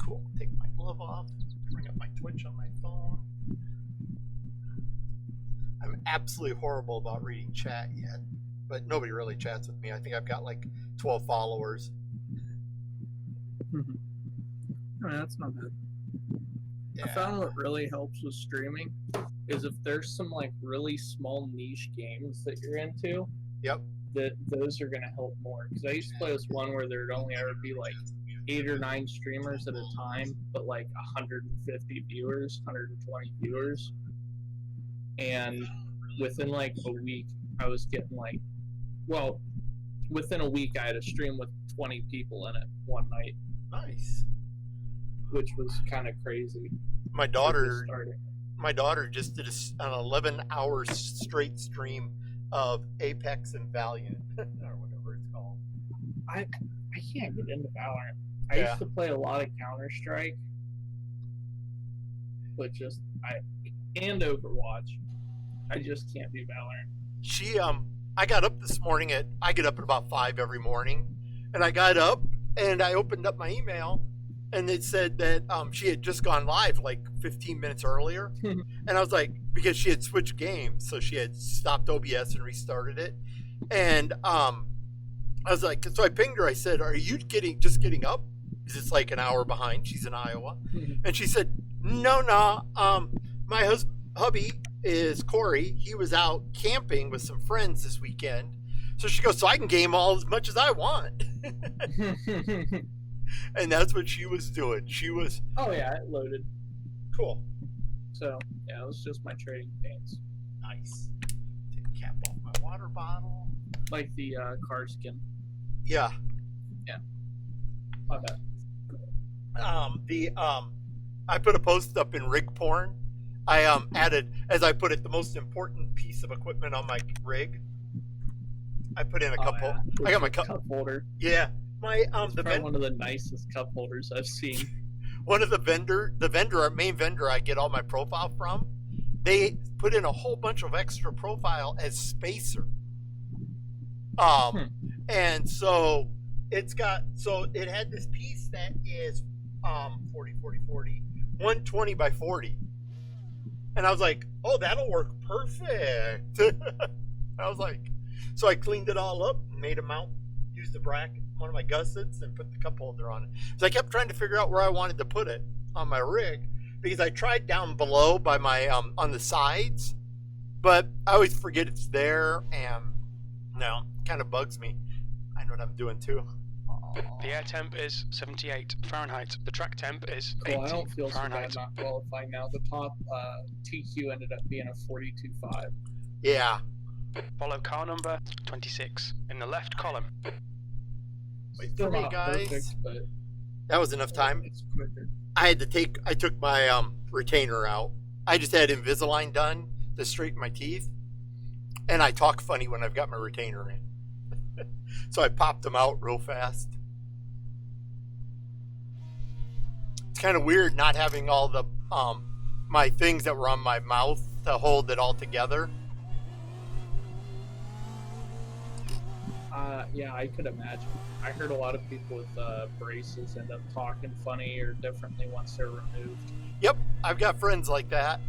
Cool. Take my glove off. Bring up my Twitch on my phone. I'm absolutely horrible about reading chat yet, but nobody really chats with me. I think I've got like 12 followers. Oh, that's not bad. Yeah. I found what really helps with streaming is if there's some like really small niche games that you're into. Yep. That those are gonna help more. Because I used to play this one where there'd only ever be like 8 or 9 streamers at a time, but like 150 viewers, 120 viewers. And within like a week, I was getting like, well, within a week, I had a stream with 20 people in it one night. Nice. Which was kind of crazy. My daughter just did an 11-hour straight stream of Apex and Valiant, or whatever it's called. I can't get into Valorant. I used to play a lot of Counter-Strike, but and Overwatch. I just can't do Valorant. I got up this morning I get up at about 5 every morning, and I got up and I opened up my email, and it said that she had just gone live like 15 minutes earlier. And I was like, because she had switched games, so she had stopped OBS and restarted it. And I was like, so I pinged her. I said, "Are you just getting up? Because it's like an hour behind. She's in Iowa." And she said, No. My hubby is Corey. He was out camping with some friends this weekend. So she goes, so I can game all as much as I want. And that's what she was doing. She was... Oh, yeah, it loaded. Cool. So, yeah, it was just my trading pains. Nice. Take the cap off my water bottle. Like the car skin. Yeah. Yeah. My bad. I put a post up in rig porn. I added, as I put it, the most important piece of equipment on my rig. I put in a cup holder. I got my cup holder. Yeah. My one of the nicest cup holders I've seen. One of our main vendor I get all my profile from, they put in a whole bunch of extra profile as spacer. And so it had this piece that is 120 by 40. And I was like, oh, that'll work perfect. I was like, so I cleaned it all up and made a mount, used a bracket, one of my gussets, and put the cup holder on it. So I kept trying to figure out where I wanted to put it on my rig, because I tried down below by my on the sides, but I always forget it's there, and kind of bugs me. I know what I'm doing too. The air temp is 78 Fahrenheit. The track temp is 80 I don't feel Fahrenheit. so bad not qualifying now. The top TQ ended up being a 42.5. Yeah. Follow car number 26 in the left column. Wait for me, guys. Perfect, but that was enough time. It's quicker. I took my retainer out. I just had Invisalign done to straighten my teeth, and I talk funny when I've got my retainer in. So I popped them out real fast. It's kind of weird not having all the my things that were on my mouth to hold it all together. Yeah, I could imagine. I heard a lot of people with braces end up talking funny or differently once they're removed. Yep, I've got friends like that.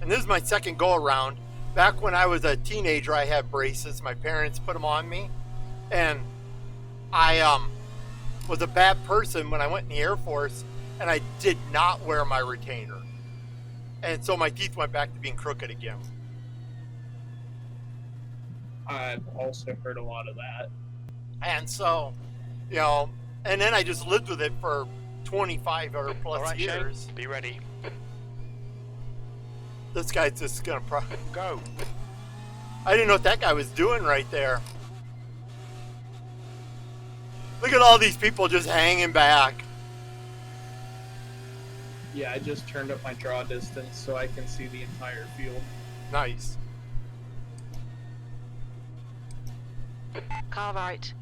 And this is my second go around. Back when I was a teenager, I had braces. My parents put them on me. And I was a bad person when I went in the Air Force, and I did not wear my retainer. And so my teeth went back to being crooked again. I've also heard a lot of that. And so, and then I just lived with it for 25 or plus right, years. Shane, be ready. This guy's just gonna go. I didn't know what that guy was doing right there. Look at all these people just hanging back. Yeah, I just turned up my draw distance so I can see the entire field. Nice. Car right.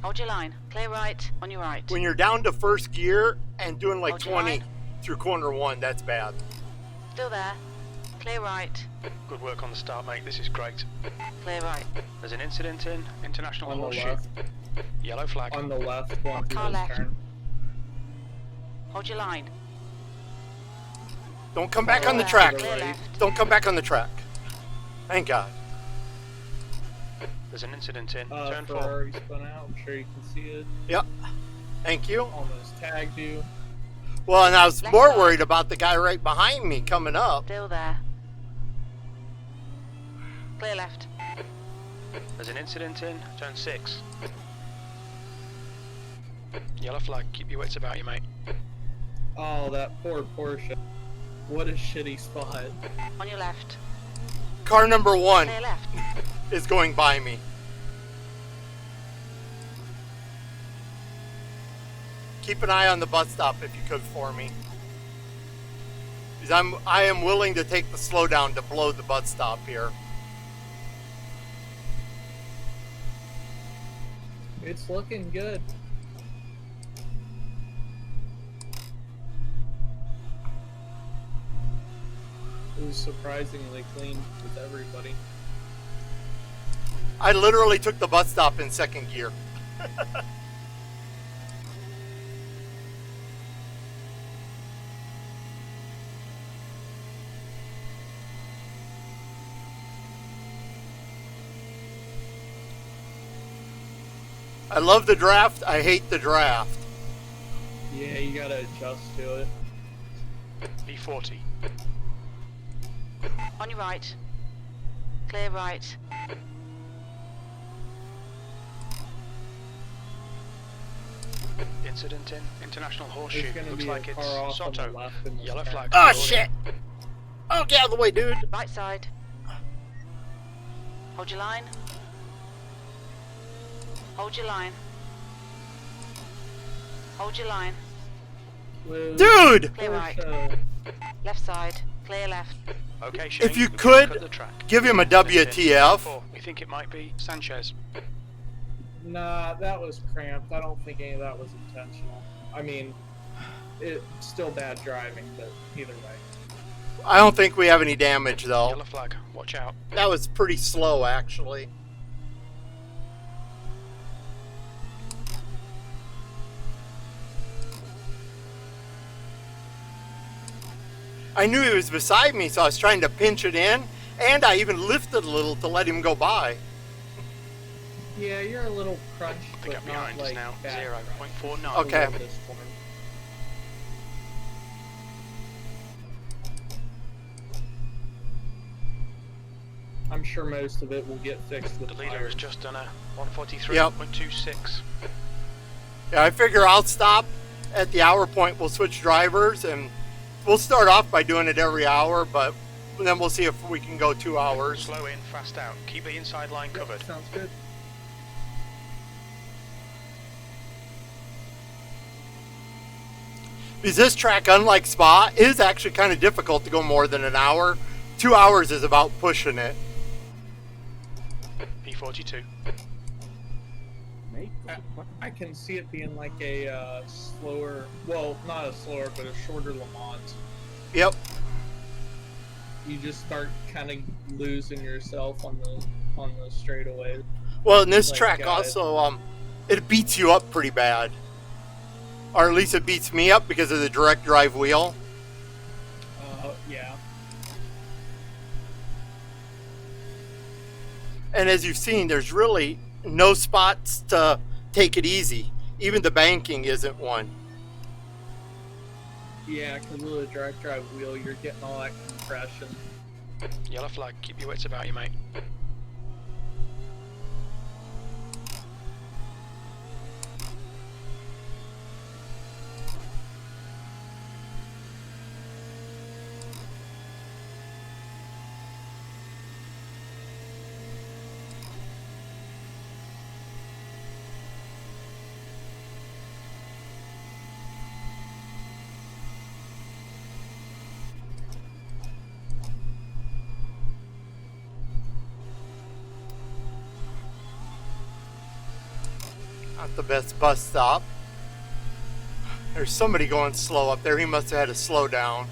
Hold your line. Clear right, on your right. When you're down to first gear and doing like Hold your 20 line. through corner 1, that's bad. Still there. Clear right. Good work on the start, mate. This is great. Clear right. There's an incident in International On the Horseshoe. left. Yellow flag. On the left, one Car through this left. turn. Hold your line. Don't come back on the Clear track. left. Don't come back on the track. Thank God. There's an incident in turn 4. Ferrari spun out. I'm sure you can see it. Yep. Thank you. Almost tagged you. Well, and I was Left more side. worried about the guy right behind me coming up. Still there. Clear left. There's an incident in turn 6. Yellow flag. Keep your wits about you, mate. Oh, that poor Porsche. What a shitty spot. On your left. Car number 1 Clear left. is going by me. Keep an eye on the bus stop if you could for me. Because I am willing to take the slowdown to blow the bus stop here. It's looking good. It was surprisingly clean with everybody. I literally took the bus stop in second gear. I love the draft. I hate the draft. Yeah, you gotta adjust to it. B40. On your right. Clear right. Incident in International Horseshoe. There's gonna Looks be like a it's car off on the Soto. left in this Yellow turn. flag. Oh, shit. Oh, get out of the way, dude. Right side. Hold your line. Hold your line. Hold your line. With Dude! Clear right. Porsche. Left side. Clear left. Okay, Shane. If you we're gonna could, cut the track. give him a Incident in WTF. turn 4. We think it might be Sanchez. Nah, that was cramped. I don't think any of that was intentional. I mean, it's still bad driving, but either way. I don't think we have any damage, though. Yellow flag. Watch out. That was pretty slow, actually. I knew he was beside me, so I was trying to pinch it in, and I even lifted a little to let him go by. Yeah, you're a little crunched, The but gap not behind us like now. bad 0.49. Okay. at this point. I'm sure most of it will get fixed with The leader tires. has just done a 143.26. Yep. Yeah, I figure I'll stop at the hour point. We'll switch drivers, and we'll start off by doing it every hour, but then we'll see if we can go 2 hours. Slow in, fast out. Keep the inside line covered. Sounds good. Because this track, unlike Spa, is actually kind of difficult to go more than an hour. 2 hours is about pushing it. P42. I can see it being like a slower, well, not a slower, but a shorter Le Mans. Yep. You just start kind of losing yourself on the straightaways. Well, in this Like, track also, it beats you up pretty bad. Or at least it beats me up because of the direct drive wheel. Yeah. And as you've seen, there's really no spots to take it easy. Even the banking isn't one. Yeah, because of the direct drive wheel, you're getting all that compression. Yellow flag. Keep your wits about you, mate. Not the best bus stop. There's somebody going slow up there. He must have had to slow down.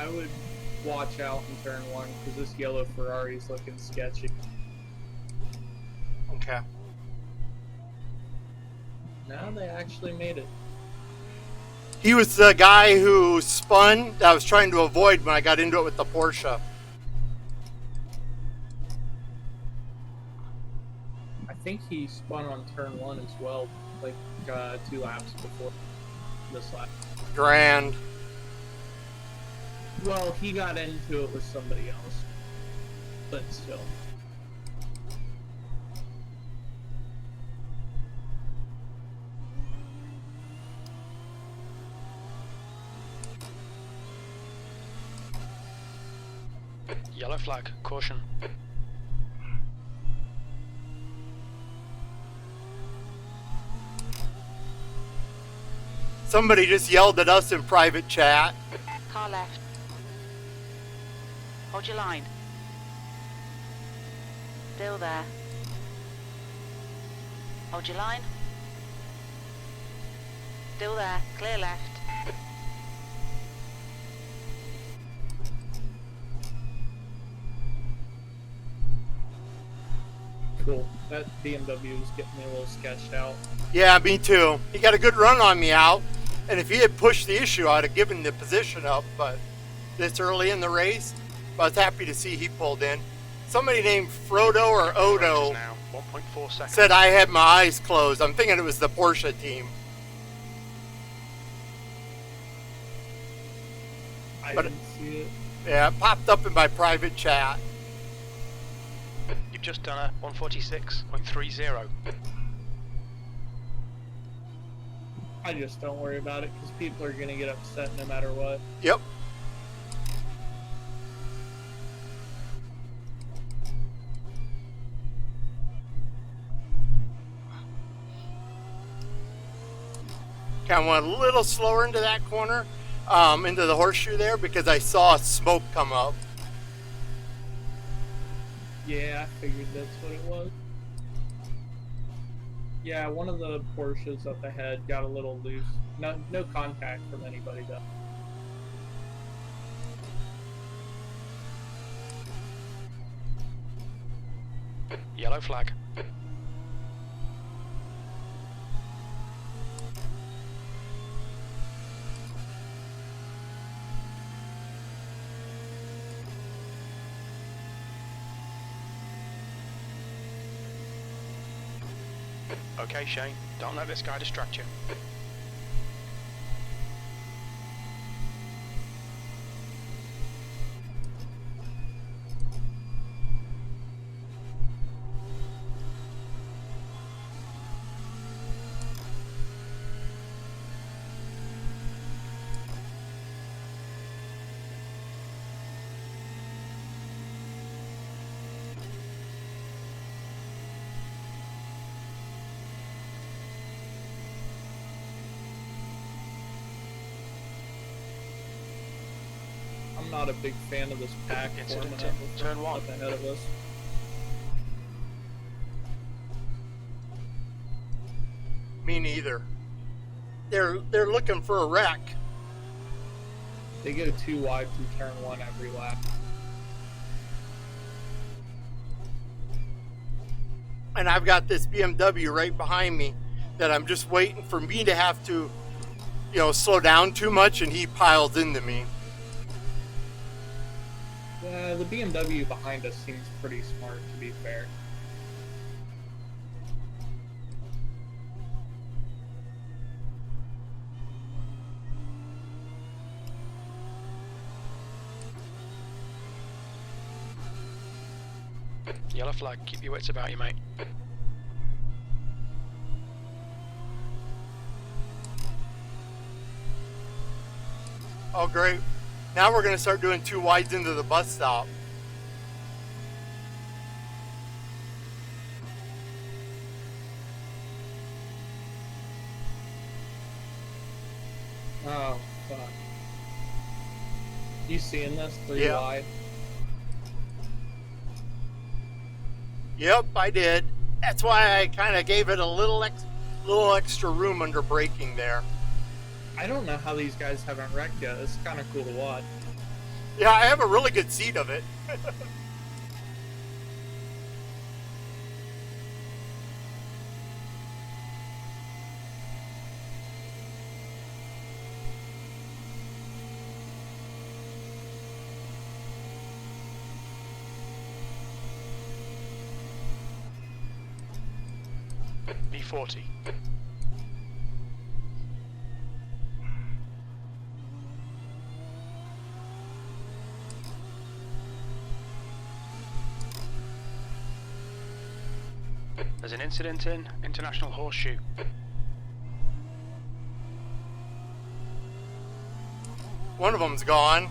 I would watch out in turn 1 because this yellow Ferrari's looking sketchy. Okay. Now they actually made it. He was the guy who spun that I was trying to avoid when I got into it with the Porsche. I think he spun on turn 1 as well, like 2 laps before this lap. Grand. Well, he got into it with somebody else, but still. Yellow flag, caution. Somebody just yelled at us in private chat. Car left. Hold your line. Still there. Hold your line. Still there. Clear left. Cool. That BMW was getting me a little sketched out. Yeah, me too. He got a good run on me out. And if he had pushed the issue, I'd have given the position up. But this early in the race, I was happy to see he pulled in. Somebody named Frodo or Odo Now, 1.4 seconds. said I had my eyes closed. I'm thinking it was the Porsche team. I But- didn't see it. Yeah, it popped up in my private chat. You've just done a 146.30. I just don't worry about it because people are gonna get upset no matter what. Yep. Kind of went a little slower into that corner, into the horseshoe there because I saw smoke come up. Yeah, I figured that's what it was. Yeah, one of the Porsches up ahead got a little loose. No contact from anybody though. Yellow flag. Okay, Shane, don't let this guy distract you. I'm not a big fan of this pack Incident forming in up turn 1. up ahead of us. Me neither. They're looking for a wreck. They go too wide through turn 1 every lap. And I've got this BMW right behind me that I'm just waiting for me to have to, slow down too much, and he piles into me. The BMW behind us seems pretty smart, to be fair. Yellow flag, keep your wits about you, mate. Oh, great. Now we're going to start doing two wides into the bus stop. Oh, fuck. You seeing this? 3 Yeah. wide? Yep, I did. That's why I kind of gave it a little extra room under braking there. I don't know how these guys haven't wrecked yet. It's kind of cool to watch. Yeah, I have a really good seat of it. B40. There's an incident in International Horseshoe. One of them's gone.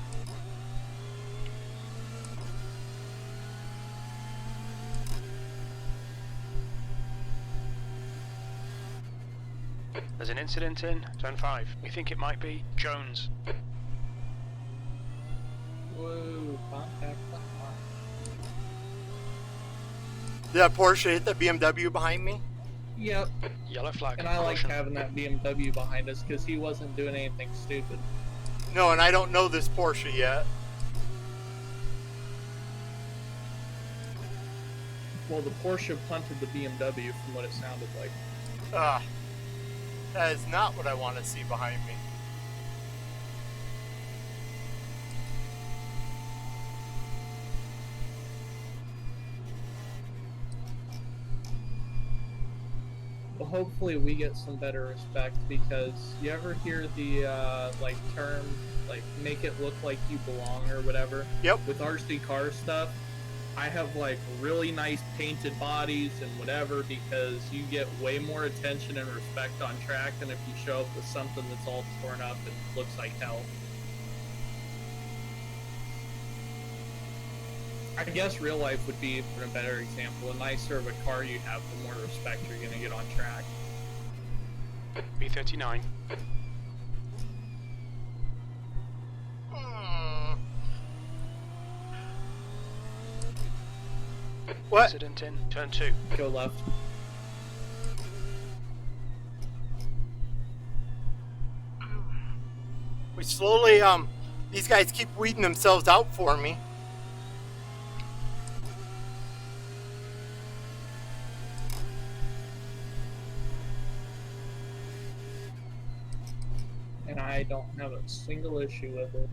There's an incident in Zone 5. We think it might be Jones. Whoa, contact. Did that Porsche hit the BMW behind me? Yep. Yellow flag. And I like Caution. having that BMW behind us because he wasn't doing anything stupid. No, and I don't know this Porsche yet. Well, the Porsche punted the BMW from what it sounded like. That is not what I want to see behind me. Well, hopefully we get some better respect because you ever hear the like term like make it look like you belong or whatever? Yep. With RC car stuff, I have like really nice painted bodies and whatever because you get way more attention and respect on track than if you show up with something that's all torn up and looks like hell. I guess real life would be a better example. The nicer of a car you have, the more respect you're going to get on track. B39. What? Incident in Turn 2. Go left. We slowly, these guys keep weeding themselves out for me. And I don't have a single issue with it.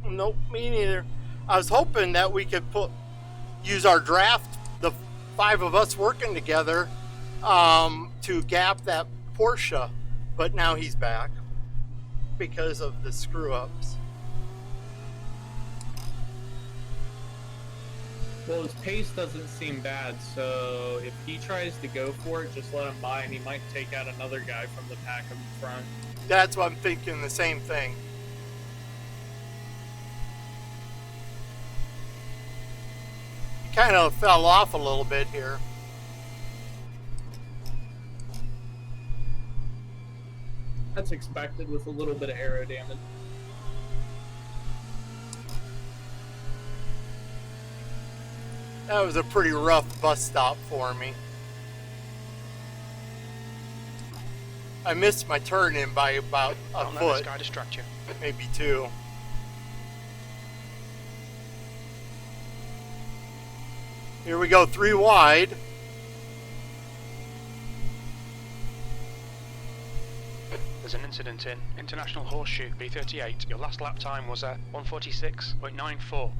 Nope, me neither. I was hoping that we could use our draft, the 5 of us working together, to gap that Porsche, but now he's back because of the screw-ups. Well, his pace doesn't seem bad, so if he tries to go for it, just let him by, and he might take out another guy from the pack in front. That's what I'm thinking, the same thing. He kind of fell off a little bit here. That's expected with a little bit of aero damage. That was a pretty rough bus stop for me. I missed my turn in by about a Don't let this foot, guy distract you. maybe 2. Here we go, 3 wide. There's an incident in International Horseshoe, B38. Your last lap time was 146.94.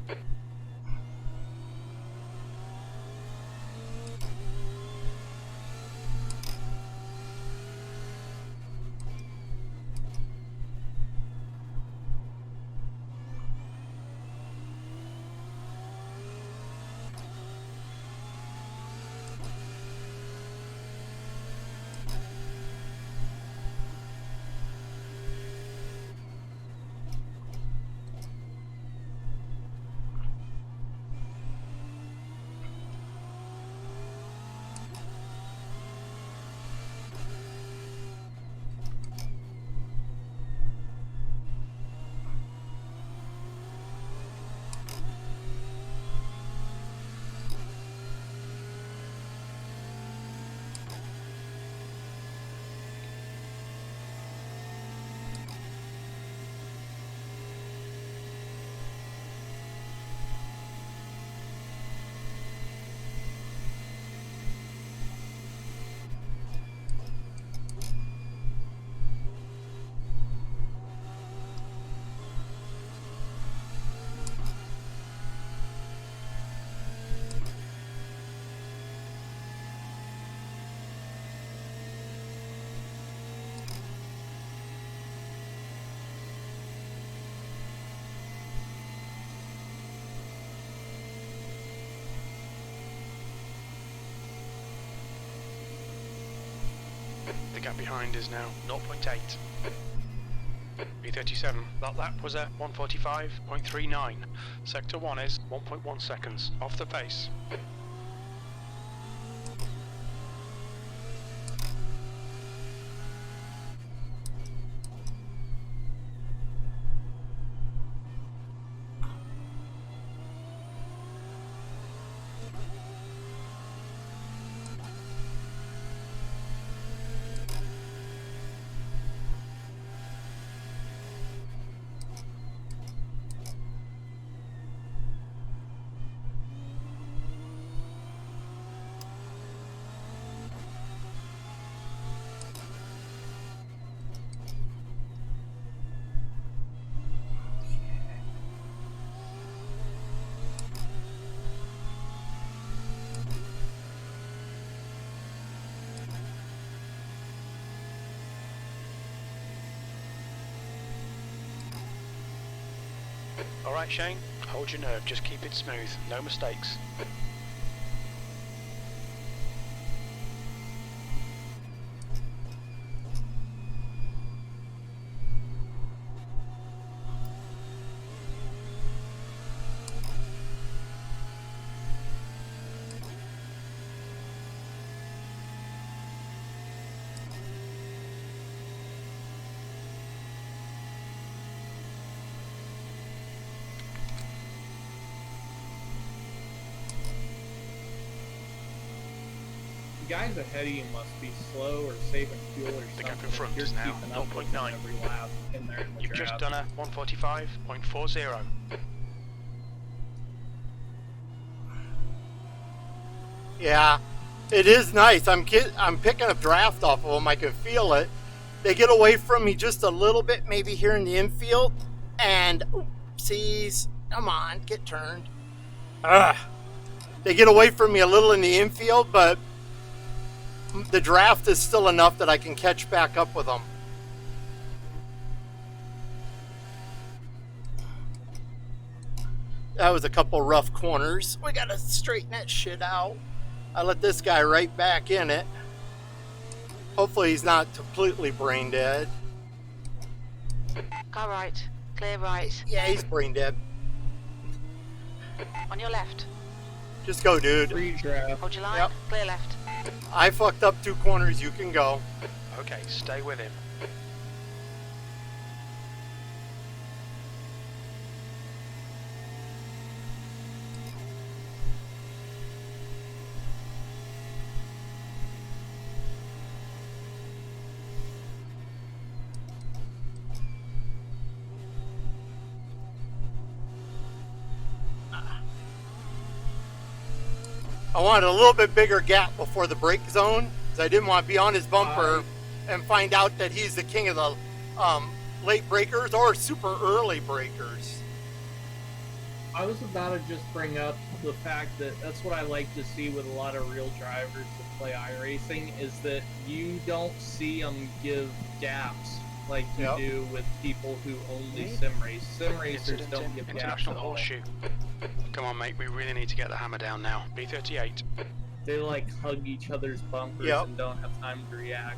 gap behind is now 0.8. B37, that lap was at 145.39. Sector 1 is 1.1 seconds off the pace. Alright Shane, hold your nerve, just keep it smooth, no mistakes. The guys ahead of you must be slow or saving fuel or something. The gap in front You're is now keeping up with 0.9. them every lap in there in the You've just draft. done a 145.40. Yeah, it is nice. I'm picking up draft off of them. I can feel it. They get away from me just a little bit, maybe here in the infield, and oopsies. Come on, get turned. They get away from me a little in the infield, but the draft is still enough that I can catch back up with them. That was a couple rough corners. We gotta straighten that shit out. I let this guy right back in it. Hopefully he's not completely brain dead. Car right. Clear right. Yeah, he's brain dead. On your left. Just go, dude. Free draft. Hold your line. Yep. Clear left. I fucked up 2 corners. You can go. Okay, stay with him. I wanted a little bit bigger gap before the brake zone because I didn't want to be on his bumper and find out that he's the king of the late breakers or super early breakers. I was about to just bring up the fact that that's what I like to see with a lot of real drivers that play iRacing is that you don't see them give gaps like you Yep. do with people who only sim race. Sim racers Incident don't in give gaps International at all. Horseshoe. Come on mate, we really need to get the hammer down now. B38. They like hug each other's bumpers Yep. and don't have time to react.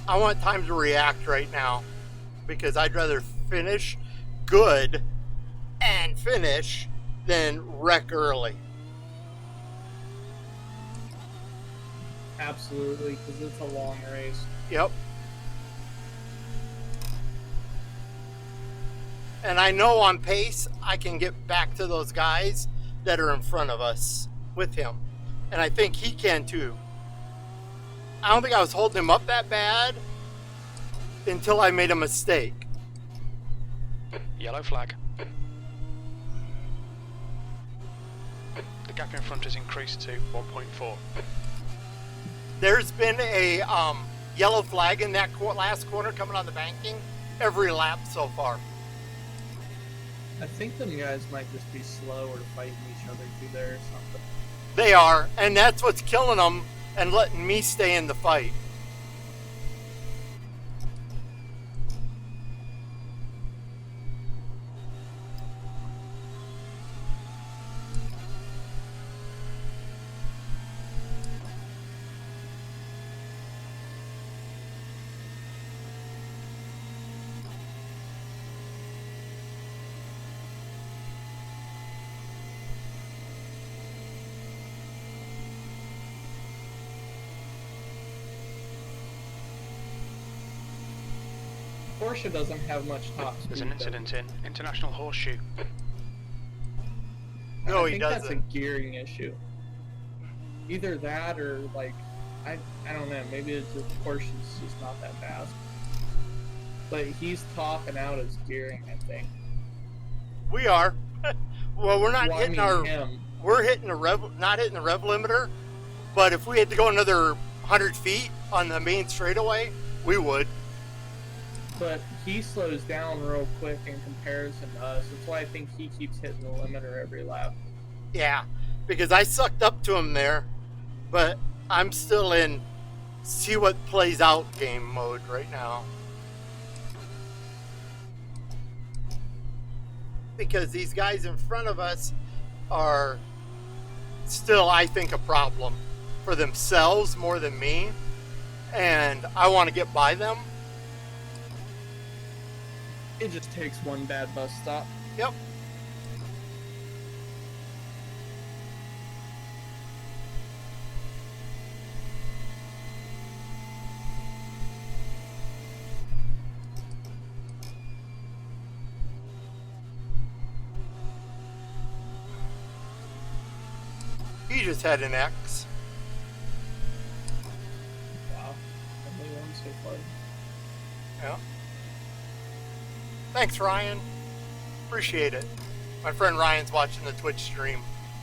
I want time to react right now because I'd rather finish good and finish than wreck early. Absolutely, because it's a long race. Yep. And I know on pace I can get back to those guys that are in front of us with him. And I think he can too. I don't think I was holding him up that bad until I made a mistake. Yellow flag. The gap in front has increased to 1.4. There's been a yellow flag in that last corner coming on the banking every lap so far. I think them guys might just be slow or fighting each other through there or something. They are, and that's what's killing them and letting me stay in the fight. Porsche doesn't have much top speed. There's an incident in International Horseshoe. No, I he think that's a doesn't. gearing issue. Either that or like I don't know. Maybe it's just Porsche's just not that fast. But he's topping out his gearing, I think. We are. Well, we're not Well, I hitting mean, our. him. We're hitting not hitting the rev limiter. But if we had to go another 100 feet on the main straightaway, we would. But he slows down real quick in comparison to us. That's why I think he keeps hitting the limiter every lap. Yeah, because I sucked up to him there, but I'm still in see what plays out game mode right now. Because these guys in front of us are still, I think, a problem for themselves more than me, and I want to get by them. It just takes one bad bus stop. Yep. He just had an X. Wow. Only one so far. Yeah. Thanks, Ryan. Appreciate it. My friend Ryan's watching the Twitch stream.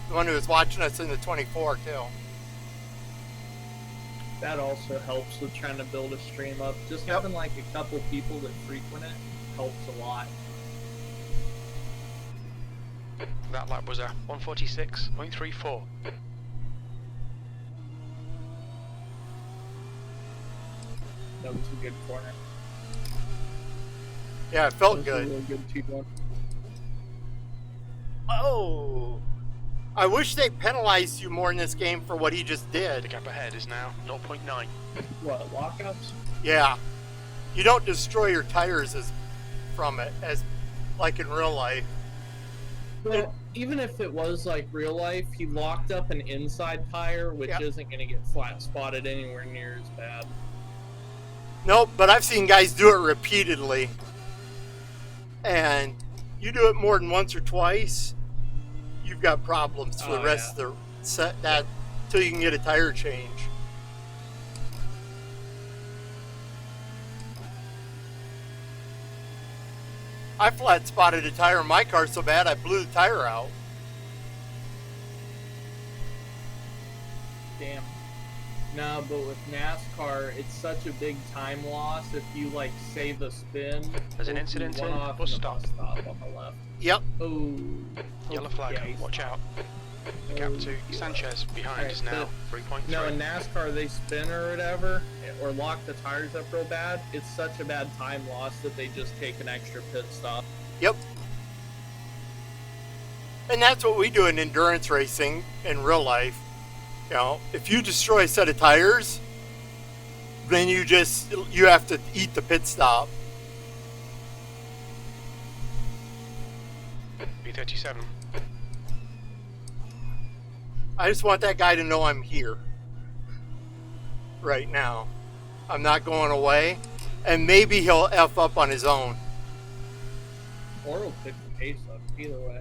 The one who was watching us in the 24 too. That also helps with trying to build a stream up. Just Yep. having like a couple people that frequent it helps a lot. That lap was a 146.34. That was a good corner. Yeah, it That felt was a good. really good T1. Oh, I wish they penalized you more in this game for what he just The did. gap ahead is now 0.9. What, lockups? Yeah, you don't destroy your tires from it as like in real life. Well, even if it was like real life, he locked up an inside tire, which Yeah. isn't going to get flat spotted anywhere near as bad. Nope, but I've seen guys do it repeatedly. And you do it more than once or twice, you've got problems for the Oh, rest of the set that till you can get a tire change. I flat spotted a tire in my car so bad I blew the tire out. Damn. No, but with NASCAR, it's such a big time loss if you like save a spin. There's an or incident one in off bus the stop. bus stop on the left. Yep. Oh. Yellow flag, yeah, he's watch stopped. out. The gap Oh, to yeah. Sanchez behind Alright, is now but- 3.3. No, in NASCAR they spin or whatever, or lock the tires up real bad. It's such a bad time loss that they just take an extra pit stop. Yep. And that's what we do in endurance racing in real life. You know, if you destroy a set of tires, then you have to eat the pit stop. B37. I just want that guy to know I'm here right now. I'm not going away, and maybe he'll F up on his own. Or will pick the pace up, either way.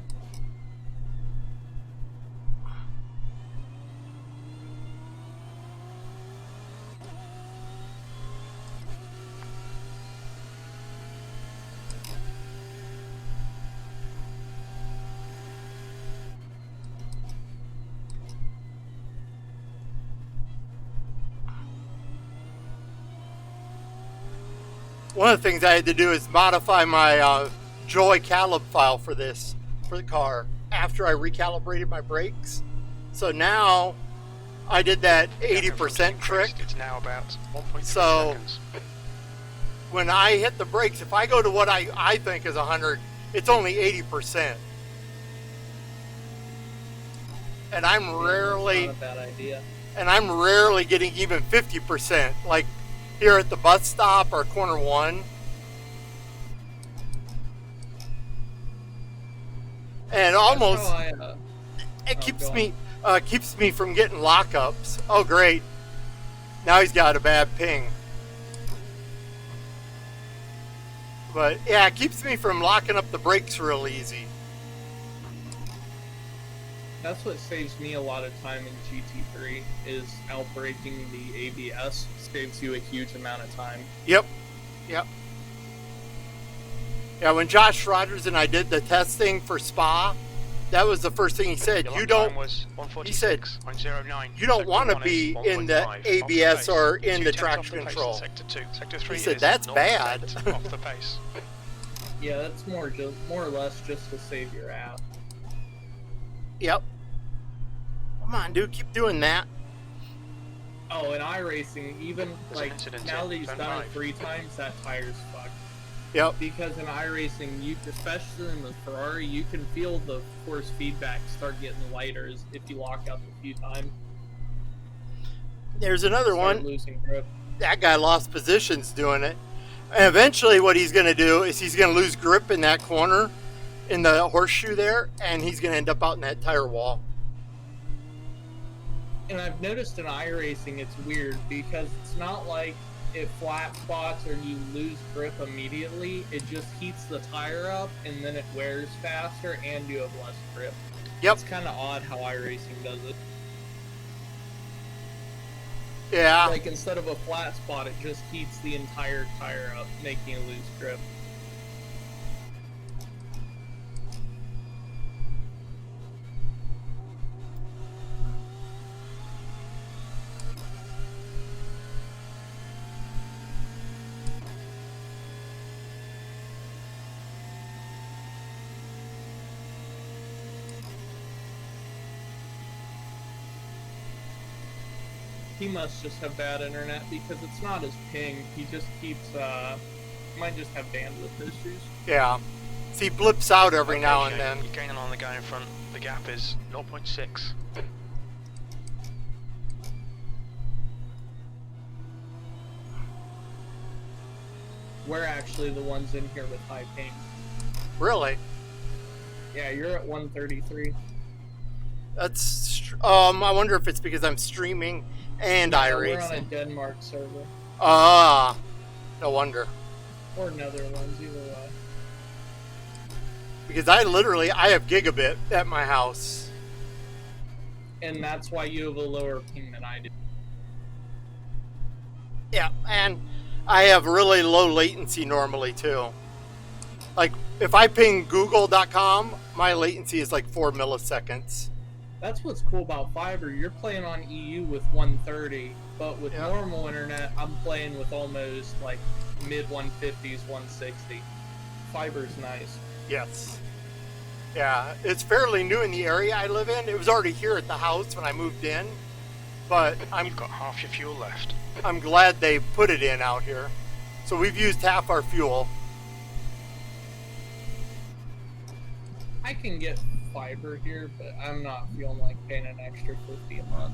One of the things I had to do is modify my Joy Calib file for the car after I recalibrated my brakes. So now I did that 80% trick. It's now about 1.3 So- seconds. When I hit the brakes, if I go to what I think is 100, it's only 80%. And I'm Not rarely a bad idea. getting even 50%. Like here at the bus stop or corner 1. And almost That's how it go keeps me from getting lockups. Oh great. Now he's got a bad ping. But yeah, it keeps me from locking up the brakes real easy. That's what saves me a lot of time in GT3 is outbraking the ABS. Saves you a huge amount of time. Yep. Yep. Yeah, when Josh Rogers and I did the testing for Spa, that was the first thing he said. Your You lap don't. time was He said 146.09. you don't Sector want to 1 be is in the 1.5 off ABS pace. or in 2 the tenths off traction the pace in control. Sector 2. Sector 3 said is that's 0% bad. off the pace. Yeah, that's more or less just to save your app. Yep. Come on, dude, keep doing that. Oh, in iRacing, even There's like an incident now in that he's turn done 5. it 3 times, that tire's fucked. Yep. Because in iRacing, you, especially in the Ferrari, you can feel the force feedback start getting lighter if you lock up a few times. There's another Start one. losing grip. That guy lost positions doing it. And eventually what he's going to do is he's going to lose grip in that corner in the horseshoe there, and he's going to end up out in that tire wall. And I've noticed in iRacing it's weird because it's not like it flat spots or you lose grip immediately. It just heats the tire up and then it wears faster and you have less grip. Yep. It's kind of odd how iRacing does it. Yeah. Like instead of a flat spot, it just heats the entire tire up, making it lose grip. He must just have bad internet because it's not his ping. He just keeps, might just have bandwidth issues. Yeah. See, blips out every Okay, now and Shane, then. You're gaining on the guy in front. The gap is 0.6. We're actually the ones in here with high ping. Really? Yeah, you're at 133. That's I wonder if it's because I'm streaming and Yeah, we're on a iRacing. Denmark server. Ah, no wonder. Or Netherlands, either way. Because I have gigabit at my house. And that's why you have a lower ping than I do. Yeah, and I have really low latency normally too. Like if I ping google.com, my latency is like 4 milliseconds. That's what's cool about fiber. You're playing on EU with 130, but with Yeah. normal internet, I'm playing with almost like mid 150s, 160. Fiber's nice. Yes. Yeah, it's fairly new in the area I live in. It was already here at the house when I moved in, but You've got half your fuel left. I'm glad they put it in out here. So we've used half our fuel. I can get fiber here, but I'm not feeling like paying an extra 50 a month.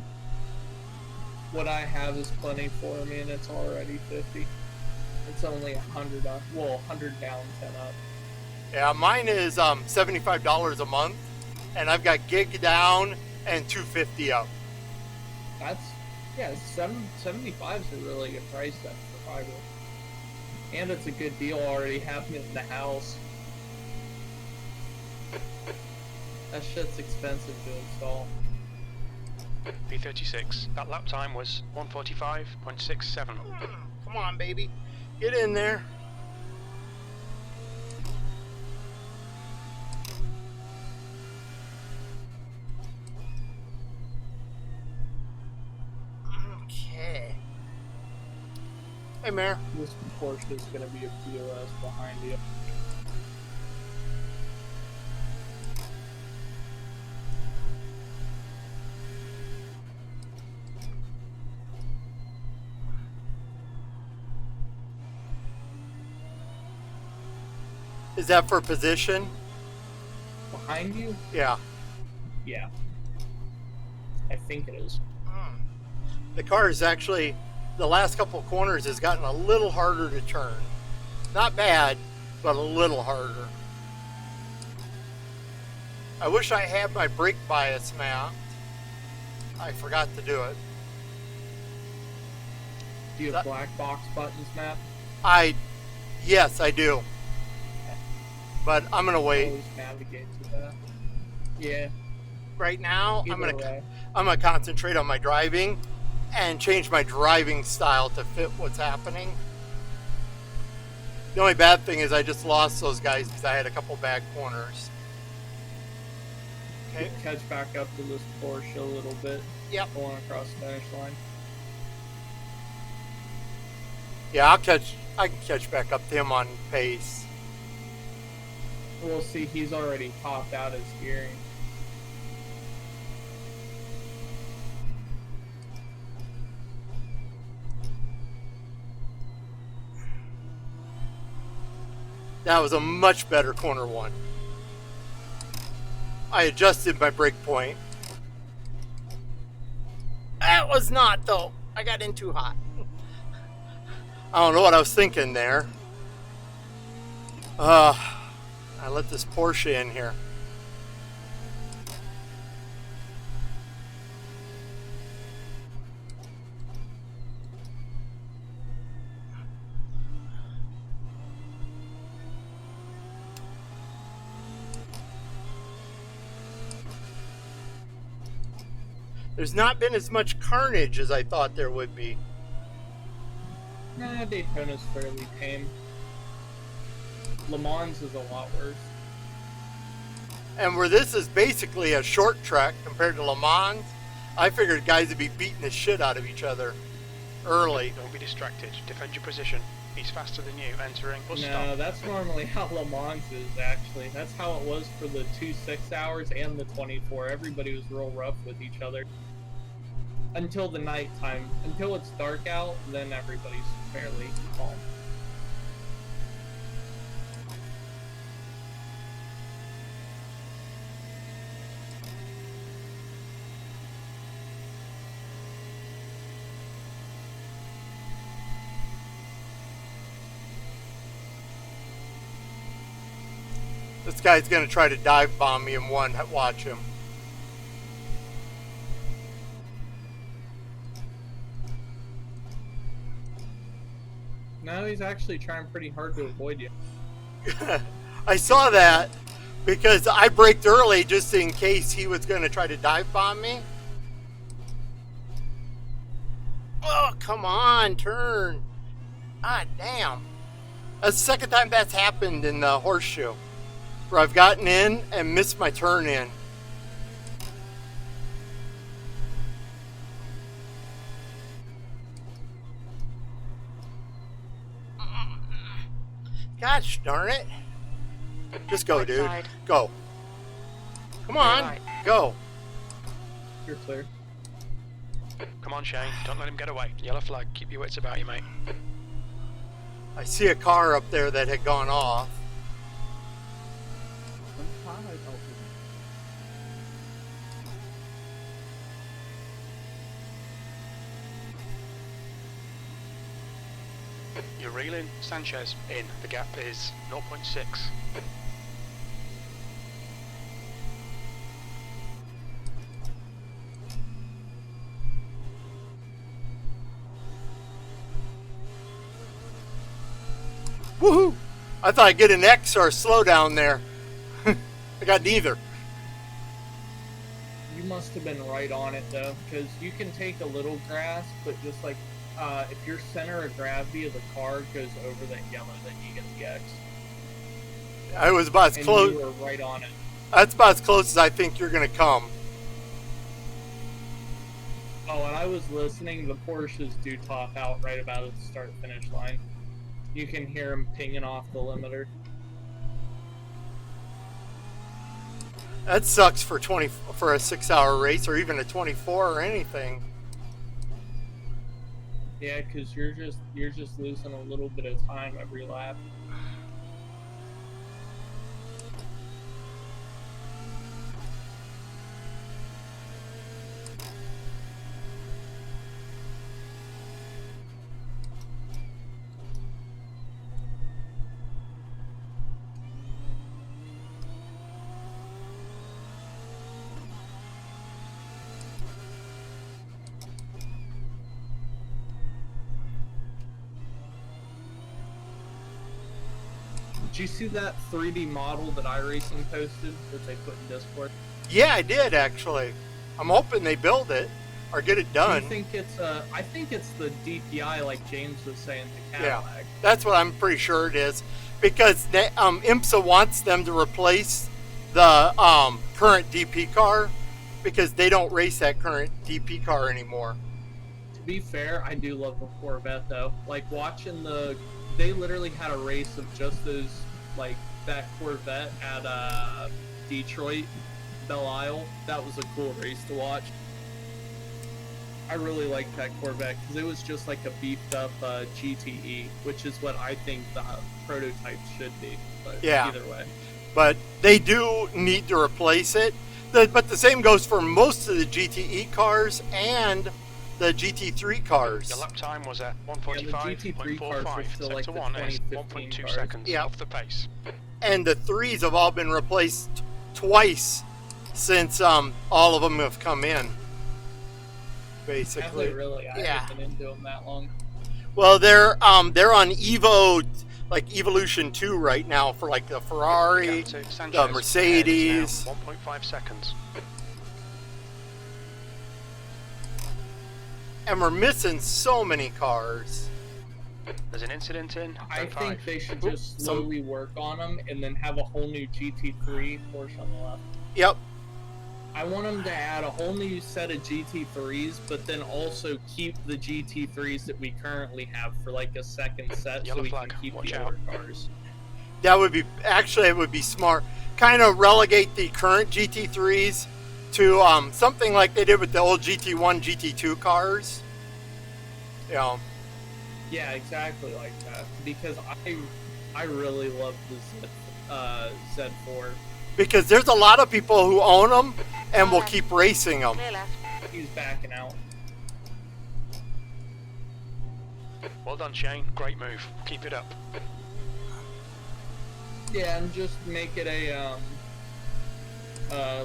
What I have is plenty for me, and it's already 50. It's only 100 up. Well, 100 down, 10 up. Yeah, mine is $75 a month, and I've got gig down and $250 up. That's, yeah, 75 is a really good price then for fiber. And it's a good deal already having it in the house. That shit's expensive to install. P36. That lap time was 145.67. Come on, baby. Get in there. Okay. Hey, Mayor. This Porsche is going to be a POS behind you. Is that for position? Behind you? Yeah. Yeah. I think it is. The car is actually, the last couple corners has gotten a little harder to turn. Not bad, but a little harder. I wish I had my brake bias mapped. I forgot to do it. Do you have black box buttons, Matt? Yes, I do. but I'm gonna wait. Always navigate to that. Yeah. Right now, I'm Either gonna way. concentrate on my driving and change my driving style to fit what's happening. The only bad thing is I just lost those guys because I had a couple bad corners. Okay. Catch back up to this Porsche a little bit. Yep. Going across the finish line. Yeah, I can catch back up to him on pace. We'll see. He's already popped out his gearing. That was a much better corner one. I adjusted my brake point. That was not, though. I got in too hot. I don't know what I was thinking there. I let this Porsche in here. There's not been as much carnage as I thought there would be. Nah, Daytona's fairly tame. Le Mans is a lot worse. And where this is basically a short track compared to Le Mans, I figured guys would be beating the shit out of each other early. Don't be distracted. Defend your position. He's faster than you. Entering. Bus No, stop. that's normally how Le Mans is, actually. That's how it was for the 2 6 hours and the 24. Everybody was real rough with each other. Until the nighttime. Until it's dark out, then everybody's fairly calm. This guy's going to try to dive bomb me in one. Watch him. No, he's actually trying pretty hard to avoid you. I saw that because I braked early just in case he was going to try to dive bomb me. Oh, come on, turn. Ah, damn. That's the second time that's happened in the horseshoe, where I've gotten in and missed my turn in. Gosh darn it. Just go, Right dude. side. Go. Come Clear on. right. Go. You're clear. Come on, Shane. Don't let him get away. Yellow flag. Keep your wits about you, mate. I see a car up there that had gone off. You're reeling Sanchez in. The gap is 0.6. Woohoo! I thought I'd get an X or a slowdown there. I got neither. You must have been right on it, though, because you can take a little grass, but just like, if your center of gravity of the car goes over that yellow, then you get the X. I was about as And close. you were right on it. That's about as close as I think you're going to come. Oh, and I was listening. The Porsches do top out right about at the start-finish line. You can hear them pinging off the limiter. That sucks for a 6-hour race or even a 24 or anything. Yeah, because you're just losing a little bit of time every lap. Did you see that 3D model that iRacing posted that they put in Discord? Yeah, I did actually. I'm hoping they build it or get it Do you done. think it's I think it's the DPI, like James was saying, the Cadillac. That's what I'm pretty sure it is, because IMSA wants them to replace the current DP car because they don't race that current DP car anymore. To be fair, I do love the Corvette though. Like watching they literally had a race of just those, like that Corvette at Detroit, Belle Isle. That was a cool race to watch. I really liked that Corvette because it was just like a beefed up GTE, which is what I think the prototype should be. But Yeah. either way. But they do need to replace it. But the same goes for most of the GTE cars and the GT3 cars. Your lap time was a Yeah, the GT3 cars were 145.45. still like the Sector 1 is 2015 1.2 cars. seconds Yeah. off the pace. And the 3s have all been replaced twice since all of them have come in. Have they Basically. really? I Yeah. haven't been into them that long. Well, they're on Evo, like Evolution 2 right now for like the Ferrari. Gap to Sanchez the ahead is Mercedes. now 1.5 seconds. And we're missing so many cars. There's an incident in I turn think 5. they should Oop, just slowly work on them and then have a whole new GT3 Porsche on the left. Yep. I want them to add a whole new set of GT3s, but then also keep the GT3s that we currently have for like a second set, Yellow so we flag, can keep watch the out. older cars. That would be, actually, it would be smart. Kind of relegate the current GT3s to something like they did with the old GT1, GT2 cars. You know, Yeah, exactly like that. Because I really love the Z4. because there's a lot of people who own them and will keep racing them. Clear left. He's backing out. Well done, Shane. Great move. Keep it up. Yeah, and just make it a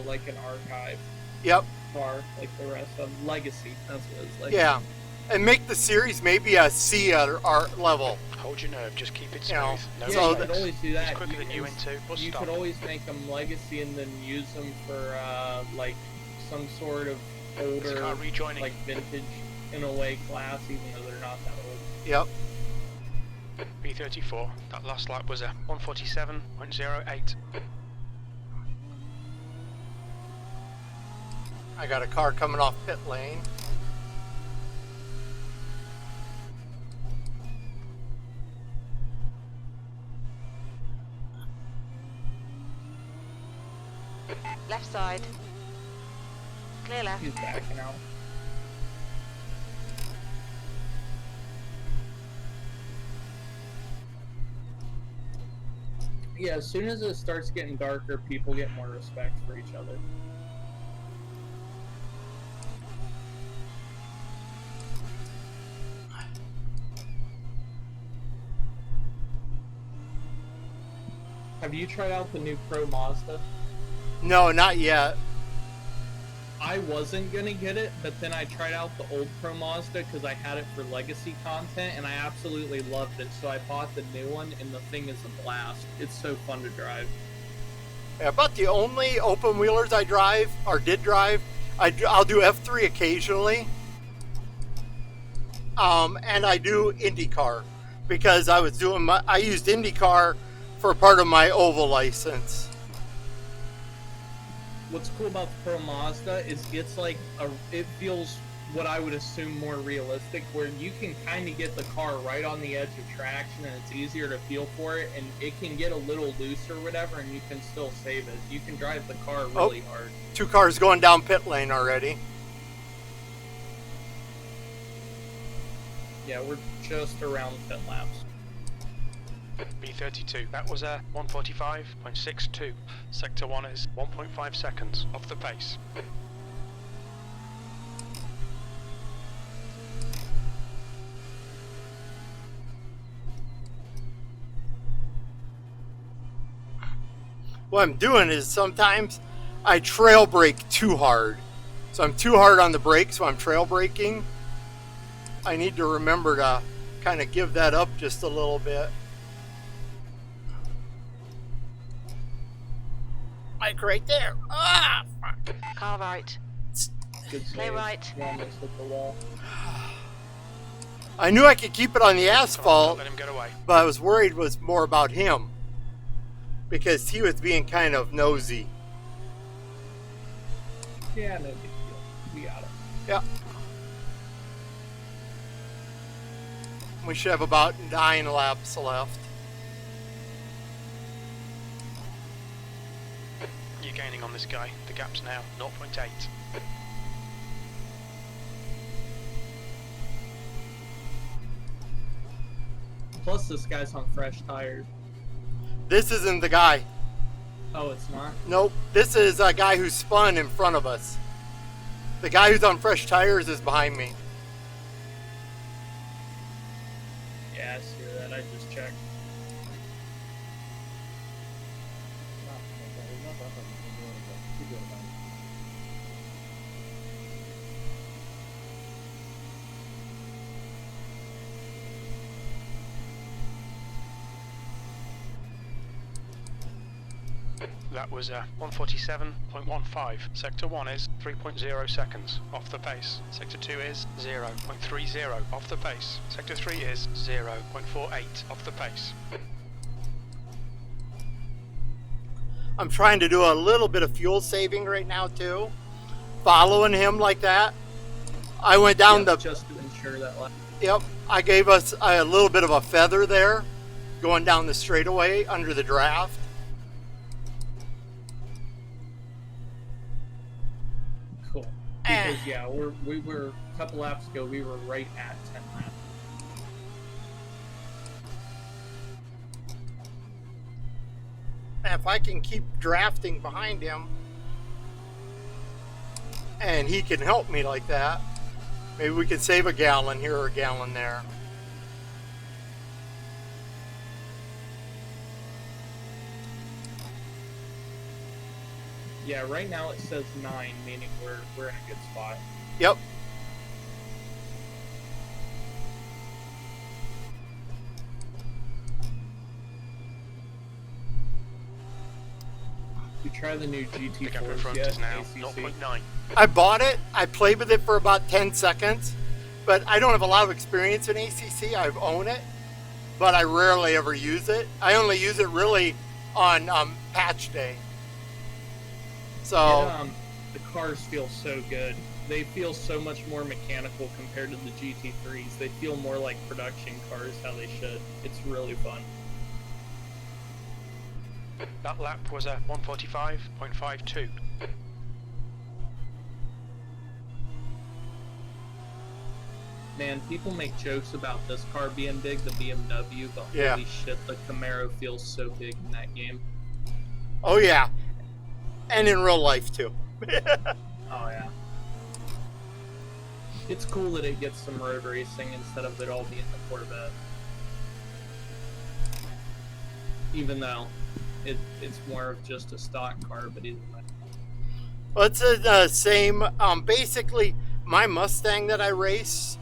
like an archive Yep. car, like the rest of them. Legacy. That's what it's like. Yeah. And make the series maybe a C art level. Hold your nerve. Just keep it You smooth. know, No Yeah, So you mistakes. could always do It's that. quicker than you into bus You stop. could always make them legacy and then use them for like some sort of Is the car older, rejoining? like vintage in a way class, even though they're not that old. Yep. B34. That last lap was a 147.08. I got a car coming off pit lane. Left side. Clear left. He's backing out. Yeah, as soon as it starts getting darker, people get more respect for each other. Have you tried out the new Pro Mazda? No, not yet. I wasn't gonna get it, but then I tried out the old Pro Mazda because I had it for legacy content, and I absolutely loved it. So I bought the new one, and the thing is a blast. It's so fun to drive. Yeah, about the only open wheelers I drive or did drive. I'll do F3 occasionally. And I do IndyCar because I used IndyCar for part of my oval license. What's cool about the Pro Mazda is it feels what I would assume more realistic, where you can kind of get the car right on the edge of traction and it's easier to feel for it, and it can get a little loose or whatever, and you can still save it. You can drive the car really hard. 2 cars going down pit lane already. Yeah, we're just around 10 laps. B32. That was a 145.62. Sector 1 is 1.5 seconds off the pace. What I'm doing is sometimes I trail brake too hard. So I'm too hard on the brakes when I'm trail braking. I need to remember to kind of give that up just a little bit. Mike right there. Ah, fuck. Car right. Good Clear save. right. You almost hit the wall. I knew I could keep it on the Come on, asphalt, don't let him get away. but I was worried it was more about him because he was being kind of nosy. Yeah, no big deal. We got it. Yeah. We should have about 9 laps left. You're gaining on this guy. The gap's now 0.8. Plus, this guy's on fresh tires. This isn't the guy. Oh, it's not? Nope. This is a guy who spun in front of us. The guy who's on fresh tires is behind me. Yeah, I see that. I just checked. That was 147.15. Sector 1 is 3.0 seconds off the pace. Sector 2 is 0.30 off the pace. Sector 3 is 0.48 off the pace. I'm trying to do a little bit of fuel saving right now too. Following him like that. I went down the... Just to ensure that lap. Yep. I gave us a little bit of a feather there. Going down the straightaway under the draft. Cool. Because, yeah, we were a couple laps ago, we were right at 10 laps. If I can keep drafting behind him and he can help me like that, maybe we can save a gallon here or a gallon there. Yeah, right now it says 9, meaning we're in a good spot. Yep. You try the new The gap in GT4s front yet, is now ACC? 0.9. I bought it. I played with it for about 10 seconds, but I don't have a lot of experience in ACC. I own it, but I rarely ever use it. I only use it really on patch day. So, The cars feel so good. They feel so much more mechanical compared to the GT3s. They feel more like production cars, how they should. It's really fun. That lap was 145.52. Man, people make jokes about this car being big, the BMW, but Yeah. holy shit, the Camaro feels so big in that game. oh yeah. And in real life too. Oh, yeah. It's cool that it gets some road racing instead of it all being the Corvette. Even though it's more of just a stock car, but either way. Well, it's the same. Basically, my Mustang that I race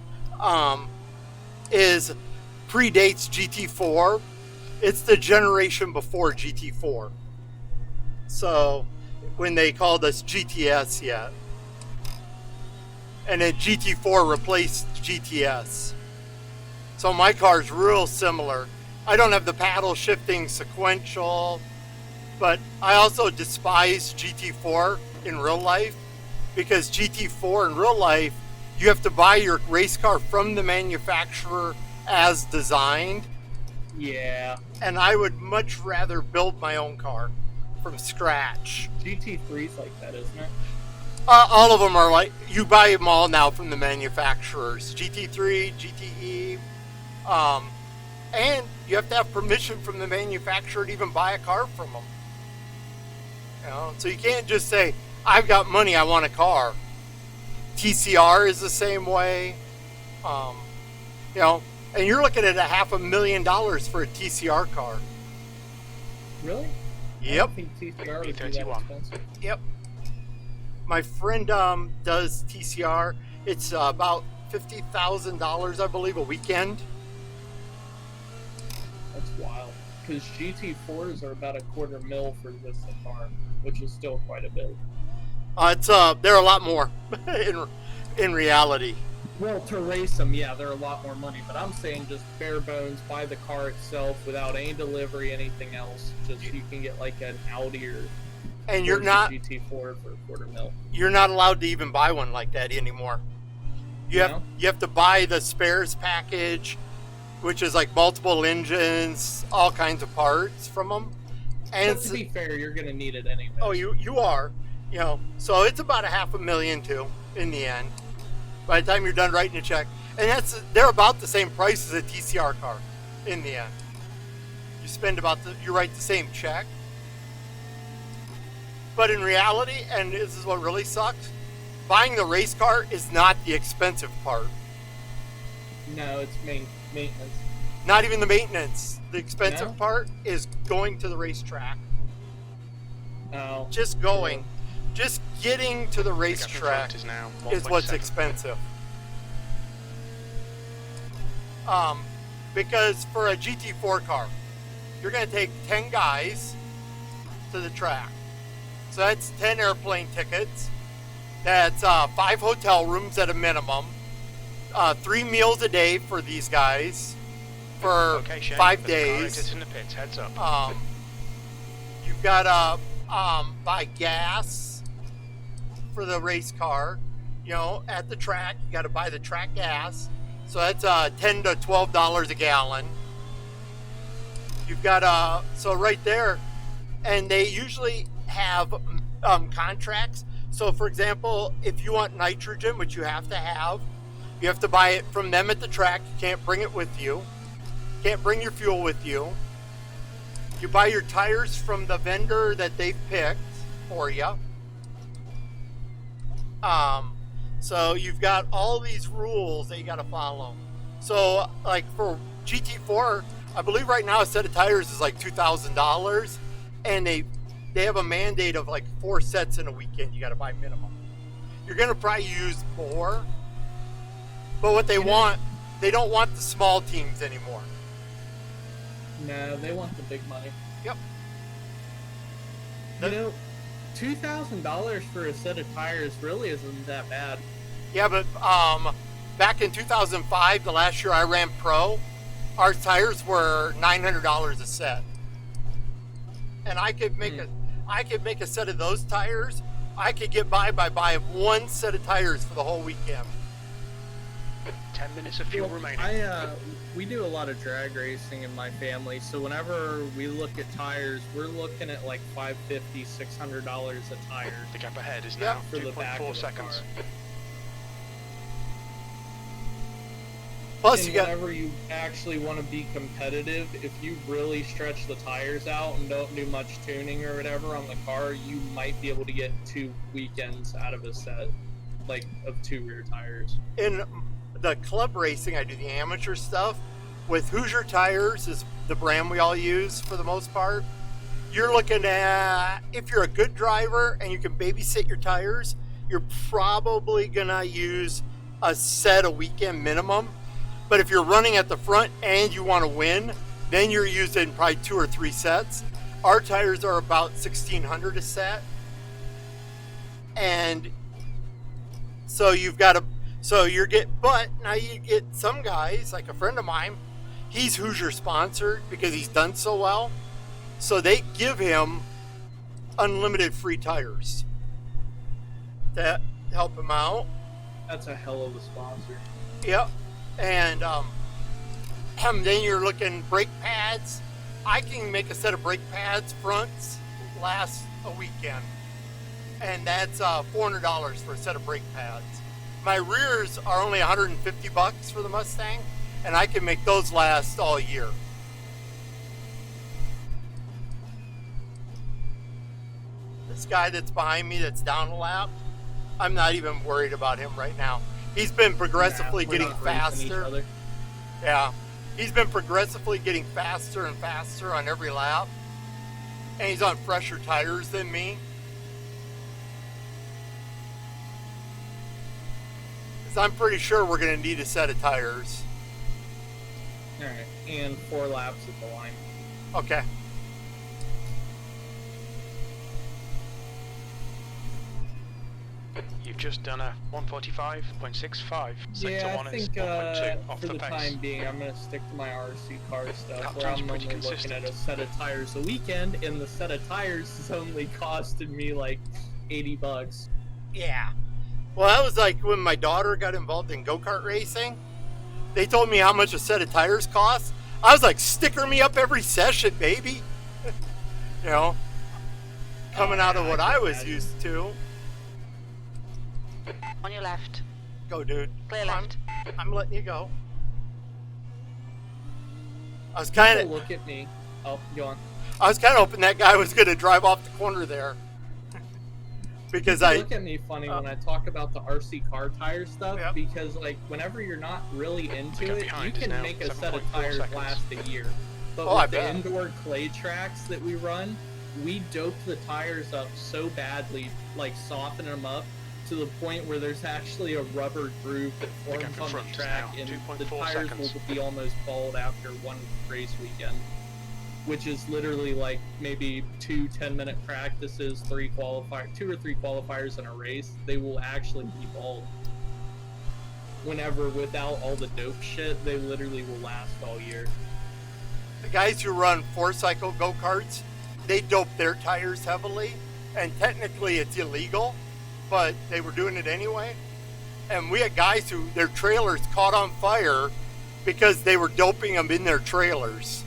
is predates GT4. It's the generation before GT4. So, when they called us GTS yet. And then GT4 replaced GTS. So my car's real similar. I don't have the paddle shifting sequential, but I also despise GT4 in real life because GT4 in real life, you have to buy your race car from the manufacturer as designed. Yeah. And I would much rather build my own car from scratch. GT3's like that, isn't it? All of them are like, you buy them all now from the manufacturers. GT3, GTE. And you have to have permission from the manufacturer to even buy a car from them. You know, so you can't just say, I've got money, I want a car. TCR is the same way. You know, and you're looking at $500,000 for a TCR car. Really? I Yep. don't think TCR would be that B31. expensive. Yep. My friend does TCR. It's about $50,000, I believe, a weekend. That's wild. because GT4s are about $250,000 for this car, which is still quite a bit. They're a lot more in reality. Well, to race them, yeah, they're a lot more money. But I'm saying just bare bones, buy the car itself without any delivery, anything else. Just you can get like an Audi or And you're Porsche not GT4 for $250,000. you're not allowed to even buy one like that anymore. You have to buy the spares package, which is like multiple engines, all kinds of parts from them. And But to be fair, you're gonna need it anyway. oh, you are, so it's about $500,000 too in the end. By the time you're done writing a check, and they're about the same price as a TCR car in the end. You write the same check. But in reality, and this is what really sucks, buying the race car is not the expensive part. No, it's maintenance. Not even the maintenance. The expensive No? part is going to the racetrack. Oh. Just going. Just getting to the racetrack is now is what's 1.7. expensive. Because for a GT4 car, you're going to take 10 guys to the track. So that's 10 airplane tickets. That's 5 hotel rooms at a minimum. 3 meals a day for these guys for Okay, Shane, 5 there's a car days. exit in the pits, heads up. You've got to buy gas for the race car. At the track, you got to buy the track gas. So that's $10 to $12 a gallon. You've got so right there, and they usually have contracts. So for example, if you want nitrogen, which you have to buy it from them at the track. You can't bring it with you. Can't bring your fuel with you. You buy your tires from the vendor that they've picked for you. So you've got all these rules that you got to follow. So like for GT4, I believe right now a set of tires is like $2,000, and they have a mandate of like 4 sets in a weekend you got to buy minimum. You're going to probably use more, but what they don't want the small teams anymore. No, they want the big money. Yep. $2,000 for a set of tires really isn't that bad. Yeah, but back in 2005, the last year I ran pro, our tires were $900 a set, and I could make a set of those tires. I could get by buying 1 set of tires for the whole weekend. 10 minutes of fuel remaining. We do a lot of drag racing in my family, so whenever we look at tires, we're looking at like $550, $600 a tire. The gap ahead is Yep. now For the back of 2.4 the seconds. car. Plus, And whenever you actually want to be competitive, if you really stretch the tires out and don't do much tuning or whatever on the car, you might be able to get 2 weekends out of a set, like of 2 rear tires. in the club racing, I do the amateur stuff with Hoosier Tires is the brand we all use for the most part. You're looking at, if you're a good driver and you can babysit your tires, you're probably gonna use a set a weekend minimum. But if you're running at the front and you want to win, then you're using probably 2 or 3 sets. Our tires are about $1,600 a set, and so but now you get some guys, like a friend of mine, he's Hoosier sponsored because he's done so well. So they give him unlimited free tires to help him out. That's a hell of a sponsor. Yep. And then you're looking brake pads. I can make a set of brake pads fronts last a weekend, and that's $400 for a set of brake pads. My rears are only $150 for the Mustang, and I can make those last all year. This guy that's behind me that's down a lap, I'm not even worried about him right now. He's been progressively We're getting not racing each faster. other. Yeah, he's been progressively getting faster and faster on every lap, and he's on fresher tires than me. So I'm pretty sure we're going to need a set of tires. Alright, and 4 laps at the line. Okay. You've just done a 145.65. Sector Yeah, 1 I is think 1.2 off for the the pace. time being, I'm gonna stick to my RC car stuff, That where time's I'm pretty only looking consistent. at a set of tires a weekend, and the set of tires is only costing me like $80. Yeah. Well, that was like when my daughter got involved in go-kart racing. They told me how much a set of tires cost. I was like, sticker me up every session, baby. You know, coming out of Yeah, what I I can was imagine. used to. On your left. Go, dude. Clear Come on. left. I'm letting you go. I was kind People of look at me. Oh, go on. hoping that guy was going to drive off the corner there. Because People I look at me funny when I talk about the RC car tire stuff, Yep. because like whenever you're not really into gap it, you behind is can now make a set of 7.4 tires seconds. last a year. But Oh, I with the bet. indoor clay tracks that we run, we dope the tires up so badly, like soften them up to the point where there's actually a rubber groove that The forms gap in on front the is track, now and 2.4 the tires seconds. will be almost bald after one race weekend, which is literally like maybe 2 10-minute practices, 2 or 3 qualifiers in a race. They will actually be bald. Whenever, without all the dope shit, they literally will last all year. the guys who run 4-cycle go-karts, they dope their tires heavily, and technically it's illegal, but they were doing it anyway. And we had guys who their trailers caught on fire because they were doping them in their trailers.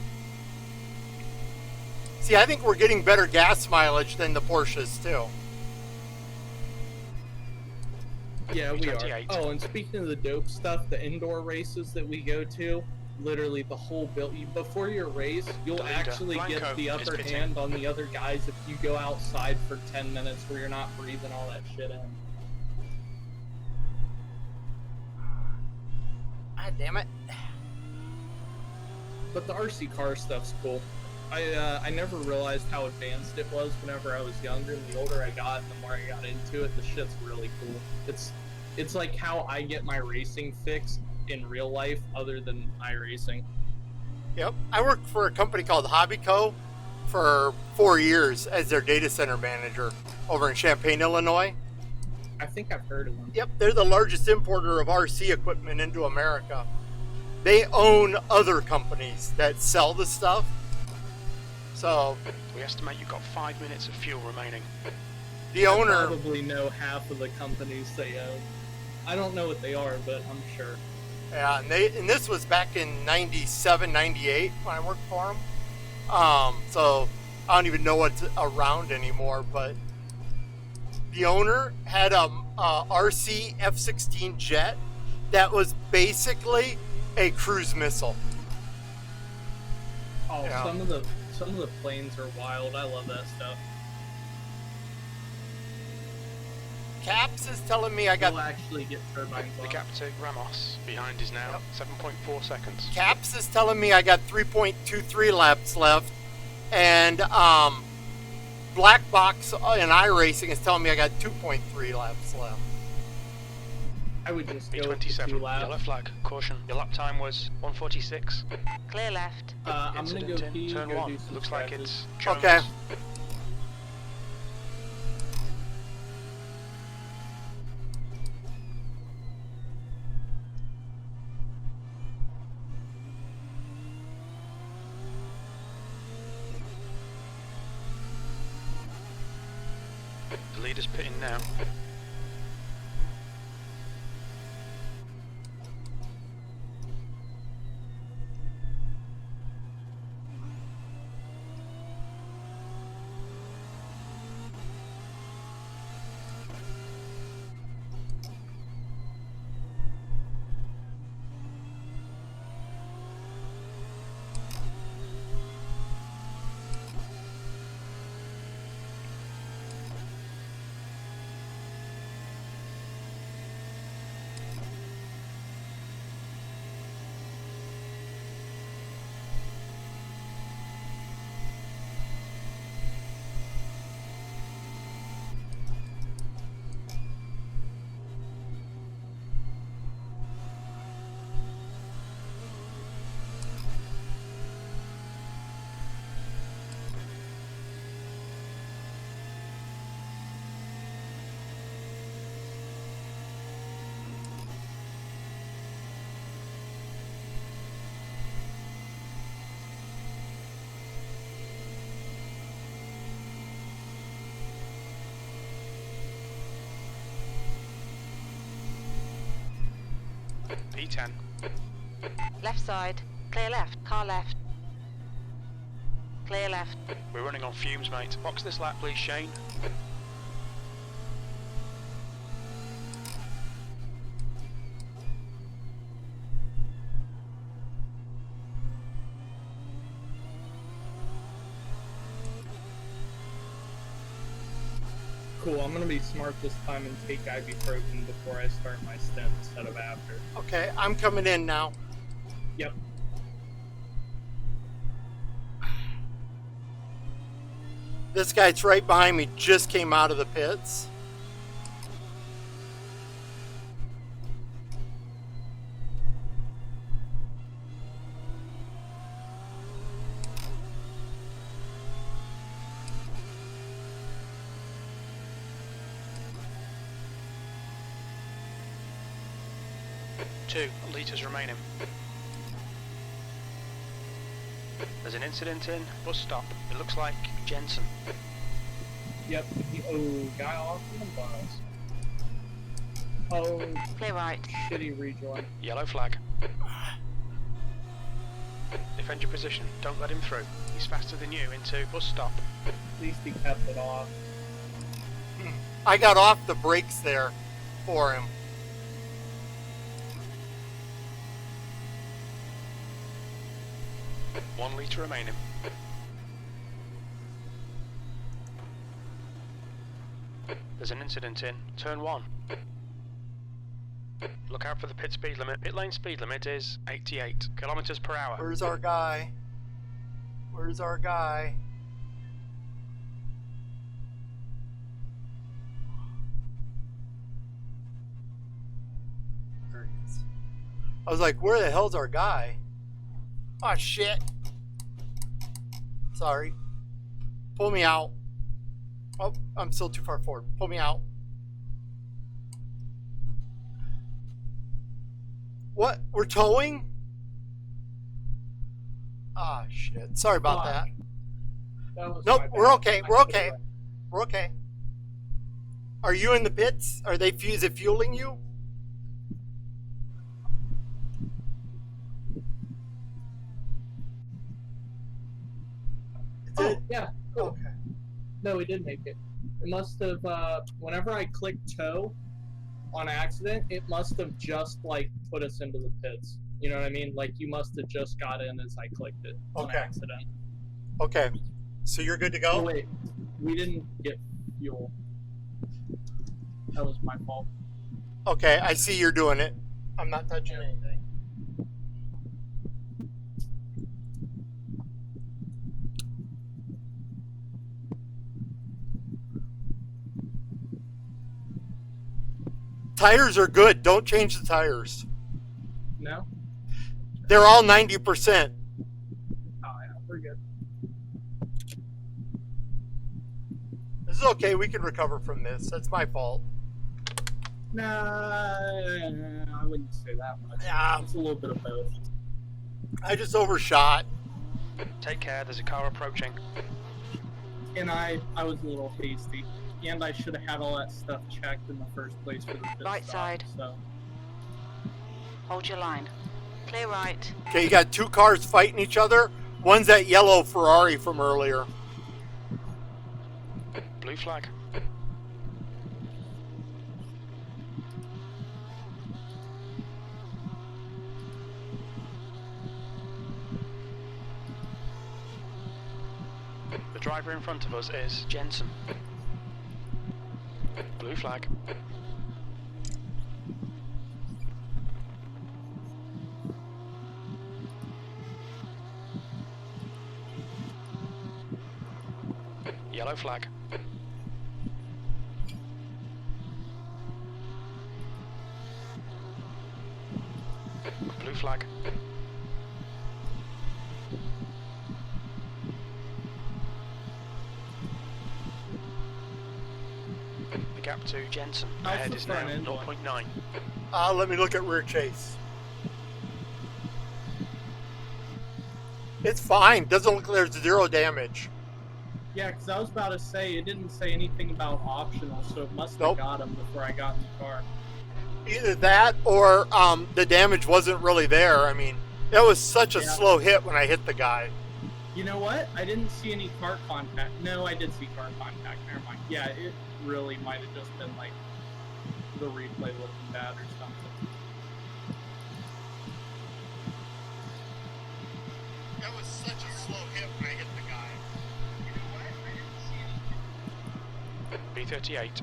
See, I think we're getting better gas mileage than the Porsches too. Yeah, we are. 28. Oh, and speaking of the dope stuff, the indoor races that we go to, literally the whole before your race, you'll The leader, actually Blanco, get the is upper pitting. hand on the other guys if you go outside for 10 minutes where you're not breathing all that shit in. God damn it. But the RC car stuff's cool. I never realized how advanced it was whenever I was younger, and the older I got and the more I got into it, the shit's really cool. It's like how I get my racing fix in real life other than iRacing. Yep. I worked for a company called Hobbyco for 4 years as their data center manager over in Champaign, Illinois. I think I've heard of them. Yep, they're the largest importer of RC equipment into America. They own other companies that sell the stuff. So We estimate you've got 5 minutes of fuel remaining. the I owner, probably know half of the companies they own. I don't know what they are, but I'm sure. yeah, and this was back in 97, 98 when I worked for them. So I don't even know what's around anymore, but the owner had a RC F-16 jet that was basically a cruise missile. Oh, Yeah. some of the planes are wild. I love that stuff. Caps is telling me I got You'll actually get turbines The on. gap to Ramos behind is now 7.4 seconds. Caps is telling me I got 3.23 laps left, and Black Box in iRacing is telling me I got 2.3 laps left. I would just go with the B27, 2 laps. yellow flag, caution. Your lap time was 146. Clear left. I'm gonna Incident go in pee, turn go 1. do some Looks like stretches. it's Jones. Okay. The leader's pitting now. P10. Left side. Clear left. Car left. Clear left. We're running on fumes, mate. Box this lap, please, Shane. Cool, I'm gonna be smart this time and take ibuprofen before I start my stint instead of after. Okay, I'm coming in now. Yep. This guy's right behind me, just came out of the pits. Two litres remaining. There's an incident in bus stop. It looks like Jensen. Yep. Guy off in the bus. Oh, Clear right. shitty rejoin. Yellow flag. Defend your position. Don't let him through. He's faster than you into bus stop. At least he kept it off. I got off the brakes there for him. One litre remaining. There's an incident in turn 1. Look out for the pit speed limit. Pit lane speed limit is 88 kilometers per hour. Where's our guy? Where's our guy? There he is. I was like, where the hell's our guy? Oh shit. Sorry. Pull me out. Oh, I'm still too far forward. Pull me out. What? We're towing? Ah, shit. Sorry about Fuck. that. That was Nope, my we're bad. okay. I We're could've okay. went. We're okay. Are you in the pits? Are they is it fueling you? Is Oh, it? yeah. Cool. Okay. No, we did make it. It must have, whenever I clicked tow on accident, it must have just, like, put us into the pits. You know what I mean? Like, you must have just got in as I clicked it on Okay. accident. Okay. So you're good to Oh, go? wait. We didn't get fuel. That was my fault. Okay, I see you're doing it. I'm not touching anything. Tires are good. Don't change the tires. No? They're all 90%. Oh, yeah. We're good. This is okay. We can recover from this. That's my fault. Nah, I wouldn't say that much. Yeah. It's a little bit of both. I just overshot. Take care, there's a car approaching. And I was a little hasty. And I should have had all that stuff checked in the first place for the pit Right stop, side. So. Hold your line. Clear right. Okay, you got two cars fighting each other. One's that yellow Ferrari from earlier. Blue flag. The driver in front of us is Jensen. Blue flag. Yellow flag. Blue flag. The gap to Jensen How's ahead the is now front end going? 0.9. Let me look at rear chase. It's fine. Doesn't look like there's zero damage. Yeah, because I was about to say, it didn't say anything about optional, so it must have Nope. got him before I got in the car. Either that or the damage wasn't really there. I mean, that was such a slow hit when I hit the guy. You know what? I didn't see any car contact. No, I did see car contact. Never mind. Yeah, it really might have just been like the replay looking bad or something. That was such a slow hit when I hit the guy. You know what? I didn't see any. B38.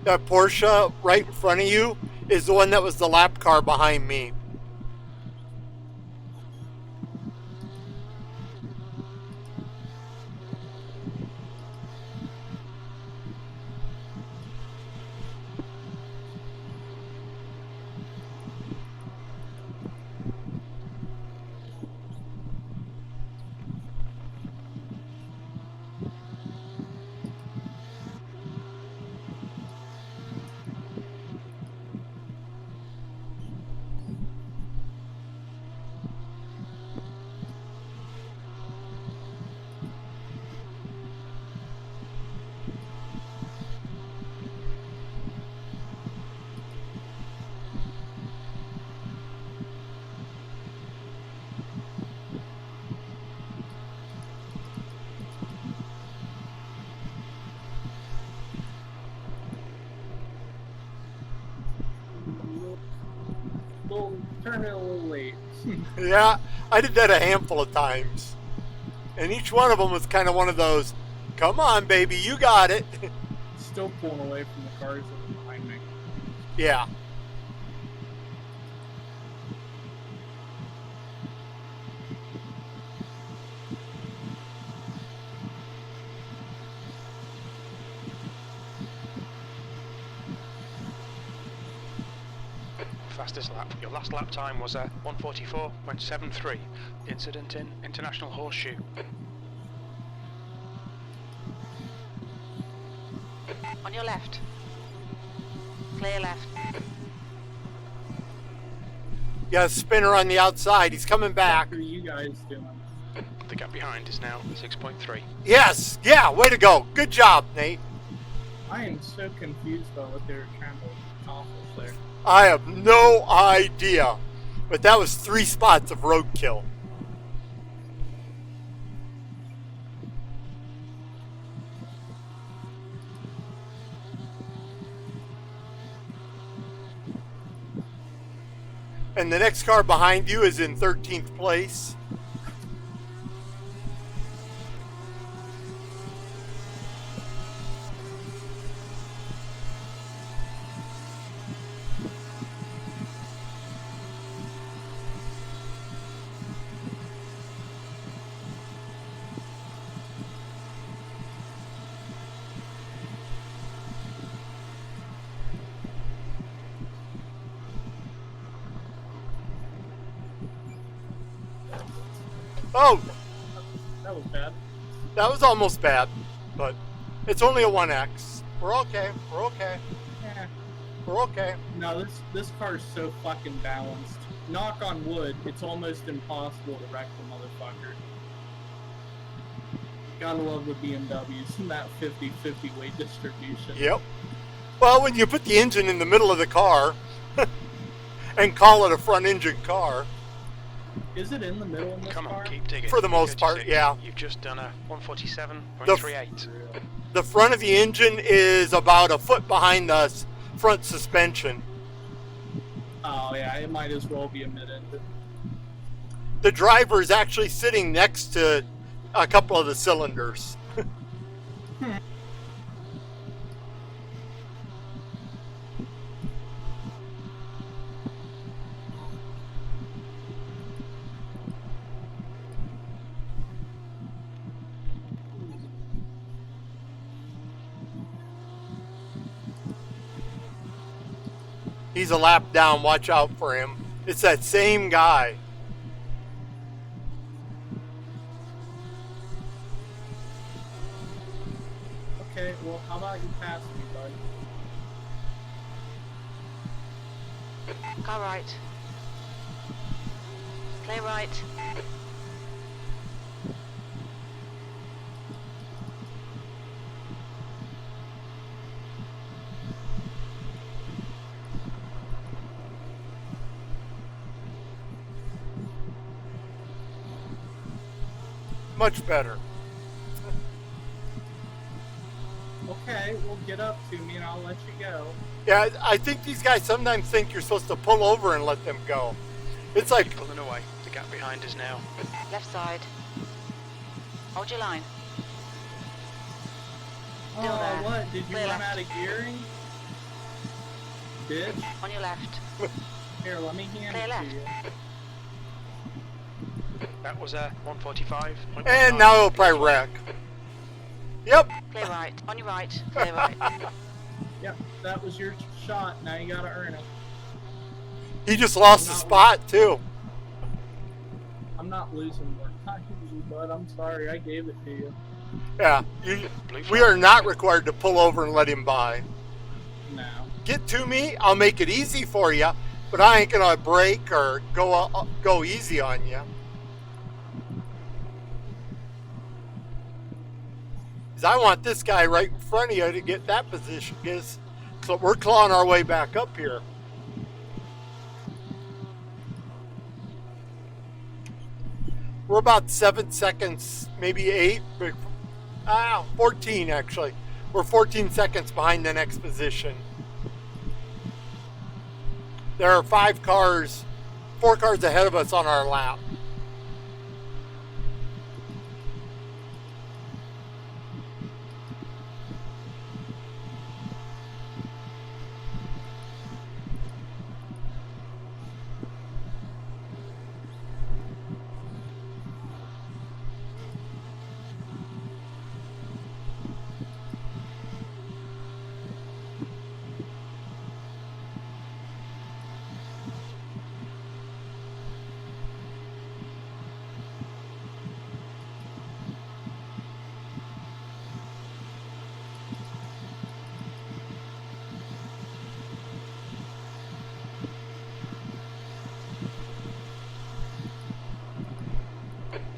That Porsche right in front of you is the one that was the lap car behind me. Turn it a little late. Yeah, I did that a handful of times. And each one of them was kind of one of those, come on, baby, you got it. Still pulling away from the cars that are behind me. Yeah. Fastest lap. Your last lap time was 1:44.73. Incident in International Horseshoe. On your left. Clear left. Got a spinner on the outside. He's coming back. What are you guys doing? The gap behind is now 6.3. Yes. Yeah, way to go. Good job, Nate. I am so confused about what they were trying to accomplish there. I have no idea. But that was 3 spots of roadkill. And the next car behind you is in 13th place. Oh, That was bad. that was almost bad, but it's only a 1X. We're okay. We're okay. Eh. We're okay. No, this car is so fucking balanced. Knock on wood, it's almost impossible to wreck the motherfucker. Gotta love the BMWs and that 50-50 weight distribution. Yep. Well, when you put the engine in the middle of the car and call it a front engine car, Is it in the middle in this Come car? on, keep digging. For the most part, 36. yeah. You've just done a 147.38. the front of the engine is about a foot behind the front suspension. Oh yeah, it might as well be a mid-engine. The driver is actually sitting next to a couple of the cylinders. He's a lap down. Watch out for him. It's that same guy. Okay, well, how about you pass me, bud? Car right. Clear right. Much better. Okay, well, get up to me and I'll let you go. Yeah, I think these guys sometimes think you're supposed to pull over and let them go. It's like, Pulling away. The gap behind is now. Left side. Hold your line. Still Oh, there. what? Did you Clear run left. out of gearing? Bitch. On your left. Here, let me hand Clear it left. to you. That was 145. and now it'll probably wreck. Yep. Clear right. On your right. Clear right. Yep, that was your shot. Now you gotta earn it. He just lost the spot too. I'm not losing more time, but I'm sorry. I gave it to you. Yeah. We are not required to pull over and let him by. No. Get to me, I'll make it easy for you, but I ain't gonna brake or go easy on you. 'Cause I want this guy right in front of you to get that position. So we're clawing our way back up here. We're about 7 seconds, maybe 8, 14 actually. We're 14 seconds behind the next position. There are 4 cars ahead of us on our lap.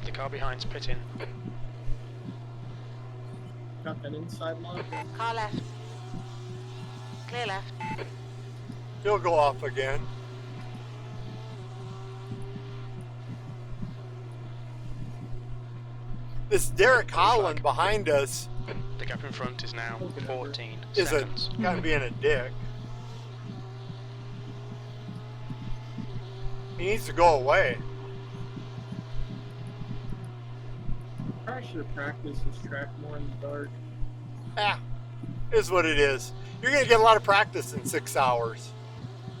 The car behind's pitting. Got that inside lock. Car left. Clear left. He'll go off again. This Derek Holland behind us The gap in front is now 14 is seconds. kind of being a dick. He needs to go away. Probably should have practiced this track more in the dark. Is what it is. You're gonna get a lot of practice in 6 hours.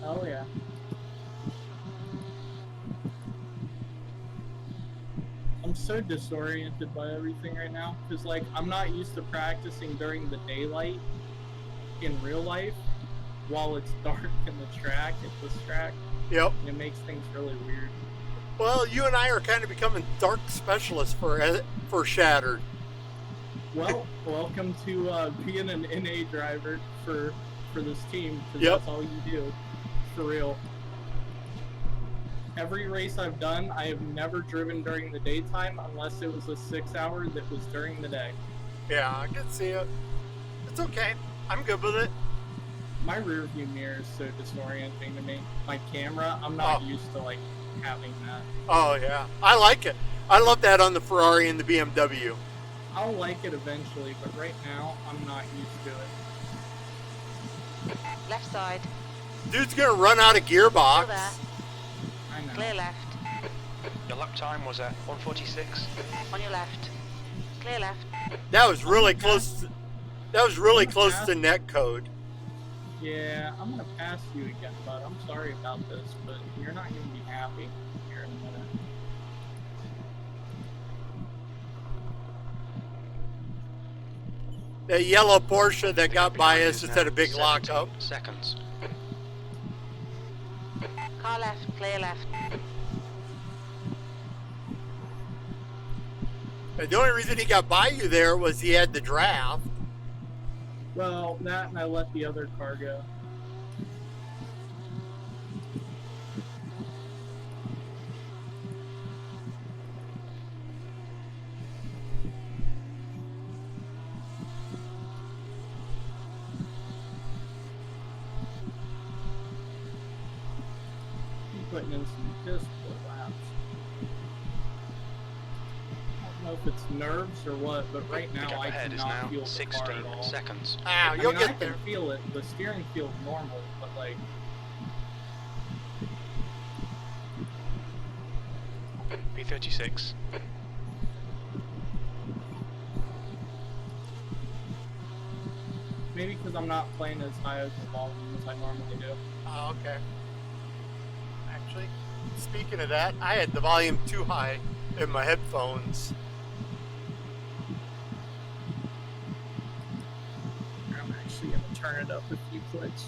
Oh, yeah. I'm so disoriented by everything right now because, like, I'm not used to practicing during the daylight in real life while it's dark in the track at this track. Yep. And it makes things really weird. Well, you and I are kind of becoming dark specialists for Shattered. Well, welcome to being an NA driver for this team because Yep. that's all you do, for real. Every race I've done, I have never driven during the daytime unless it was a 6 hour that was during the day. Yeah, I can see it. It's okay. I'm good with it. My rear view mirror is so disorienting to me. My camera, I'm not Oh. used to like having that. Oh yeah, I like it. I love that on the Ferrari and the BMW. I'll like it eventually, but right now I'm not used to it. Left side. Dude's gonna run out of Still gearbox. there. I know. Clear left. Your lap time was 146. On your left. Clear left. That was really close. That was really close to net code. Yeah, I'm gonna pass you again, bud. I'm sorry about this, but you're not gonna be happy here in a minute. That yellow Porsche that got by Behind us is just now had a big 17 lockup. seconds. Car left. Clear left. The only reason he got by you there was he had the draft. Well, that and I let the other car go. I'm putting in some piss for laps. I don't know if it's nerves or what, but right The now gap I ahead is cannot now feel the car 16 at all. seconds. Ah, I you'll mean, I get there. can feel it. The steering feels normal, but like, P36. maybe because I'm not playing as high as the volume as I normally do. Oh, okay. Actually, speaking of that, I had the volume too high in my headphones. I'm actually gonna turn it up a few clicks.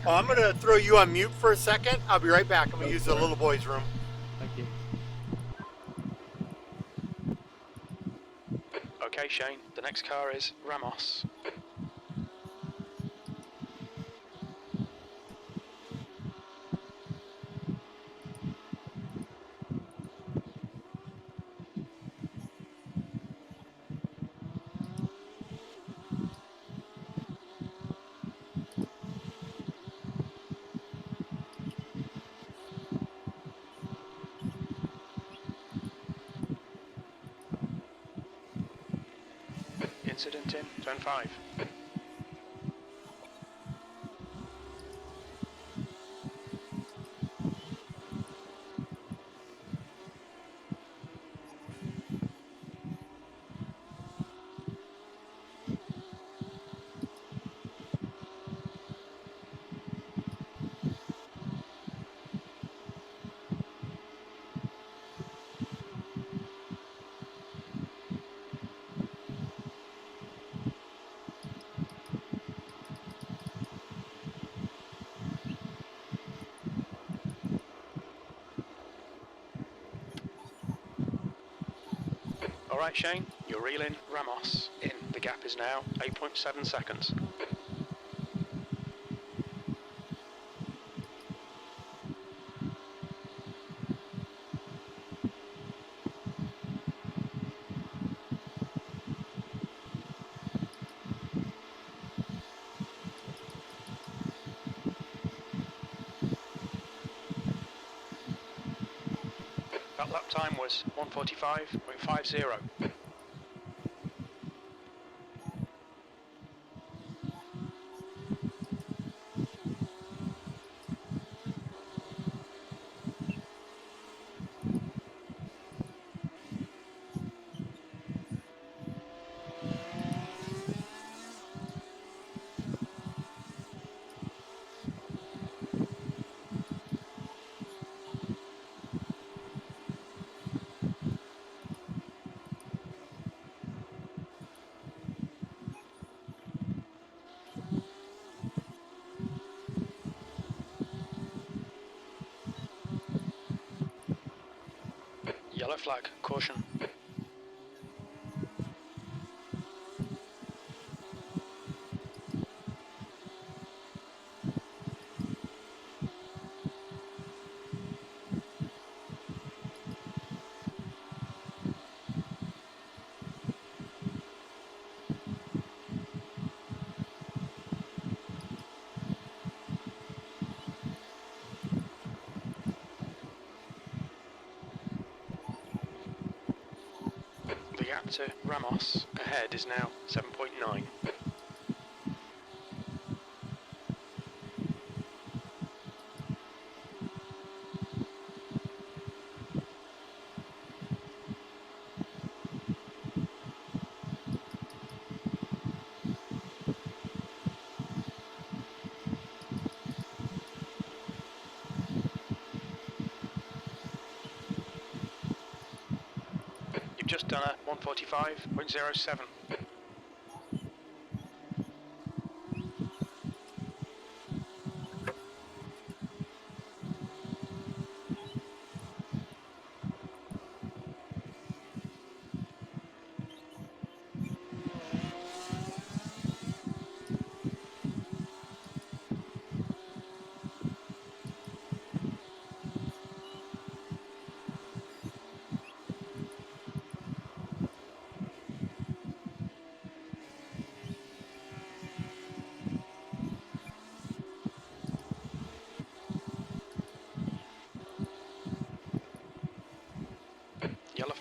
Oh, I'm gonna throw you on mute for a second. I'll be right back. I'm gonna Go use for the it. little boy's room. Thank you. Okay, Shane, the next car is Ramos. Incident in turn 5. Alright, Shane, you're reeling Ramos in. The gap is now 8.7 seconds. That lap time was 1:45.50. Yellow flag, caution. The gap to Ramos ahead is now 7.9. You've just done a 1:45.07.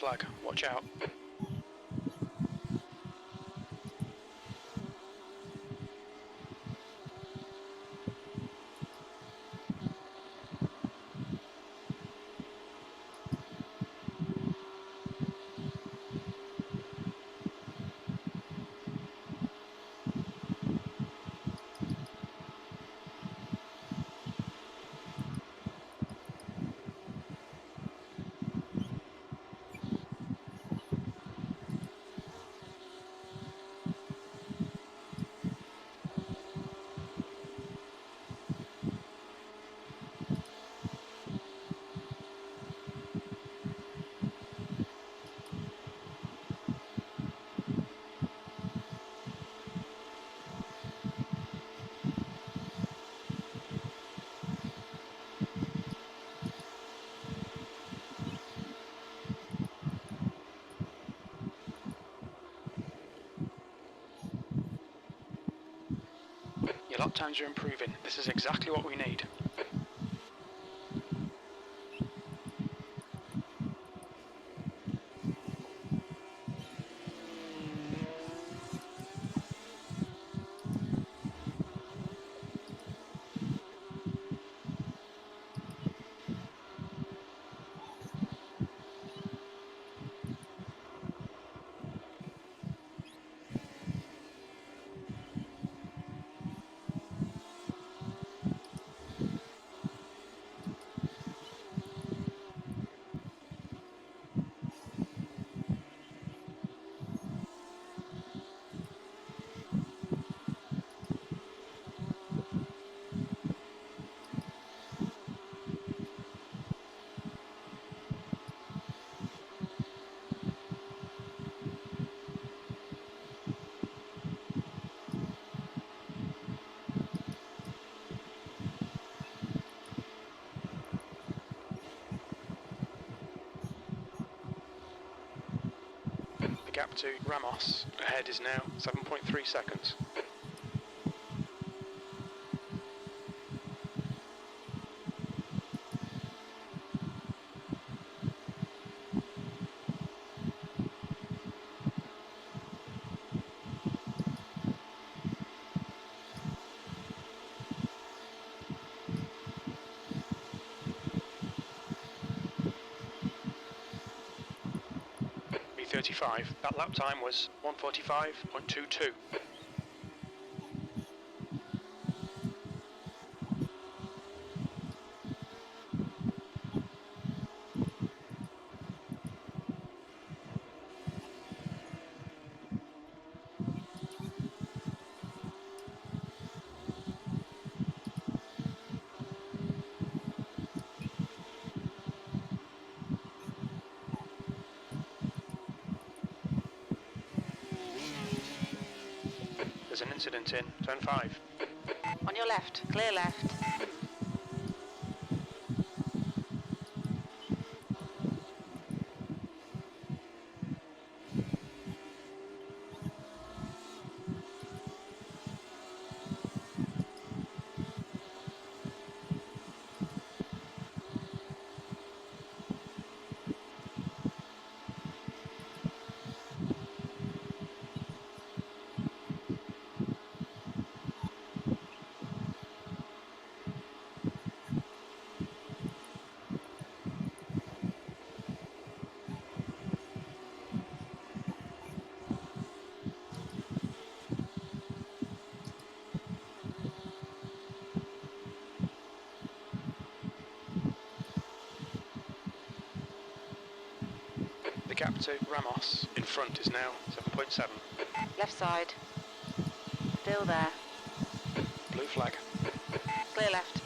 flag. Watch out. Your lap times are improving. This is exactly what we need. The gap to Ramos ahead is now 7.3 seconds. B35, that lap time was 1:45.22. There's an incident in turn 5. On your left, clear left. The gap to Ramos in front is now 7.7. Left side. Still there. Blue flag. Clear left.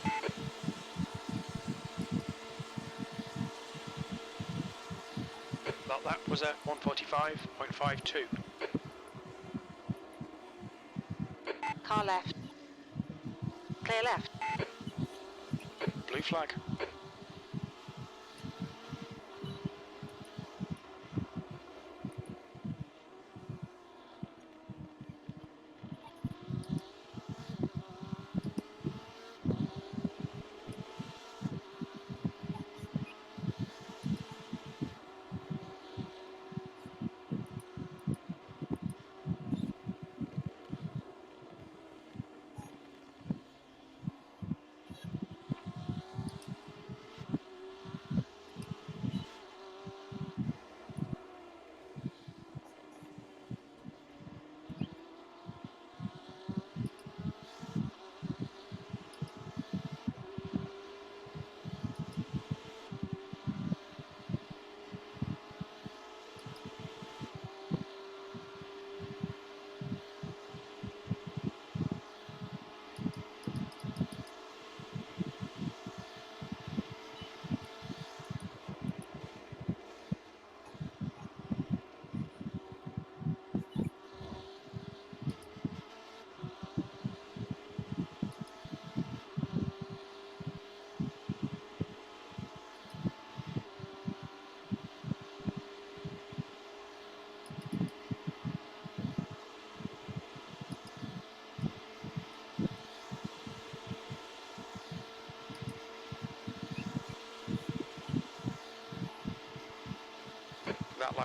That lap was at 1:45.52. Car left. Clear left. Blue flag.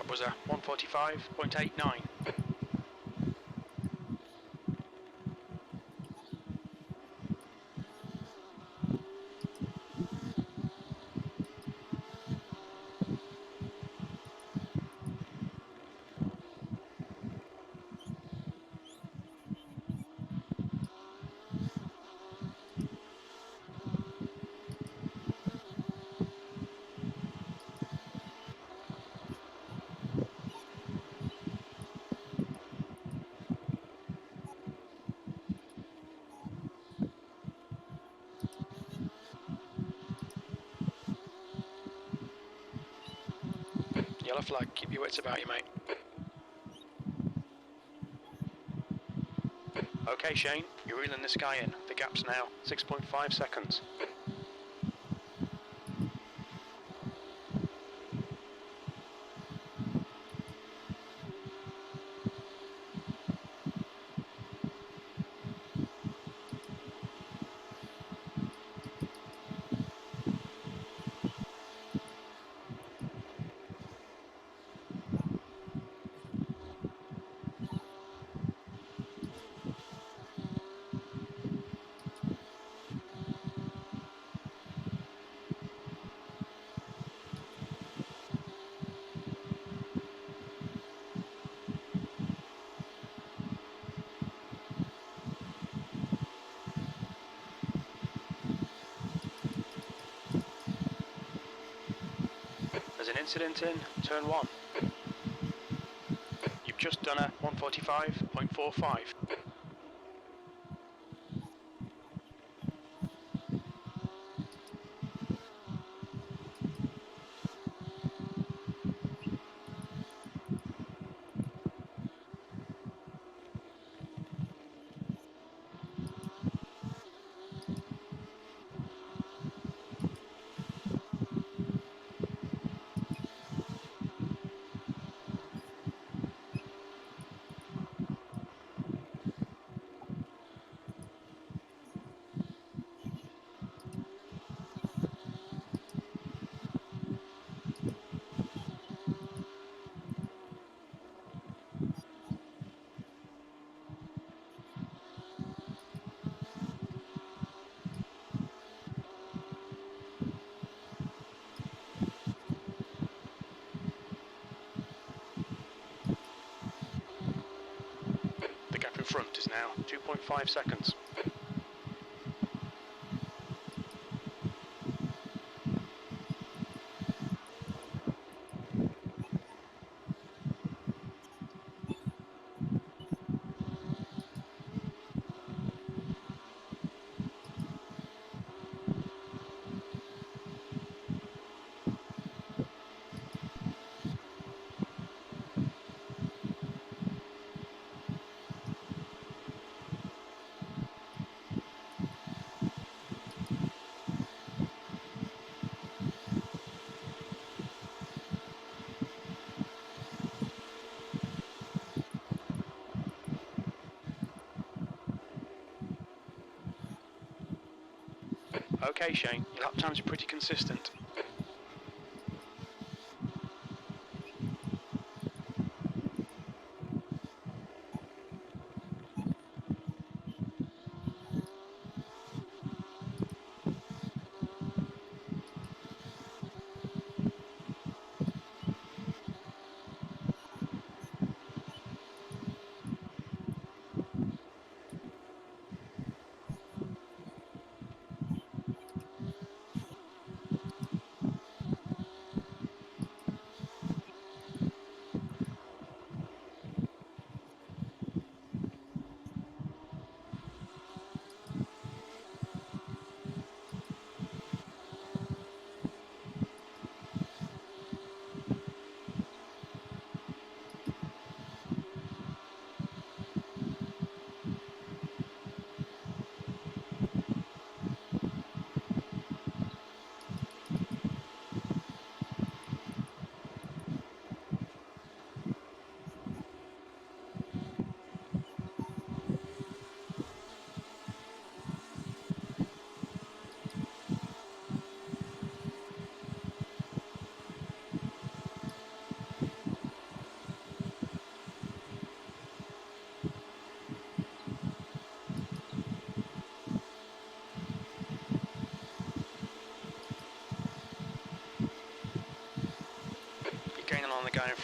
That was a 145.89. Yellow flag, keep your wits about you, mate. Okay, Shane, you're reeling this guy in. The gap's now 6.5 seconds. There's an incident in turn 1. You've just done a 145.45. The gap in front is now 2.5 seconds. Okay, Shane, your lap times are pretty consistent.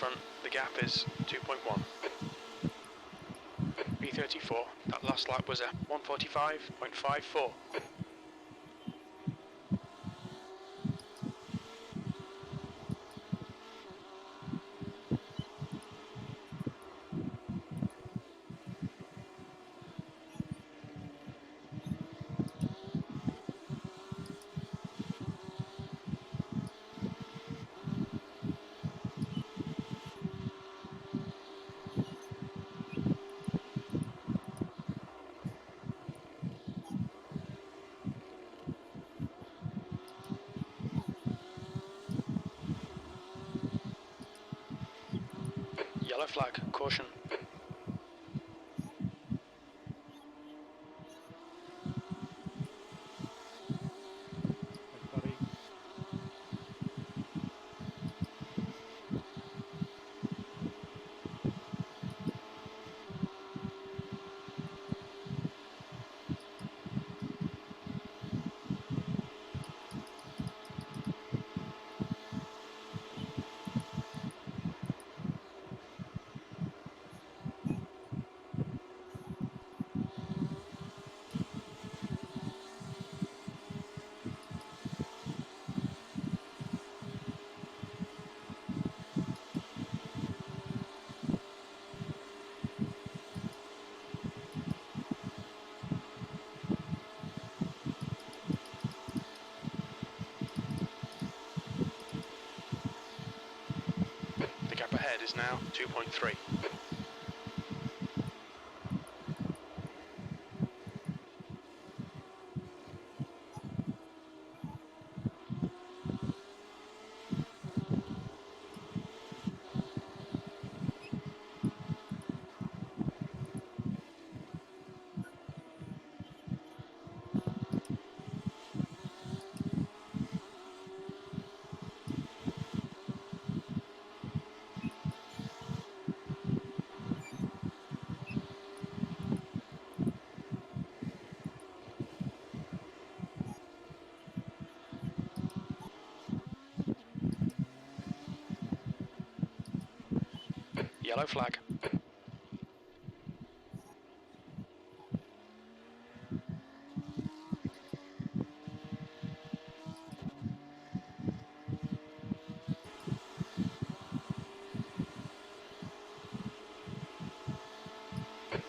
front, the gap is 2.1. B34, that last lap was a 145.54. Yellow flag, caution. Buddy. The gap ahead is now 2.3. Yellow flag.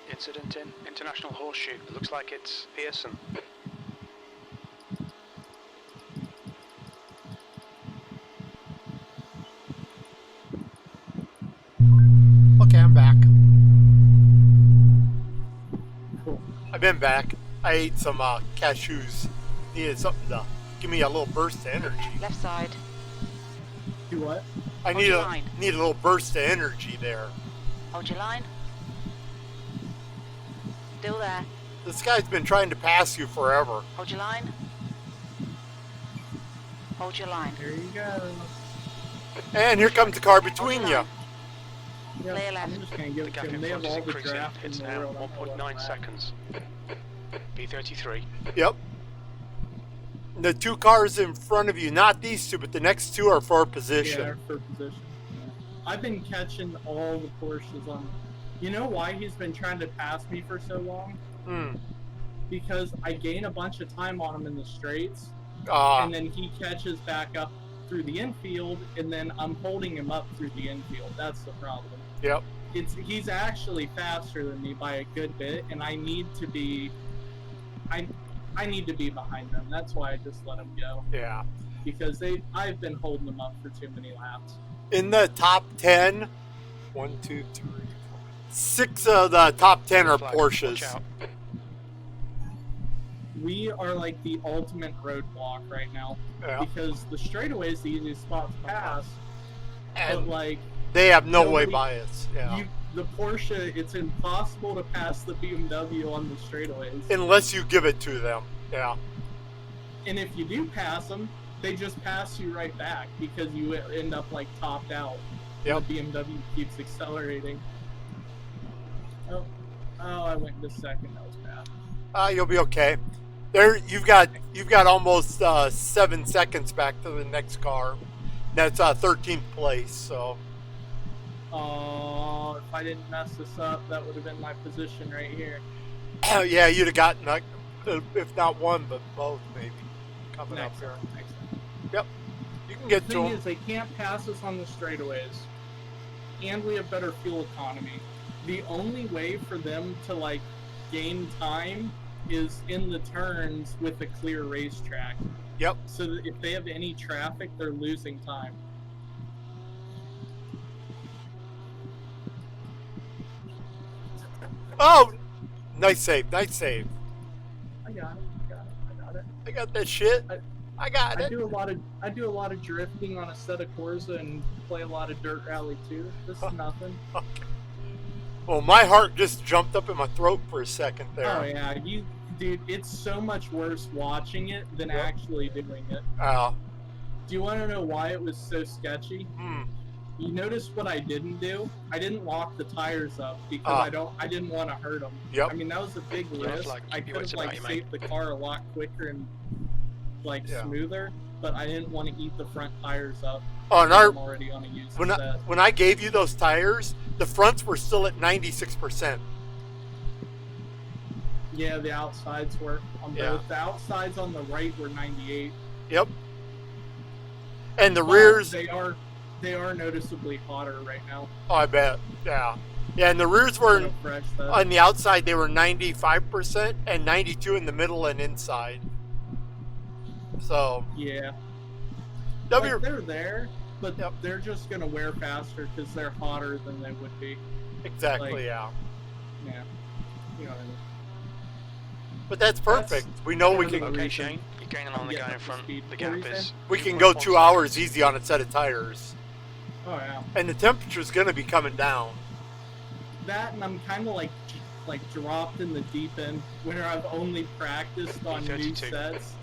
Incident in International Horseshoe. It looks like it's Pearson. Okay, I'm back. Cool. I've been back. I ate some cashews. Needed something to give me a little burst of energy. Left side. Do what? I Hold your need line. a little burst of energy there. Hold your line. Still there. This guy's been trying to pass you forever. Hold your line. Hold your line. There you go. And here comes the car Hold between your you. line. Yeah, Clear left. I'm just gonna The give it gap to them. in They have front is all the increasing. draft in It's the now world. I know what 1.9 I'm at. seconds. B33. Yep. The two cars in front of you, not these two, but the next two are for position. Yeah, for position. Yeah. I've been catching all the Porsches on. You know why he's been trying to pass me for so long? Hmm. Because I gain a bunch of time on him in the straights, Ah, and then he catches back up through the infield, and then I'm holding him up through the infield. That's the problem. yep. He's actually faster than me by a good bit, and I need to be behind them. That's why I just let him go, Yeah. because I've been holding them up for too many laps. In the top 10, 1, 2, 3, 4, 6 of the top 10 are Flag. Watch Porsches. out. We are like the ultimate roadblock right now, Yeah. because the straightaway is the easiest spot to pass, but And like they have no way nobody- bias. Yeah. the Porsche, it's impossible to pass the BMW on the straightaways. Unless you give it to them. Yeah. And if you do pass them, they just pass you right back because you end up like topped out. Yep. The BMW keeps accelerating. Oh, I went into second. That was bad. You'll be okay. There, you've got almost 7 seconds back to the next car. That's 13th place. So Oh, if I didn't mess this up, that would have been my position right here. Yeah, you'd have gotten, like, if not one, but both, maybe, coming up Next here. one, next one. Yep. You can The get to thing them. is, they can't pass us on the straightaways, and we have better fuel economy. The only way for them to, like, gain time is in the turns with a clear racetrack. Yep. So that if they have any traffic, they're losing time. Oh! Nice save, nice save. I got it. I got it. I got that shit. I got I it. do a lot of drifting on a set of Corsa and play a lot of dirt rally too. This is nothing. Well, my heart just jumped up in my throat for a second there. Oh yeah, dude, it's so much worse watching it than Yep. actually doing it. Do you want to know why it was so sketchy? You notice what I didn't do? I didn't lock the tires up because I didn't want to hurt them. Yep. I mean, that was a big risk. I could have like saved the car a lot quicker and like smoother, but I didn't want to eat the front tires up. On I'm already on a used set. when I gave you those tires, the fronts were still at 96%. Yeah, the outsides were on both. The outsides on the right were 98. Yep. And the But rears, they are noticeably hotter right now. oh, I bet. Yeah. Yeah, and the rears were So fresh, though. on the outside, they were 95% and 92 in the middle and inside. So, Yeah. W, Like, they're there, but they're just gonna wear faster because they're hotter than they would be. exactly, like- yeah. Yeah. You know what I mean? But that's perfect. We know we kind of can the Okay, Shane, you're gaining on the Getting guy in up to front. speed. The What gap were you is. we can go 2 2.17. hours easy on a set of tires. Oh yeah. And the temperature's going to be coming down. That and I'm kind of like dropped in the deep end where I've only practiced on new 32. sets.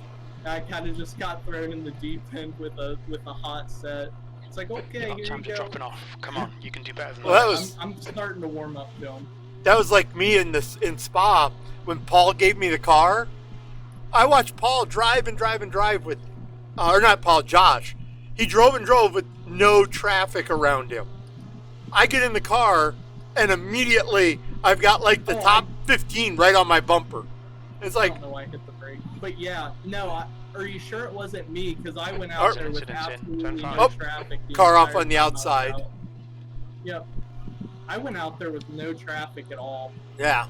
I kind of just got thrown in the deep end with a hot set. It's like, okay, Your here times you are go. dropping off. Come on, you can do better than Well, that. that was I'm starting to warm up to them. that was like me in Spa when Paul gave me the car. I watched Paul drive and drive and drive with, or not Paul, Josh. He drove and drove with no traffic around him. I get in the car and immediately I've got like the top 15 right on my bumper. It's I like, don't know why I hit the brake. But yeah, no, are you sure it wasn't me? Because I went out there with Incidents in. absolutely Turn no five. traffic. the car off entire on the time I was outside. out. Yep. I went out there with no traffic at all. Yeah.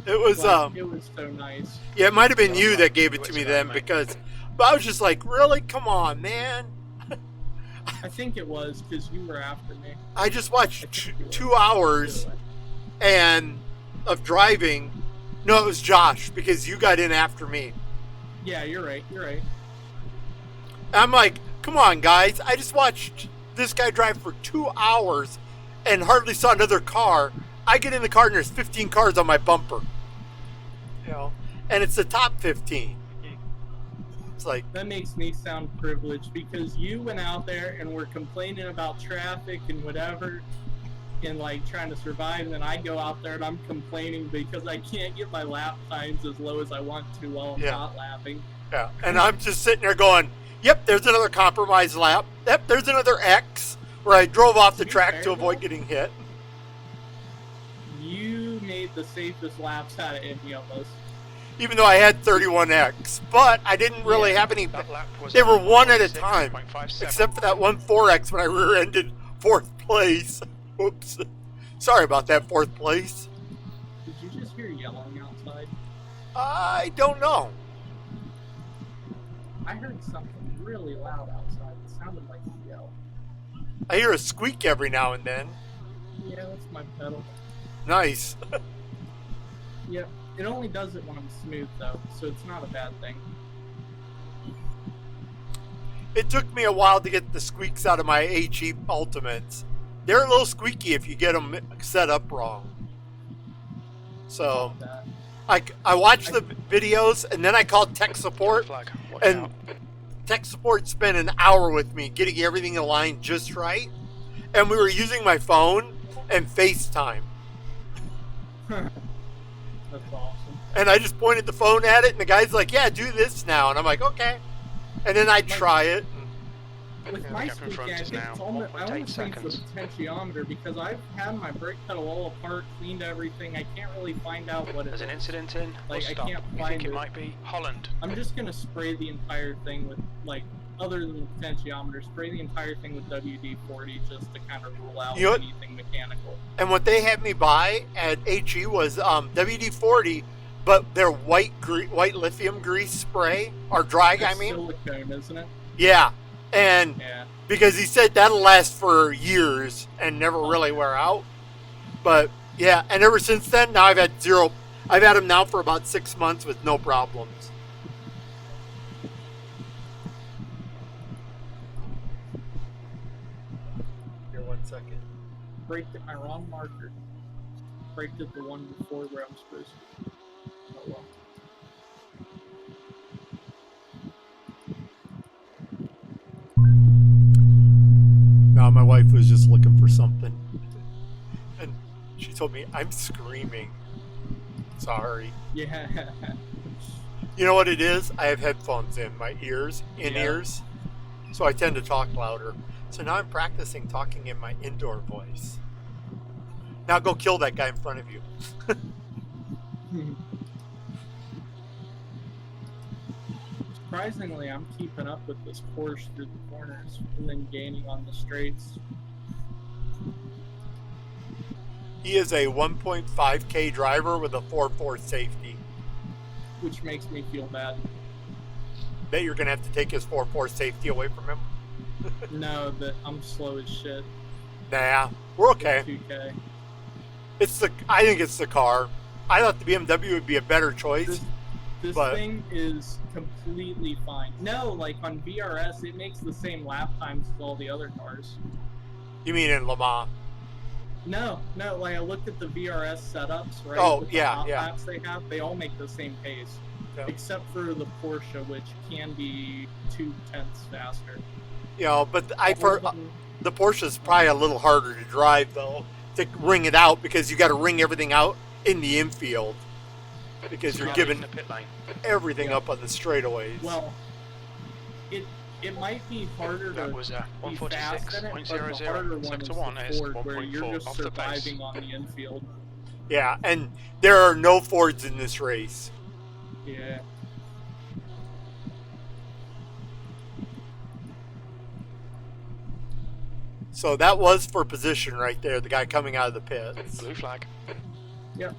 It was, It was so nice. yeah, it might have been you that gave it You to went me to that, then mate. because, but I was just like, really? Come on, man. I think it was because you were after me. I just watched I think you were. 2 hours and of driving. No, it was Josh because you got in after me. Yeah, you're right. You're right. I'm like, come on, guys. I just watched this guy drive for 2 hours and hardly saw another car. I get in the car and there's 15 cars on my bumper. You know, and it's the top 15. It's like, That makes me sound privileged because you went out there and were complaining about traffic and whatever and like trying to survive, and then I go out there and I'm complaining because I can't get my lap times as low as I want to while I'm not lapping. yeah. And I'm just sitting there going, yep, there's another compromise lap. Yep, there's another X where I drove off the To be track fair, to avoid though, getting hit. You made the safest laps out of any of us. Even though I had 31X, but I didn't really have any. That lap was They were one at a time, 146.57. except for that one 4X when I rear-ended 4th place. Oops. Sorry about that 4th place. Did you just hear yelling outside? I don't know. I heard something really loud outside. It sounded like a yell. I hear a squeak every now and then. Yeah, that's my pedal. Nice. Yep. It only does it when I'm smooth though, so it's not a bad thing. It took me a while to get the squeaks out of my HE Ultimates. They're a little squeaky if you get them set up wrong. So That. I watched the videos and then I called tech support, Flag. Watch and out. tech support spent an hour with me getting everything aligned just right. And we were using my phone and FaceTime. That's awesome. And I just pointed the phone at it and the guy's like, yeah, do this now. And I'm like, okay. And then I'd try it. with Yeah, my the gap in speed, front I is think now it's almost, I 1.8 almost think it's the seconds. potentiometer, because I've had my brake pedal all apart, cleaned everything. I can't really find out what it is. There's an incident in, Like, or I stop. can't We find think it it. might be Holland. I'm just gonna spray the entire thing with, like, other than the potentiometer, spray the entire thing with WD-40 just to kind of rule out You know, anything mechanical. and what they had me buy at HE was WD-40, but their white lithium grease spray, or drag, I It's mean. silicone, isn't it? Yeah, and Yeah. because he said that'll last for years and never really wear out. But yeah, and ever since then, now I've had zero. I've had them now for about 6 months with no problems. Here, 1 second. Braked at my wrong marker. Braked at the one before where I'm supposed to. Oh well. No, my wife was just looking for something, and she told me I'm screaming. Sorry. Yeah. You know what it is? I have headphones in my ears, in-ears, so I tend to talk louder. So now I'm practicing talking in my indoor voice. Now go kill that guy in front of you. Surprisingly, I'm keeping up with this Porsche through the corners and then gaining on the straights. He is a 1.5K driver with a 4.4 safety. Which makes me feel bad. Bet you're gonna have to take his 4.4 safety away from him. No, that I'm slow as shit. Nah, we're okay. 2K. I think it's the car. I thought the BMW would be a better choice. This but thing is completely fine. No, like on VRS, it makes the same lap times as all the other cars. You mean in Le Mans? No, like I looked at the VRS setups, right? Oh, with yeah, the hot yeah. laps they have, they all make the same pace. Okay. Except for the Porsche, which can be 0.2 faster. You know, but All of them- the Porsche is probably a little harder to drive though, to ring it out, because you got to ring everything out in the infield, because you're Not giving in the pit lane. everything Yeah. up on the straightaways. Well, it might be harder That to was be fast in it, but the 146.00. harder one is Sector the 1 is Ford, where you're 1.4 just off the pace. surviving on the infield. Yeah, and there are no Fords in this race. Yeah. So that was for position right there, the guy coming out of the pits. Blue flag. Yep.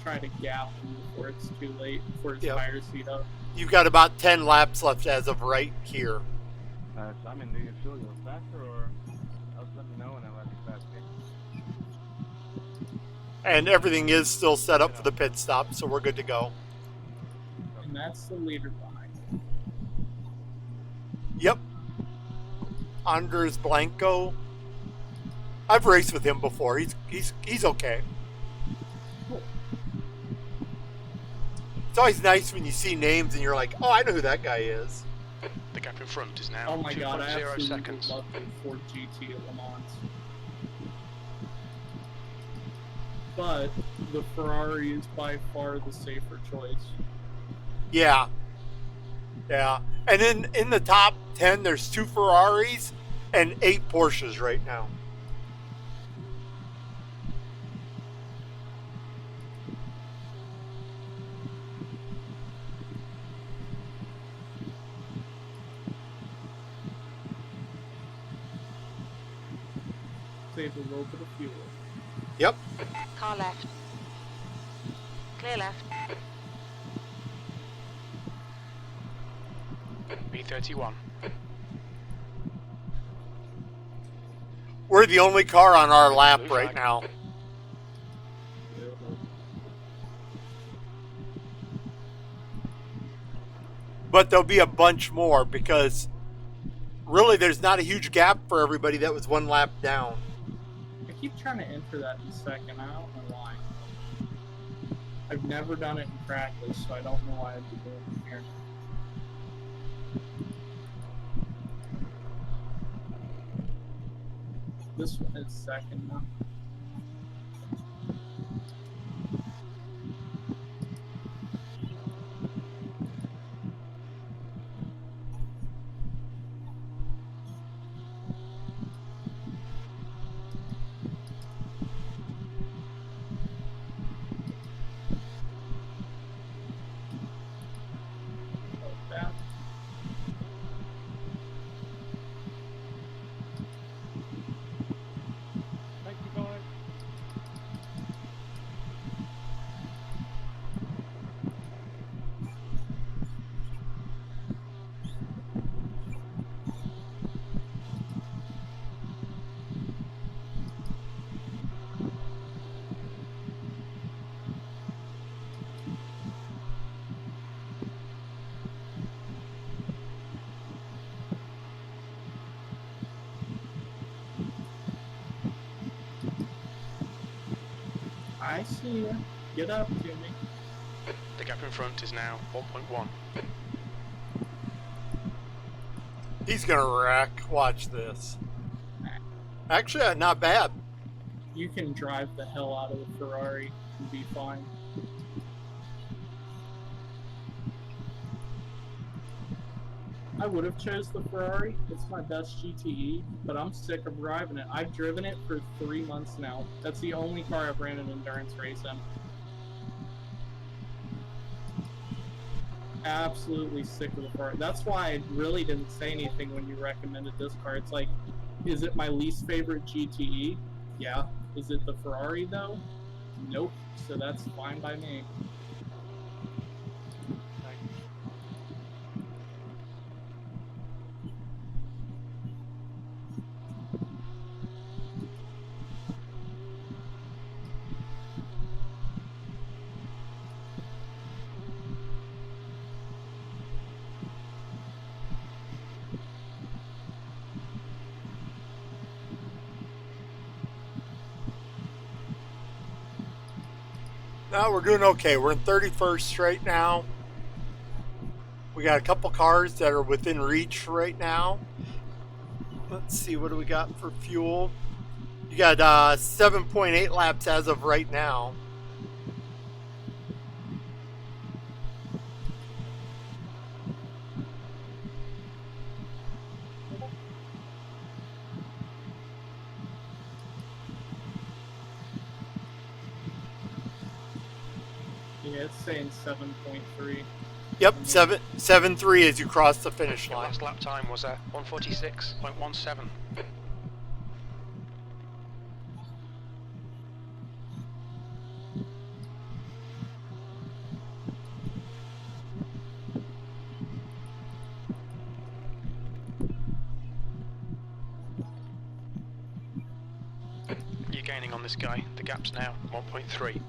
Try to gap him before it's too late, before his Yep. tires heat up. You've got about 10 laps left as of right here. Simon, do you feel you're faster, or else let me know and I'll let you fast. And everything is still set up for the pit stop, so we're good to go. And that's the leader behind. Yep. Andres Blanco. I've raced with him before. He's okay. Cool. It's always nice when you see names and you're like, oh, I know who that guy is. The gap in front is now Oh my god, I 2.0 absolutely seconds. love the Ford GT at Le Mans. But the Ferrari is by far the safer choice. Yeah. Yeah. And in the top 10, there's 2 Ferraris and 8 Porsches right now. Save a little bit of fuel. Yep. Car left. Clear left. B31. We're the only car on our lap Blue right flag. now. But there'll be a bunch more because really there's not a huge gap for everybody that was 1 lap down. I keep trying to enter that in second. I don't know why. I've never done it in practice, so I don't know why I'd be doing it here. This one is second now. I see you. Get up to me. The gap in front is now 1.1. He's gonna wreck. Watch this. Actually, not bad. You can drive the hell out of the Ferrari and be fine. I would have chose the Ferrari. It's my best GTE, but I'm sick of driving it. I've driven it for 3 months now. That's the only car I've ran an endurance race in. Absolutely sick of the Ferrari. That's why I really didn't say anything when you recommended this car. It's like, is it my least favorite GTE? Yeah. Is it the Ferrari though? Nope. So that's fine by me. No, we're doing okay. We're in 31st right now. We got a couple cars that are within reach right now. Let's see, what do we got for fuel? You got 7.8 laps as of right now. Yeah, it's saying 7.3. Yep, 7.3 as you cross the finish Your line. last lap time was 146.17. You're gaining on this guy. The gap's now 1.3.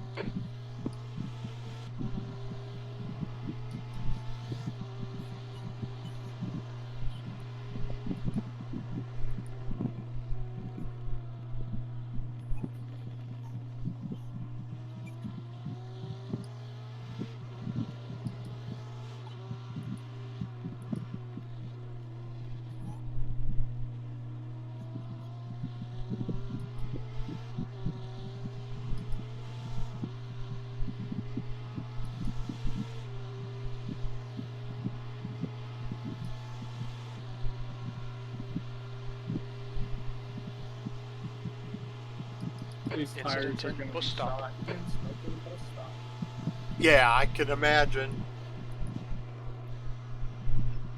These tires are Incident going to bus be stop. shot. Smoking bus stop. Yeah, I can imagine.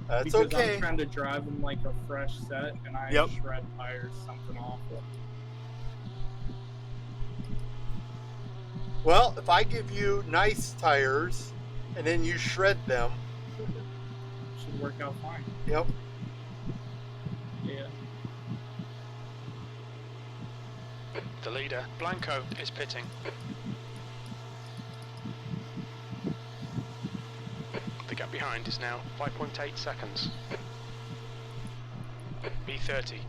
That's Because okay. I'm trying to drive them like a fresh set, and I Yep. shred tires, something awful. Well, if I give you nice tires and then you shred them, Should work out fine. yep. Yeah. The leader, Blanco, is pitting. The gap behind is now 5.8 seconds. B30.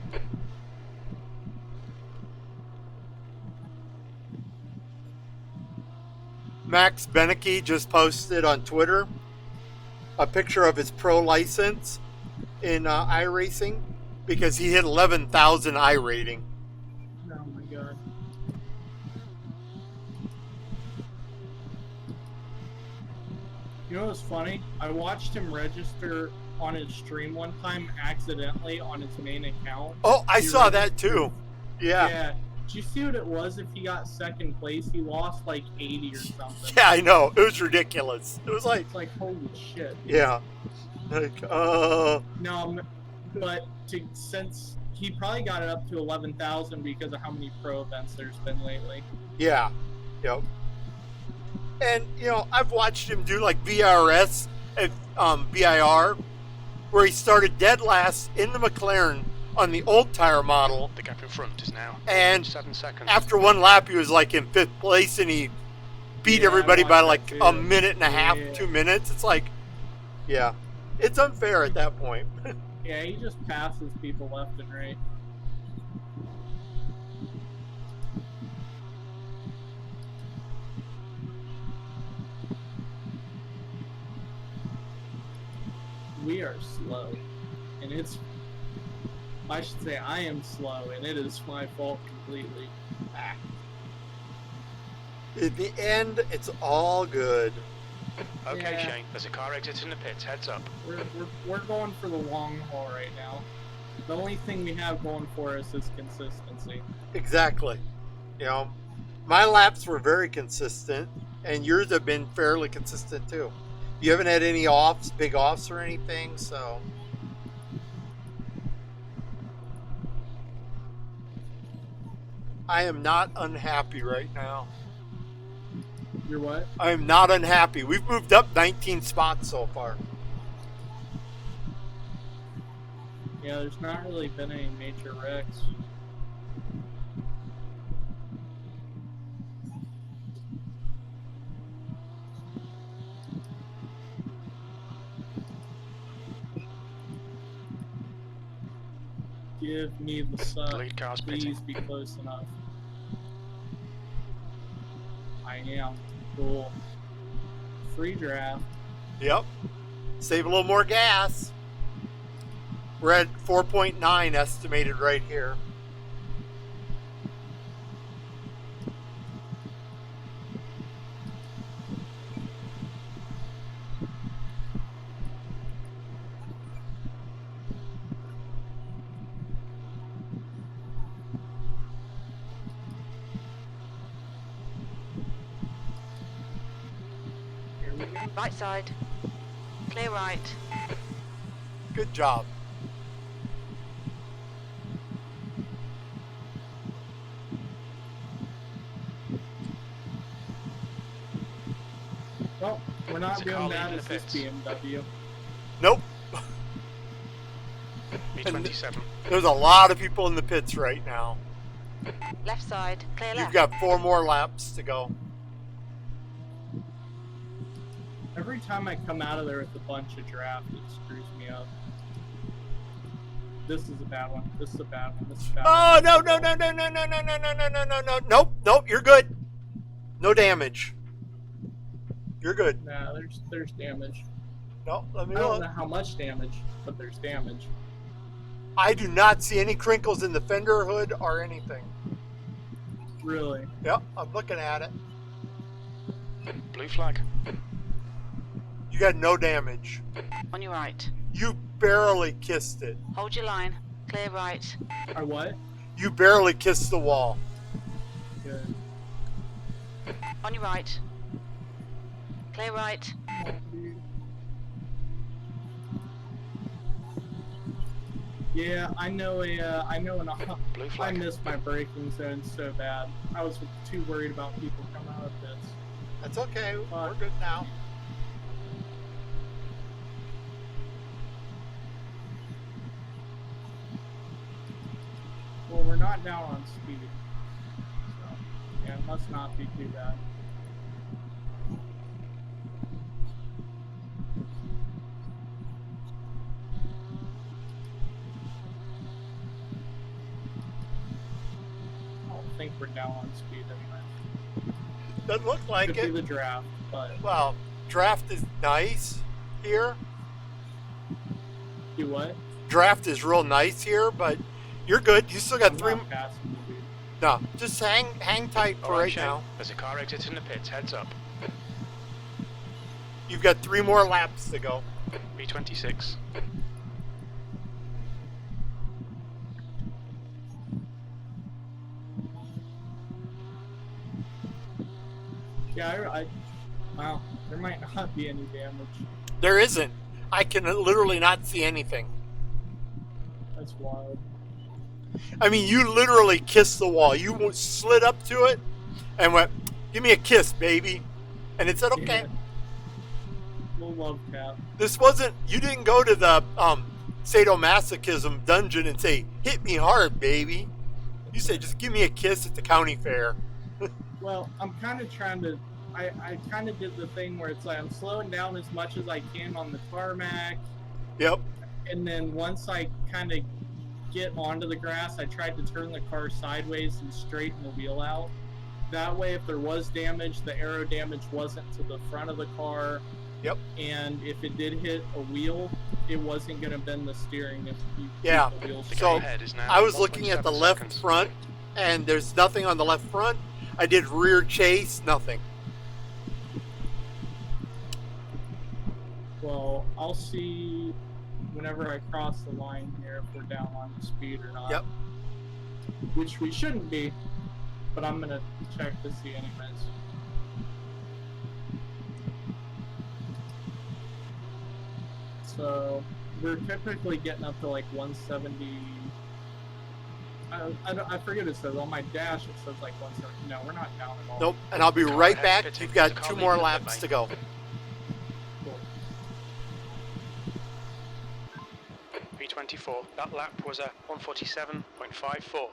Max Beneke just posted on Twitter a picture of his pro license in iRacing because he hit 11,000 iRating. Oh my god. You know what's funny? I watched him register on his stream one time accidentally on his main account. Oh, I He saw that registered- too. Yeah. Yeah. Did you see what it was if he got second place? He lost like 80 or something. Yeah, I know. It was ridiculous. It was like, It's like, holy shit. yeah. Like, No, but since he probably got it up to 11,000 because of how many pro events there's been lately. yeah. Yep. And, you know, I've watched him do like VRS at BIR, where he started dead last in the McLaren on the old tire model. The gap in front is now And 7 seconds. after one lap, he was like in 5th place and he beat Yeah, everybody I by watched like that a too. minute and a half, Yeah. 2 minutes. It's like, yeah, it's unfair at that point. Yeah, he just passes people left and right. we are slow, and it's. I should say I am slow, and it is my fault completely. Ah. In the end, it's all good. Okay, Yeah. Shane, there's a car exiting the pits. Heads up. We're going for the long haul right now. The only thing we have going for us is consistency. Exactly. You know, my laps were very consistent, and yours have been fairly consistent too. You haven't had any offs, big offs or anything, so. I am not unhappy right now. You're what? I am not unhappy. We've moved up 19 spots so far. Yeah, there's not really been any major wrecks. Give me the suck. Lead car's Please pitting. be close enough. I am. Cool. Free draft. Yep. Save a little more gas. We're at 4.9 estimated right here. Here we go. Right side. Clear right. Good job. Well, we're not There's a car doing that leaving as the this pits. BMW. Nope. B27. There's a lot of people in the pits right now. Left side. Clear You've left. got 4 more laps to go. Every time I come out of there with a bunch of draft, it screws me up. This is a bad one. This is a bad one. This is a bad Oh, one. no, no, no, no, no, no, no, no, no, no, no, no, no. Nope, nope, you're good. No damage. You're good. Nah, there's damage. No, let me I don't look. know how much damage, but there's damage. I do not see any crinkles in the fender hood or anything. Really. Yep, I'm looking at it. Blue flag. You got no damage. On your right. You barely kissed it. Hold your line. Clear right. Or what? You barely kissed the wall. Good. On your right. Clear right. Yeah, I know Blue I flag. missed my braking zone so bad. I was too worried about people coming out of pits. That's okay. We're good now. Well, we're not down on speed. So, yeah, it must not be too bad. I don't think we're down on speed anyway. Doesn't look like Could be it. the draft, but Well, draft is nice here. do what? Draft is real nice here, but you're good. You still got I'm 3. not passing the dude. No, just hang tight for Alright, right Shane. now. There's a car exiting the pits. Heads up. You've got 3 more laps to go. B26. Yeah, wow, there might not be any damage. There isn't. I can literally not see anything. That's wild. I mean, you literally kissed the wall. You slid up to it and went, "Give me a kiss, baby," and it said, "Okay." Yeah. Little love tap. This wasn't. You didn't go to the sadomasochism dungeon and say, "Hit me hard, baby." You said, "Just give me a kiss at the county fair." Well, I'm kind of trying to. I kind of did the thing where it's like I'm slowing down as much as I can on the tarmac, Yep. and then once I kind of get onto the grass, I tried to turn the car sideways and straighten the wheel out. That way, if there was damage, the aero damage wasn't to the front of the car. Yep. And if it did hit a wheel, it wasn't gonna bend the steering if you Yeah. keep the wheels The So, gap ahead is now I was looking at the 1.7 left seconds. front, and there's nothing on the left front. I did rear chase, nothing. Well, I'll see whenever I cross the line here if we're down on speed or not. Yep. Which we shouldn't be, but I'm gonna check to see anyways. So we're typically getting up to like 170. I forget it says on my dash. It says like 170. No, we're not down at all. Nope. And I'll be Car right ahead, back. pitting. You've got The car 2 leading more the pit laps lane. to go. Cool. P24. That lap was a 147.54.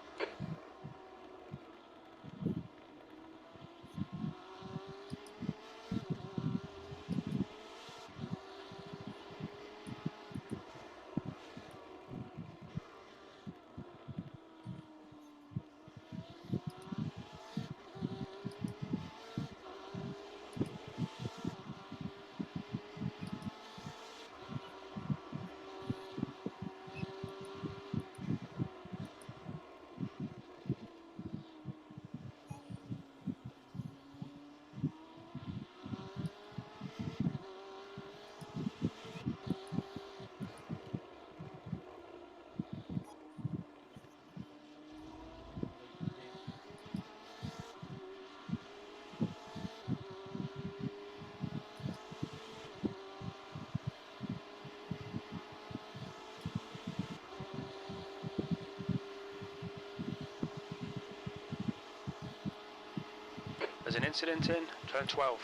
There's an incident in turn 12.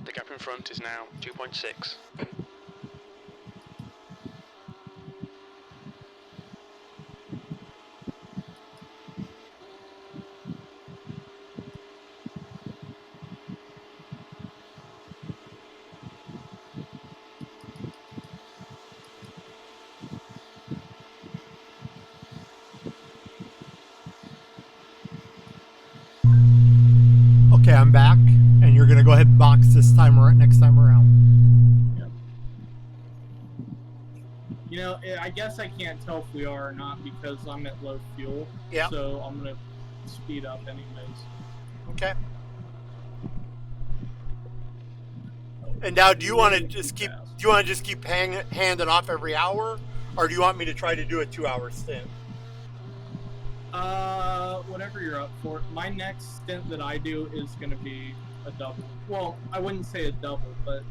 The gap in front is now 2.6. Okay, I'm back, and you're gonna go ahead and box this time or next time around. You know, I guess I can't tell if we are or not because I'm at low fuel. Yeah. So I'm gonna speed up anyways. Okay. And now, do you want to just keep? Do you want to just keep handing off every hour, or do you want me to try to do a 2-hour stint? Whatever you're up for. My next stint that I do is gonna be a double. Well, I wouldn't say a double, but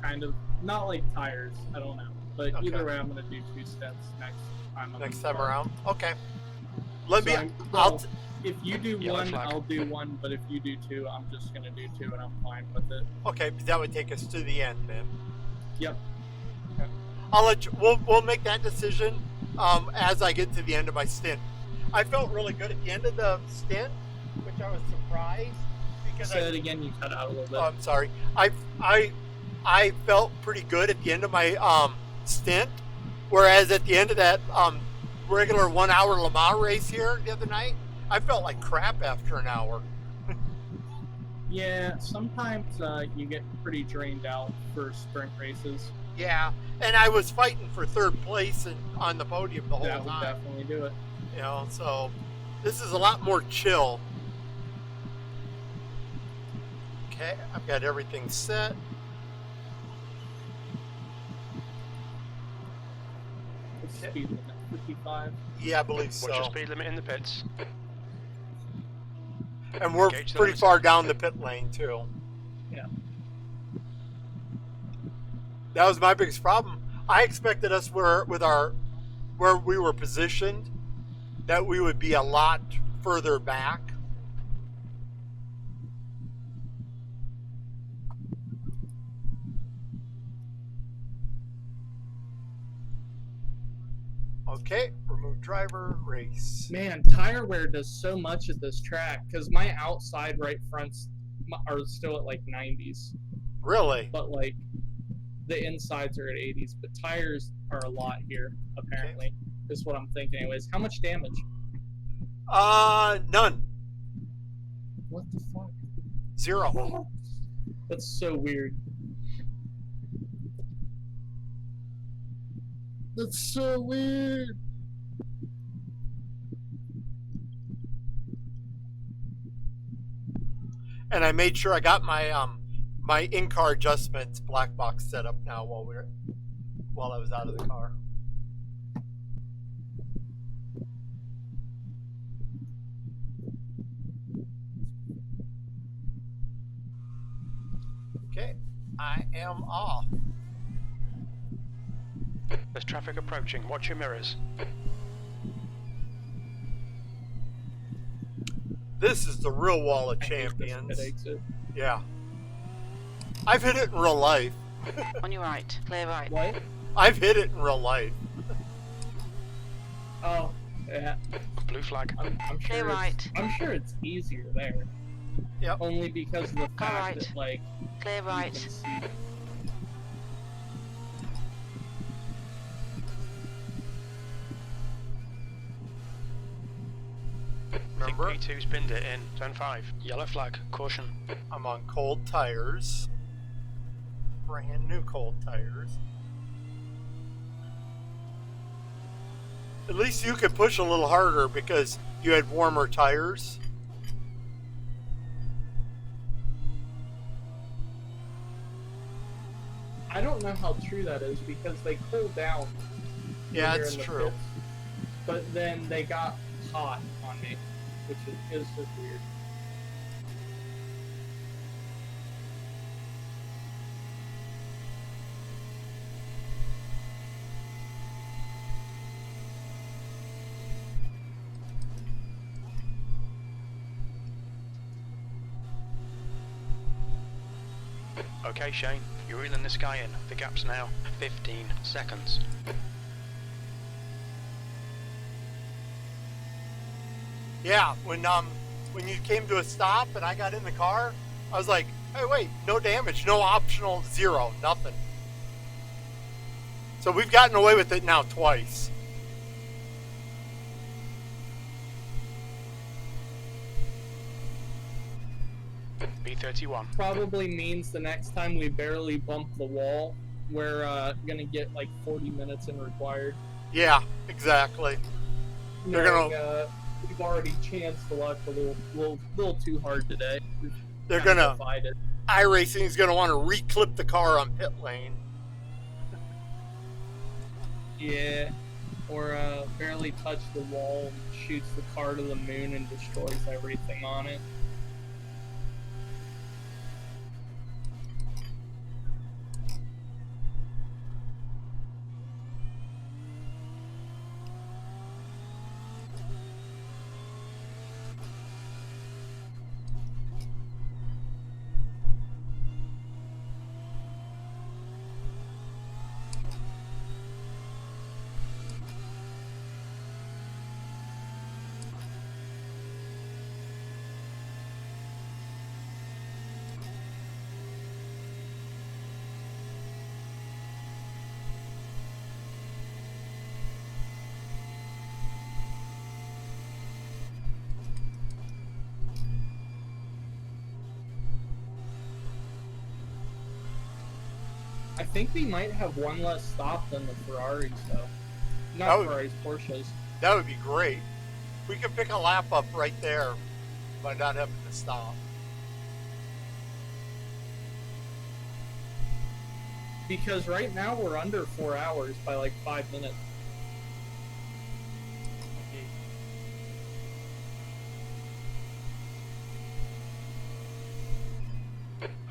kind of not like tires. I don't know. But Okay. either way, I'm gonna do 2 stints next time. Next time around? Okay. Let me. Well, if you do Yellow 1, flag. I'll do 1. But if you do 2, I'm just gonna do 2, and I'm fine with it. Okay, that would take us to the end, then. Yep. I'll let you. We'll make that decision as I get to the end of my stint. I felt really good at the end of the stint, which I was surprised because Say it again. You cut out a little bit. Oh, I'm sorry. I felt pretty good at the end of my stint, whereas at the end of that regular 1-hour Le Mans race here the other night, I felt like crap after an hour. Yeah, sometimes you get pretty drained out for sprint races. Yeah, and I was fighting for 3rd place and on the podium the whole That would time. definitely do it. You know, so this is a lot more chill. Okay, I've got everything set. What's the speed limit? 55. Yeah, I believe Watch your so. speed limit in the pits. And we're Gauge the pretty limits. far down the pit lane too. Yeah. That was my biggest problem. I expected us where we were positioned that we would be a lot further back. Okay, remove driver, race. Man, tire wear does so much at this track because my outside right fronts are still at like 90s, Really? but like the insides are at 80s. But tires are a lot here, apparently. Is what I'm thinking. Anyways, how much damage? None. What the fuck? 0. That's so weird. That's so weird. And I made sure I got my my in-car adjustments black box set up now while I was out of the car. Okay, I am off. There's traffic approaching. Watch your mirrors. This is the real wall of I hate this champions. pit exit. Yeah. I've hit it in real life. On your right. Clear right. What? I've hit it in real life. Oh, yeah. Blue flag. I'm Clear sure. right. I'm sure it's easier there. Yep. Only because of the fact right. that like Clear you right. can see. Remember, I think P2's binned it in zone 5. Yellow flag. Caution. I'm on cold tires. Brand new cold tires. At least you could push a little harder because you had warmer tires. I don't know how true that is because they cooled down. Yeah, when you're it's in the true. pits, but then they got hot on me, which is just weird. Okay, Shane. You're reeling this guy in. The gap's now 15 seconds. Yeah, when you came to a stop and I got in the car, I was like, hey, wait, no damage, no optional 0, nothing. So we've gotten away with it now twice. B31. Probably means the next time we barely bump the wall, we're gonna get like 40 minutes in required. Yeah, exactly. They're Knowing, gonna- we've already chanced the luck a little too hard today. We've They're kinda gonna, defied it. iRacing is gonna want to re-clip the car on pit lane. Yeah, or barely touch the wall, and shoots the car to the moon and destroys everything on it. I think we might have one less stop than the Ferraris, though. Not Oh. Ferraris, Porsches. That would be great. We could pick a lap up right there by not having to stop. Because right now we're under 4 hours by like 5 minutes.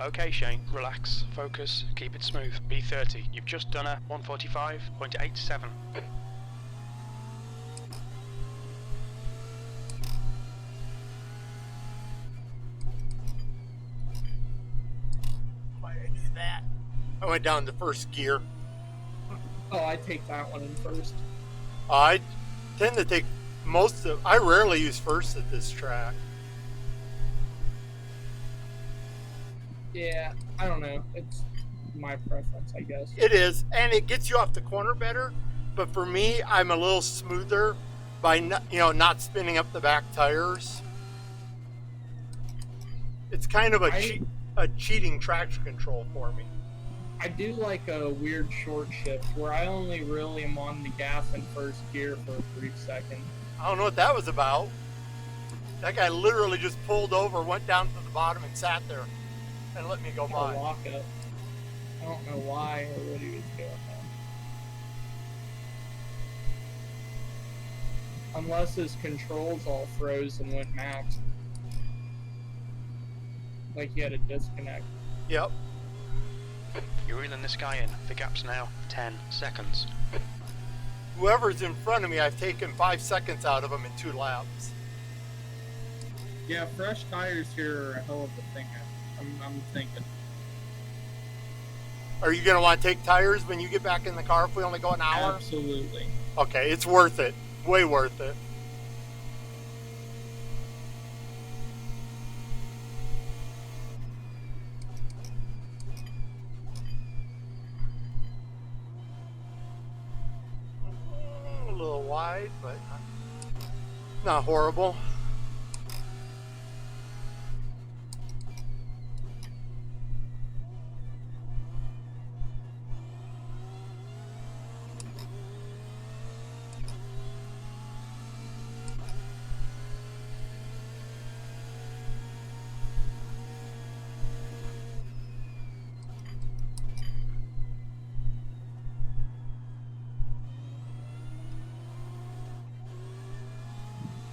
Okay, Shane. Relax. Focus. Keep it smooth. B30. You've just done a 145.87. Why did I do that? I went down to first gear. Oh, I take that one in first. I tend to take I rarely use first at this track. Yeah, I don't know. It's my preference, I guess. It is, and it gets you off the corner better. But for me, I'm a little smoother by not spinning up the back tires. It's kind of I- a cheating traction control for me. I do like a weird short shift where I only really am on the gas in first gear for a brief second. I don't know what that was about. That guy literally just pulled over, went down to the bottom, and sat there and let me go A by. lock up. I don't know why or what he was doing there. Unless his controls all froze and went max. Like he had a disconnect. Yep. You're reeling this guy in. The gap's now 10 seconds. Whoever's in front of me, I've taken 5 seconds out of them in 2 laps. Yeah, fresh tires here are a hell of a thing. I'm thinking. Are you going to want to take tires when you get back in the car if we only go an hour? Absolutely. Okay, it's worth it. Way worth it. A little wide, but not horrible.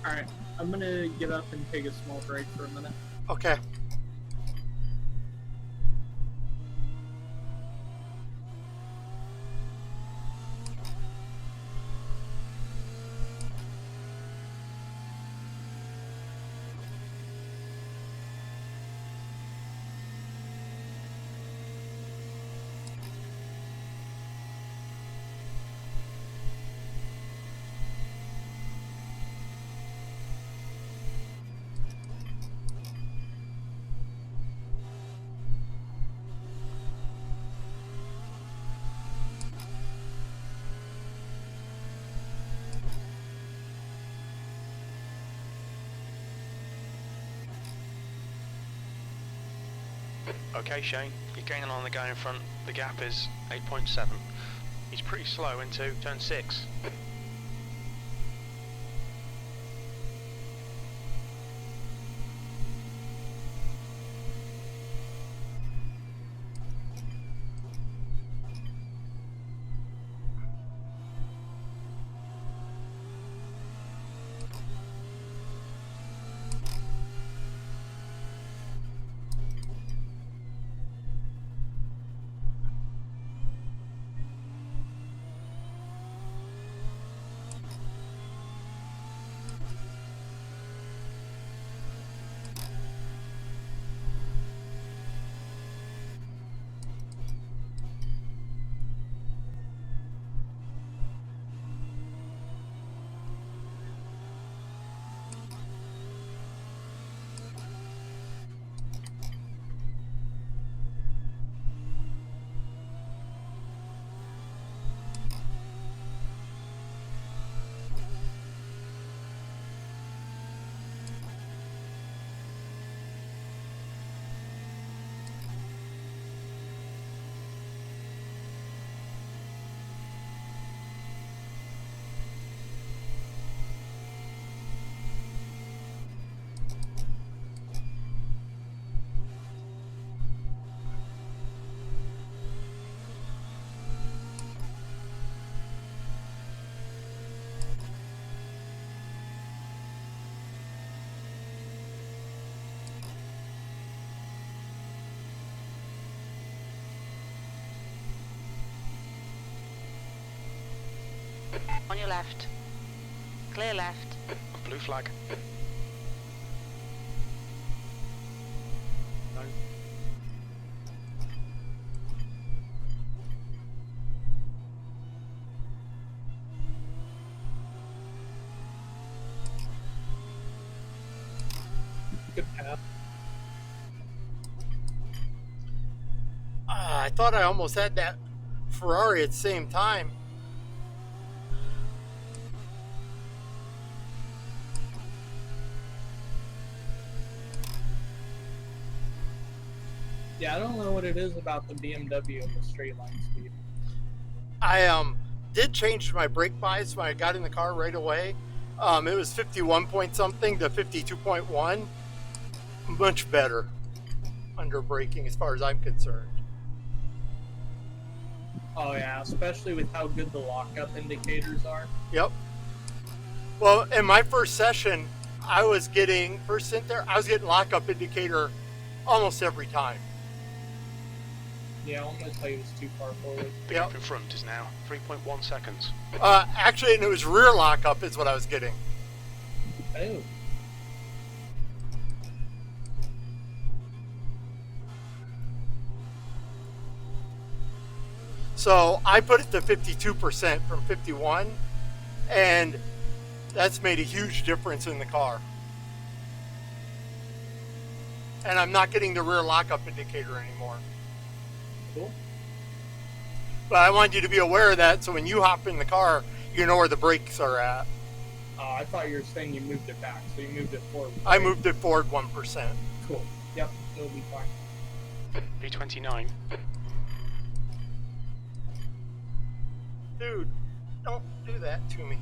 Alright, I'm gonna get up and take a small break for a minute. Okay. Okay, Shane, you're gaining on the guy in front. The gap is 8.7. He's pretty slow into turn 6. On your left. Clear left. Blue flag. Nice. Good path. I thought I almost had that Ferrari at the same time. Yeah, I don't know what it is about the BMW and the straight line speed. I did change my brake bias when I got in the car right away. It was 51 point something to 52.1. Much better under braking as far as I'm concerned. Oh yeah, especially with how good the lockup indicators are. Yep. Well, in my first session, I was getting lockup indicator almost every time. Yeah, almost like it was too far forward. The gap in front is now 3.1 seconds. Actually, and it was rear lockup is what I was getting. Oh. So I put it to 52% from 51, and that's made a huge difference in the car. And I'm not getting the rear lockup indicator anymore. Cool. But I want you to be aware of that, so when you hop in the car, you know where the brakes are at. I thought you were saying you moved it back, so you moved it forward. I moved it forward 1%. Cool. Yep, it'll be fine. B29. Dude, don't do that to me.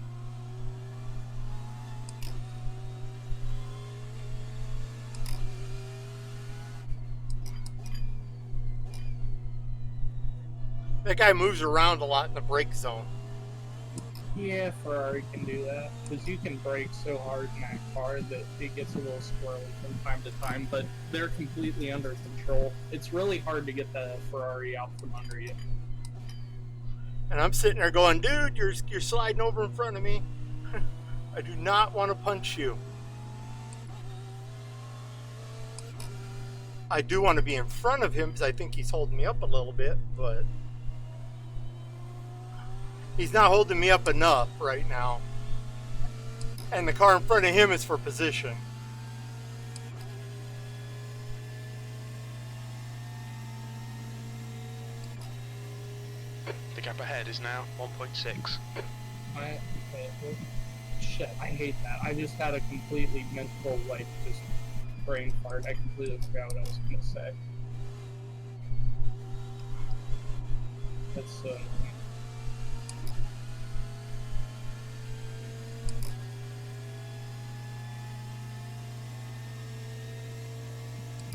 That guy moves around a lot in the brake zone. Yeah, Ferrari can do that, because you can brake so hard in that car that it gets a little squirrely from time to time, but they're completely under control. It's really hard to get the Ferrari out from under you. And I'm sitting there going, dude, you're sliding over in front of me. I do not want to punch you. I do want to be in front of him because I think he's holding me up a little bit, but he's not holding me up enough right now. And the car in front of him is for position. The gap ahead is now 1.6. Shit, I hate that. I just had a completely mental, just brain fart. I completely forgot what I was gonna say. That's so annoying.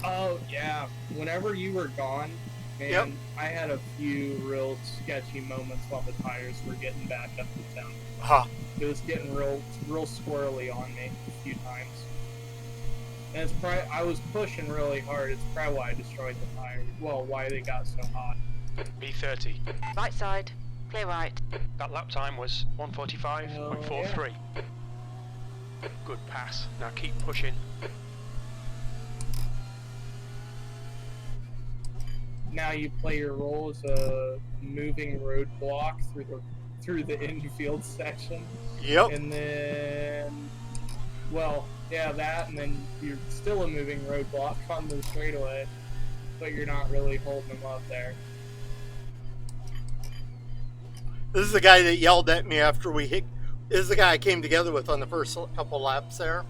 Oh, yeah. Whenever you were gone, man, Yep. I had a few real sketchy moments while the tires were getting back up to town. Ha. It was getting real squirrely on me a few times. And it's probably, I was pushing really hard. It's probably why I destroyed the tires. Well, why they got so hot. B30. Right side. Clear right. That lap time was 145.43. Good pass. Now keep pushing. Now you play your role as a moving roadblock through the infield section. Yep. And then, well, yeah, that, and then you're still a moving roadblock on the straightaway, but you're not really holding them up there. This is the guy that yelled at me after we hit. This is the guy I came together with on the first couple laps there.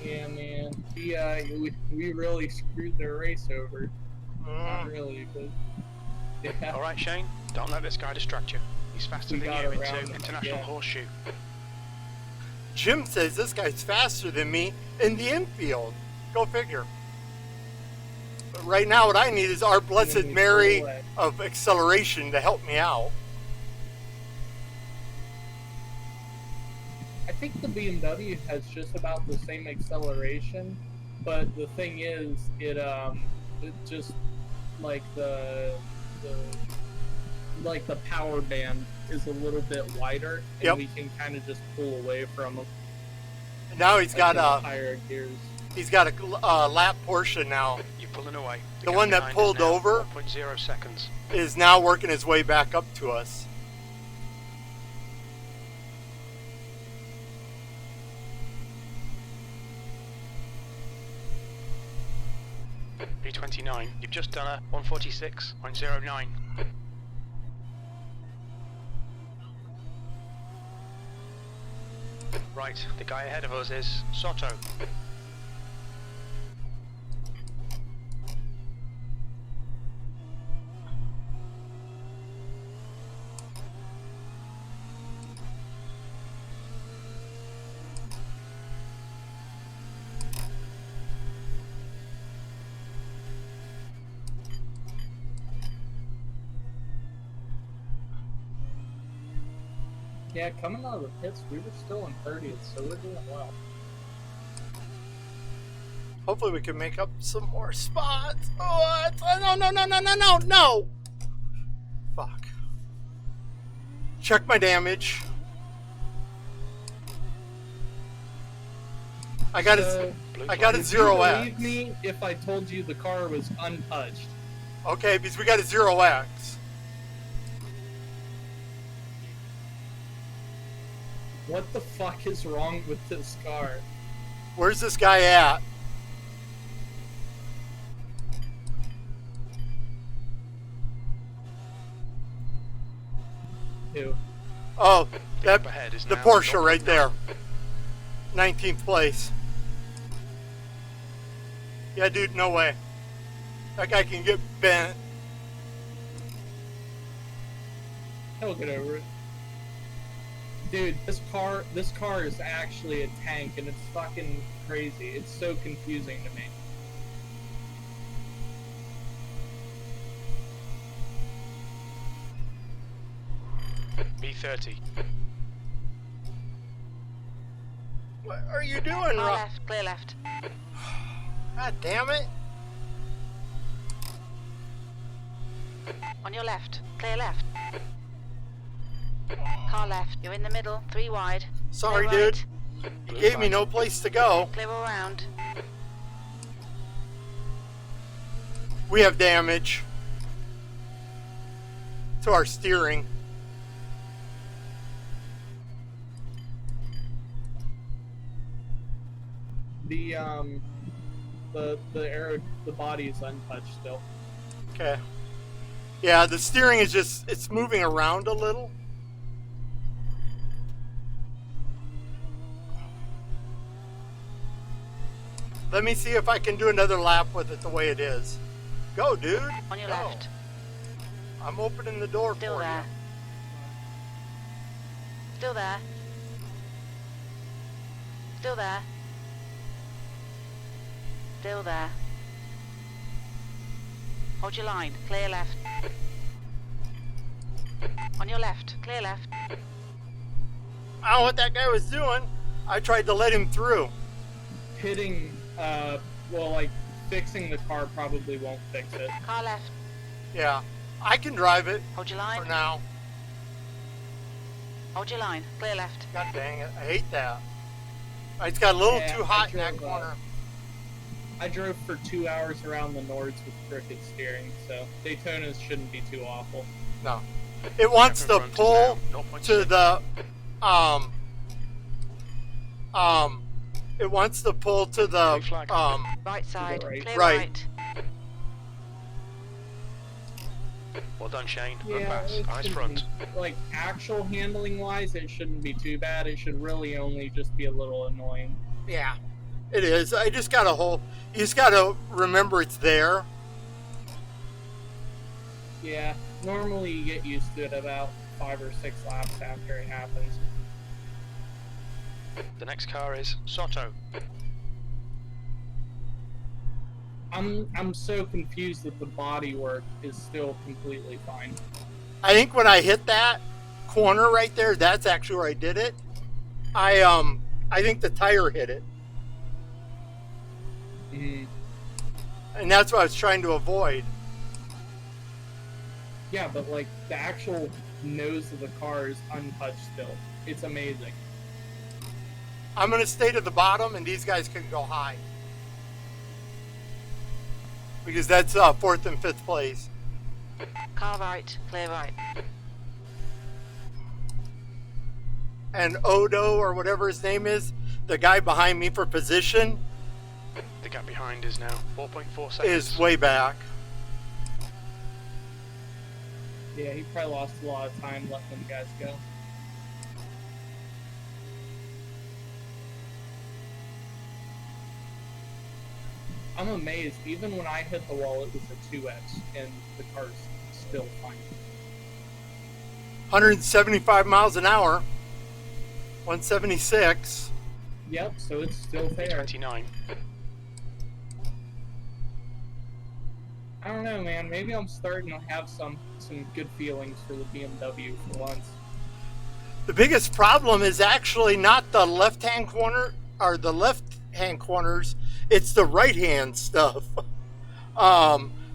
Yeah, man. We really screwed their race over. Not really, but yeah. Alright, Shane, don't let this guy distract you. He's faster We than got you around into him, International yeah. Horseshoe. Jim says this guy's faster than me in the infield. Go figure. But right now, what I need is our Blessed we Mary pull away. of acceleration to help me out. I think the BMW has just about the same acceleration, but the thing is, it just like the power band is a little bit wider, and Yep. we can kind of just pull away from them. Now he's got a a higher gears. lap portion now. You're pulling away. The gap one that behind is pulled now over? 1.0 seconds. Is now working his way back up to us. B29. You've just done a 146.09. Right, the guy ahead of us is Soto. Yeah, coming out of the pits, we were still in 30th, so we're doing well. Hopefully we can make up some more spots. Oh, no. Fuck. Check my damage. I got it. I got it Would 0x. you believe me if I told you the car was untouched? Okay, because we got a 0x. What the fuck is wrong with this car? Where's this guy at? Who? Oh, that Up ahead is the now Porsche not right there. now. 19th place. Yeah, dude, no way. That guy can get bent. He'll get over it. Dude, this car is actually a tank, and it's fucking crazy. It's so confusing to me. B30. What are you doing, Car Rob? left, clear left. God damn it. On your left, clear left. Car left, you're in the middle, 3 wide. Sorry, Clear dude. right, You gave me no place to go. clear all round. We have damage to our steering. The body is untouched still. Okay. Yeah, the steering is just, it's moving around a little. Let me see if I can do another lap with it the way it is. Go, dude. On your Go. left, I'm opening the door still for there. Still there. Still there. Still there. Hold your line, clear left. On your left, clear left. you. I don't know what that guy was doing. I tried to let him through. Pitting, well, like, fixing the car probably won't fix it. Car left, Yeah, I can drive it hold your for line. now. Hold your line, clear left. God dang it, I hate that. It's got a little Yeah, too I hot in that drove, corner. I drove for 2 hours around the Nords with crooked steering, so Daytonas shouldn't be too awful. No. It wants Gap to in front is pull now to 0.6. it wants to pull to the, Blue flag. Right side, right. clear Right. right. Well done, Shane. Run Yeah, fast. it Eyes shouldn't front. be- like, actual handling wise, it shouldn't be too bad. It should really only just be a little annoying. yeah, it is. I just got you just gotta remember it's there. Yeah, normally you get used to it about 5 or 6 laps after it happens. The next car is Soto. I'm so confused that the body work is still completely fine. I think when I hit that corner right there, that's actually where I did it. I think the tire hit it. Mhm. And that's what I was trying to avoid. Yeah, but like the actual nose of the car is untouched still. It's amazing. I'm gonna stay to the bottom and these guys can go high. Because that's 4th and 5th place. Car right, clear right. And Odo, or whatever his name is, the guy behind me for position, The gap behind is now 4.4 seconds. is way back. Yeah, he probably lost a lot of time letting them guys go. I'm amazed. Even when I hit the wall, it was a 2x, and the car's still fine. 175 miles an hour. 176. Yep, so it's still fair. 29. I don't know, man. Maybe I'm starting to have some good feelings for the BMW for once. The biggest problem is actually not the left-hand corner or the left-hand corners. It's the right-hand stuff,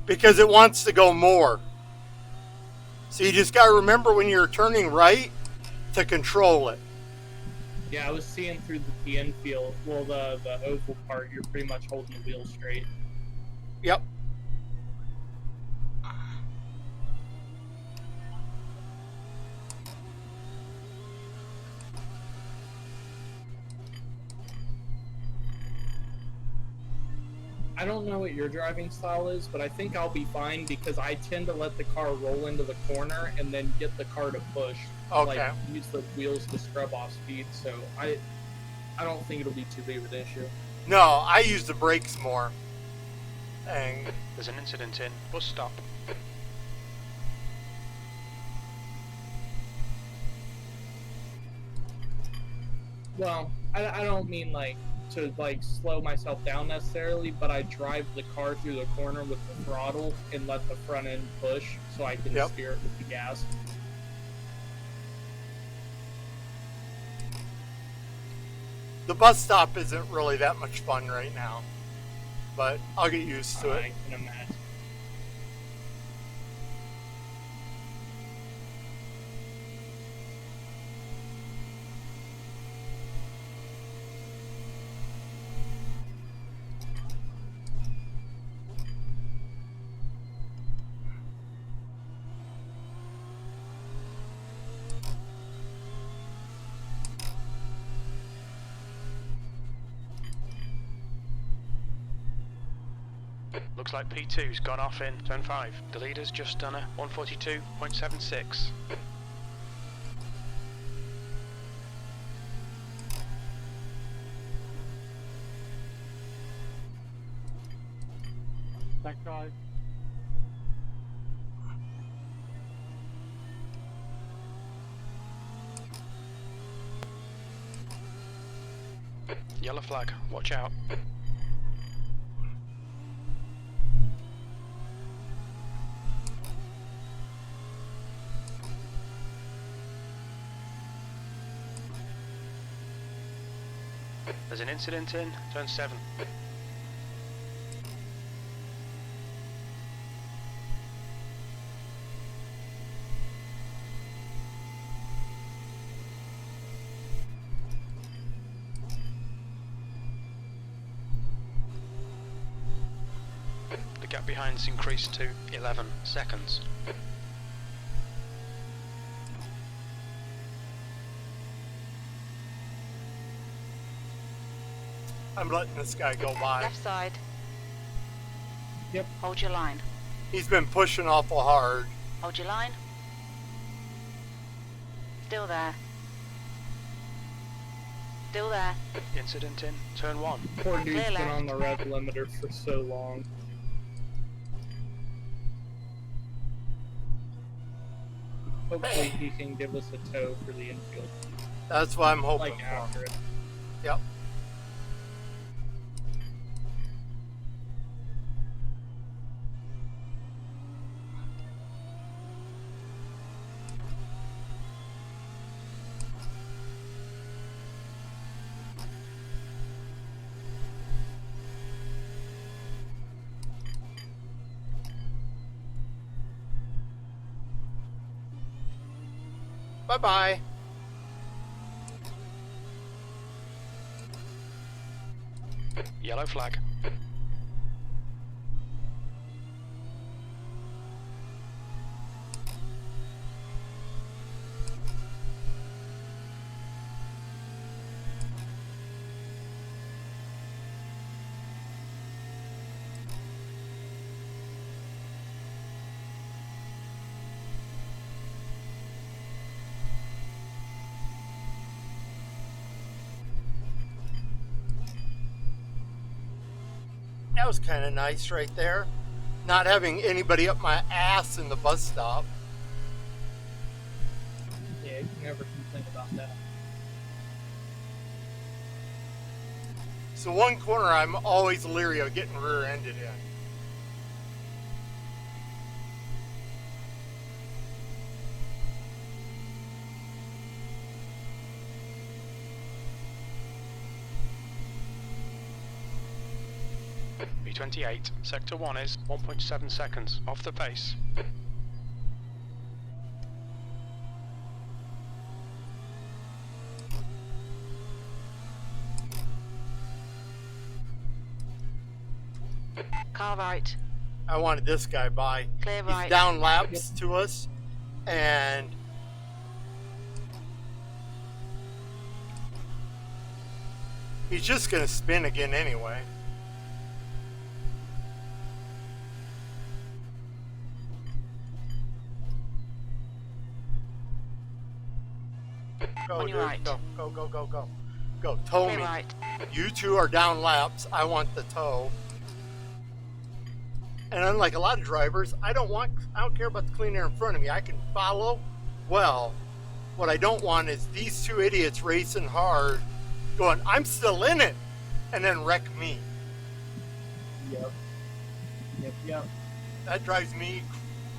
because it wants to go more. So you just got to remember when you're turning right to control it. Yeah, I was seeing through the infield. Well, the oval part, you're pretty much holding the wheel straight. Yep. I don't know what your driving style is, but I think I'll be fine because I tend to let the car roll into the corner and then get the car to push. Okay. Like, use the wheels to scrub off speed, so I don't think it'll be too big of an issue. No, I use the brakes more. And There's an incident in bus stop. Well, I don't mean like to like slow myself down necessarily, but I drive the car through the corner with the throttle and let the front end push so I can Yep. steer it with the gas. the bus stop isn't really that much fun right now, but I'll get used to it. I can imagine. Looks like P2's gone off in turn 5. The leader's just done a 142.76. Thanks, guys. Yellow flag, watch out. There's an incident in turn 7. The gap behind's increased to 11 seconds. I'm letting this guy go by. Left side. Yep. Hold your line. He's been pushing awful hard. Hold your line. Still there. Still there. Incident in turn 1. Poor dude's Clear been left. on the rev limiter for so long. Hopefully he can give us a tow for the infield. That's what I'm hoping Like for. after it. Yep. Bye-bye. Yellow flag. That was kind of nice right there. Not having anybody up my ass in the bus stop. Yeah, you can never complain about that. So one corner I'm always leery of getting rear-ended in. 328. Sector 1 is 1.7 seconds off the pace. Car right. I wanted this guy by. Clear He's right. down laps to us, and he's just gonna spin again anyway. Go, On dude. your right. Go, go, go, go, go. Go, tow Clear me. right. You two are down laps. I want the tow. And unlike a lot of drivers, I don't care about the clean air in front of me. I can follow well. What I don't want is these two idiots racing hard, going, I'm still in it, and then wreck me. Yep. Yep. That drives me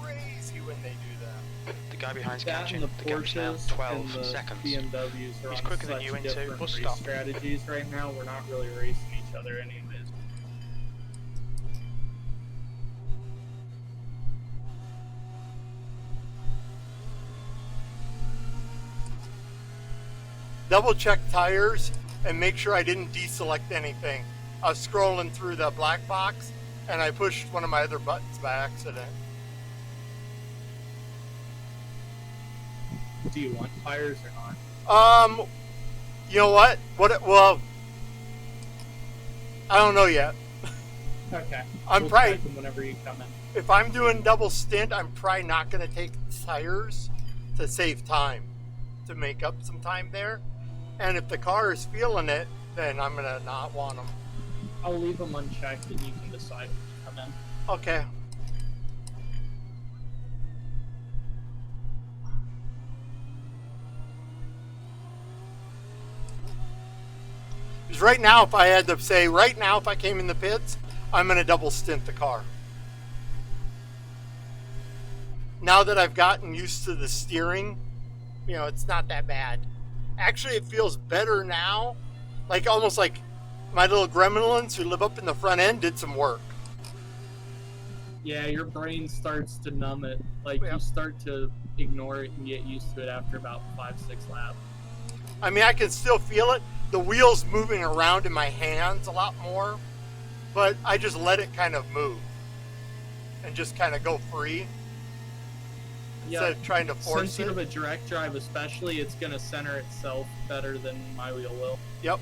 crazy when they do that. The guy behind's That catching. and the The gap's now Porsches 12 and the seconds. BMWs are He's on quicker than such you into different bus race stop. strategies right now. We're not really racing each other anyways. Double check tires and make sure I didn't deselect anything. I was scrolling through the black box and I pushed one of my other buttons by accident. Do you want tires or not? You know what? Well, I don't know yet. Okay. I'm We'll probably- check them whenever you come in. If I'm doing double stint, I'm probably not going to take tires to save time, to make up some time there. And if the car is feeling it, then I'm going to not want them. I'll leave them unchecked and you can decide when you come in. Okay. Because right now, if I had to say, right now, if I came in the pits, I'm going to double stint the car. Now that I've gotten used to the steering, you know, it's not that bad. Actually, it feels better now. Like, almost like my little gremlins who live up in the front end did some work. Yeah, your brain starts to numb it. Like, Yeah. you start to ignore it and get used to it after about 5-6 laps. I mean, I can still feel it. The wheels moving around in my hands a lot more, but I just let it kind of move and just kind of go free instead of trying to force Since you have it. a direct drive especially, it's going to center itself better than my wheel will. Yep.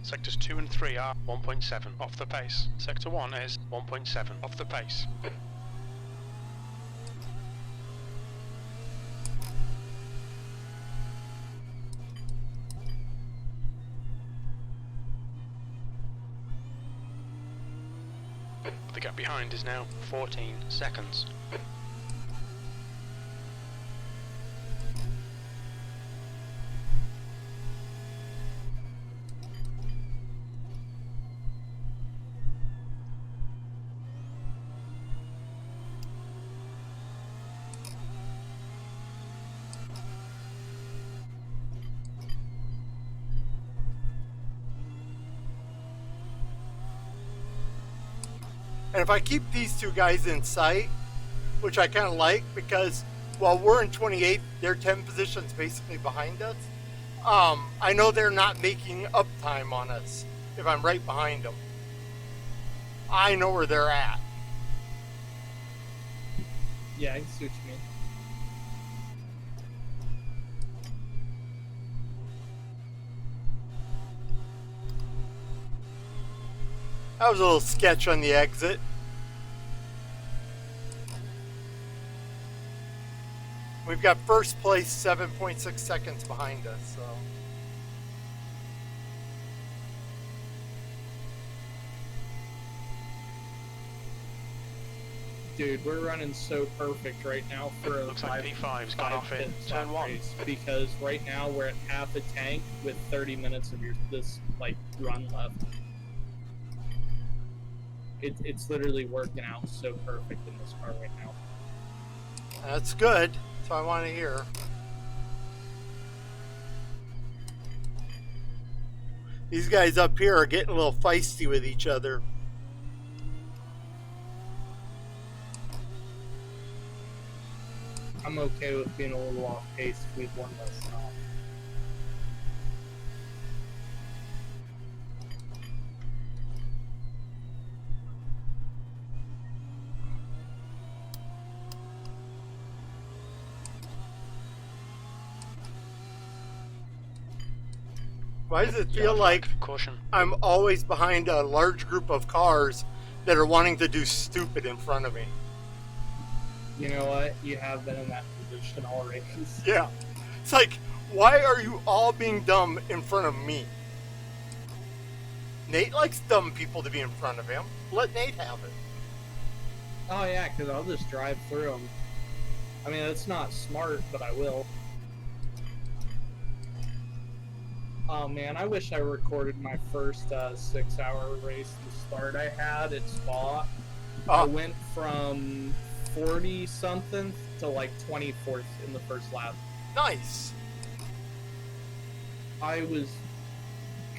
Sectors 2 and 3 are 1.7 off the pace. Sector 1 is 1.7 off the pace. The gap behind is now 14 seconds. And if I keep these two guys in sight, which I kind of like, because while we're in 28th, they're 10 positions basically behind us. I know they're not making up time on us if I'm right behind them. I know where they're at. Yeah, I can see what you mean. That was a little sketch on the exit. We we've got first place 7.6 seconds behind us. So. Dude, we're running so perfect right now for a Looks like P5's gone off in pit stop turn 1. race, because right now we're at half a tank with 30 minutes of this like run left. It's literally working out so perfect in this car right now. That's good. That's what I want to hear. These guys up here are getting a little feisty with each other. I'm okay with being a little off pace if we have one less stop. Why does it feel like Caution. I'm always behind a large group of cars that are wanting to do stupid in front of me? You know what? You have been in that position already. Yeah. It's like, why are you all being dumb in front of me? Nate likes dumb people to be in front of him. Let Nate have it. Oh yeah, because I'll just drive through them. I mean, that's not smart, but I will. Oh man, I wish I recorded my first 6-hour race. The start I had at Spa, I went from 40-something to like 24th in the first lap. Nice. I was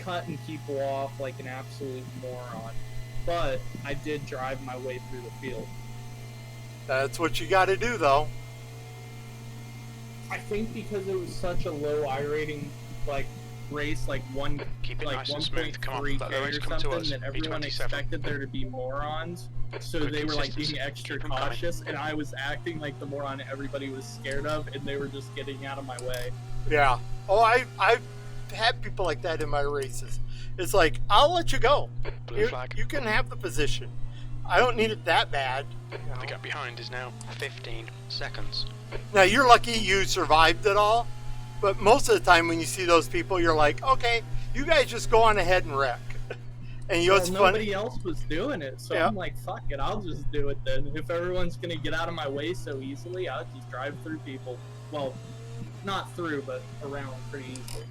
cutting people off like an absolute moron, but I did drive my way through the field. That's what you got to do, though. I think because it was such a low I rating, like race, like Keep it like nice and smooth. Come on, 1.3K let the race or come to something, us. that everyone P27. expected there to be morons, so Good they were like consistency. being extra Keep 'em coming. cautious, and I was acting like the moron everybody was scared of, and they were just getting out of my way. Yeah. Oh, I've had people like that in my races. It's like, I'll let you go. Blue flag. You can have the position. I don't need it that bad. You know? The gap behind is now 15 seconds. Now, you're lucky you survived it all, but most of the time when you see those people, you're like, okay, you guys just go on ahead and wreck. And you know what's Nobody funny? else was doing it, so Yeah. I'm like, fuck it, I'll just do it then. If everyone's gonna get out of my way so easily, I'll just drive through people. Well, not through, but around pretty easily.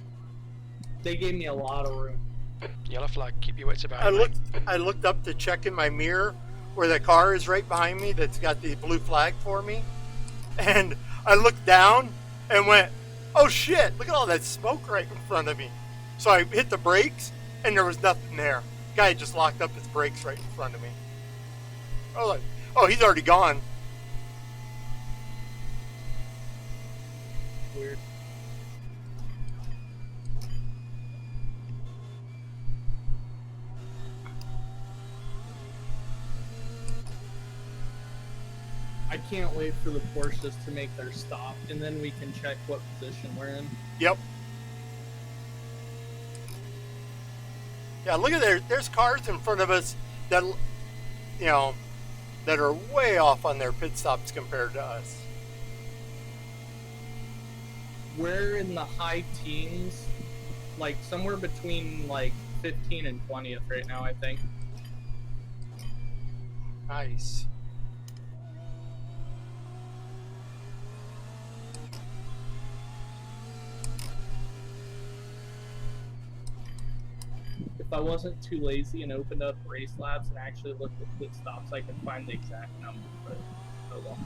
They gave me a lot of room. Yellow flag. Keep your wits about I you, mate. looked up to check in my mirror where the car is right behind me that's got the blue flag for me. And I looked down and went, oh shit, look at all that smoke right in front of me. So I hit the brakes and there was nothing there. Guy just locked up his brakes right in front of me. I was like, oh, he's already gone. Weird. I can't wait for the Porsches to make their stop, and then we can check what position we're in. Yep. Yeah, look at there. There's cars in front of us that, you know, that are way off on their pit stops compared to us. We're in the high teens, like somewhere between like 15 and 20th right now, I think. Nice. If I wasn't too lazy and opened up race labs and actually looked at pit stops, I could find the exact number, but oh well.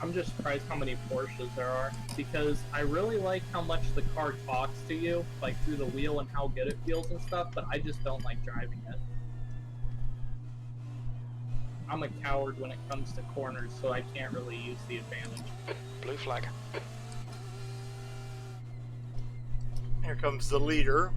I'm just surprised how many Porsches there are, because I really like how much the car talks to you, like through the wheel and how good it feels and stuff, but I just don't like driving it. I'm a coward when it comes to corners, so I can't really use the advantage. Blue flag. Here comes the leader.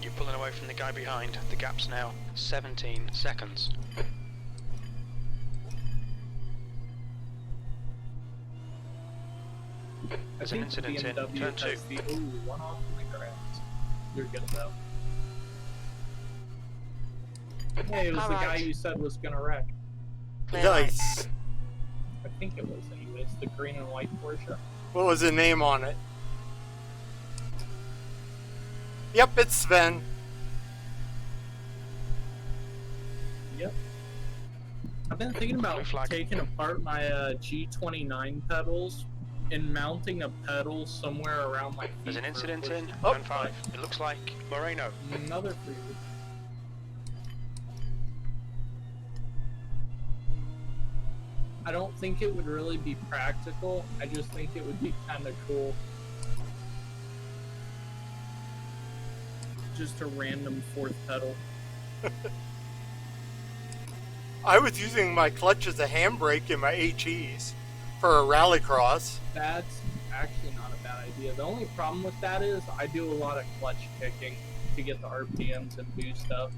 You're pulling away from the guy behind. The gap's now 17 seconds. There's an incident in turn 2. One off the ground. You're good though. Hey, it was the guy you said was gonna wreck. Clear right. Nice. I think it was anyways, the green and white Porsche. What was the name on it? Yep, it's Sven. Yep. I've been thinking about taking apart my G29 pedals and mounting a pedal somewhere around my feet. There's an incident in Oh. turn 5. It looks like Moreno. Another for you. I don't think it would really be practical. I just think it would be kind of cool. Just a random fourth pedal. I was using my clutch as a handbrake in my HEs for a rallycross. That's actually not a bad idea. The only problem with that is I do a lot of clutch kicking to get the RPMs and boost up.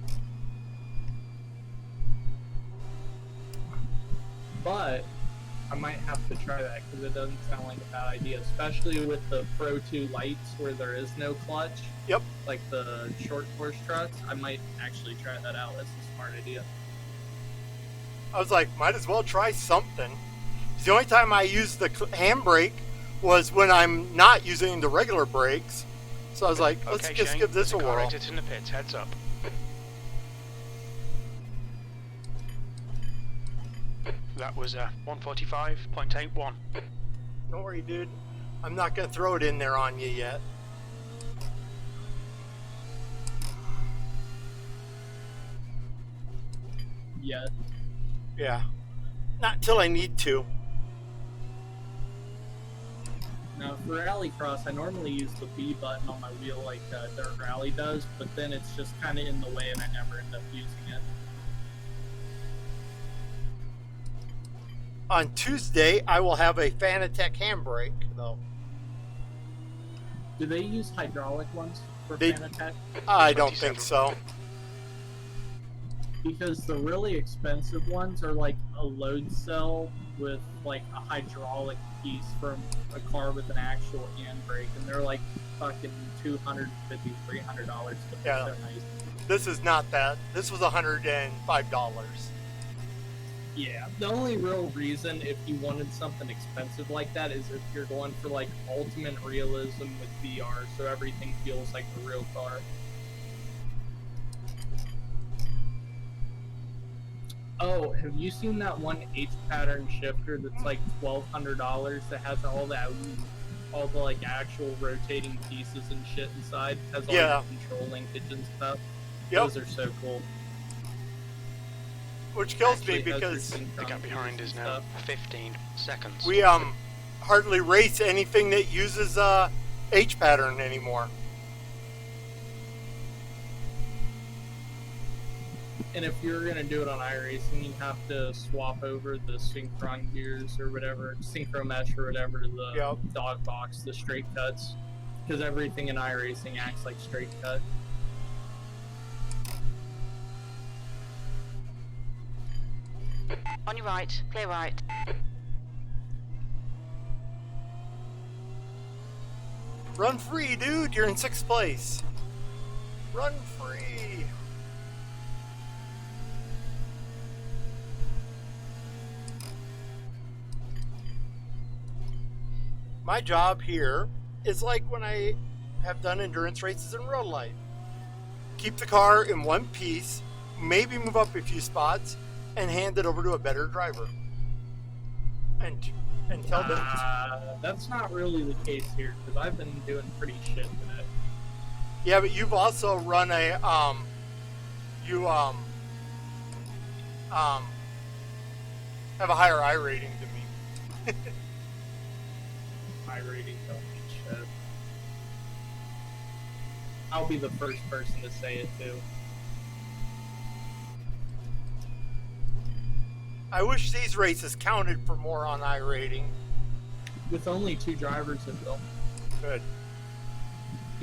But I might have to try that because it doesn't sound like a bad idea, especially with the Pro 2 lights where there is no clutch. Yep. Like the short course trucks. I might actually try that out. That's a smart idea. I was like, might as well try something. The only time I used the handbrake was when I'm not using the regular brakes. So I was like, let's Okay, just Shane, give this a there's car whirl. exit in the pits. Heads up. That was 145.81. Don't worry, dude. I'm not going to throw it in there on you yet. Yet. Yeah. Not till I need to. Now for rallycross, I normally use the B button on my wheel like Dirt Rally does, but then it's just kind of in the way and I never end up using it. On Tuesday, I will have a Fanatec handbrake, though. Do they use hydraulic ones for They- Fanatec? I don't think so. Because the really expensive ones are like a load cell with like a hydraulic piece from a car with an actual handbrake, and they're like fucking $250, $300. But they're Yeah. so nice. This is not that. This was $105. Yeah, the only real reason if you wanted something expensive like that is if you're going for like ultimate realism with VR, so everything feels like a real car. Oh, have you seen that one H-pattern shifter that's like $1,200 that has all the like actual rotating pieces and shit inside? Has all Yeah. the control linkage and stuff. Yep. Those are so cool. Which kills Actually, me it has your because The gap behind is now 15 seconds. we hardly race anything that uses H pattern anymore. And if you're gonna do it on iRacing, you have to swap over the synchron gears or whatever, synchro mesh or whatever, to the Yep. dog box, the straight cuts, because everything in iRacing acts like straight cut. On your right. Clear right. Run free, dude. You're in 6th place. Run free. My job here is like when I have done endurance races in real life. Keep the car in one piece, maybe move up a few spots, and hand it over to a better driver. And tell them. That's not really the case here, because I've been doing pretty shit today. Yeah, but you've also run a have a higher I rating than me. My rating don't mean shit. I'll be the first person to say it too. I wish these races counted for more on I rating. With only 2 drivers, it will. Good.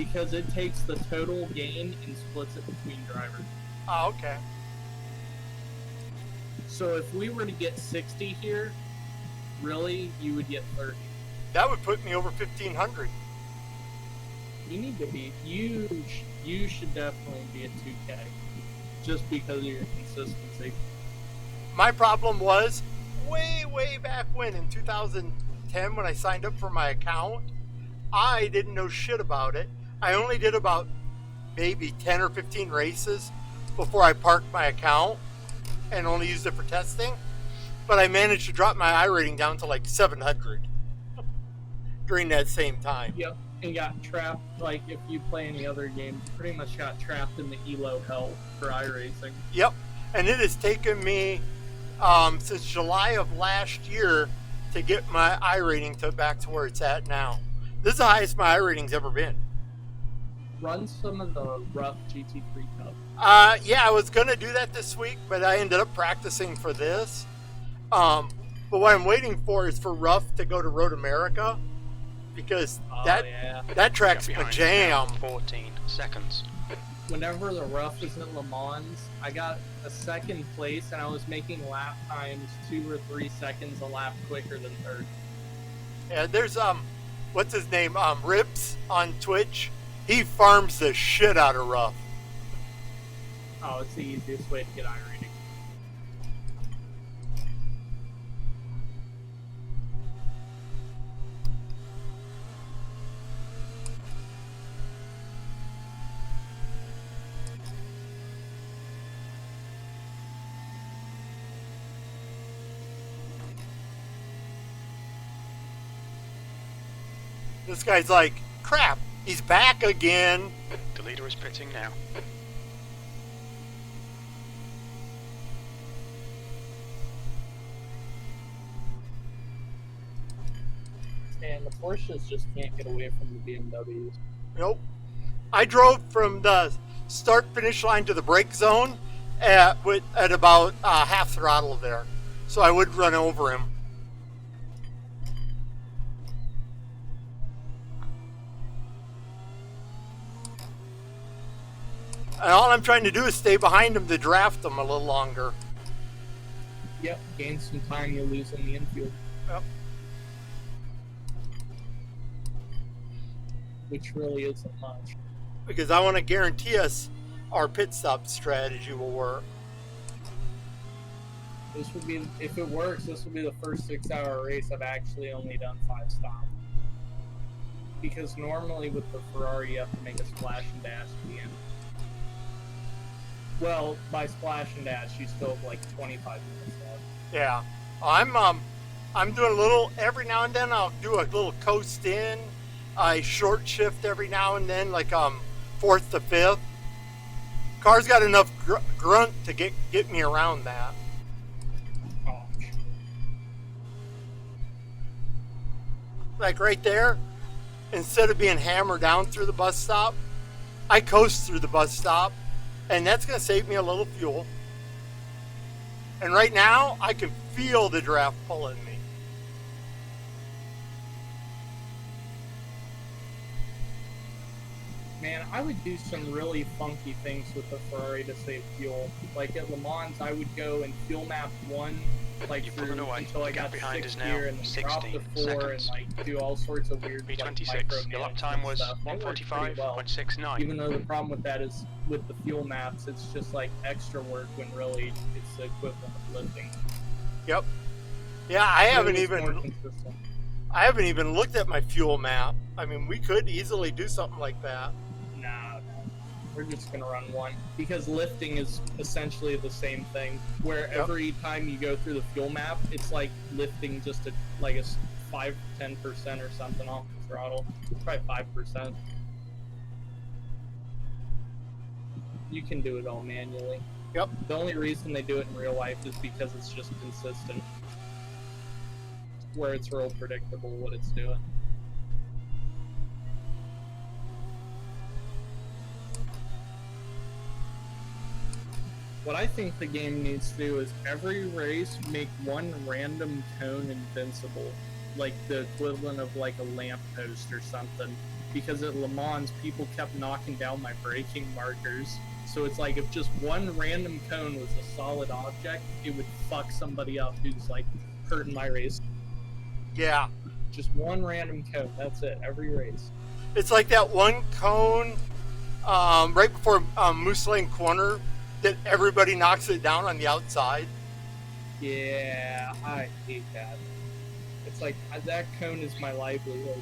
because it takes the total gain and splits it between drivers. Oh, okay. So if we were to get 60 here, really, you would get 30. That would put me over 1,500. You need to be, you should definitely be at 2K, just because of your consistency. My problem was way back when, in 2010, when I signed up for my account, I didn't know shit about it. I only did about maybe 10 or 15 races before I parked my account and only used it for testing. But I managed to drop my iRating down to like 700 during that same time. Yep, and got trapped, like if you play any other games, pretty much got trapped in the ELO hell for iRacing. Yep, and it has taken me since July of last year to get my iRating back to where it's at now. This is the highest my iRating's ever been. Run some of the rough GT3 Cup. Yeah, I was gonna do that this week, but I ended up practicing for this. But what I'm waiting for is for Rough to go to Road America, because that track's a jam. 14 seconds. Whenever the rough was in Le Mans, I got a second place and I was making lap times 2 or 3 seconds a lap quicker than third. Yeah, there's what's his name? Rips on Twitch. He farms the shit out of Rough. Oh, it's the easiest way to get iRating. This guy's like, crap, he's back again. The leader is pitting now. And the Porsches just can't get away from the BMWs. Nope. I drove from the start-finish line to the brake zone at about half throttle there, so I would run over him. And all I'm trying to do is stay behind him to draft him a little longer. Yep, gain some time, you lose in the infield. Yep. Which really isn't much. Because I want to guarantee us our pit stop strategy will work. This would be, if it works, this will be the first 6-hour race I've actually only done 5 stops. Because normally with the Ferrari, you have to make a splash and dash at the end. Well, by splash and dash, you still have like 25 minutes left. Yeah, I'm doing a little every now and then. I'll do a little coast in, a short shift every now and then, like 4th to 5th. Car's got enough grunt to get me around that. Oh. Like right there, instead of being hammered down through the bus stop, I coast through the bus stop. And that's going to save me a little fuel. And right now, I can feel the draft pulling me. Man, I would do some really funky things with the Ferrari to save fuel. Like at Le Mans, I would go and fuel map 1 like You've through pulling away. until I The gap got to behind 6th is now gear and then drop to 16 4 and seconds. like do all sorts of weird like, B26. Your lap time was stuff. It worked pretty well. 145.69. Even though the problem with that is with the fuel maps, it's just like extra work when really it's the equivalent of lifting. Yep. Yeah, I haven't It's more even looked at my fuel map. I mean, we could easily do something like that. No, we're just gonna run 1 because lifting is essentially the same thing. Where every time you go through the fuel map, it's like lifting just a 5-10% or something off the throttle, probably 5%. You can do it all manually. Yep. The only reason they do it in real life is because it's just consistent, where it's real predictable what it's doing. What I think the game needs to do is every race make one random cone invincible, like the equivalent of like a lamppost or something. because at Le Mans, people kept knocking down my braking markers. So it's like if just one random cone was a solid object, it would fuck somebody up who's like hurting my race. Yeah. Just one random cone, that's it, every race. It's like that one cone right before Moose Lane Corner that everybody knocks it down on the outside. Yeah, I hate that. It's like, that cone is my livelihood.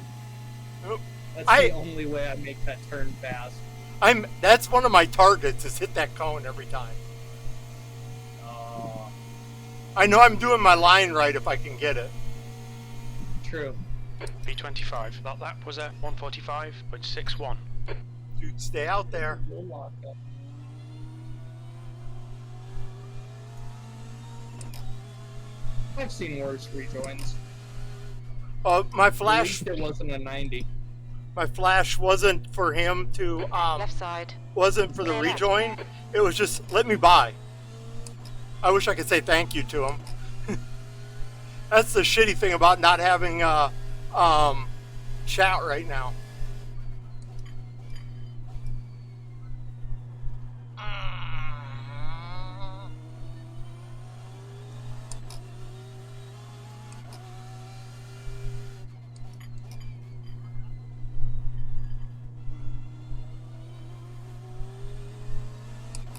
Oh, That's the only way I make that turn fast. That's one of my targets, is hit that cone every time. I know I'm doing my line right if I can get it. True. V25. That lap was a 145.61. Dude, stay out there. We'll lock up. I've seen worse rejoins. My At flash, least it wasn't a 90. my flash wasn't for him to, Left side. wasn't for the rejoin. It was just, let me by. I wish I could say thank you to him. That's the shitty thing about not having chat right now.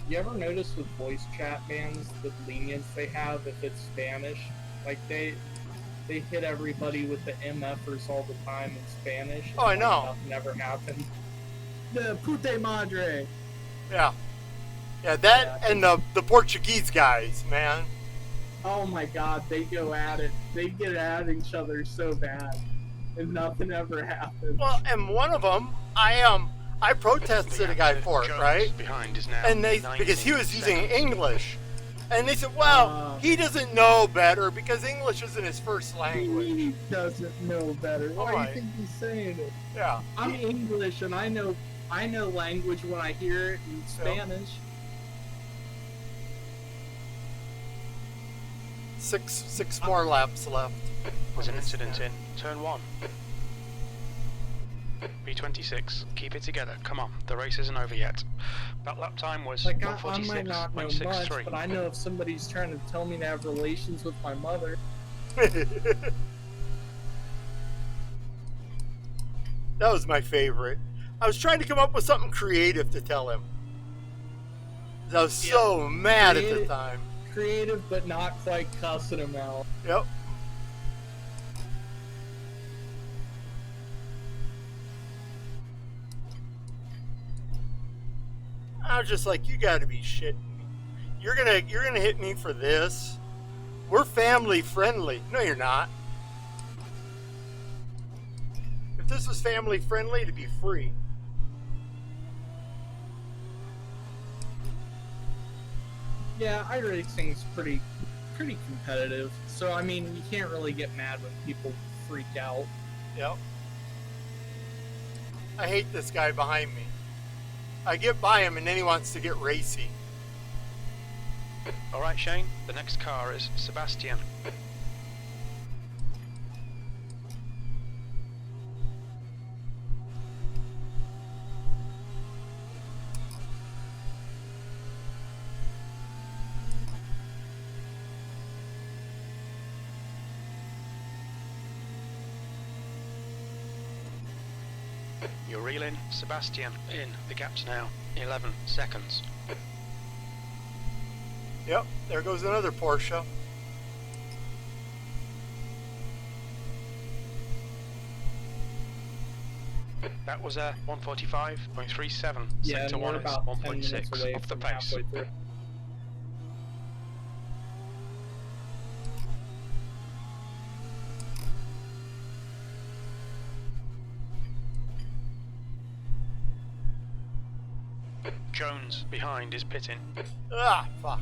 You ever notice with voice chat bans the lenience they have if it's Spanish? Like they hit everybody with the MFers all the time in Spanish. Oh, I know. Nothing ever happened. The pute madre. Yeah. Yeah, that and the Portuguese guys, man. Oh my god, they go at it. They get at each other so bad, and nothing ever happens. Well, and one of them, I protested a guy for it, right? Behind is now And because he was using English, and they said, well, he doesn't know better because English isn't his first language. He doesn't know better. Why do you think he's saying it? Yeah. I'm English, and I know language when I hear it in Spanish. Six more laps left. There's an incident in turn 1. B26, keep it together. Come on, the race isn't over yet. That lap time was Like, I might not know much, 146.63. but I know if somebody's trying to tell me to have relations with my mother. That was my favorite. I was trying to come up with something creative to tell him. I was so mad at the time. Creative, but not quite cussing him out. Yep. I was just like, you gotta be shitting me. You're gonna hit me for this? We're family friendly. No, you're not. If this was family friendly, it'd be free. Yeah, iRacing's pretty competitive. So I mean, you can't really get mad when people freak out. Yep. I hate this guy behind me. I get by him and then he wants to get racy. Alright, Shane, the next car is Sebastian. You're reeling Sebastian in. The gap's now 11 seconds. Yep, there goes another Porsche. That was a 145.37. Yeah, Sector and we're 1 is about 10 minutes 1.6 away off the from pace. halfway through. Jones behind is pitting. Ah, fuck.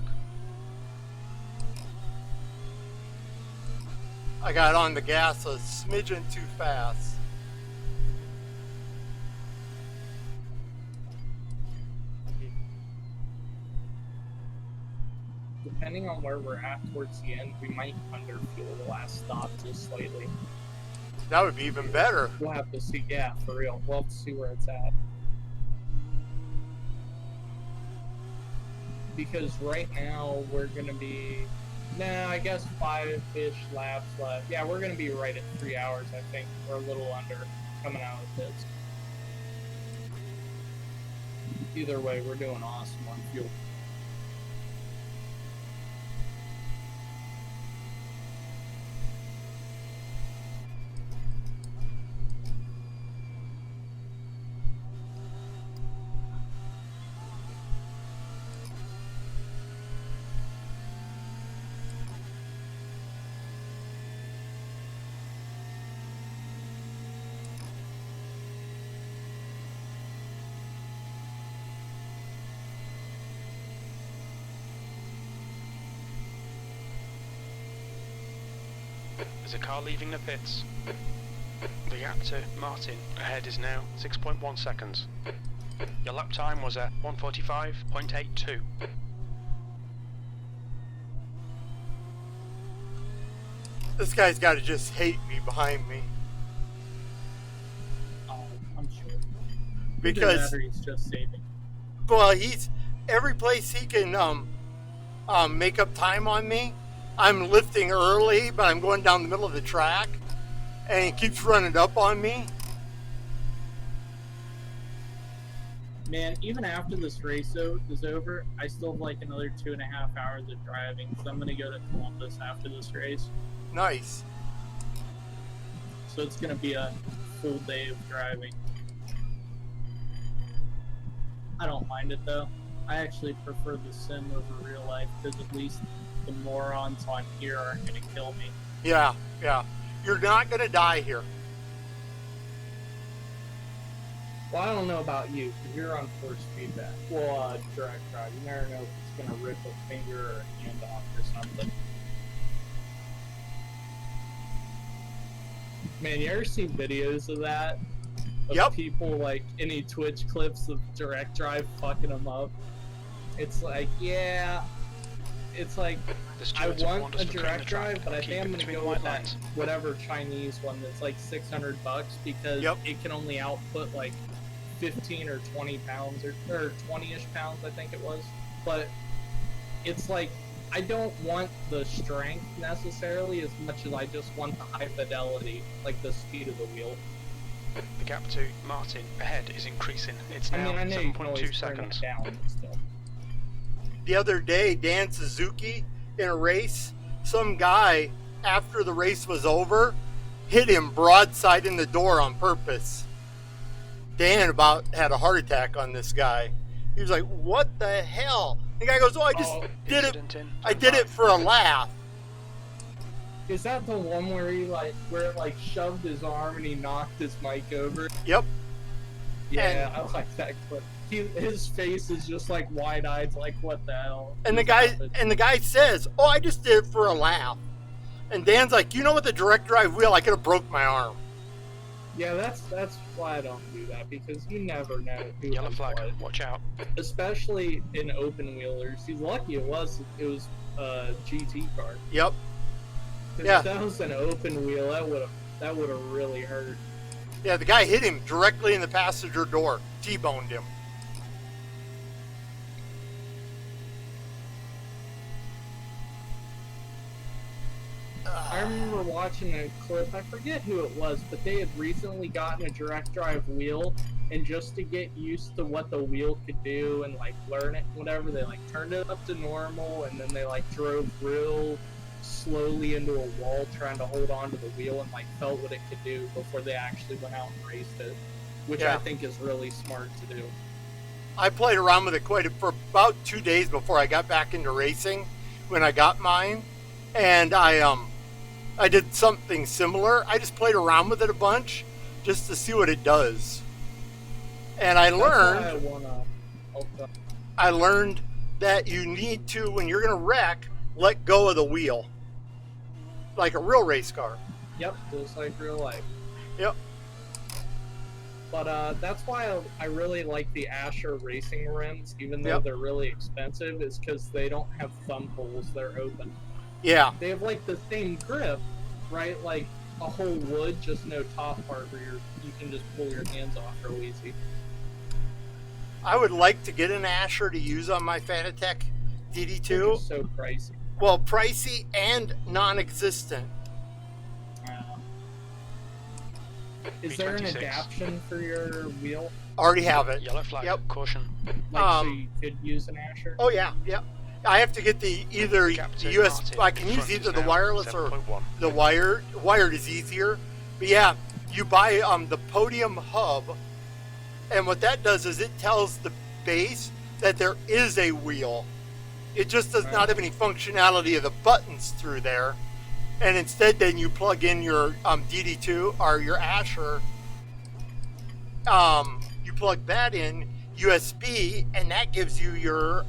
I got on the gas a smidgen too fast. Depending on where we're at towards the end, we might underfuel the last stop just slightly. That would be even better. We'll have to see. Yeah, for real. We'll have to see where it's at. Because right now we're gonna be, I guess 5-ish laps left. Yeah, we're gonna be right at 3 hours, I think. We're a little under coming out of the pits. Either way, we're doing awesome on fuel. There's a car leaving the pits. The gap to Martin ahead is now 6.1 seconds. Your lap time was at 1:45.82. This guy's got to just hate me behind me. I'm sure. Because, Battery's just saving. well, he's every place he can make up time on me. I'm lifting early, but I'm going down the middle of the track, and he keeps running up on me. Man, even after this race is over, I still have like another 2.5 hours of driving, so I'm gonna go to Columbus after this race. Nice. So it's gonna be a full day of driving. I don't mind it though. I actually prefer the sim over real life because at least the morons on here aren't gonna kill me. Yeah, yeah. You're not gonna die here. Well, I don't know about you, because you're on force feedback. Well, direct drive. You never know if it's gonna rip a finger or a hand off or something. Man, you ever see videos of that? Of Yep. people, like, any Twitch clips of direct drive fucking them up? It's like, yeah. It's like, The I stewards have warned want us a for clearing direct the track. drive, but I Keep think it I'm gonna between go the white with lines. whatever Chinese one that's like $600 because Yep. it can only output like 15 or 20 pounds or 20-ish pounds, I think it was. But it's like, I don't want the strength necessarily as much as I just want the high fidelity, like the speed of the wheel. The gap to Martin ahead is increasing. It's I now mean, I know you can 7.2 always turn it seconds. down, but still. The other day, Dan Suzuki in a race, some guy, after the race was over, hit him broadside in the door on purpose. Dan about had a heart attack on this guy. He was like, "What the hell?" The guy goes, "Oh, I just did it. Incident in I did it for a laugh." Is that the one where where it shoved his arm and he knocked his mic over? Yep. Yeah, I like that clip. His face is just like wide-eyed, like what the hell? And the just guy happened? says, "Oh, I just did it for a laugh." And Dan's like, "You know, with the direct drive wheel, I could have broke my arm." Yeah, that's why I don't do that, because you never know who Yellow has flag, what. watch out. Especially in open wheelers. He's lucky it was a GT car. Yep. 'Cause Yeah. if that was an open wheel, that would have really hurt. Yeah, the guy hit him directly in the passenger door, T-boned him. I remember watching a clip, I forget who it was, but they had recently gotten a direct drive wheel, and just to get used to what the wheel could do and learn it, whatever, they turned it up to normal, and then they drove real slowly into a wall trying to hold on to the wheel and felt what it could do before they actually went out and raced it, which Yeah. I think is really smart to do. I played around with it for about 2 days before I got back into racing when I got mine, and I did something similar. I just played around with it a bunch just to see what it does. And I That's why learned I wanna help them. I learned that you need to, when you're going to wreck, let go of the wheel. Like a real race car. Yep, just like real life. Yep. But that's why I really like the Asher racing rims, even though Yep. they're really expensive, is because they don't have thumb holes, they're open. Yeah. They have the same grip, right? a whole wood, just no top part where you can just pull your hands off real easy. I would like to get an Asher to use on my Fanatec They're DD2. just so pricey. Well, pricey and non-existent. Is there an B26. adaptation for your wheel? Already have it. Yellow flag. Yep. Caution. Like, so you could use an Asher? Oh yeah, yeah. I have to get the either Gap the to US. Martin. I can In use front either is the now wireless or 7.1. the wired. Wired is easier. But yeah, you buy the Podium hub, and what that does is it tells the base that there is a wheel. It just does not have any functionality of the buttons through there, and instead then you plug in your DD2 or your Asher. You plug that in USB, and that gives you your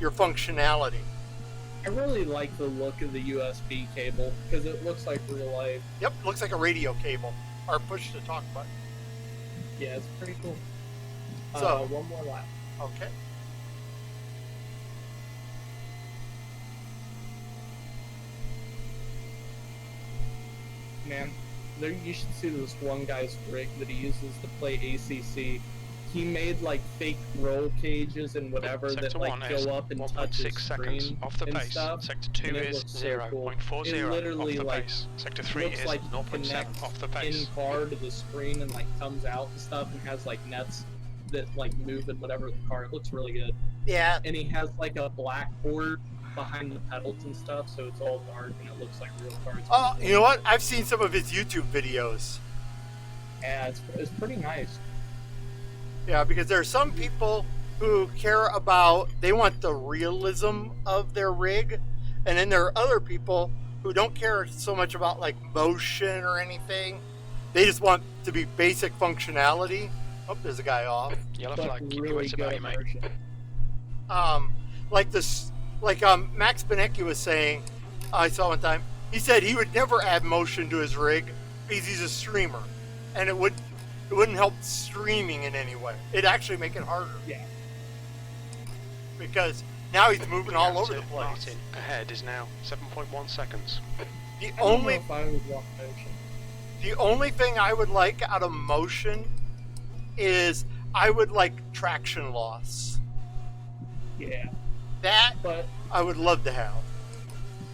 functionality. I really like the look of the USB cable because it looks like real life. Yep, looks like a radio cable or push to talk button. Yeah, it's pretty cool. So- One more lap. Okay. Man, there, you should see this one guy's rig that he uses to play ACC. He made like fake roll cages and whatever that Sector like 1 is go up and touch his 1.6 seconds screen off the and pace. stuff. Sector 2 and it is looks so cool. 0.40 It off literally the like pace. Sector 3 looks is like 0.7 connects off the in pace. car to the screen and like comes out and stuff and has like nets that like move and whatever the car. It looks really good. Yeah, And he has like a blackboard behind the pedals and stuff, so it's all dark and it looks like real cars. oh, you know what? I've seen some of his YouTube videos. Yeah, it's pretty nice. Yeah, because there are some people who care about, they want the realism of their rig, and then there are other people who don't care so much about like motion or anything. They just want to be basic functionality. Oh, there's a guy off. Yellow But flag. Keep your really wits about good you, mate. immersion. Like this, like Max Benecki was saying, I saw one time. He said he would never add motion to his rig because he's a streamer, and it wouldn't help streaming in any way. It'd actually make it harder Yeah. because now he's moving all Gap over to the place. Martin ahead is now 7.1 seconds. The I don't know only if I would want motion. the only thing I would like out of motion is I would like traction loss. Yeah. That But I would love to have.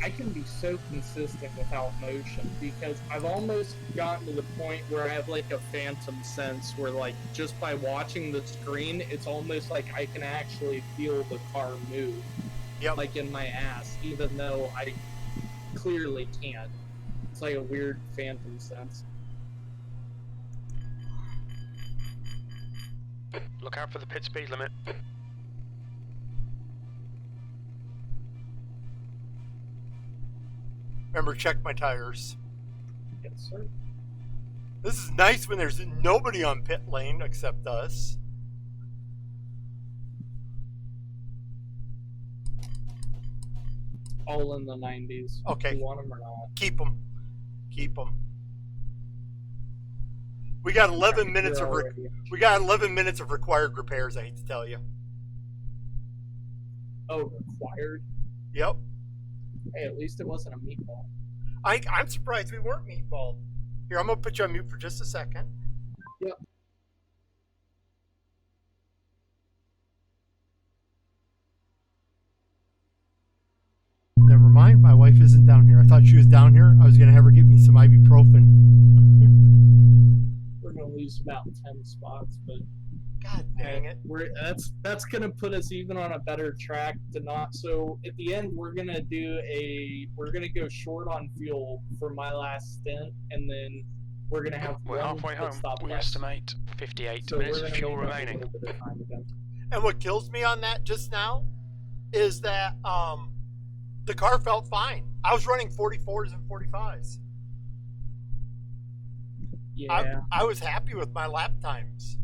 I can be so consistent without motion because I've almost gotten to the point where I have like a phantom sense where like just by watching the screen, it's almost like I can actually feel the car move. Yep. Like in my ass, even though I clearly can't. It's like a weird phantom sense. Look out for the pit speed limit. Remember, check my tires. Yes, sir. This is nice when there's nobody on pit lane except us. All in the 90s. Okay. You want them or not? Keep them. Keep them. We got 11 minutes You're of already- we got 11 minutes of required repairs. I hate to tell you. Oh, required? Yep. Hey, at least it wasn't a meatball. I'm surprised we weren't meatballed. Here, I'm gonna put you on mute for just a second. Yep. Never mind. My wife isn't down here. I thought she was down here. I was gonna have her give me some ibuprofen. We're gonna lose about 10 spots, but God dang it. that's gonna put us even on a better track to not. So at the end, we're gonna go short on fuel for my last stint, and then we're gonna have We're one halfway pit home. stop We less. estimate 58 So minutes we're of gonna fuel make up a remaining. little bit of time again. And what kills me on that just now is that the car felt fine. I was running 44s and 45s. Yeah. I was happy with my lap times.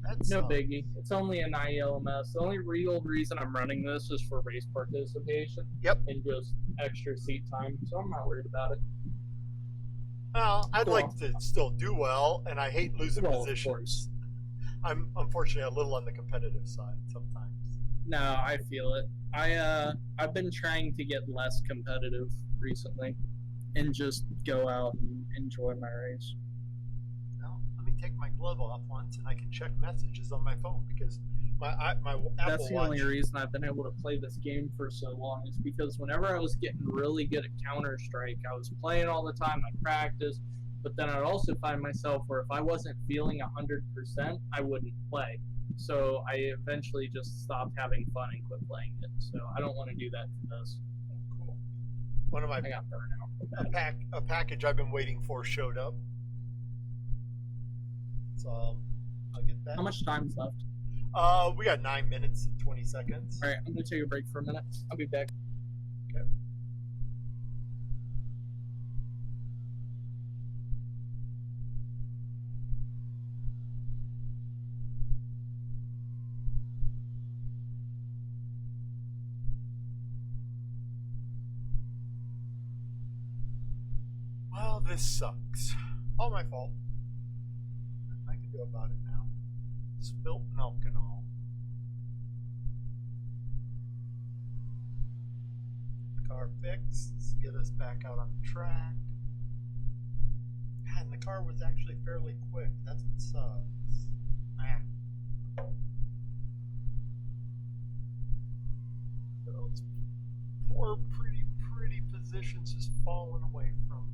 That's No biggie. It's only an iLMS. The only real reason I'm running this is for race participation. Yep. And just extra seat time, so I'm not worried about it. Well, I'd Cool. like to still do well, and I hate losing Well, of positions. course. I'm unfortunately a little on the competitive side sometimes. No, I feel it. I've been trying to get less competitive recently, and just go out and enjoy my race. Well, let me take my glove off once, and I can check messages on my phone because my Apple That's the Watch. only reason I've been able to play this game for so long is because whenever I was getting really good at Counter-Strike, I was playing all the time, I practiced, but then I'd also find myself where if I wasn't feeling 100%, I wouldn't play. So I eventually just stopped having fun and quit playing it. So I don't want to do that to this. Cool. One of my I got burned out for that. a package I've been waiting for showed up, so I'll get that. How much time's left? We got 9 minutes and 20 seconds. All right, I'm gonna take a break for a minute. I'll be back. Okay. Well, this sucks. All my fault. Nothing I can do about it now. Spilt milk and all. Car fixed. Get us back out on the track. God, and the car was actually fairly quick. That's what sucks. Those poor, pretty positions just falling away from me.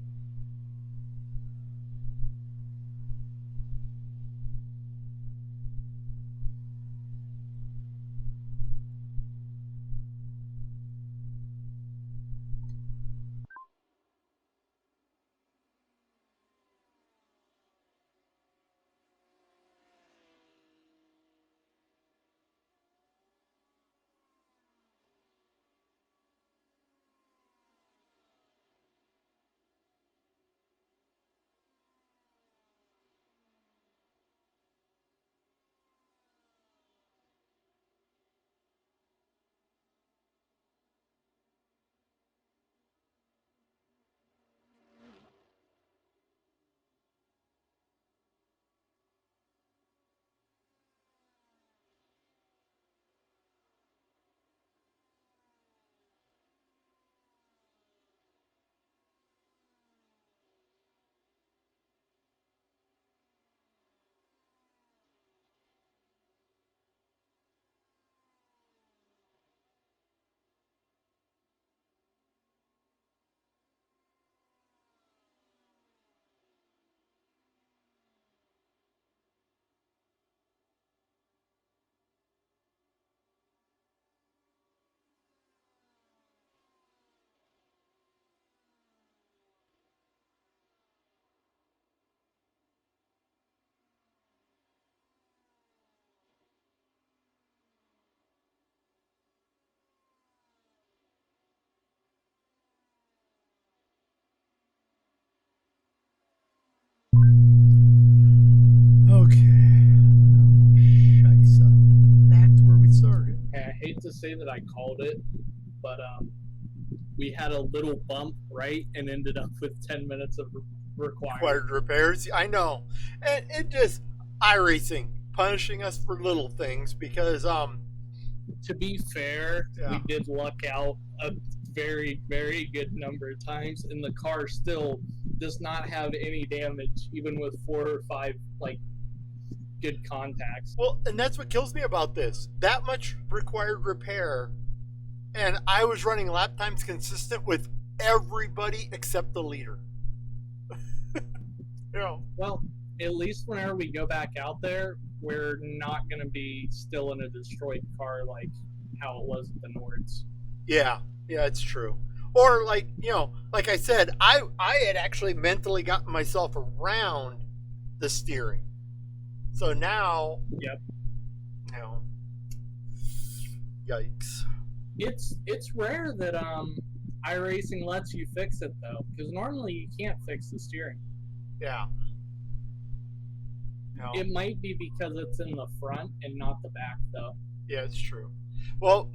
Back to where we started. I hate to say that I called it, but we had a little bump, right, and ended up with 10 minutes of required repairs. I know, and it just iRacing punishing us for little things because To be fair, Yeah. we did luck out a very, very good number of times, and the car still does not have any damage, even with 4 or 5 good contacts. Well, and that's what kills me about this. That much required repair, and I was running lap times consistent with everybody except the leader. You know. Well, at least whenever we go back out there, we're not going to be still in a destroyed car like how it was at the Nords. Yeah, it's true. Or like I said, I had actually mentally gotten myself around the steering. So now, Yep. Yikes. It's rare that iRacing lets you fix it though, because normally you can't fix the steering. Yeah. No. It might be because it's in the front and not the back though. Yeah, it's true. Well,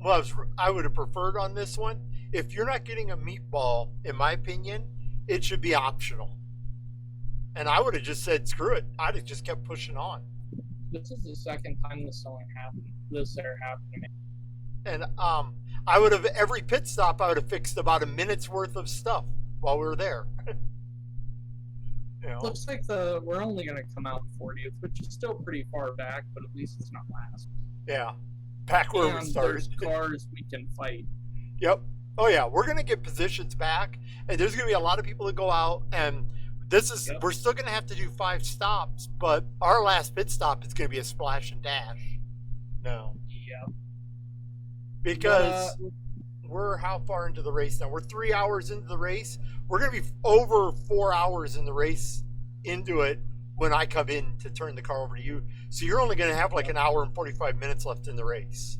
I would have preferred on this one, if you're not getting a meatball, in my opinion, it should be optional. And I would have just said, screw it. I'd have just kept pushing on. This is the second time this ever happened to me. And I would have every pit stop. I would have fixed about a minute's worth of stuff while we were there. You know? Looks like we're only gonna come out 40th, which is still pretty far back, but at least it's not last. Yeah, back where and we started. There's cars we can fight. Yep. Oh yeah, we're gonna get positions back, and there's gonna be a lot of people that go out. And this is we're still gonna have to do 5 stops, but our last pit stop is gonna be a splash and dash. No. Yeah. Because we're how far into the race now? We're 3 hours into the race. We're going to be over 4 hours in the race into it when I come in to turn the car over to you. So you're only going to have like an hour and 45 minutes left in the race.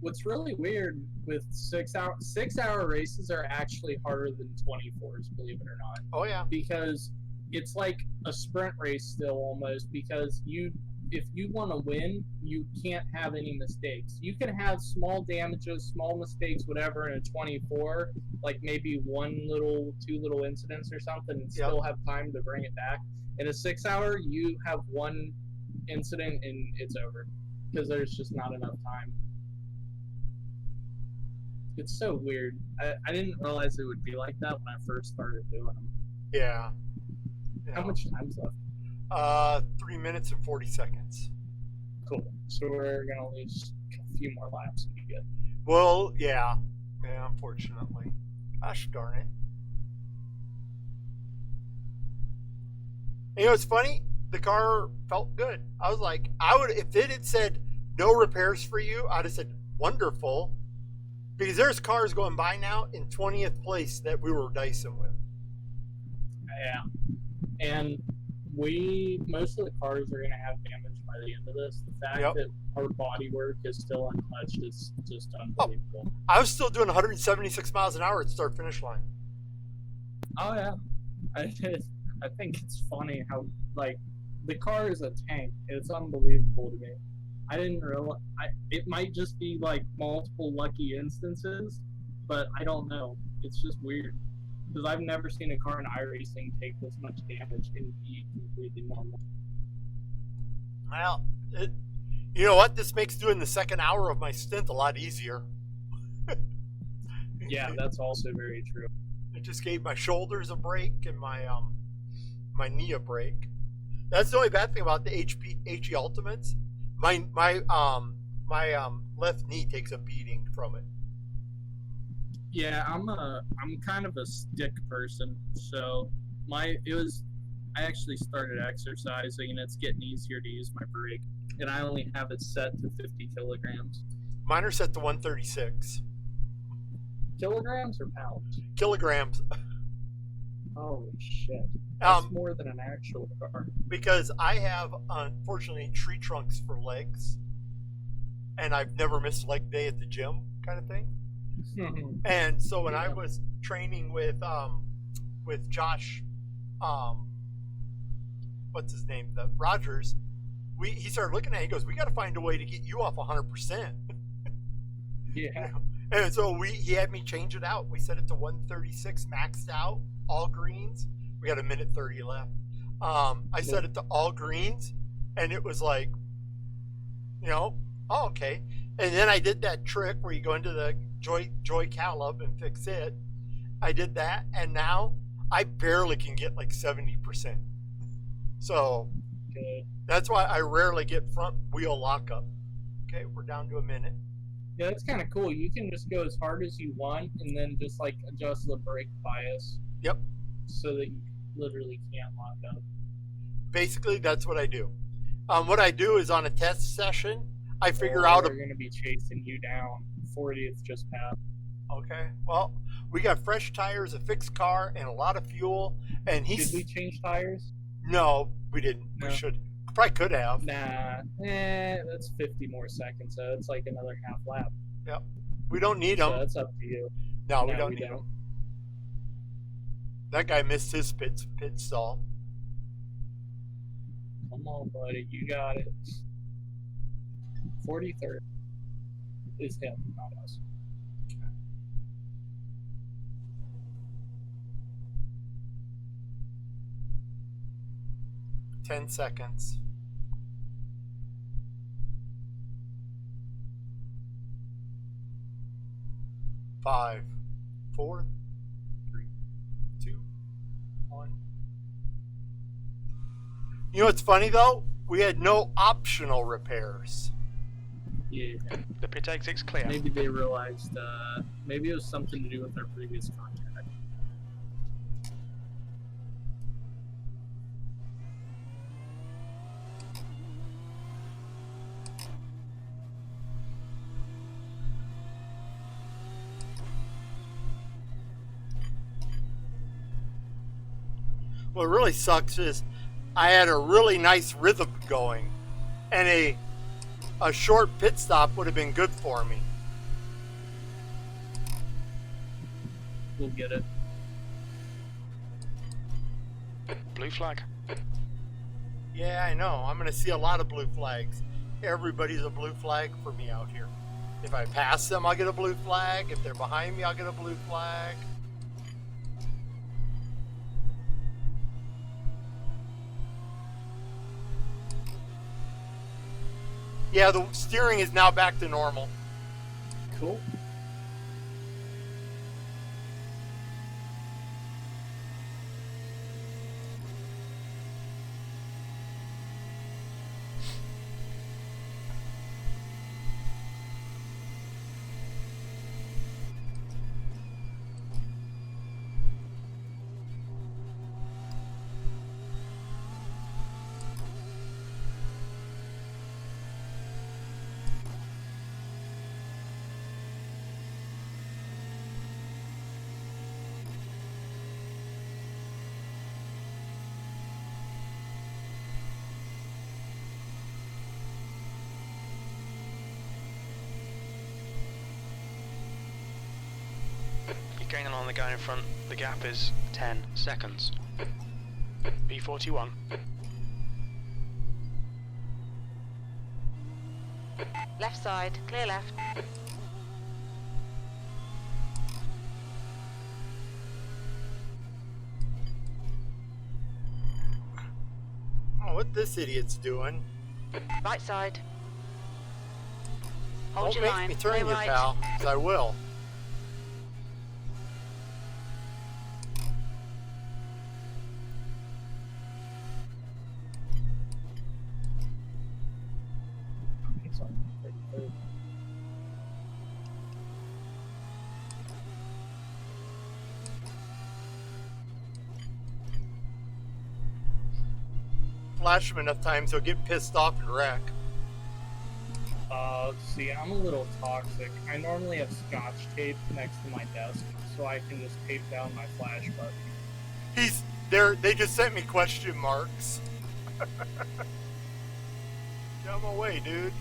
What's really weird with 6-hour races are actually harder than 24s, believe it or not. Oh yeah. Because it's like a sprint race still almost, because if you want to win, you can't have any mistakes. You can have small damages, small mistakes, whatever in a 24, like maybe 2 little incidents or something, and still have time to bring it back. In a 6-hour, you have one incident and it's over because there's just not enough time. It's so weird. I didn't realize it would be like that when I first started doing them. Yeah. How much time's left? 3 minutes and 40 seconds. Cool. So we're gonna lose a few more laps and be good. Well, yeah, unfortunately. Gosh darn it. And you know, it's funny. The car felt good. I was like, if it had said no repairs for you, I'd have said wonderful, because there's cars going by now in 20th place that we were dicing with. Yeah, and most of the cars are going to have damage by the end of this. The fact that our bodywork is still untouched is just unbelievable. I was still doing 176 miles an hour at start finish line. Oh yeah, I think it's funny how like the car is a tank. It's unbelievable to me. I didn't realize it might just be like multiple lucky instances, but I don't know. It's just weird. Because I've never seen a car in iRacing take this much damage and be completely normal. Well, you know what? This makes doing the second hour of my stint a lot easier. Yeah, that's also very true. It just gave my shoulders a break and my knee a break. That's the only bad thing about the HE Ultimates. My left knee takes a beating from it. Yeah, I'm kind of a stick person, so I actually started exercising and it's getting easier to use my brake, and I only have it set to 50 kilograms. Mine are set to 136. Kilograms or pounds? Kilograms. Holy shit. That's more than an actual car. Because I have, unfortunately, tree trunks for legs, and I've never missed a leg day at the gym kind of thing. And so when I was training with Josh, what's his name, the Rogers, he started looking at it, he goes, we got to find a way to get you off 100%. Yeah. And so he had me change it out. We set it to 136 maxed out, all greens. We got a minute 30 left. I set it to all greens, and it was like, oh, okay. And then I did that trick where you go into the Joy Caleb and fix it. I did that, and now I barely can get like 70%. So that's why I rarely get front wheel lockup. Okay, we're down to a minute. Yeah, that's kind of cool. You can just go as hard as you want and then just like adjust the brake bias. Yep. So that you literally can't lock up. Basically, that's what I do. What I do is on a test session, I figure out. They're going to be chasing you down. 40th just passed. Okay. Well, we got fresh tires, a fixed car, and a lot of fuel. And Did we change tires? No, we didn't. No. We should. Probably could have. Nah. That's 50 more seconds, so it's like another half lap. Yep. We don't need them. So that's up to you. No, we don't need them. That guy missed his pit stall. Come on, buddy. You got it. 43rd is him, not us. Okay. 10 seconds. 5, 4, 3, 2, 1. You know what's funny though? We had no optional repairs. Yeah. The pit exit's clear. Maybe they realized, maybe it was something to do with our previous contract. What really sucks is I had a really nice rhythm going, and a short pit stop would have been good for me. We'll get it. Blue flag. Yeah, I know. I'm going to see a lot of blue flags. Everybody's a blue flag for me out here. If I pass them, I'll get a blue flag. If they're behind me, I'll get a blue flag. Yeah, the steering is now back to normal. Cool. You're gaining on the guy in front. The gap is 10 seconds. P41. Left side, clear left. Oh, what this idiot's doing? Right side. Hold Don't your make line, me turn clear you, right. pal, 'cause I will. It's on 33rd. Flash him enough times, he'll get pissed off and wreck. See, I'm a little toxic. I normally have scotch tape next to my desk, so I can just tape down my flash button. He's there. They just sent me question marks. Get him away, dude.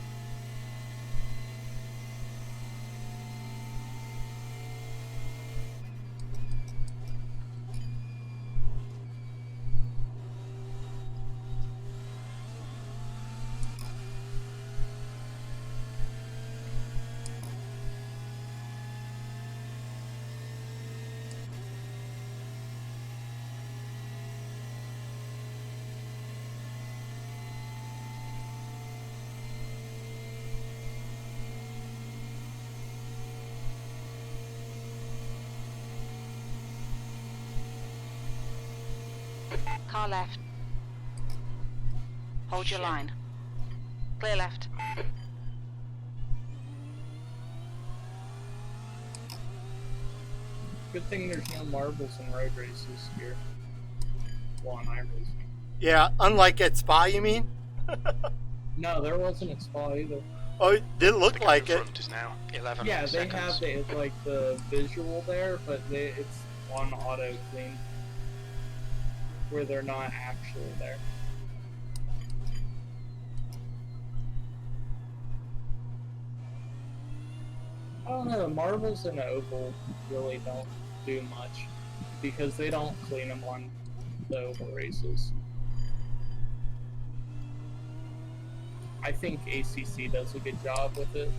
Car left. Hold your line. Clear left. Good thing there's no marbles in road races here. Well, on iRacing. Yeah, unlike at Spa, you mean? No, there wasn't a Spa either. Oh, it didn't The look gap like in it. front is now 11 Yeah, they seconds. have the visual there, but it's on auto clean, where they're not actually there. I don't know, the marbles in the oval really don't do much, because they don't clean them on the oval races. I think ACC does a good job with it.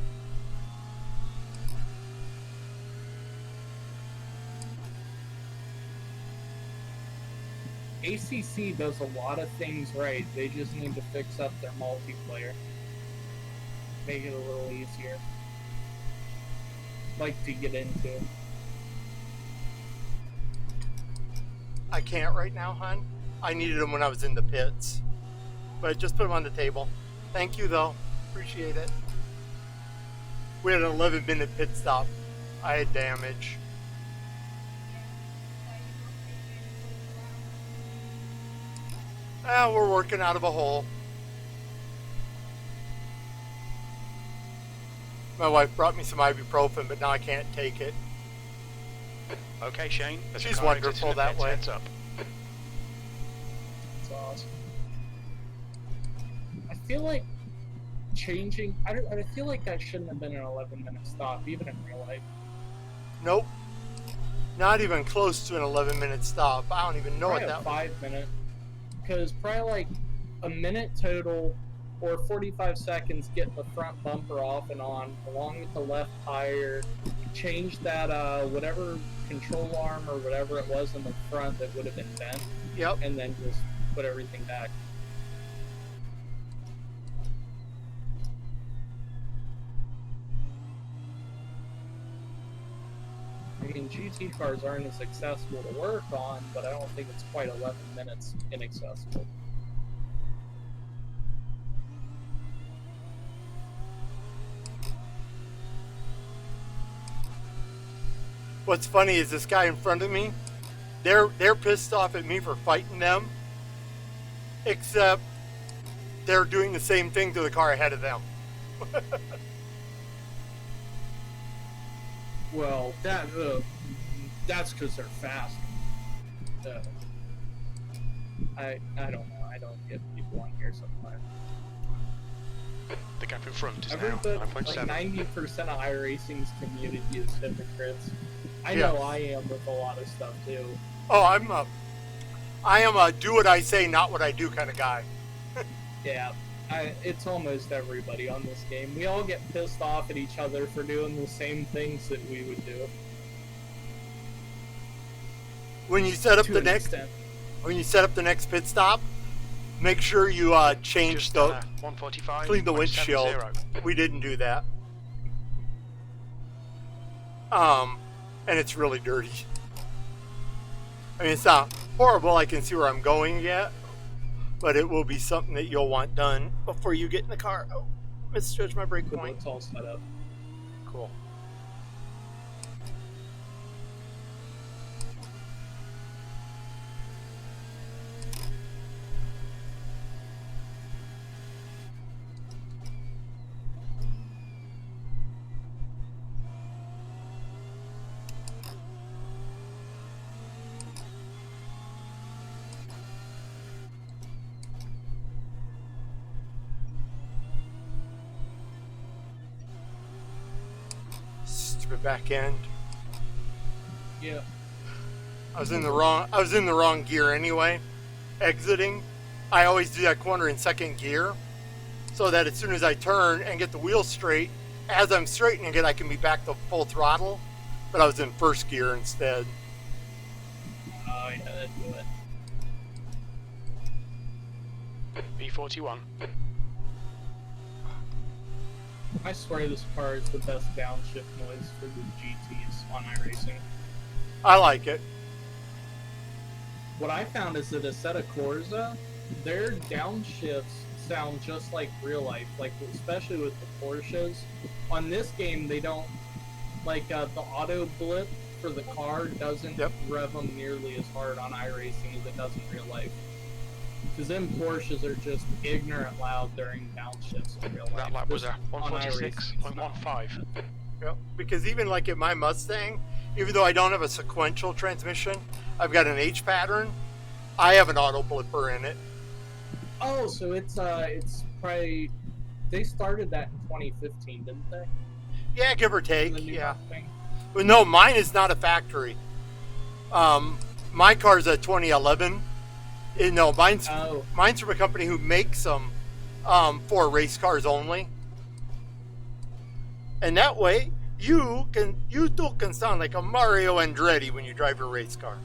ACC does a lot of things right, they just need to fix up their multiplayer. Make it a little easier. like to get into? I can't right now, hon. I needed them when I was in the pits. But just put them on the table. Thank you, though. Appreciate it. We had an 11-minute pit stop. I had damage. We're working out of a hole. My wife brought me some ibuprofen, but now I can't take it. Okay, Shane. There's a She's car wonderful exiting the that pits, way. Heads up. It's awesome. I feel like changing. I feel like that shouldn't have been an 11-minute stop, even in real life. Nope. Not even close to an 11-minute stop. I don't even know Probably what a that was. 5-minute, because probably like a minute total or 45 seconds getting the front bumper off and on, along with the left tire. Change that whatever control arm or whatever it was in the front that would have been bent, Yep. and then just put everything back. I mean, GT cars aren't as accessible to work on, but I don't think it's quite 11 minutes inaccessible. What's funny is this guy in front of me, they're pissed off at me for fighting them, except they're doing the same thing to the car ahead of them. Well, that's because they're fast. I don't know. I don't get people on here sometimes. The gap in front is Everybody, now 9.7. like 90% of iRacing's community is hypocrites. I Yeah. know I am with a lot of stuff too. Oh, I am a do what I say, not what I do kind of guy. Yeah, it's almost everybody on this game. We all get pissed off at each other for doing the same things that we would do. When you set up To the an next, extent. when you set up the next pit stop, make sure you change Just, the 145. clean the windshield. We didn't do that. And it's really dirty. I mean, it's not horrible. I can see where I'm going yet, but it will be something that you'll want done before you get in the car. Oh, misjudged my brake But point. it's all set up. Cool. Stupid back end. Yeah. I was in the wrong gear anyway. Exiting, I always do that corner in second gear, so that as soon as I turn and get the wheel straight, as I'm straightening it, I can be back to full throttle. But I was in first gear instead. Oh, yeah, that'd do it. P41. I swear this car is the best downshift noise for the GTs on iRacing. I like it. What I found is that Assetto Corsa, their downshifts sound just like real life, like especially with the Porsches. On this game, they don't, like the auto blip for the car doesn't rev them nearly as hard on iRacing as it does in real life. Because them Porsches are just ignorant loud during downshifts in real life. That lap was a On iRacing, it's not. 146.15. Yep. Because even like in my Mustang, even though I don't have a sequential transmission, I've got an H pattern. I have an auto blipper in it. Oh, so it's probably they started that in 2015, didn't they? Yeah, give or take. The new Yeah. Mustang? Well, no, mine is not a factory. My car's a 2011. No, mine's Oh, mine's from a company who makes them for race cars only. And that way, you too can sound like a Mario Andretti when you drive your race car.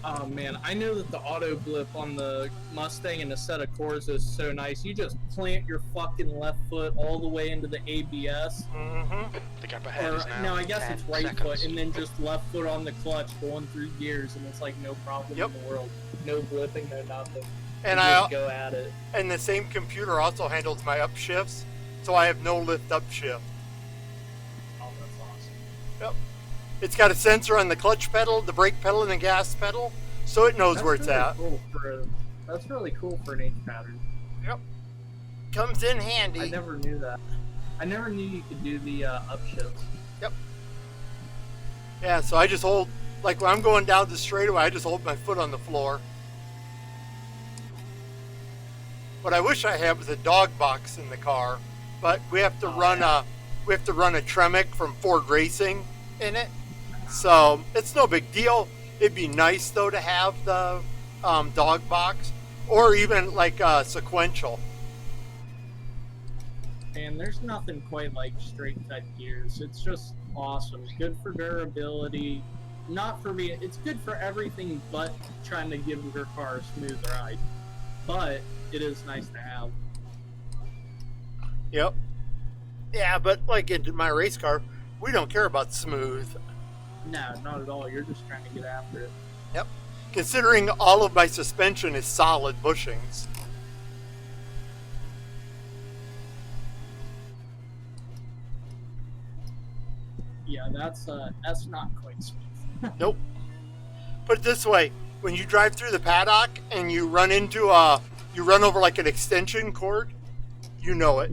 Oh man, I know that the auto blip on the Mustang and the set of Corsa is so nice. You just plant your fucking left foot all the way into the ABS. Mm-hmm. The gap ahead Or is now no, I guess 10 it's right seconds. foot, and then just left foot on the clutch, going through gears, and it's like no problem Yep. in the world. No blipping, no nothing. And You I just go at it. and the same computer also handles my upshifts, so I have no lift upshift. Oh, that's awesome. Yep. It's got a sensor on the clutch pedal, the brake pedal, and the gas pedal, so it knows where it's really at. Cool that's really cool for an H pattern. Yep. Comes in handy. I never knew that. I never knew you could do the upshifts. Yep. Yeah, so I just hold, like when I'm going down the straightaway, I just hold my foot on the floor. What I wish I had was a dog box in the car, but we have to run a Tremec from Ford Racing in it, so it's no big deal. It'd be nice though to have the dog box, or even like sequential. And there's nothing quite like straight cut gears. It's just awesome. Good for durability. Not for me. It's good for everything but trying to give your car a smooth ride. But it is nice to have. Yep. Yeah, but like in my race car, we don't care about smooth. No, not at all. You're just trying to get after it. Yep. Considering all of my suspension is solid bushings. Yeah, that's not quite smooth. Nope. Put it this way: when you drive through the paddock and you run over like an extension cord, you know it.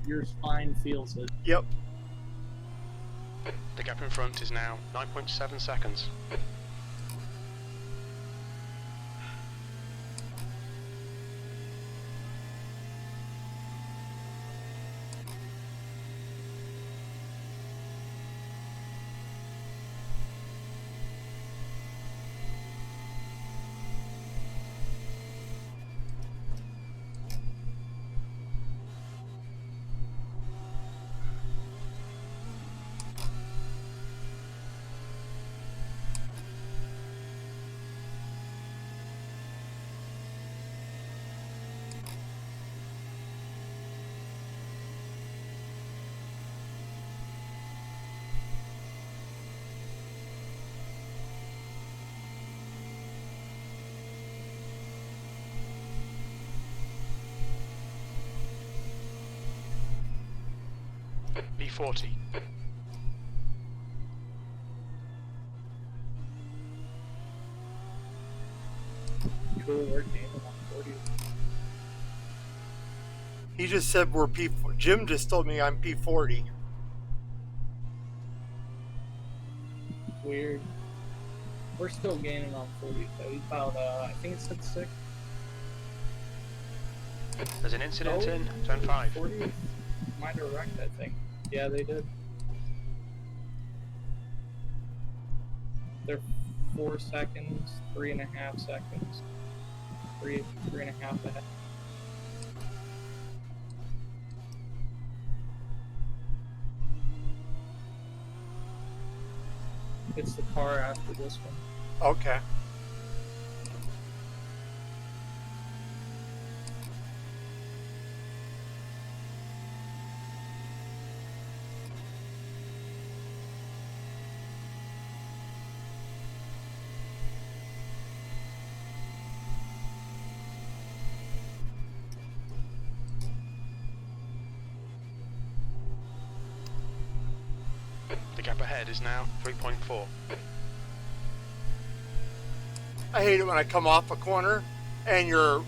Your spine feels it. Yep. The gap in front is now 9.7 seconds. B40. Cool, we're gaming on 40. He just said we're P. Jim just told me I'm P40. Weird. We're still gaining on 40, though. He filed, I think it said 6. There's an incident Oh, in turn 5. 40 might have wrecked, I think. Yeah, they did. They're 4 seconds, 3.5 seconds, 3.5 ahead. It's the car after this one. Okay. The gap ahead is now 3.4. I hate it when I come off a corner and your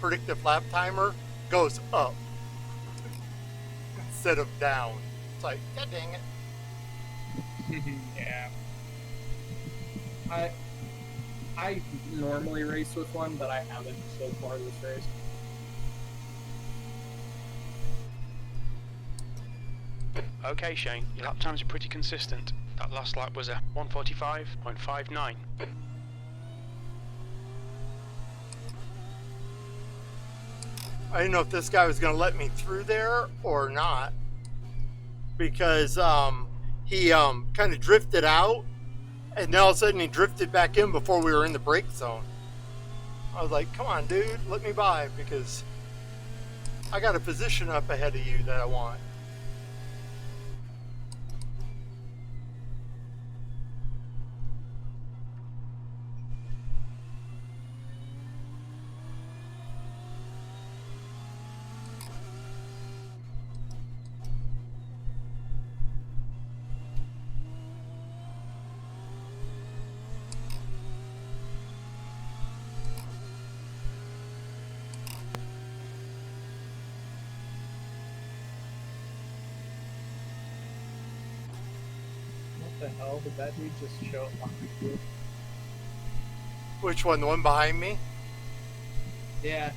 predictive lap timer goes up instead of down. It's like, God dang it. Yeah. I normally race with one, but I haven't so far this race. Okay, Shane, your lap times are pretty consistent. That last lap was a 1:45.59. I didn't know if this guy was going to let me through there or not, because he kind of drifted out, And then all of a sudden he drifted back in before we were in the brake zone. I was like, come on, dude, let me by, because I got a position up ahead of you that I want. What the hell? Did that dude just show up behind you? Which one? The one behind me? Yeah.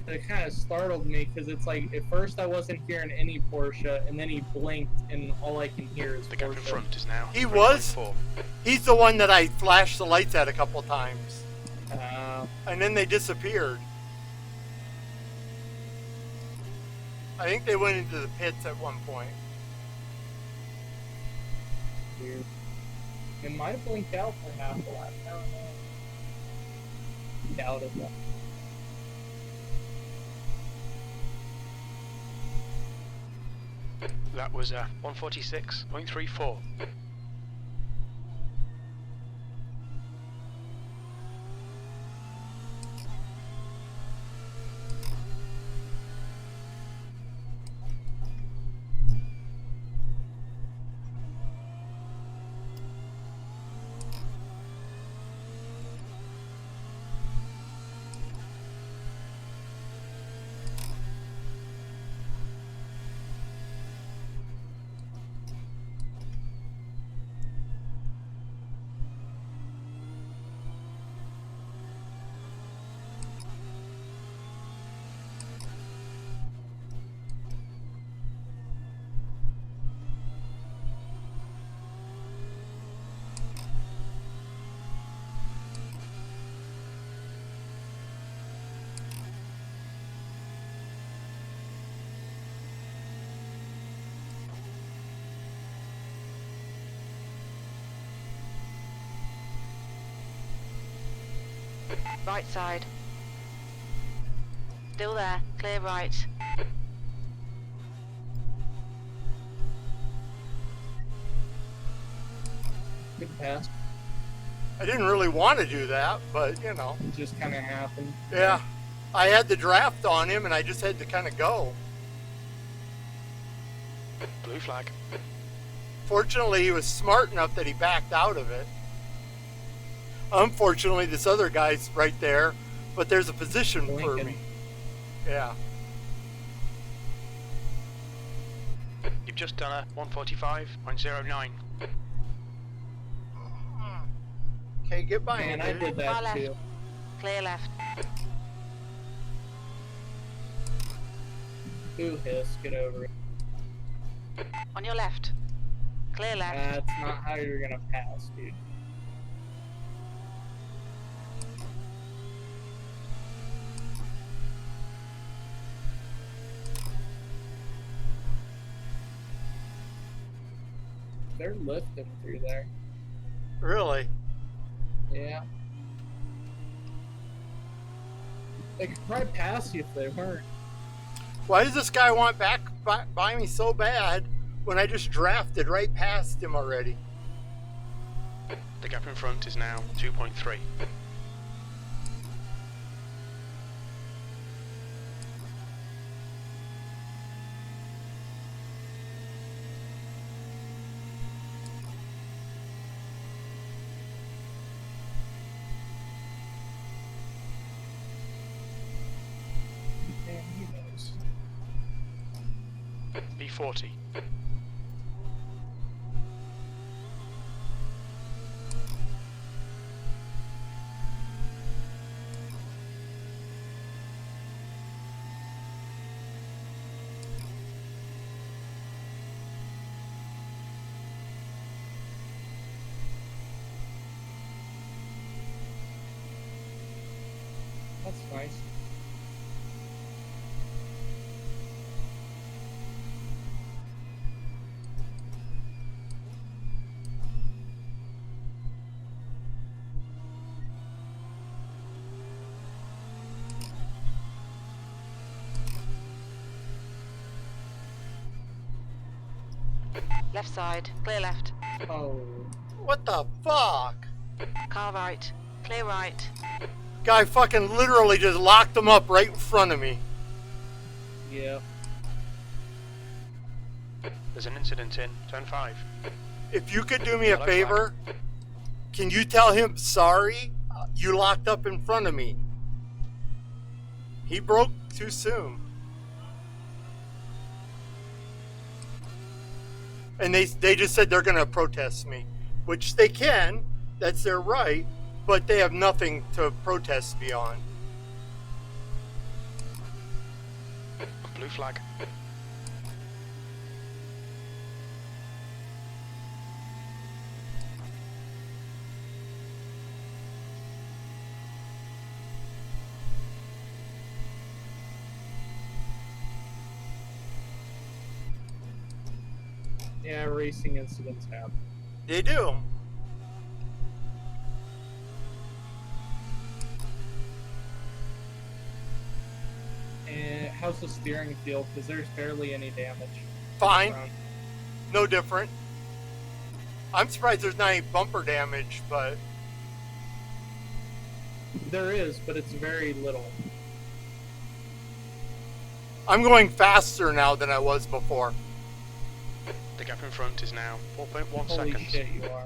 It kind of startled me because it's like at first I wasn't hearing any Porsche, and then he blinked, and all I can hear is The gap in Porsche. front is now He was? 3.4. He's the one that I flashed the lights at a couple times. And then they disappeared. I think they went into the pits at one point. Weird. It might have blinked out for half a lap. I don't know. Doubted that. That was 146.34. Right side. Still there. Clear right. Good pass. I didn't really want to do that, but you know. It just kind of happened. Yeah. I had the draft on him and I just had to kind of go. Blue flag. Fortunately, he was smart enough that he backed out of it. Unfortunately, this other guy's right there, but there's a position for Blinking. me. Yeah. You've just done a 145.09. Okay, get by Man, me, I dude. did Far that left. too. Clear left. Ooh, hiss, get over it. On your left. Clear left. That's not how you're gonna pass, dude. They're lifting through there. Really? Yeah. They could probably pass you if they weren't. Why does this guy want back by me so bad when I just drafted right past him already? The gap in front is now 2.3. Man, he knows. B40. That's nice. Left side, clear left. Oh, What the fuck? Car right, clear right. Guy fucking literally just locked them up right in front of me. yeah. There's an incident in turn 5. If you could do me a Yellow favor, can you tell him sorry? You locked up in front of me. He broke too soon. And they just said they're going to protest me, which they can. That's their right, but they have nothing to protest me on. Blue flag. Yeah, racing incidents happen. They do. And how's the steering feel? Because there's barely any damage. Fine. No different. I'm surprised there's not any bumper damage, but There is, but it's very little. I'm going faster now than I was before. The gap in front is now 4.1 Holy seconds. shit, you are.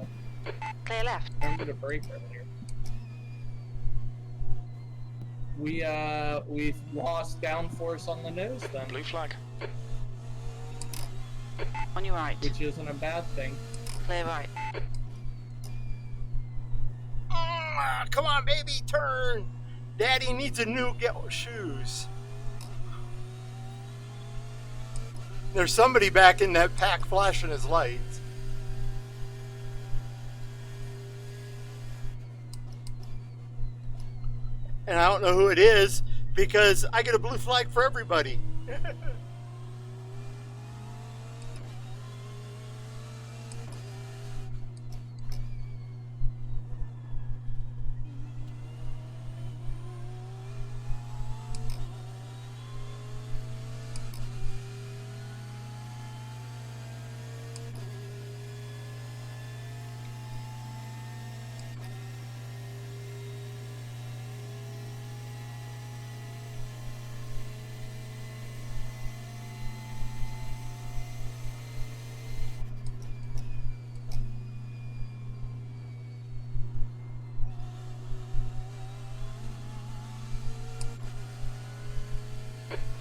Clear left. Remember to brake earlier. We've lost downforce on the nose then, Blue flag. On your right, which isn't a bad thing. clear right. Come on, baby, turn. Daddy needs a new shoes. There's somebody back in that pack flashing his lights. And I don't know who it is because I get a blue flag for everybody.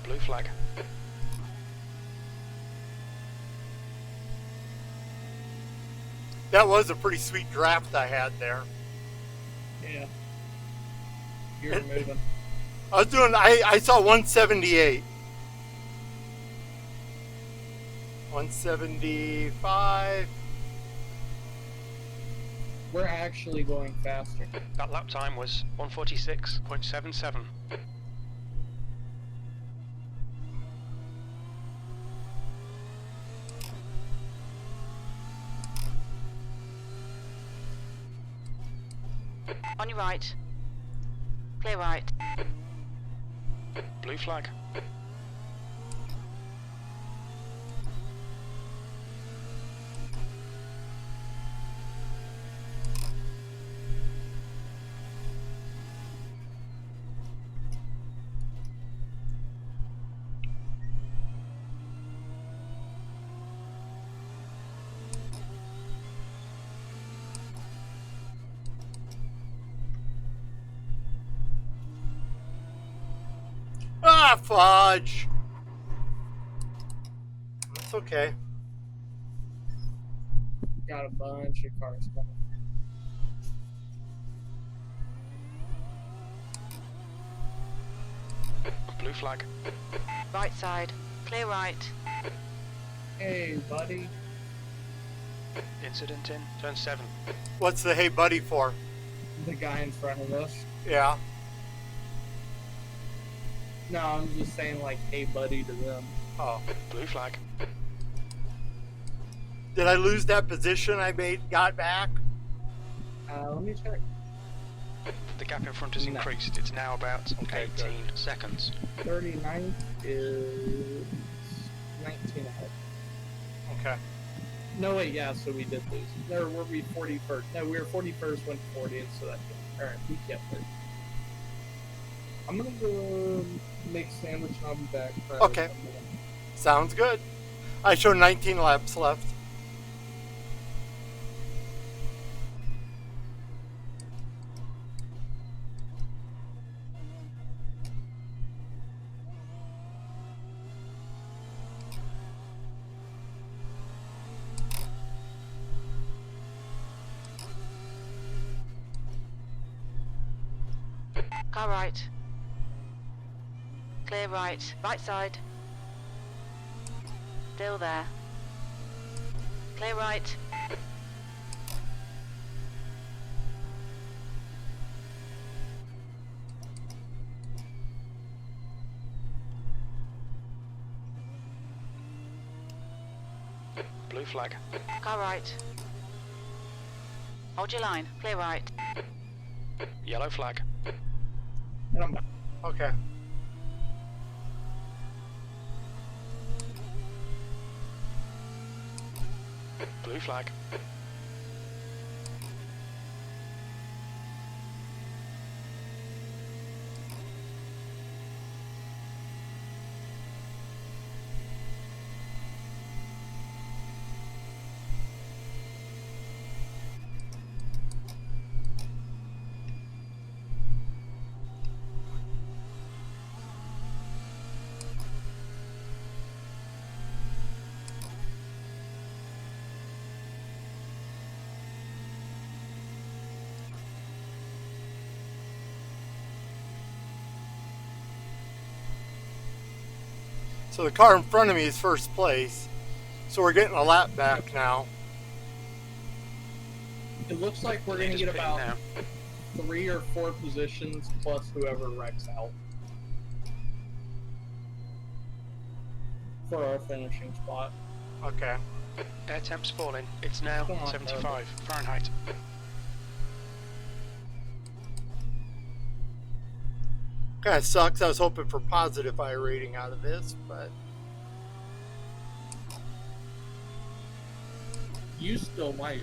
Blue flag. That was a pretty sweet draft I had there. Yeah. You're moving. I saw 178. 175. We're actually going faster. That lap time was 146.77. On your right, clear right. Blue flag. Ah, fudge. That's okay. Got a bunch of cars coming. Blue flag. Right side, clear right. Hey, buddy. Incident in turn 7. What's the hey buddy for? The guy in front of us. Yeah. No, I'm just saying like, hey, buddy to them. Oh. Blue flag. Did I lose that position got back? Let me check. The gap in front has No. increased. It's now about Okay, 18 seconds. 39 is 19 ahead. Okay. No, wait, yeah, so we did lose. No, were we 41st? No, we were 41st, went 40th, so that alright, we kept it. I'm gonna go make sandwich and I'll be back. Okay. Sounds good. I show 19 laps left. Car right. Clear right. Right side. Still there. Clear right. Blue flag. Car right. Hold your line. Clear right. Yellow flag. And I'm back. Okay. Blue flag. So the car in front of me is first place. So we're getting a lap back now. It looks like we're gonna Lead is get pitting about now. 3 or 4 positions plus whoever wrecks out for our finishing spot. Okay. Air temp's falling. It's now Come on, 75 Fahrenheit. Kind of sucks. I was hoping for positive I rating out of this, but You still might.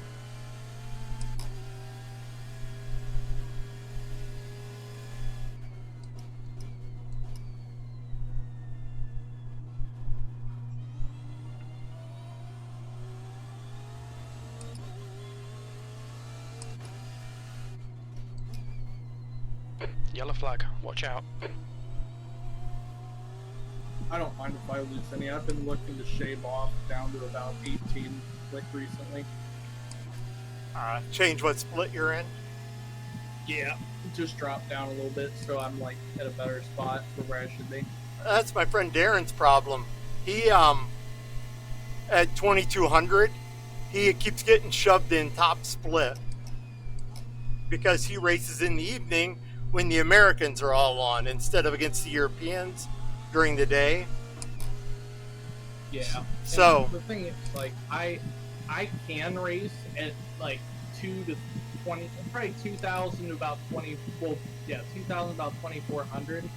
Yellow flag. Watch out. I don't mind if I lose any. I've been looking to shave off down to about 18 like recently. change what split you're in. Yeah. Just drop down a little bit so I'm like at a better spot for where I should be. That's my friend Darren's problem. He at 2200, he keeps getting shoved in top split because he races in the evening when the Americans are all on instead of against the Europeans during the day. Yeah. So- And the thing is, like, I can race at like 2 to 20, probably 2,000 to about 20. Well, yeah, 2,000 about 2,400.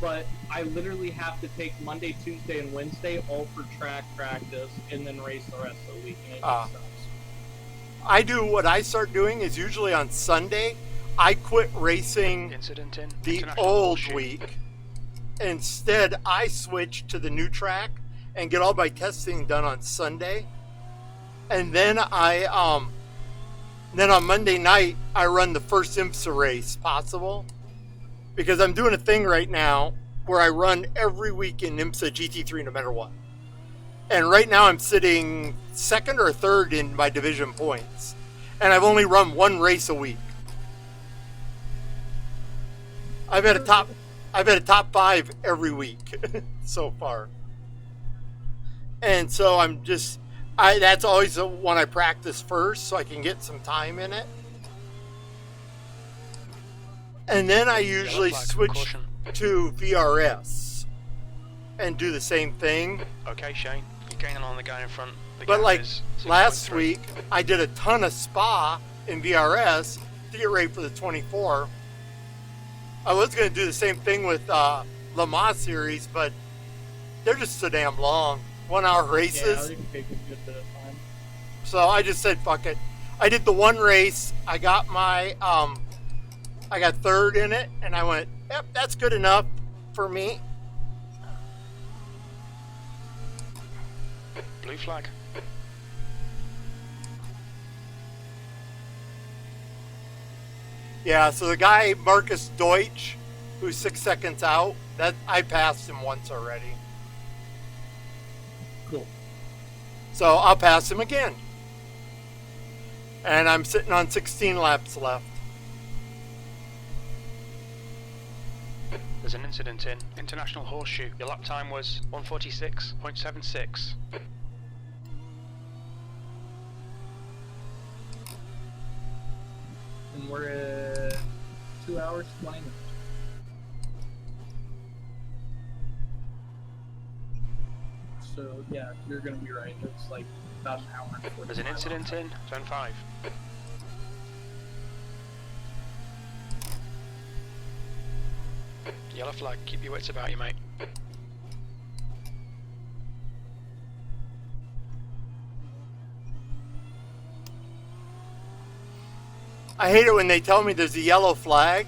But I literally have to take Monday, Tuesday, and Wednesday all for track practice, and then race the rest of the week. And it just sucks. I do what I start doing is usually on Sunday, I quit racing Incident in the international old bullshit. week. Instead, I switch to the new track and get all my testing done on Sunday. And then then on Monday night, I run the first IMSA race possible. Because I'm doing a thing right now where I run every week in IMSA GT3 no matter what. And right now I'm sitting second or third in my division points. And I've only run one race a week. I've had a top 5 every week so far. And so that's always the one I practice first so I can get some time in it. And then I usually Yellow flag, switch caution. to VRS and do the same thing. Okay, Shane, you're gaining on the guy in front. The But gap like is last 6.3. week, I did a ton of spa in VRS to get ready for the 24. I was going to do the same thing with Le Mans series, but they're just so damn long. 1 hour Yeah, races. they can take a good bit of time. So I just said, fuck it. I did the one race. I got my, I got third in it, and I went, yep, that's good enough for me. Blue flag. Yeah, so the guy, Marcus Deutsch, who's 6 seconds out, that I passed him once already. Cool. So I'll pass him again. And I'm sitting on 16 laps left. There's an incident in International Horseshoe. Your lap time was 146.76. And we're at 2 hours 20 minutes. So yeah, you're gonna be right. It's like about an hour and 45. There's an incident in Zone 5. Yellow flag, keep your wits about you, mate. I hate it when they tell me there's a yellow flag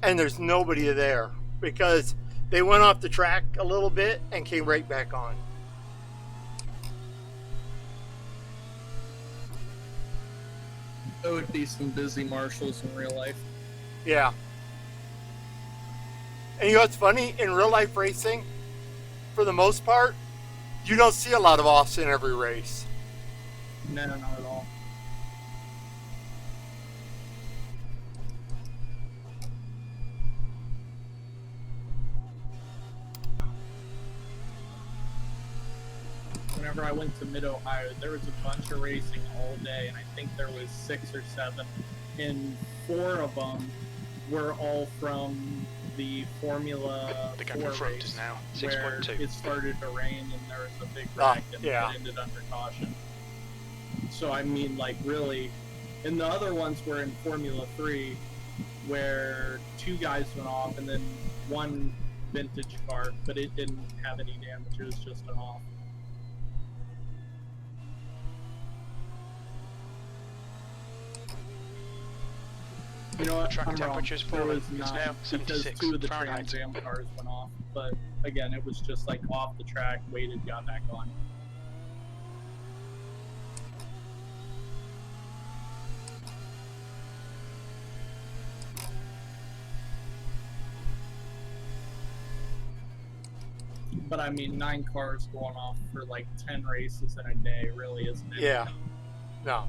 and there's nobody there, because they went off the track a little bit and came right back on. There would be some busy marshals in real life. Yeah. And you know what's funny? In real life racing, for the most part, you don't see a lot of offs in every race. No, not at all. Whenever I went to Mid-Ohio, there was a bunch of racing all day, and I think there was 6 or 7, and 4 of them were all from the Formula The gap 4 in front race, is now where 6.2. it started to rain and there was a big wreck and yeah. it ended under caution. So I mean, like, really, and the other ones were in Formula 3, where 2 guys went off and then 1 vintage car, but it didn't have any damage, it was just an off. You know what? Track I'm wrong. temperature's There falling. was It's not, now because 76 2 of the Fahrenheit. Trans Am cars went off, but again, it was just like off the track, waited, got back on. But I mean, 9 cars going off for like 10 races in a day really isn't it? Yeah. No.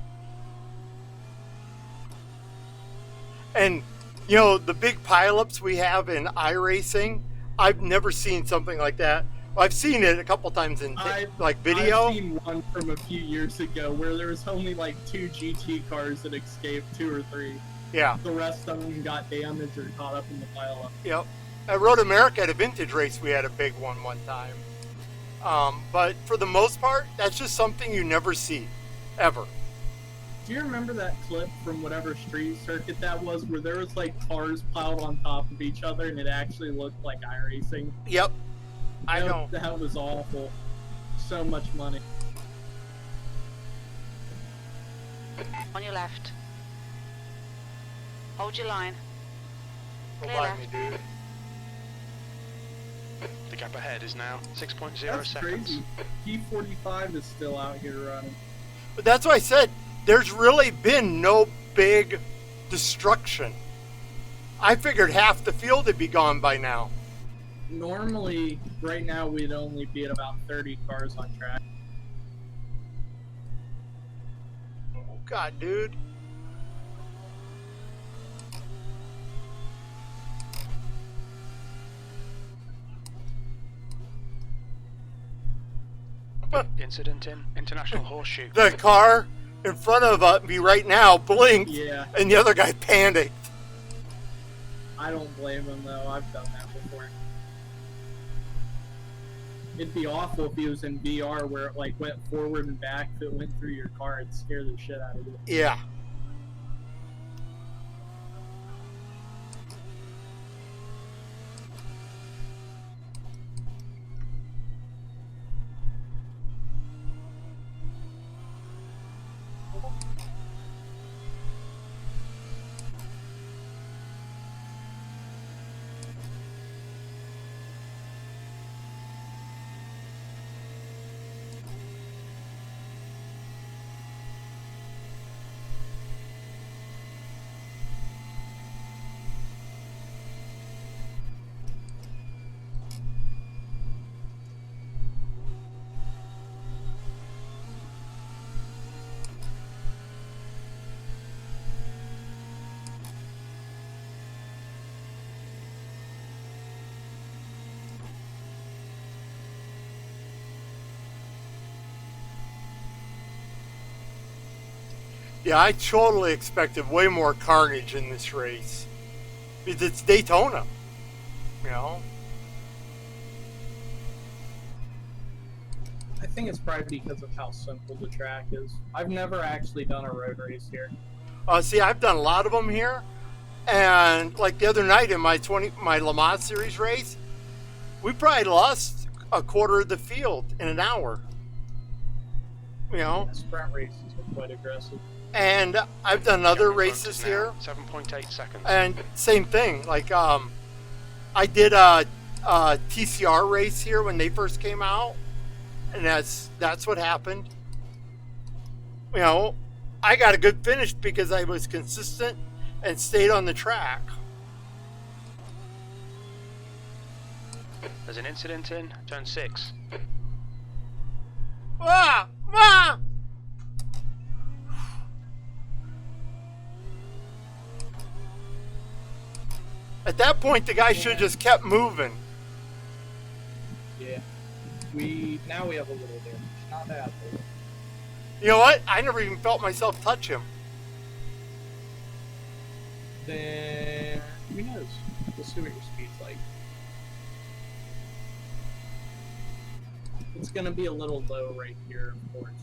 And, you know, the big pileups we have in iRacing, I've never seen something like that. I've seen it a couple times in like video. I've seen one from a few years ago where there was only like 2 GT cars that escaped, 2 or 3. Yeah. The rest of them got damaged or caught up in the pileup. Yep. At Road America at a vintage race, we had a big one time. But for the most part, that's just something you never see, ever. Do you remember that clip from whatever street circuit that was, where there was like cars piled on top of each other and it actually looked like iRacing? Yep. I know. That was awful. So much money. On your left. Hold your line. Don't Clear mind me, left. dude. The gap ahead is now 6.0 That's seconds. crazy. P45 is still out here running. But that's why I said there's really been no big destruction. I figured half the field would be gone by now. Normally, right now, we'd only be at about 30 cars on track. Oh, God, dude. Incident in International Horseshoe. The car in front of me right now blinked, Yeah, and the other guy panicked. I don't blame him, though. I've done that before. It'd be awful if he was in VR where it like went forward and back. If it went through your car, it'd scare the shit out of you. Yeah. Yeah, I totally expected way more carnage in this race. Because it's Daytona, you know? I think it's probably because of how simple the track is. I've never actually done a road race here. See, I've done a lot of them here. And like the other night in my Le Mans Series race, we probably lost a quarter of the field in an hour. You know? Sprint races are quite aggressive. And I've done other races here. 7.8 seconds. And same thing. Like, I did a TCR race here when they first came out. And that's what happened. You know, I got a good finish because I was consistent and stayed on the track. There's an incident in turn 6. Ah! Ah! At that point, the guy should have just kept moving. Yeah. Now we have a little damage. Not bad, though. You know what? I never even felt myself touch him. Then who knows? We'll see what your speed's like. It's gonna be a little low right here, of course.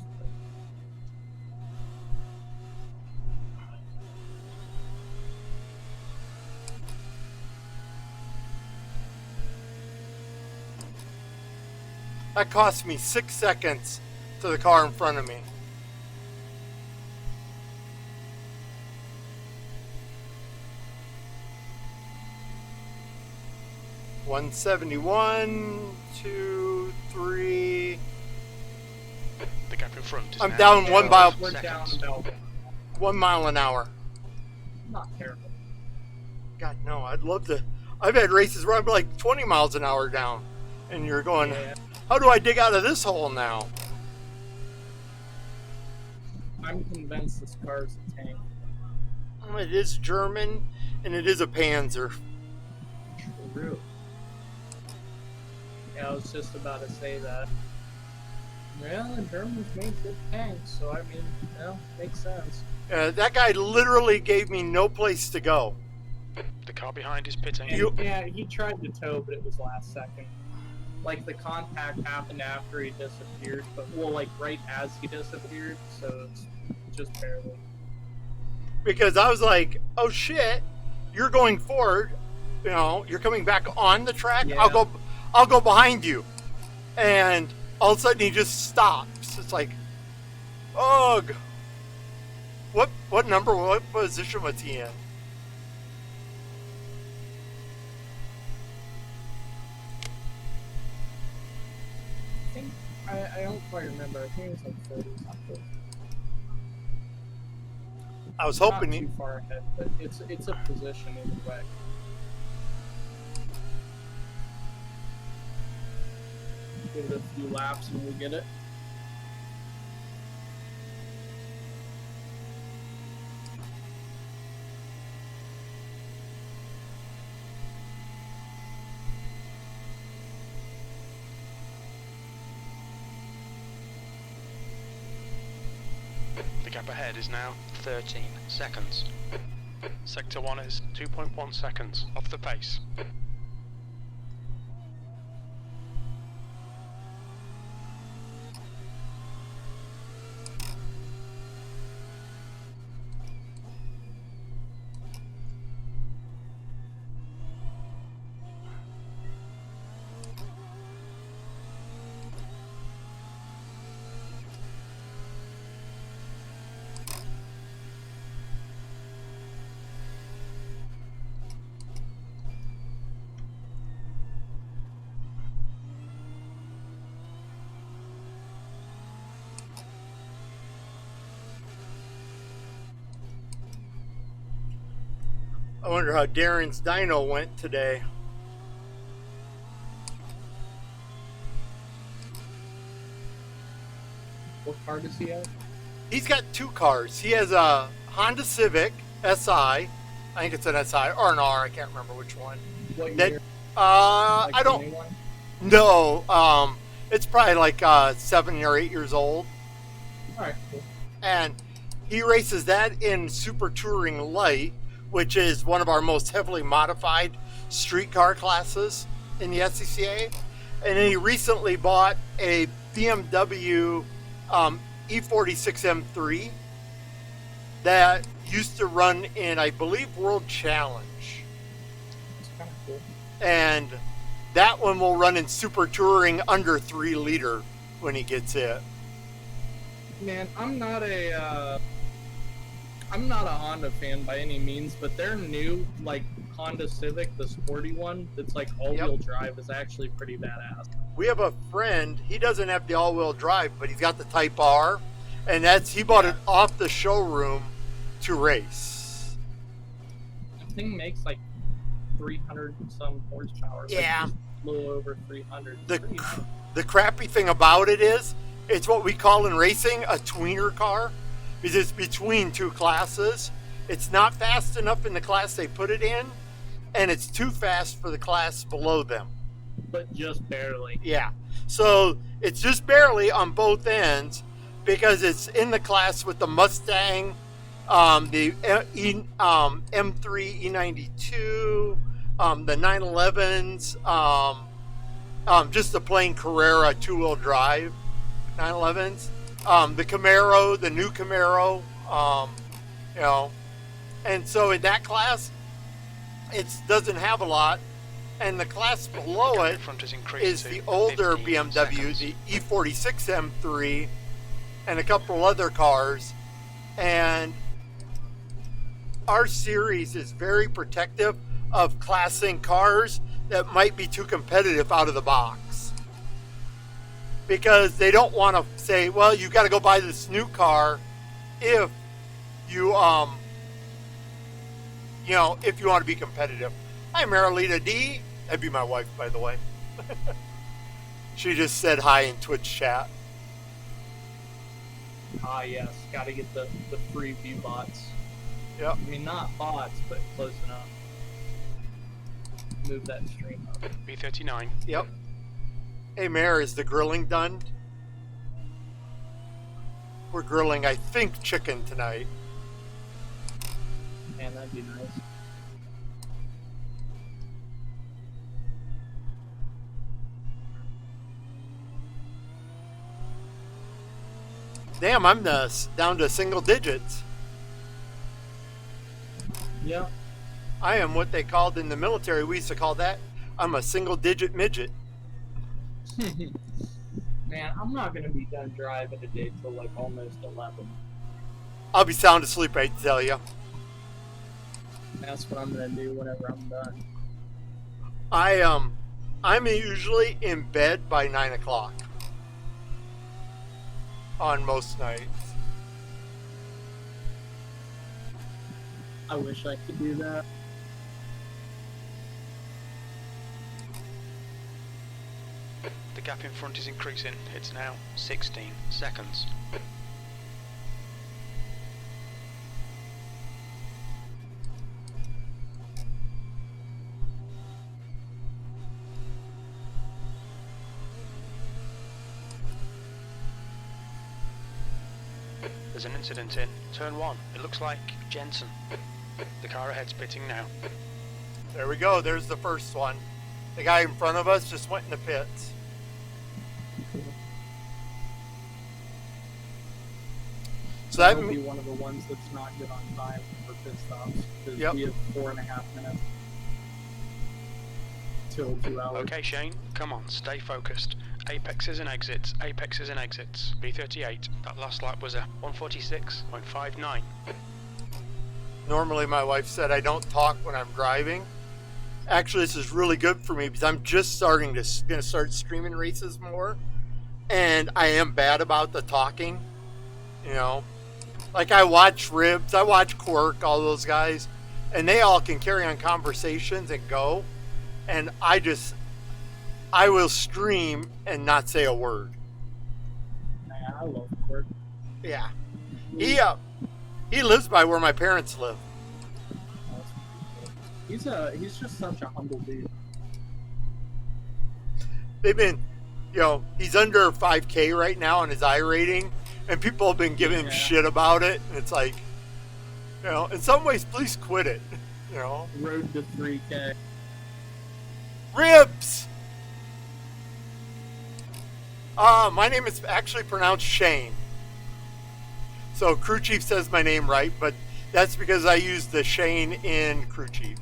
That cost me 6 seconds to the car in front of me. $171, 2, 3. The gap in front is I'm now down 1 mile. We're down seconds. about 1 mile an hour. not terrible. God, no, I'd love to. I've had races where I'm like 20 miles an hour down. And you're going, Yeah. how do I dig out of this hole now? I'm convinced this car's a tank. It is German, and it is a Panzer. True. Yeah, I was just about to say that. Well, the Germans made good tanks, so I mean, makes sense. That guy literally gave me no place to go. The car behind is pitting. You- Yeah, he tried to tow, but it was last second. Like, the contact happened after he disappeared, but, well, like, right as he disappeared, so it's just barely. Because I was like, oh shit, you're going forward, you know, you're coming back on the track, Yeah. I'll go behind you. And all of a sudden he just stops. It's like, ugh. What number, what position was he in? I think, I don't quite remember, I think it was like 30 something. I was hoping Not he, too far ahead, but it's a position either way. Give it a few laps and we'll get it. The gap ahead is now 13 seconds. Sector 1 is 2.1 seconds off the pace. I wonder how Darren's dyno went today. What car does he have? He's got 2 cars. He has a Honda Civic SI. I think it's an SI or an R. I can't remember which one. What That- year? I don't 21? know. It's probably like 7 or 8 years old. Alright, cool. And He races that in Super Touring Light, which is one of our most heavily modified street car classes in the SCCA. And then he recently bought a BMW E46 M3 that used to run in, I believe, World Challenge. It's kind of cool. And that one will run in Super Touring under 3 liter when he gets it. Man, I'm not a Honda fan by any means, but their new like Honda Civic, the sporty one that's like all-wheel drive, is actually pretty badass. We have a friend, he doesn't have the all-wheel drive, but he's got the Type R, and he bought it off the showroom to race. The thing makes like 300 and some horsepower. Yeah. Like a little over 300. The crappy thing about it is, it's what we call in racing a tweener car, because it's between 2 classes. It's not fast enough in the class they put it in, and it's too fast for the class below them. But just barely. Yeah. So it's just barely on both ends, because it's in the class with the Mustang, the M3 E92, the 911s, just the plain Carrera 2-wheel drive 911s, the Camaro, the new Camaro, you know. And so in that class, it doesn't have a lot. And the class below it is the older BMW, the E46 M3, and a couple other cars. And our series is very protective of classing cars that might be too competitive out of the box. Because they don't want to say, well, you got to go buy this new car if you, if you want to be competitive. Hi, Marilita D. That'd be my wife, by the way. She just said hi in Twitch chat. Ah, yes. Gotta get the free view bots. Yep. I mean, not bots, but close enough. Move that stream up. B39. Yep. Hey, Mare, is the grilling done? We're grilling, I think, chicken tonight. Man, that'd be nice. Damn, I'm down to single digits. Yeah. I am what they called in the military. We used to call that, I'm a single digit midget. Man, I'm not gonna be done driving today till like almost 11. I'll be sound asleep, I tell you. That's what I'm gonna do whenever I'm done. I'm usually in bed by 9 o'clock on most nights. I wish I could do that. The gap in front is increasing. It's now 16 seconds. There's an incident in turn 1. It looks like Jensen. The car ahead's pitting now. There we go. There's the first one. The guy in front of us just went in the pits. So that will be one of the ones that's not good on time for pit stops because Yep. we have 4.5 minutes till 2 hours. Okay, Shane, come on, stay focused. Apexes and exits, apexes and exits. B38, that last lap was a 146.59. normally my wife said I don't talk when I'm driving. Actually, this is really good for me because I'm just gonna start streaming races more, and I am bad about the talking. You know, like I watch Ribs, I watch Quirk, all those guys, and they all can carry on conversations and go, and I will stream and not say a word. Man, I love Quirk. Yeah, he lives by where my parents live. He's just such a humble dude. They've been, he's under 5K right now on his I rating, and people have been giving him shit about it. And it's like, you know, in some ways, please quit it. You know, Road to 3K. Ribs. My name is actually pronounced Shane. So crew chief says my name right, but that's because I use the Shane in crew chief.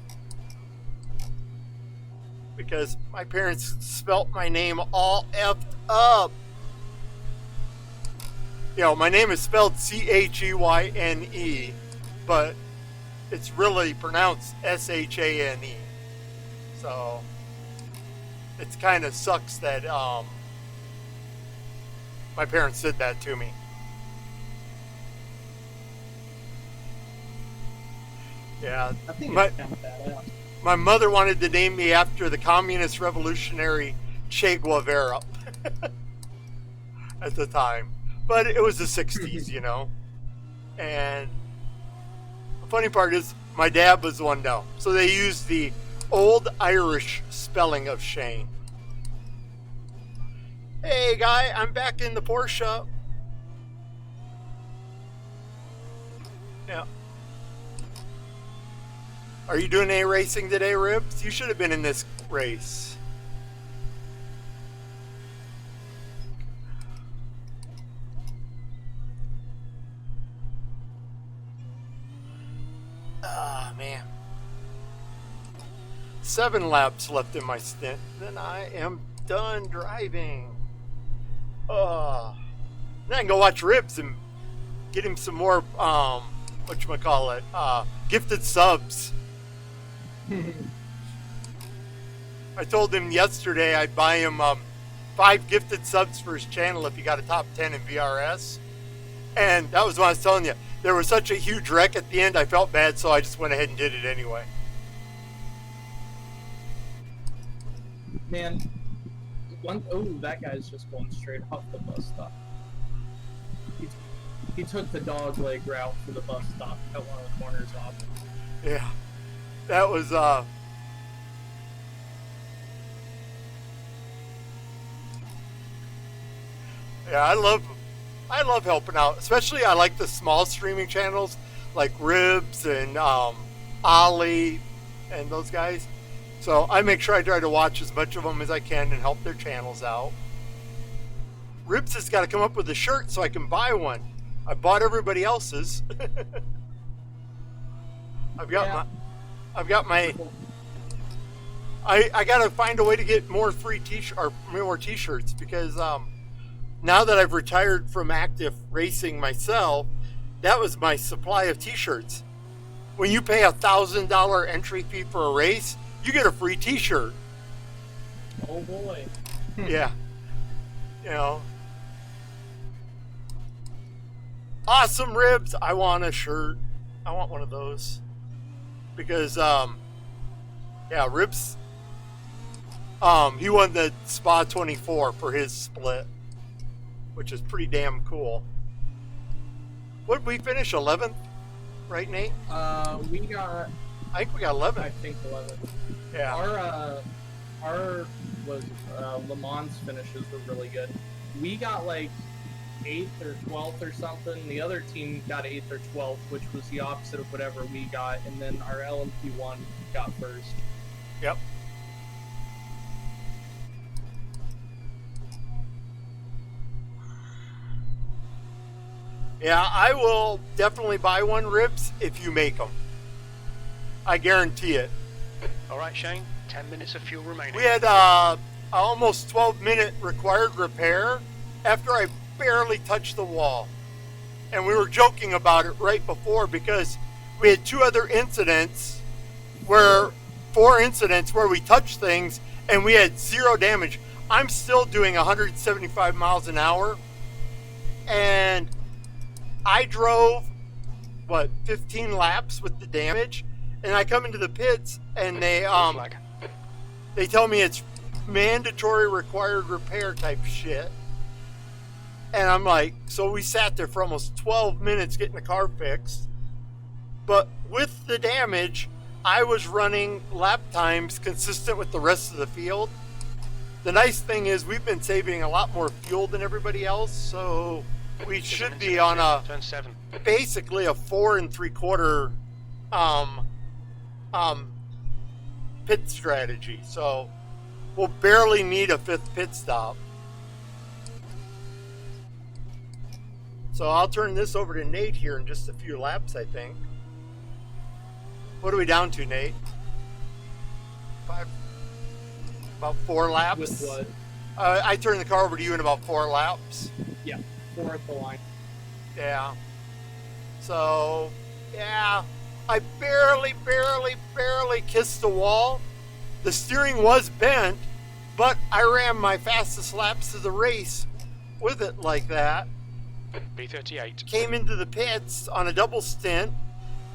Because my parents spelt my name all effed up. You know, my name is spelled Cheyne, but it's really pronounced Shane. So it kind of sucks that my parents did that to me. Yeah, I think it's kind of badass. my mother wanted to name me after the communist revolutionary Che Guevara at the time. But it was the 60s, you know. And the funny part is, my dad was the one now. So they used the old Irish spelling of Shane. Hey, guy, I'm back in the Porsche. Yeah. Are you doing any racing today, Ribs? You should have been in this race. Ah, man. 7 laps left in my stint. Then I am done driving. Then I can go watch Ribs and get him some more, whatchamacallit, gifted subs. I told him yesterday I'd buy him 5 gifted subs for his channel if he got a top 10 in VRS. And that was what I was telling you. There was such a huge wreck at the end, I felt bad, so I just went ahead and did it anyway. Man, that guy's just going straight off the bus stop. He took the dog leg route for the bus stop, cut one of the corners off. Yeah. That was, yeah, I love helping out. Especially I like the small streaming channels like Ribs and Ollie and those guys. So I make sure I try to watch as much of them as I can and help their channels out. Ribs has got to come up with a shirt so I can buy one. I bought everybody else's. I've got my I gotta find a way to get more free more t-shirts because now that I've retired from active racing myself, that was my supply of t-shirts. When you pay $1,000 entry fee for a race, you get a free t-shirt. Oh boy. Yeah. You know. Awesome Ribs. I want a shirt. I want one of those. Because yeah, Ribs he won the Spa 24 for his split, which is pretty damn cool. What did we finish? 11th? Right, Nate? I think we got 11. I think 11. Yeah. Our was Le Mans finishes were really good. We got like 8th or 12th or something. The other team got 8th or 12th, which was the opposite of whatever we got. And then our LMP1 got first. Yep. Yeah, I will definitely buy one, Ribs, if you make them. I guarantee it. All right, Shane. 10 minutes of fuel remaining. We had almost 12-minute required repair after I barely touched the wall. And we were joking about it right before because we had 4 incidents where we touched things and we had 0 damage. I'm still doing 175 miles an hour. And I drove, 15 laps with the damage. And I come into the pits and they tell me it's mandatory required repair type shit. And I'm like, so we sat there for almost 12 minutes getting the car fixed. But with the damage, I was running lap times consistent with the rest of the field. The nice thing is we've been saving a lot more fuel than everybody else, so we There's should an be on a intersection, turn 7. basically a 4 3/4 pit strategy. So we'll barely need a 5th pit stop. So I'll turn this over to Nate here in just a few laps, I think. What are we down to, Nate? 5, about 4 laps. With what? I turn the car over to you in about 4 laps. Yeah, 4 at the line. Yeah. So, yeah, I barely kissed the wall. The steering was bent, but I ran my fastest laps of the race with it like that. B38. Came into the pits on a double stint,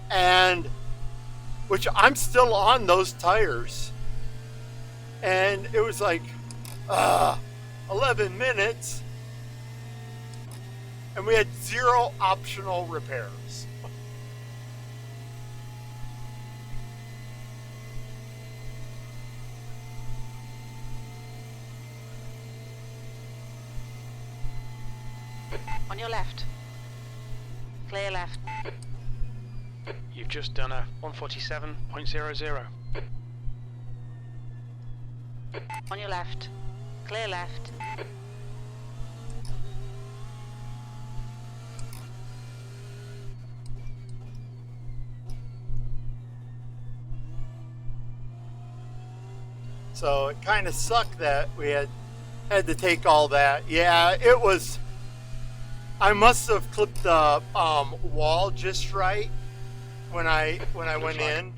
and which I'm still on those tires. And it was like 11 minutes, and we had 0 optional repairs. On your left. Clear left. You've just done a 147.00. On your left. Clear left. So it kind of sucked that we had to take all that. Yeah, it was. I must have clipped the wall just right when I went in,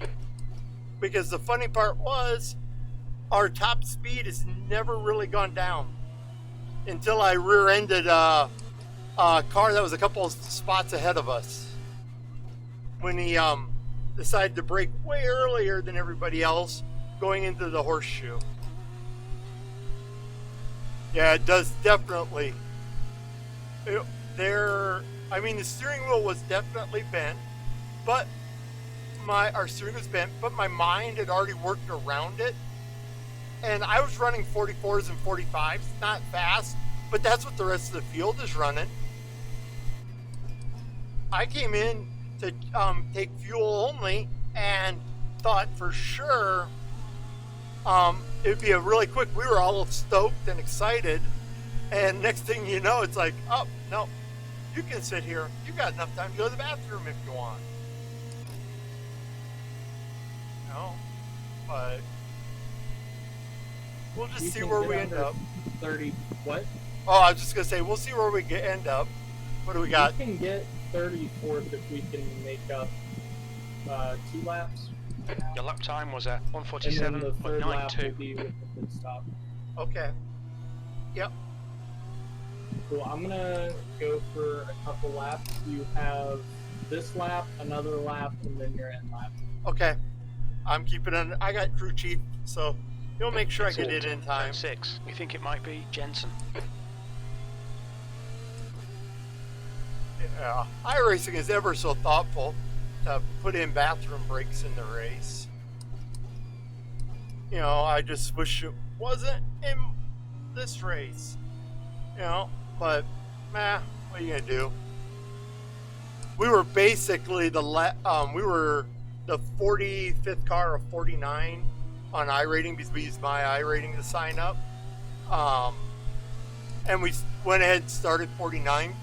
because the funny part was our top speed has never really gone down until I rear-ended a car that was a couple of spots ahead of us when he decided to brake way earlier than everybody else going into the horseshoe. Yeah, it does definitely. I mean, the steering wheel was definitely bent, but our steering was bent, but my mind had already worked around it, and I was running 44s and 45s, not fast, but that's what the rest of the field is running. I came in to take fuel only and thought for sure it would be a really quick. We were all stoked and excited, and next thing you know, it's like, oh no, you can sit here. You got enough time to go to the bathroom if you want. No, but we'll just You see can where get we end under up. 30. What? Oh, I was just gonna say we'll see where we end up. What do we got? We can get 34th if we can make up 2 laps. Your lap time was a And then the third lap will 147.92. be with the pit stop. Okay. Yep. Cool. I'm gonna go for a couple laps. You have this lap, another lap, and then your end lap. Okay. I'm keeping it. I got crew chief, so he'll make sure I get it in time. Turn 6. We think it might be Jensen. Yeah. iRacing is ever so thoughtful to put in bathroom breaks in the race. You know, I just wish it wasn't in this race. You know, but what are you gonna do? We were basically we were the 45th car of 49 on iRating because we used my iRating to sign up. And we went ahead and started 49.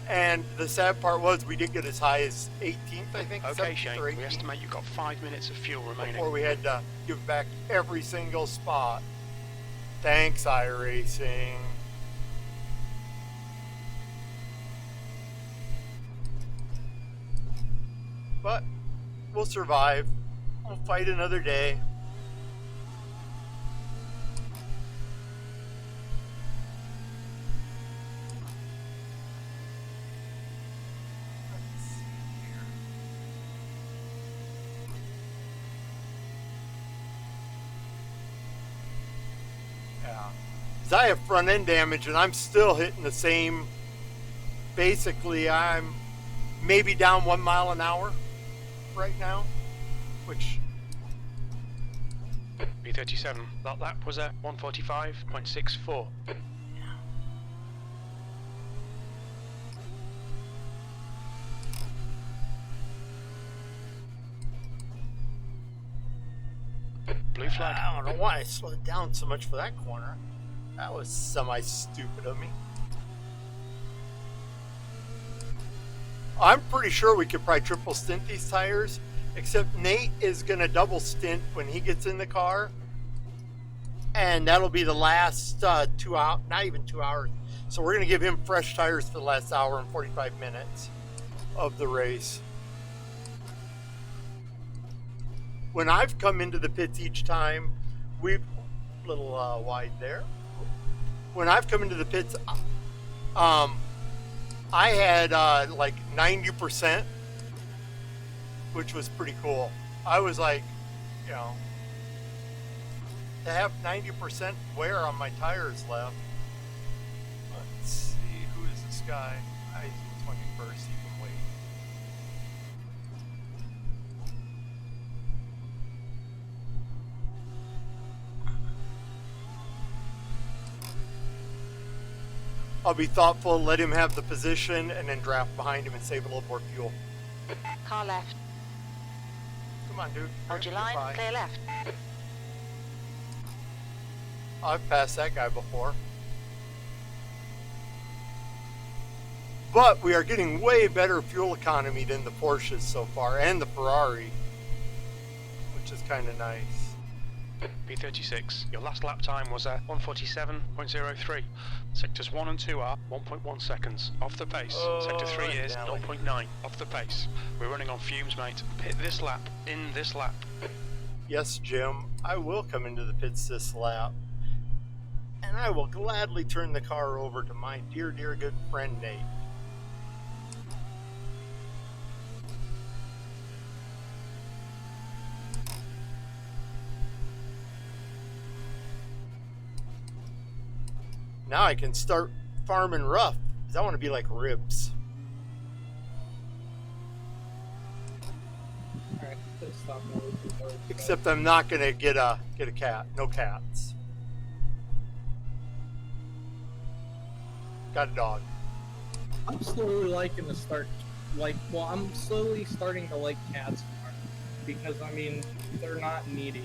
And the sad part was we did get as high as 18th, I think. Okay, 17th Shane, or we 18th, estimate you've got 5 minutes of fuel remaining. before we had to give back every single spot. Thanks, iRacing. But we'll survive. We'll fight another day. Let's see here. Yeah. 'Cause I have front end damage and I'm still hitting the same. Basically, I'm maybe down 1 mile an hour right now, which B37. That lap was a 145.64. Blue flag. I don't know why I slowed down so much for that corner. That was semi-stupid of me. I'm pretty sure we could probably triple stint these tires, except Nate is going to double stint when he gets in the car. And that'll be the last 2 hours, not even 2 hours. So we're going to give him fresh tires for the last hour and 45 minutes of the race. When I've come into the pits each time, we've a little wide there. When I've come into the pits, I had like 90%, which was pretty cool. I was like, you know, to have 90% wear on my tires left. Let's see, who is this guy? He's in 21st, he can wait. I'll be thoughtful, let him have the position, and then draft behind him and save a little more fuel. Car left. Come on, dude. Hold your line. Goodbye. Clear left. I've passed that guy before. But we are getting way better fuel economy than the Porsches so far, and the Ferrari, which is kind of nice. P36. Your last lap time was 147.03. Sectors 1 and 2 are 1.1 seconds off the pace. Sector 3 is 0.9 off the pace. We're running on fumes, mate. Pit this lap, in this lap. Yes, Jim, I will come into the pits this lap. And I will gladly turn the car over to my dear, dear good friend Nate. Now I can start farming rough, because I want to be like Ribs. Alright, let's stop now. Except I'm not going to get a cat. No cats. Got a dog. I'm slowly liking to start, I'm slowly starting to like cats more. Because, I mean, they're not needy.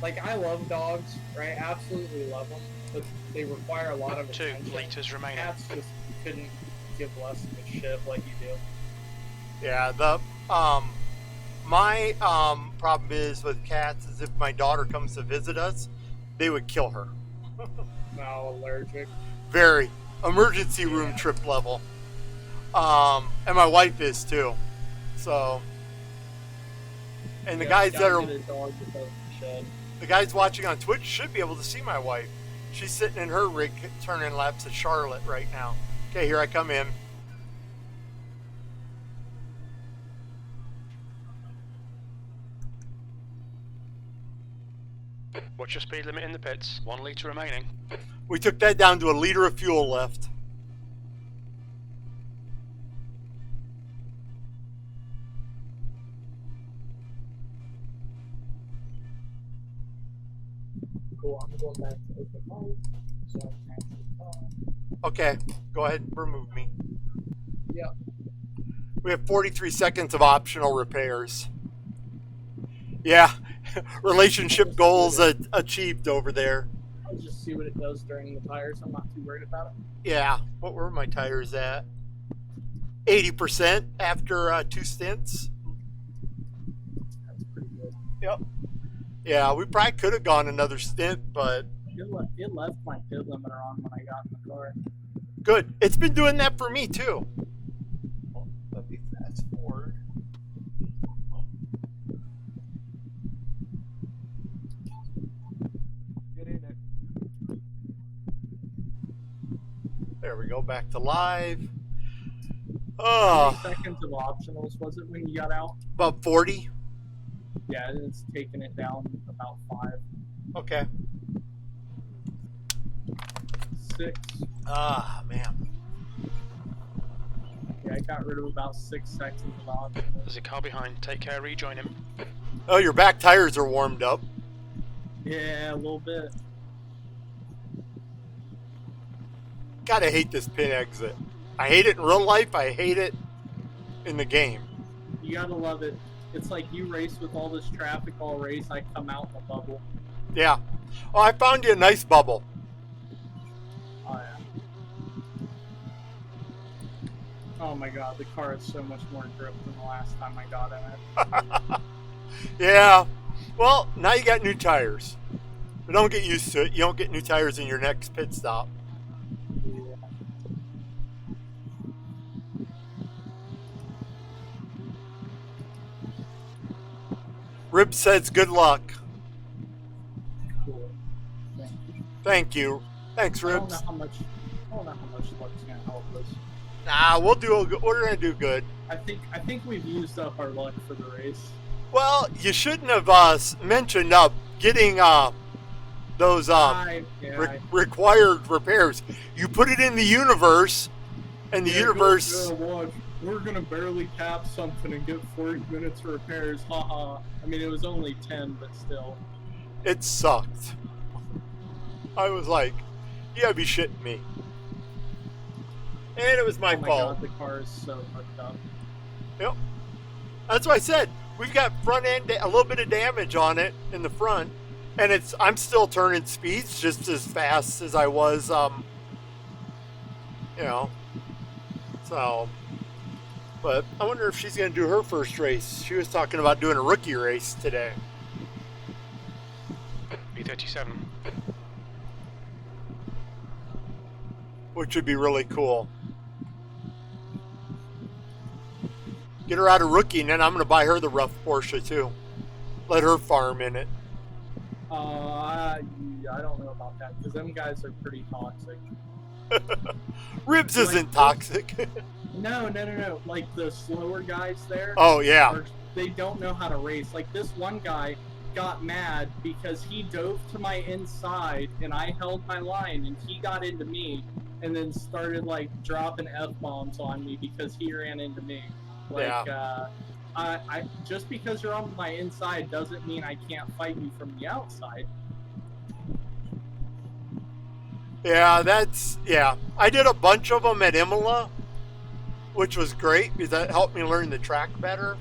Like, I love dogs, right? Absolutely love them. But they require a lot of 2 attention. litres remaining. Cats just couldn't give less of a shit like you do. Yeah, my problem is with cats is if my daughter comes to visit us, they would kill her. Now allergic. Very emergency room trip level. And my wife is too. So, and the guys that are Get a dog that doesn't shed. the guys watching on Twitch should be able to see my wife. She's sitting in her rig turning laps at Charlotte right now. Okay, here I come in. What's your speed limit in the pits? 1 litre remaining. We took that down to a liter of fuel left. Cool, I'm going back to open mode. So I can actually talk. Okay, go ahead and remove me. Yep. We have 43 seconds of optional repairs. Yeah, relationship goals achieved over there. I'll just see what it does during the tires. I'm not too worried about it. Yeah, what were my tires at? 80% after 2 stints. That's pretty good. Yep. Yeah, we probably could have gone another stint, but It left my pit limiter on when I got in the car. good. It's been doing that for me too. Let me fast forward. Get in it. There we go, back to live. How Oh, many seconds of optionals was it when you got out? about 40. Yeah, it's taking it down about 5. Okay. 6. Ah, man. Yeah, I got rid of about 6 seconds of optionals. There's a car behind. Take care, rejoin him. Oh, your back tires are warmed up. Yeah, a little bit. Gotta hate this pit exit. I hate it in real life. I hate it in the game. You gotta love it. It's like you race with all this traffic all race, I come out in a bubble. Yeah. Oh, I found you a nice bubble. Oh yeah. Oh my god, the car has so much more grip than the last time I got in it. Yeah. Well, now you got new tires. But don't get used to it. You don't get new tires in your next pit stop. Yeah. Rib says good luck. Cool. Thank you. Thank you. Thanks, I don't know Ribs. how much luck's gonna help us. Nah, we're gonna do good. I think we've used up our luck for the race. Well, you shouldn't have mentioned getting those required repairs. You put it in the universe, and the universe. We're gonna barely cap something and get 40 minutes for repairs. Haha. I mean, it was only 10, but still. It sucked. I was like, you gotta be shitting me. And it was my fault. God, the car is so fucked up. Yep. That's what I said. We've got front end, a little bit of damage on it in the front, and I'm still turning speeds just as fast as I was, So, but I wonder if she's going to do her first race. She was talking about doing a rookie race today. B37. Which would be really cool. Get her out of rookie, and then I'm going to buy her the rough Porsche too. Let her farm in it. I don't know about that because them guys are pretty toxic. Ribs isn't toxic. No. Like the slower guys there. Oh yeah. They don't know how to race. Like this one guy got mad because he dove to my inside and I held my line and he got into me and then started like dropping F-bombs on me because he ran into me. Like, I just because you're on my inside doesn't mean I can't fight you from the outside. Yeah, I did a bunch of them at Imola, which was great because that helped me learn the track better.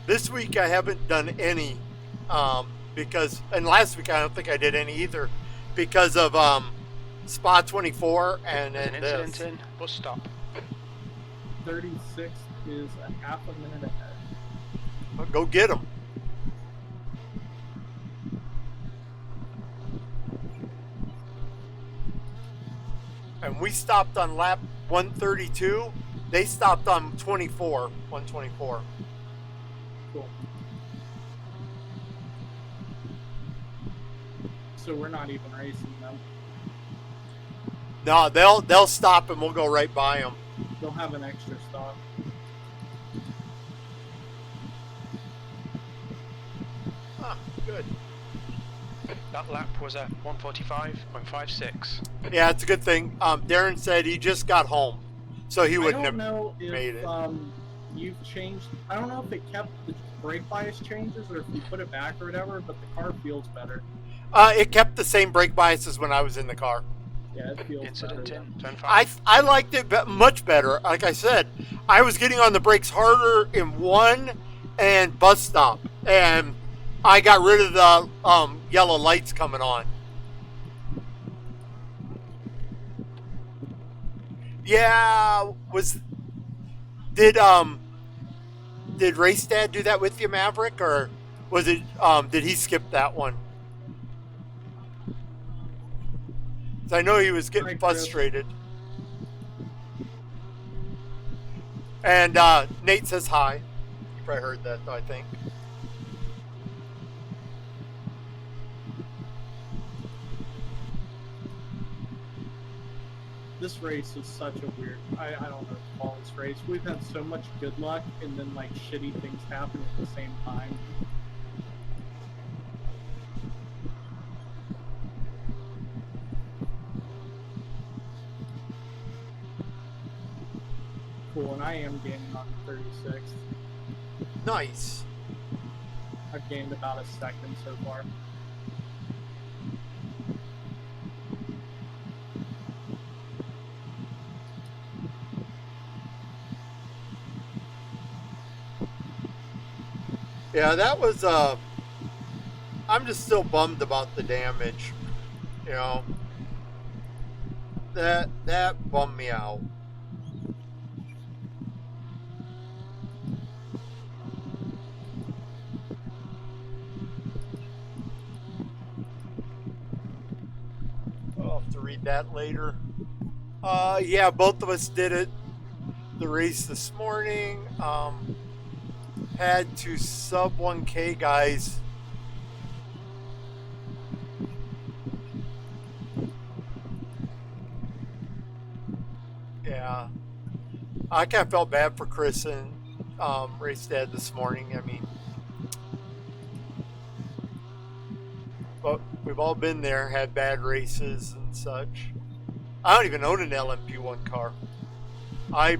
This week I haven't done any, and last week I don't think I did any either because of Spa 24 and There's an this. incident in bus stop. 36 is a half a minute ahead. Well, go get them. And we stopped on lap 132. They stopped on 124. Cool. So we're not even racing them. No, they'll stop and we'll go right by them. They'll have an extra stop. Ah, good. That lap was a 145.56. Yeah, it's a good thing. Darren said he just got home, so he wouldn't have made it. You've changed. I don't know if it kept the brake bias changes or if you put it back or whatever, but the car feels better. It kept the same brake bias as when I was in the car. Yeah, it feels Incident better. in turn 5. I liked it much better. Like I said, I was getting on the brakes harder in 1 and bus stop, and I got rid of the yellow lights coming on. Yeah, did Race Dad do that with you, Maverick, or was it did he skip that one? 'Cause I know he was getting frustrated. And Nate says hi. You probably heard that, though, I think. This race is such a weird. I don't know what to call this race. We've had so much good luck and then like shitty things happen at the same time. Cool, and I am gaining on the 36th. Nice. I've gained about a second so far. Yeah, that was. I'm just still bummed about the damage. You know, that bummed me out. I'll have to read that later. Yeah, both of us did it. The race this morning. Had to sub 1K guys. Yeah. I kind of felt bad for Chris and Race Dad this morning. I mean, but we've all been there, had bad races and such. I don't even own an LMP1 car. I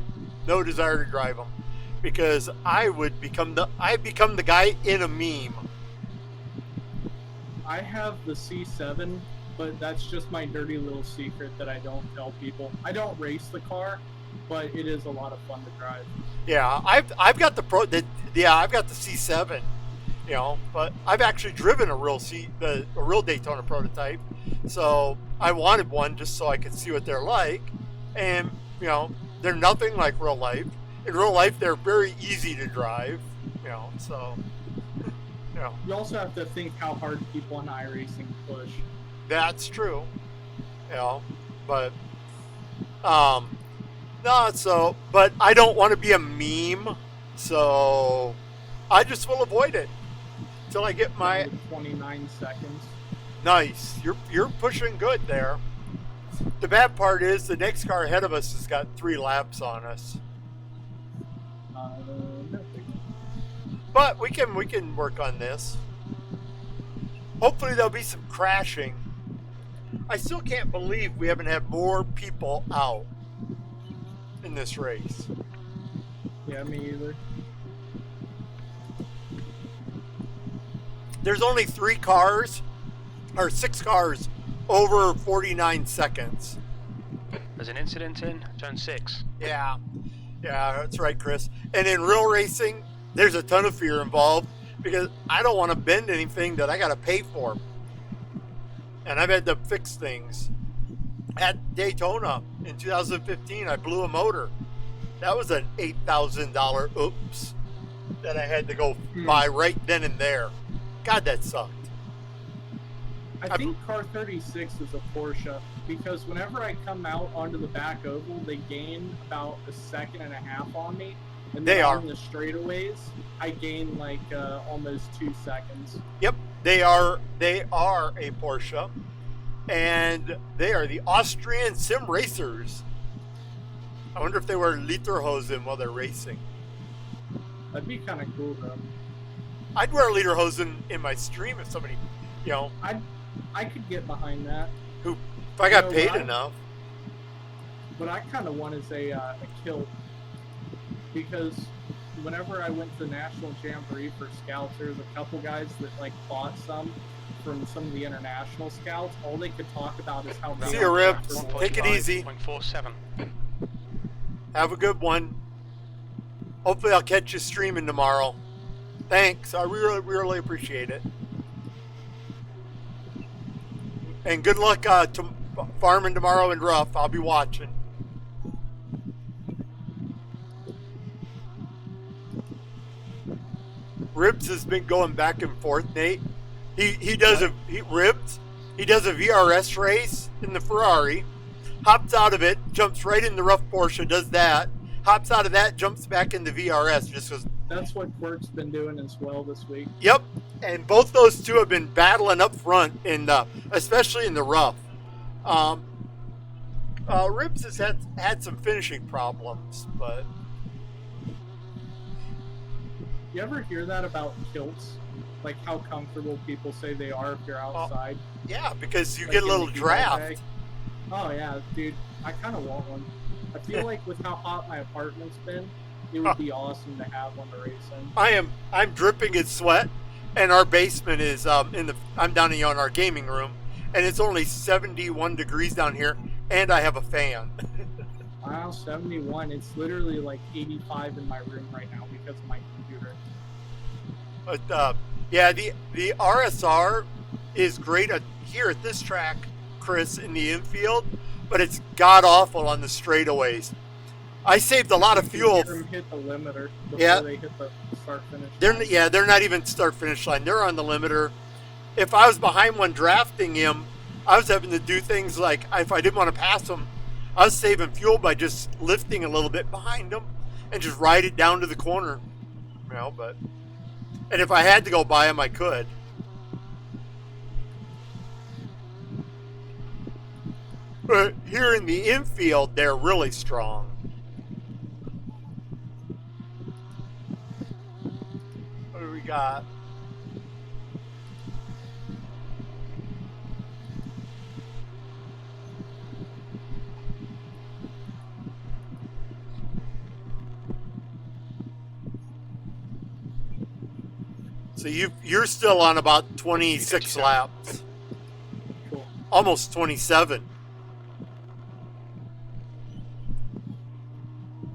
no desire to drive them because I would become the guy in a meme. I have the C7, but that's just my dirty little secret that I don't tell people. I don't race the car, but it is a lot of fun to drive. Yeah, I've got the I've got the C7, you know, but I've actually driven a real Daytona prototype, so I wanted one just so I could see what they're like, and you know, they're nothing like real life. In real life, they're very easy to drive, you know, so you know. You also have to think how hard people in iRacing push. That's true, you know, but no, so, but I don't want to be a meme, so I just will avoid it until I get my 29 seconds. Nice. You're pushing good there. The bad part is the next car ahead of us has got 3 laps on us, No. but we can work on this. Hopefully there'll be some crashing. I still can't believe we haven't had more people out in this race. Yeah, me either. There's only 3 cars or 6 cars over 49 seconds. There's an incident in turn 6. Yeah, that's right, Chris. And in real racing, there's a ton of fear involved because I don't want to bend anything that I got to pay for. And I've had to fix things. At Daytona in 2015, I blew a motor. That was an $8,000 oops that I had to go buy right then and there. God, that sucked. I think car 36 is a Porsche because whenever I come out onto the back oval, they gain about 1.5 seconds on me. And They then are. on the straightaways, I gain like almost 2 seconds. Yep, they are a Porsche, and they are the Austrian sim racers. I wonder if they wear lederhosen while they're racing. That'd be kind of cool though. I'd wear a lederhosen in my stream if somebody, you know, I could get behind that. if I got You know paid what? enough. What I kind of want is a kilt because whenever I went to the National Jamboree for Scouts, there was a couple guys that like bought some from some of the international scouts. All they could talk about is how See you, Ribs. Take it easy. 145.47. Have a good one. Hopefully, I'll catch you streaming tomorrow. Thanks. I really appreciate it. And good luck farming tomorrow in Rough. I'll be watching. Ribs has been going back and forth, Nate. He does a VRS race in the Ferrari, hops out of it, jumps right in the rough Porsche, does that, hops out of that, jumps back into VRS, just goes. That's what Quirk's been doing as well this week. Yep, and both those two have been battling up front, especially in the rough. Ribs has had some finishing problems, but You ever hear that about kilts? Like how comfortable people say they are if you're outside? yeah, because you Like get a in little the draft. bag? Oh yeah, dude. I kind of want one. I feel like with how hot my apartment's been, it would be awesome to have one to race in. I'm dripping in sweat, and our basement is I'm down in our gaming room, and it's only 71 degrees down here, and I have a fan. Wow, 71. It's literally like 85 in my room right now because of my computer. But yeah, the RSR is great here at this track, Chris, in the infield, but it's god awful on the straightaways. I saved a lot of fuel. Hear them hit the limiter before Yeah. they hit the start finish. They're not even start finish line. They're on the limiter. If I was behind one drafting him, I was having to do things like if I didn't want to pass him, I was saving fuel by just lifting a little bit behind him and just ride it down to the corner. You know, and if I had to go by him, I could. But here in the infield, they're really strong. What do we got? So you're still on about 26 laps, Cool. almost 27.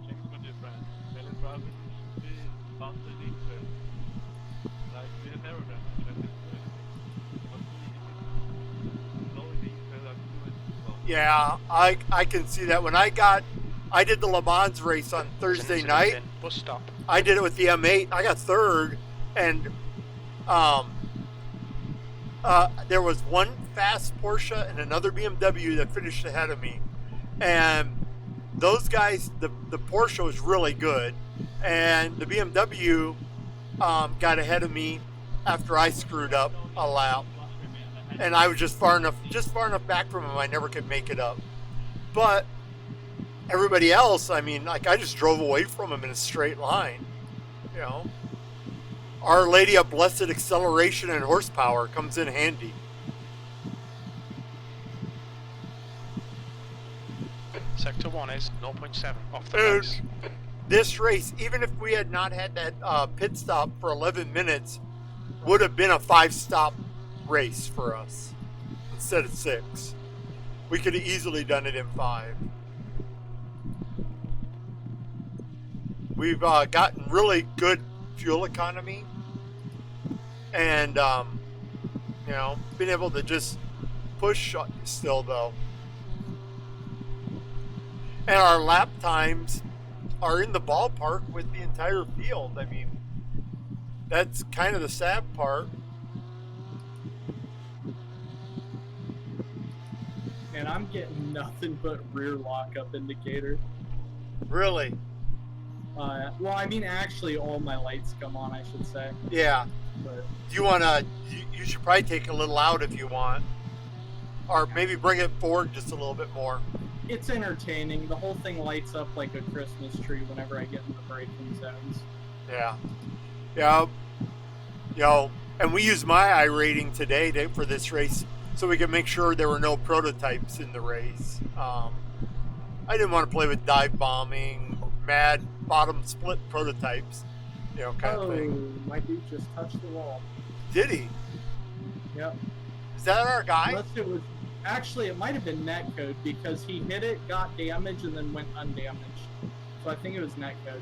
Checks for different. Well, it probably should be faster than equal. Like, we have never done a check for slowly the equal like do it. Yeah, I can see that. When I did the Le Mans race on Thursday night. Bus stop. I did it with the M8. I got third, and there was one fast Porsche and another BMW that finished ahead of me, and those guys, the Porsche was really good, and the BMW got ahead of me after I screwed up a lap, and I was just far enough back from him. I never could make it up, but everybody else, I mean, like I just drove away from him in a straight line, you know. Our Lady of Blessed Acceleration and Horsepower comes in handy. Sector 1 is 0.7 off the Dude, base. this race, even if we had not had that pit stop for 11 minutes, would have been a 5-stop race for us instead of 6. We could have easily done it in 5. We've gotten really good fuel economy, and you know, been able to just push still though. And our lap times are in the ballpark with the entire field. I mean, that's kind of the sad part. And I'm getting nothing but rear lockup indicator. Really? Well, I mean, actually, all my lights come on, I should say. Yeah. But Do you want to? You should probably take a little out if you want, or maybe bring it forward just a little bit more. it's entertaining. The whole thing lights up like a Christmas tree whenever I get in the braking zones. Yeah. Yeah. You know, and we used my iRating today for this race so we could make sure there were no prototypes in the race. I didn't want to play with dive bombing, mad bottom split prototypes, you know, kind of thing. My dude just touched the wall. Did he? Yep. Is that our guy? Unless it was, actually, it might have been netcode because he hit it, got damage, and then went undamaged. So I think it was netcode.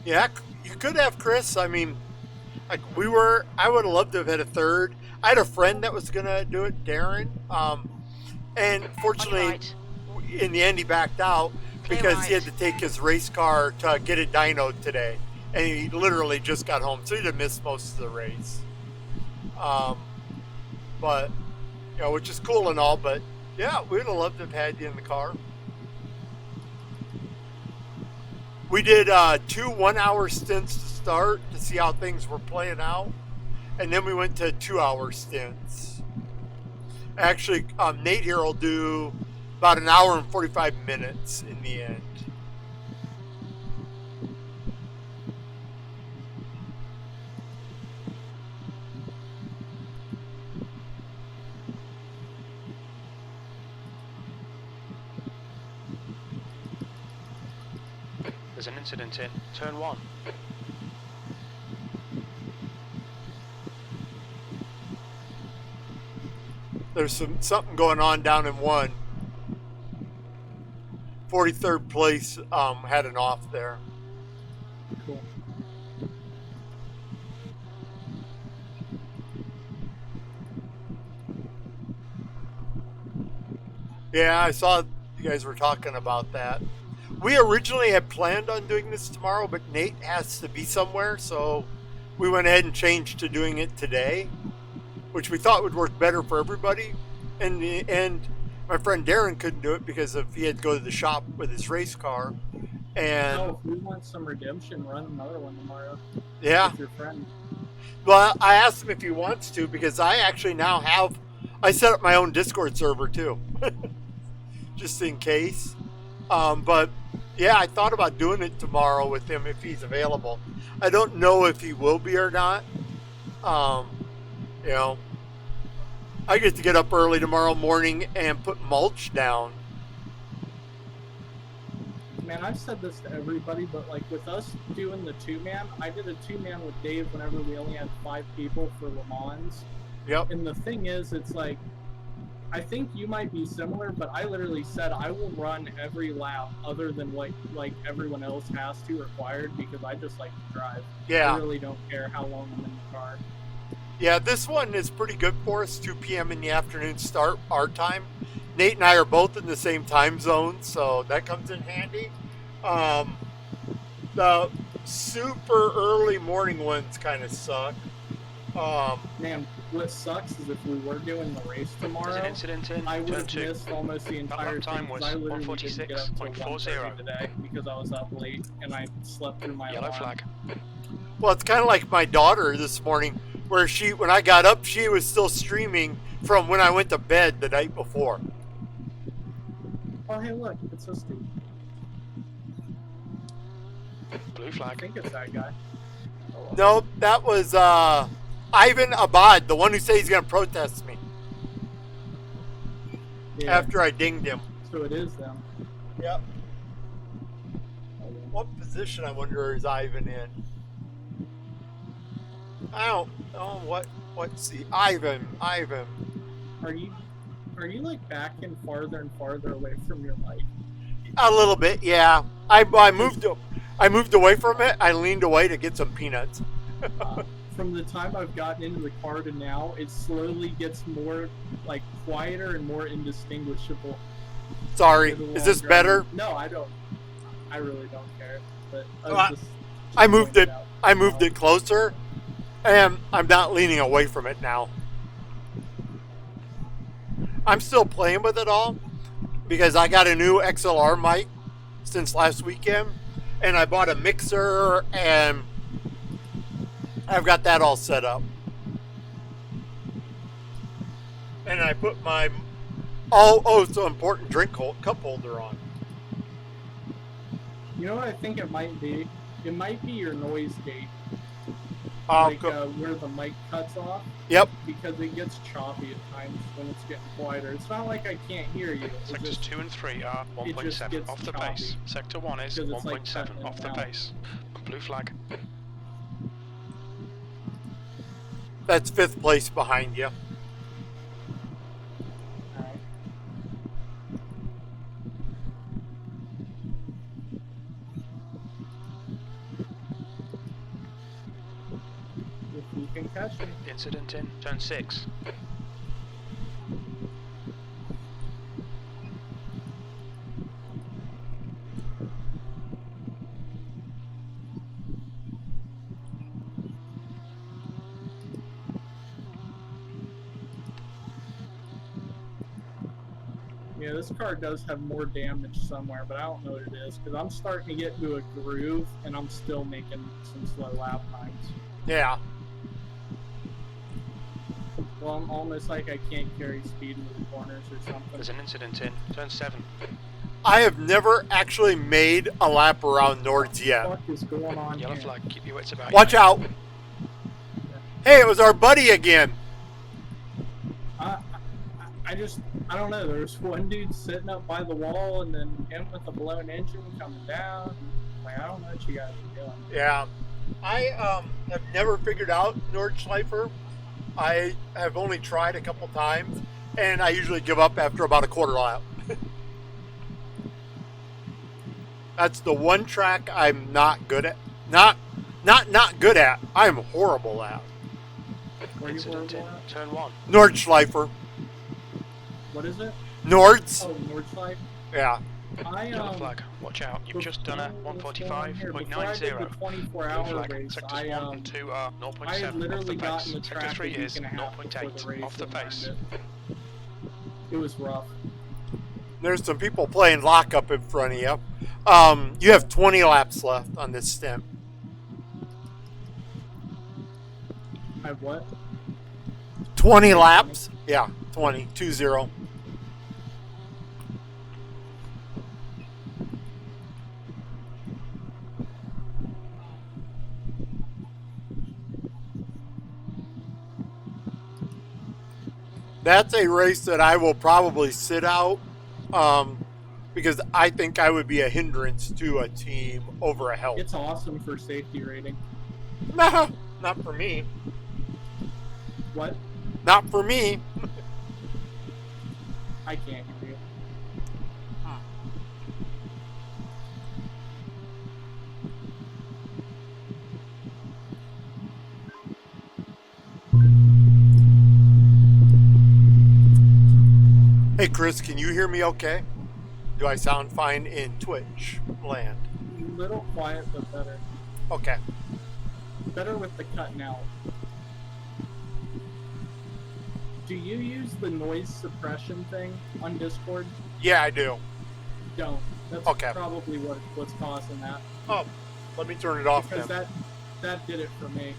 Yeah, you could have Chris. I mean, like I would have loved to have had a third. I had a friend that was gonna do it, Darren. And fortunately, right. in the end, he backed out Clear because right. he had to take his race car to get it dynoed today, and he literally just got home, so he'd have missed most of the race. But you know, which is cool and all, but yeah, we'd have loved to have had you in the car. We did 2 1-hour stints to start to see how things were playing out, and then we went to 2-hour stints. Actually, Nate here will do about an hour and 45 minutes in the end. There's an incident in turn 1. There's something going on down in 1. 43rd place had an off there. Cool. Yeah, I saw you guys were talking about that. We originally had planned on doing this tomorrow, but Nate has to be somewhere, so we went ahead and changed to doing it today, which we thought would work better for everybody. And my friend Darren couldn't do it because he had to go to the shop with his race car. And No, if we want some redemption, run another one tomorrow. yeah, With your friend. well, I asked him if he wants to because I actually now I set up my own Discord server too, just in case. But yeah, I thought about doing it tomorrow with him if he's available. I don't know if he will be or not. You know, I get to get up early tomorrow morning and put mulch down. Man, I've said this to everybody, but like with us doing the 2-man, I did a 2-man with Dave whenever we only had 5 people for Le Mans. Yep. And the thing is, it's like, I think you might be similar, but I literally said I will run every lap other than what like everyone else has to required because I just like to drive. Yeah. I really don't care how long I'm in the car. Yeah, this one is pretty good for us. 2 p.m. in the afternoon start our time. Nate and I are both in the same time zone, so that comes in handy. The super early morning ones kind of suck. Man, what sucks is if we were doing the race There's tomorrow, an incident in I would turn have 2. missed almost the entire lap time thing was 'cause I literally didn't get up till 146.40. 1:30 today because I was up late and I slept through my Yellow alarm. flag. Well, it's kind of like my daughter this morning, where when I got up, she was still streaming from when I went to bed the night before. Oh, hey, look, it's so stupid. Blue I flag. think it's that guy. Oh, well. No, that was Ivan Abad, the one who said he's going to protest me Yeah, after I dinged him. so it is them. Yep. Oh, well. What position, I wonder, is Ivan in? I don't know what's the Ivan. Are you like backing farther and farther away from your mic? A little bit, yeah. I moved away from it. I leaned away to get some peanuts. From the time I've gotten into the car to now, it slowly gets more like quieter and more indistinguishable. Sorry, as the is this long better? drive. No, I don't. I really don't care. But I moved it. I moved it closer, and I'm not leaning away from it now. I'm still playing with it all because I got a new XLR mic since last weekend, and I bought a mixer, and I've got that all set up. And I put my so important cup holder on. You know what I think it might be? It might be your noise gate, Oh, like where the mic cuts off. Yep. Because it gets choppy at times when it's getting quieter. It's not like I can't hear you. It's Sectors just, 2 and 3 are it just 1.7 gets off the choppy. pace. Sector 1 is Because it's like 1.7 cutting off it the down. pace. Blue flag. That's 5th place behind you. Alright. If you can catch me. Incident in turn 6. Yeah, this car does have more damage somewhere, but I don't know what it is because I'm starting to get into a groove and I'm still making some slow lap times. Yeah. Well, I'm almost like I can't carry speed into the corners or something. There's an incident in turn 7. I have never actually made a lap around Nords yet. What the fuck is going on Yellow here? flag, keep your wits about you. Watch out. Hey, it was our buddy again. I don't know. There's one dude sitting up by the wall, and then him with a blown engine coming down. Like, I don't know what you guys are doing. Yeah. I have never figured out Nordschleifer. I have only tried a couple times, and I usually give up after about a quarter lap. That's the one track I'm not good at. Not good at. I'm horrible at. Where you Incident were in at? turn 1. Nordschleifer. What is it? Nords. Oh, Nordschleife. Yeah. Yellow flag, watch out. You've just done a Before I did the 145.90. 24 Blue hour flag, race, sectors I 1 and 2 are 0.7 I had off literally the gotten pace. the Sector track 3 a week is and a half before the 0.8 race off the and learned pace. it was rough. There's some people playing lockup in front of you. You have 20 laps left on this stint. I have what? 20 laps? Yeah, 20. 2-0. That's a race that I will probably sit out because I think I would be a hindrance to a team over a help. It's awesome for safety rating. Nah, not for me. What? Not for me. I can't hear you. Hey, Chris, can you hear me okay? Do I sound fine in Twitch land? A little quiet, but better. Okay. Better with the cutting out. Do you use the noise suppression thing on Discord? Yeah, I do. Don't. That's Okay. probably what's causing that. Oh, let me turn it off Because then. that did it for me.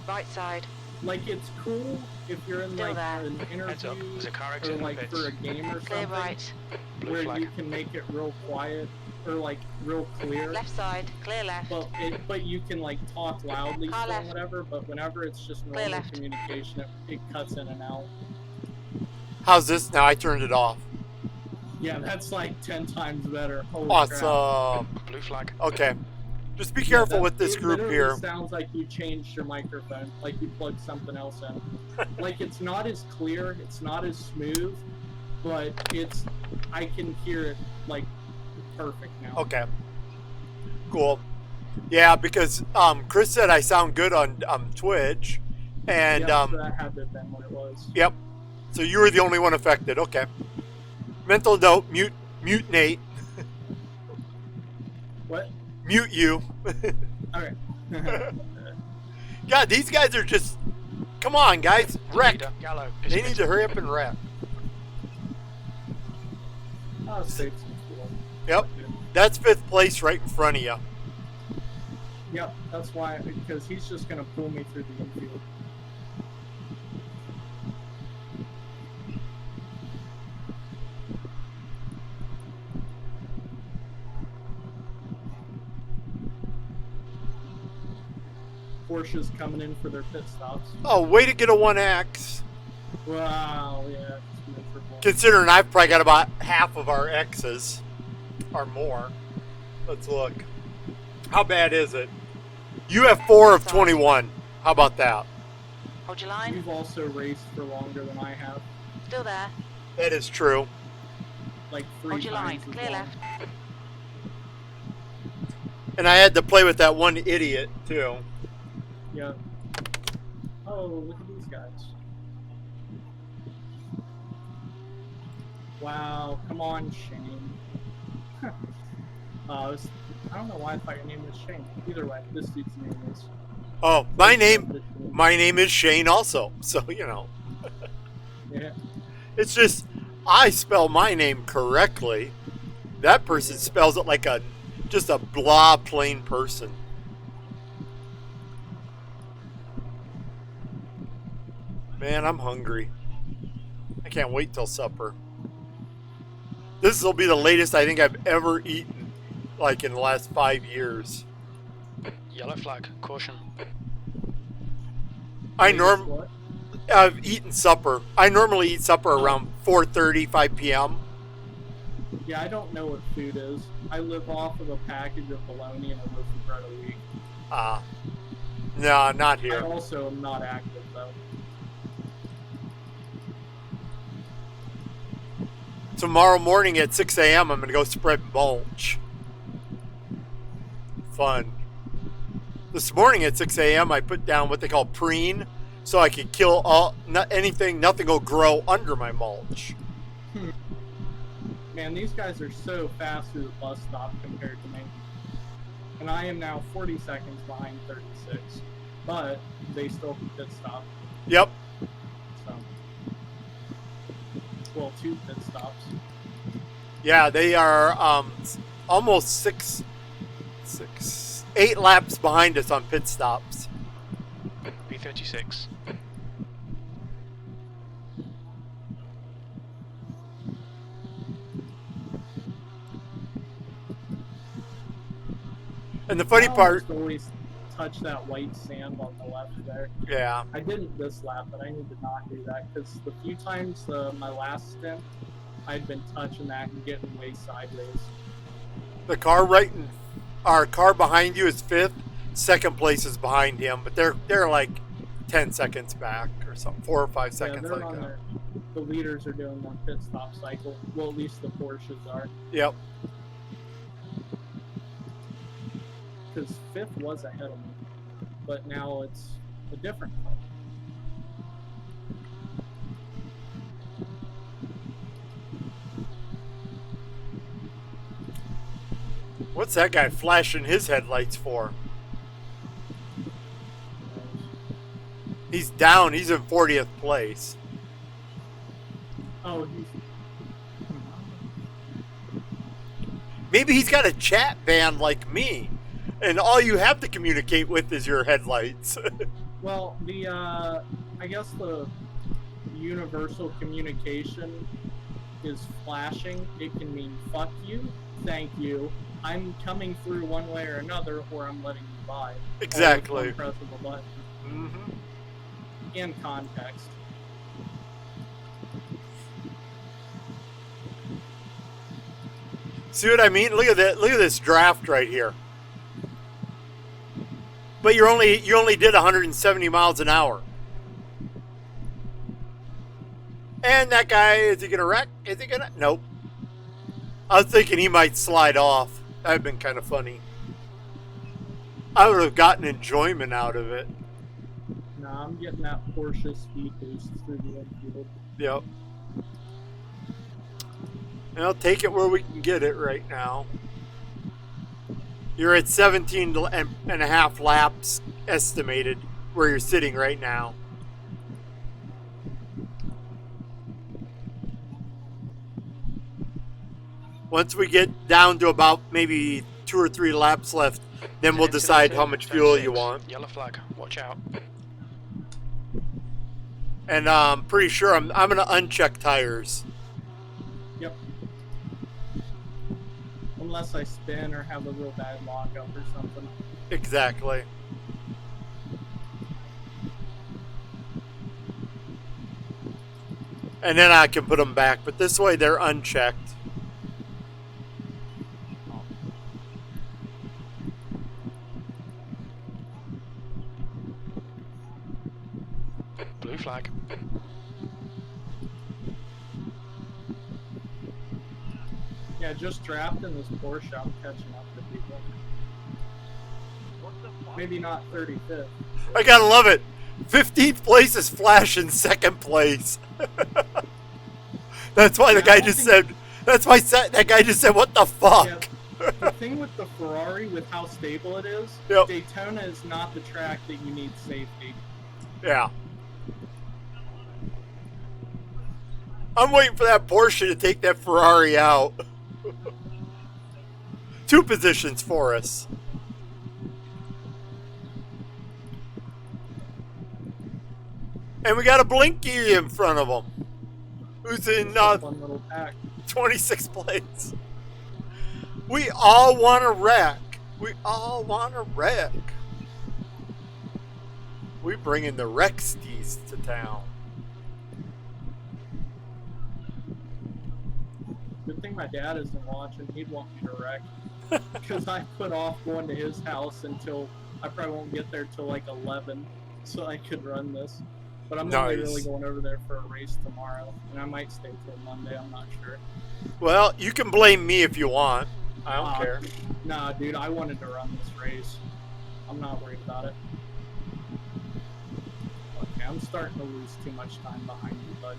Right side. Like, it's cool if you're in Still like there. an Heads up, interview there's a car or exit in the like pits. for a game or Clear something right. Blue where flag. you can make it real quiet or like real clear. Left side. Clear left. But you can like talk loudly Car still left. whatever. But whenever it's just Clear normal left. communication, it cuts in and out. How's this now? I turned it off. Yeah, that's like 10 times better. Holy crap. Awesome. Blue flag. Okay. Just be Yeah, careful that- with this it group literally here. Sounds like you changed your microphone, like you plugged something else in. Like it's not as clear, it's not as smooth, but I can hear it like perfect now. Okay. Cool. Yeah, because Chris said I sound good on Twitch, and yeah, so that had to have been what it was. yep. So you were the only one affected. Okay. Mental note: mute Nate. What? Mute you. Okay. God, these guys are just. Come on, guys, wreck. Leader, yellow. is They need to pitted. hurry up and wreck. I'll save some fuel. Yep. That's 5th place right in front of you. Yep, that's why, because he's just gonna pull me through the infield. Porsche's coming in for their pit stops. Oh, way to get a 1X. Wow, yeah, it's miserable. Considering I've probably got about half of our X's or more. Let's look. How bad is it? You have 4 of 21. How about that? Hold your line. You've also raced for longer than I have, Still there. That is true. like 3 Hold your line. times as Clear long. left. And I had to play with that one idiot, too. Yeah. Oh, look at these guys. Wow, come on, Shane. I don't know why I thought your name was Shane. Either way, this dude's name is. Oh, my name is Shane also. So, you know. Yeah. It's just, I spell my name correctly. That person spells it like just a blah plain person. Man, I'm hungry. I can't wait till supper. This will be the latest I think I've ever eaten, like in the last 5 years. Yellow flag. Caution. I've eaten supper. I normally eat supper around 4:30, 5 p.m. Yeah, I don't know what food is. I live off of a package of bologna and a loaf of bread a week. No, not I here. also am not active, though. Tomorrow morning at 6 a.m. I'm going to go spread mulch. Fun. This morning at 6 a.m. I put down what they call preen, so I could kill nothing will grow under my mulch. Man, these guys are so fast through the bus stop compared to me. And I am now 40 seconds behind 36. But they still pit stop. Yep. So, well, 2 pit stops. Yeah, they are almost 8 laps behind us on pit stops. P36. And the funny part, always touch that white sand on the left there. yeah, I didn't this lap, but I need to not do that because the few times my last stint, I'd been touching that and getting way sideways. the car our car behind you is 5th. Second place is behind him, but they're like 10 seconds back or something, 4 or 5 seconds they're like on that. The leaders are doing their pit stop cycle. Well, at least the Porsches are. Yep. Because 5th was ahead of me, but now it's a different car. What's that guy flashing his headlights for? He's down. He's in 40th place. Oh, he's... Maybe he's got a chat band like me, and all you have to communicate with is your headlights. Well, I guess the universal communication is flashing. It can mean fuck you, thank you, I'm coming through one way or another, or I'm letting you by. Exactly. Press of a button. Mm-hmm. In context. See what I mean? Look at that. Look at this draft right here. But you only did 170 miles an hour. And that guy, is he gonna wreck? Is he gonna? Nope. I was thinking he might slide off. That'd been kind of funny. I would have gotten enjoyment out of it. Nah, I'm getting that Porsche speed boost through the infield. Yep. And I'll take it where we can get it right now. You're at 17 and a half laps estimated where you're sitting right now. Once we get down to about maybe 2 or 3 laps left, then we'll decide how much fuel you want. Yellow flag. Watch out. And I'm pretty sure I'm going to uncheck tires. Yep. Unless I spin or have a real bad lockup or something. Exactly. And then I can put them back, but this way they're unchecked. Blue flag. Yeah, just drafting this Porsche, I'm catching up to people. What the fuck? Maybe not 35th. I gotta love it. 15th place is Flash in 2nd place. That's why the guy just said. That's why that guy just said, "What the fuck?" Yeah, the thing with the Ferrari, with how stable it is, Yep. Daytona is not the track that you need safety. Yeah. I'm waiting for that Porsche to take that Ferrari out. 2 positions for us. And we got a Blinky in front of him, who's in One little pack. 26 plates. We all want to wreck. We all want to wreck. We bringing the Rexties to town. Good thing my dad isn't watching. He'd want me to wreck. Because I put off going to his house until I probably won't get there till like 11, so I could run this. But I'm only really going over there for a race tomorrow, and I might stay till Monday. I'm not sure. Well, you can blame me if you want. I don't care. Nah, dude, I wanted to run this race. I'm not worried about it. Okay, I'm starting to lose too much time behind you, bud.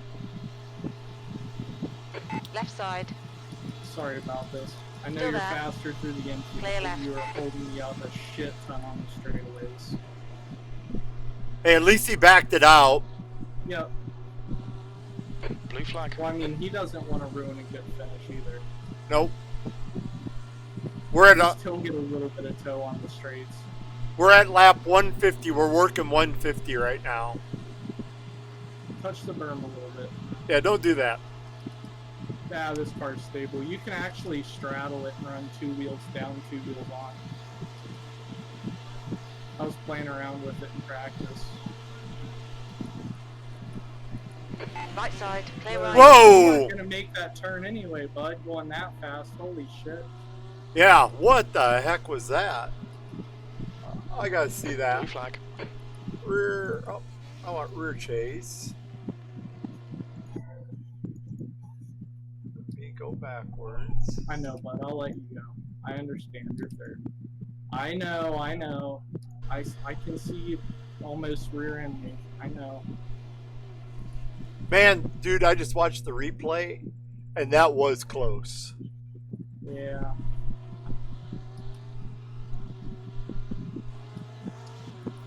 Left side. Sorry about this. I know Still you're there. faster through the infield, Clear but left. you were holding me out a shit ton on the straightaways. Hey, at least he backed it out. Yep. Blue flag. Well, I mean, he doesn't want to ruin a good finish either. Nope. We're at Still get a little bit of toe on the straights. we're at lap 150. We're working 150 right now. Touch the berm a little bit. Yeah, don't do that. Yeah, this car's stable. You can actually straddle it and run 2 wheels down, 2 wheels on. I was playing around with it in practice. Right side. Clear right. Whoa! You're not gonna make that turn anyway, bud. Going that fast. Holy shit. Yeah, what the heck was that? I gotta see Blue that. flag. Rear. Oh, I want rear chase. Let me go backwards. I know, bud. I'll let you go. I understand your third. I know. I can see you almost rear end me. I know. Man, dude, I just watched the replay, and that was close. Yeah.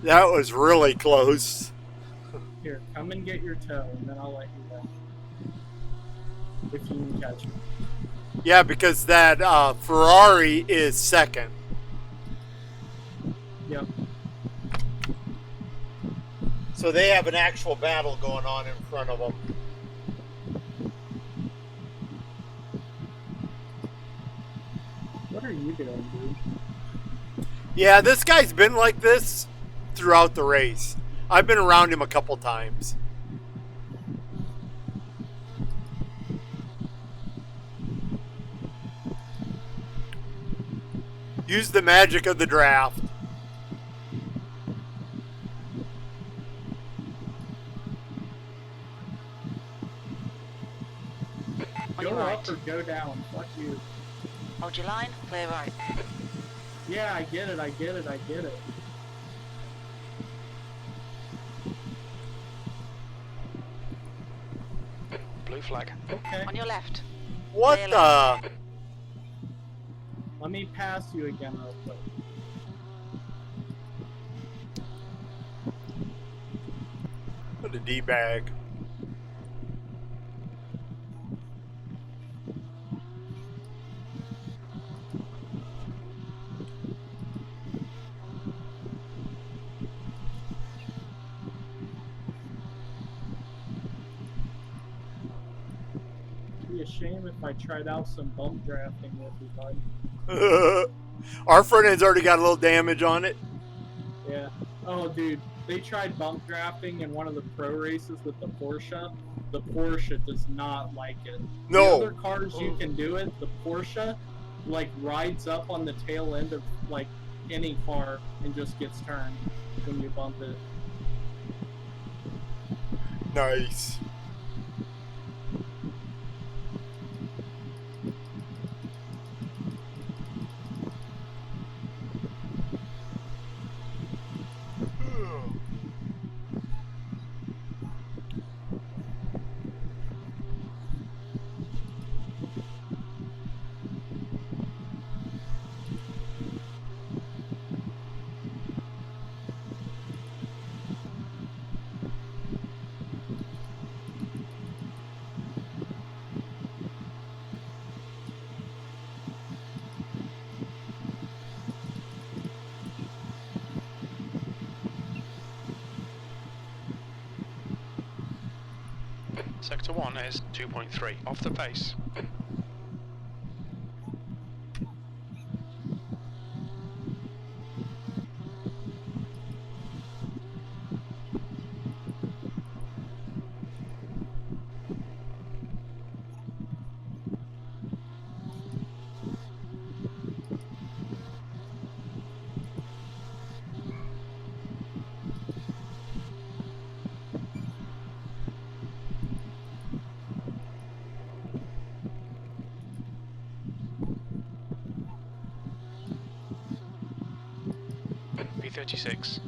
That was really close. Here, come and get your toe, and then I'll let you go. If you can catch me. Yeah, because that Ferrari is second. Yep. So they have an actual battle going on in front of them. What are you doing, dude? Yeah, this guy's been like this throughout the race. I've been around him a couple times. Use the magic of the draft. On Go your up right. or go down. Fuck you. Hold your line. Clear right. Yeah, I get it. Blue flag. Okay. On your left. What Clear the? Let me pass you again real quick. What a D-bag. It'd be a shame if I tried out some bump drafting with you, bud. Our front end's already got a little damage on it. Yeah. Oh, dude. They tried bump drafting in one of the pro races with the Porsche. The Porsche does not like it. No. The other cars you can do it. The Porsche, like, rides up on the tail end of, like, any car and just gets turned when you bump it. Nice. Sector 1 is 2.3 off the pace. P36.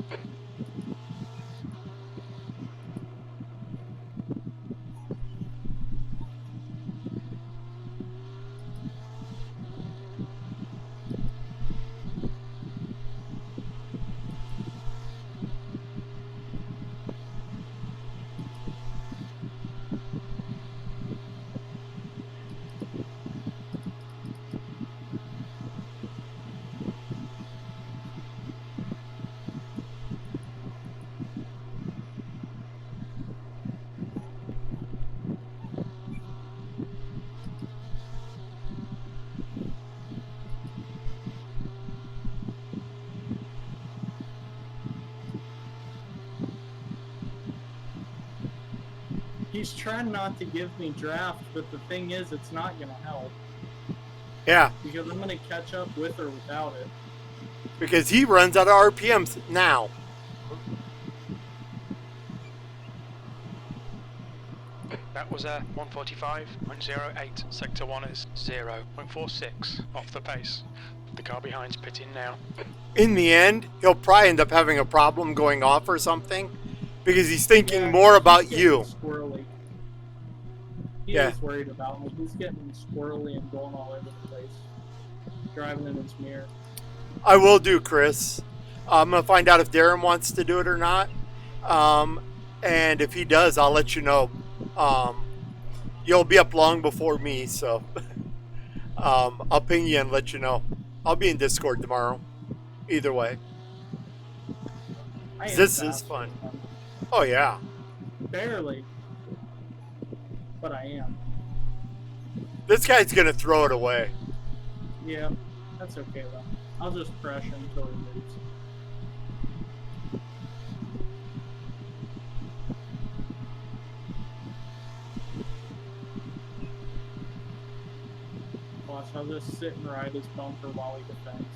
He's trying not to give me draft, but the thing is, it's not going to help. Yeah, Because I'm going to catch up with or without it. because he runs out of RPMs now. That was a 145.08. Sector 1 is 0.46 off the pace. The car behind's pitting now. In the end, he'll probably end up having a problem going off or something because he's thinking Yeah, more he's about getting you. Squirrely. He Yeah. is worried about me. He's getting squirrely and going all over the place. Driving in his mirror. I will do, Chris. I'm going to find out if Darren wants to do it or not. And if he does, I'll let you know. You'll be up long before me, so I'll ping you and let you know. I'll be in Discord tomorrow. Either way. I am This is fast fun. with him. Oh, yeah. Barely. But I am. This guy's going to throw it away. Yeah, that's okay though. I'll just crush him until he moves. Watch, I'll just sit and ride his bumper while he defends.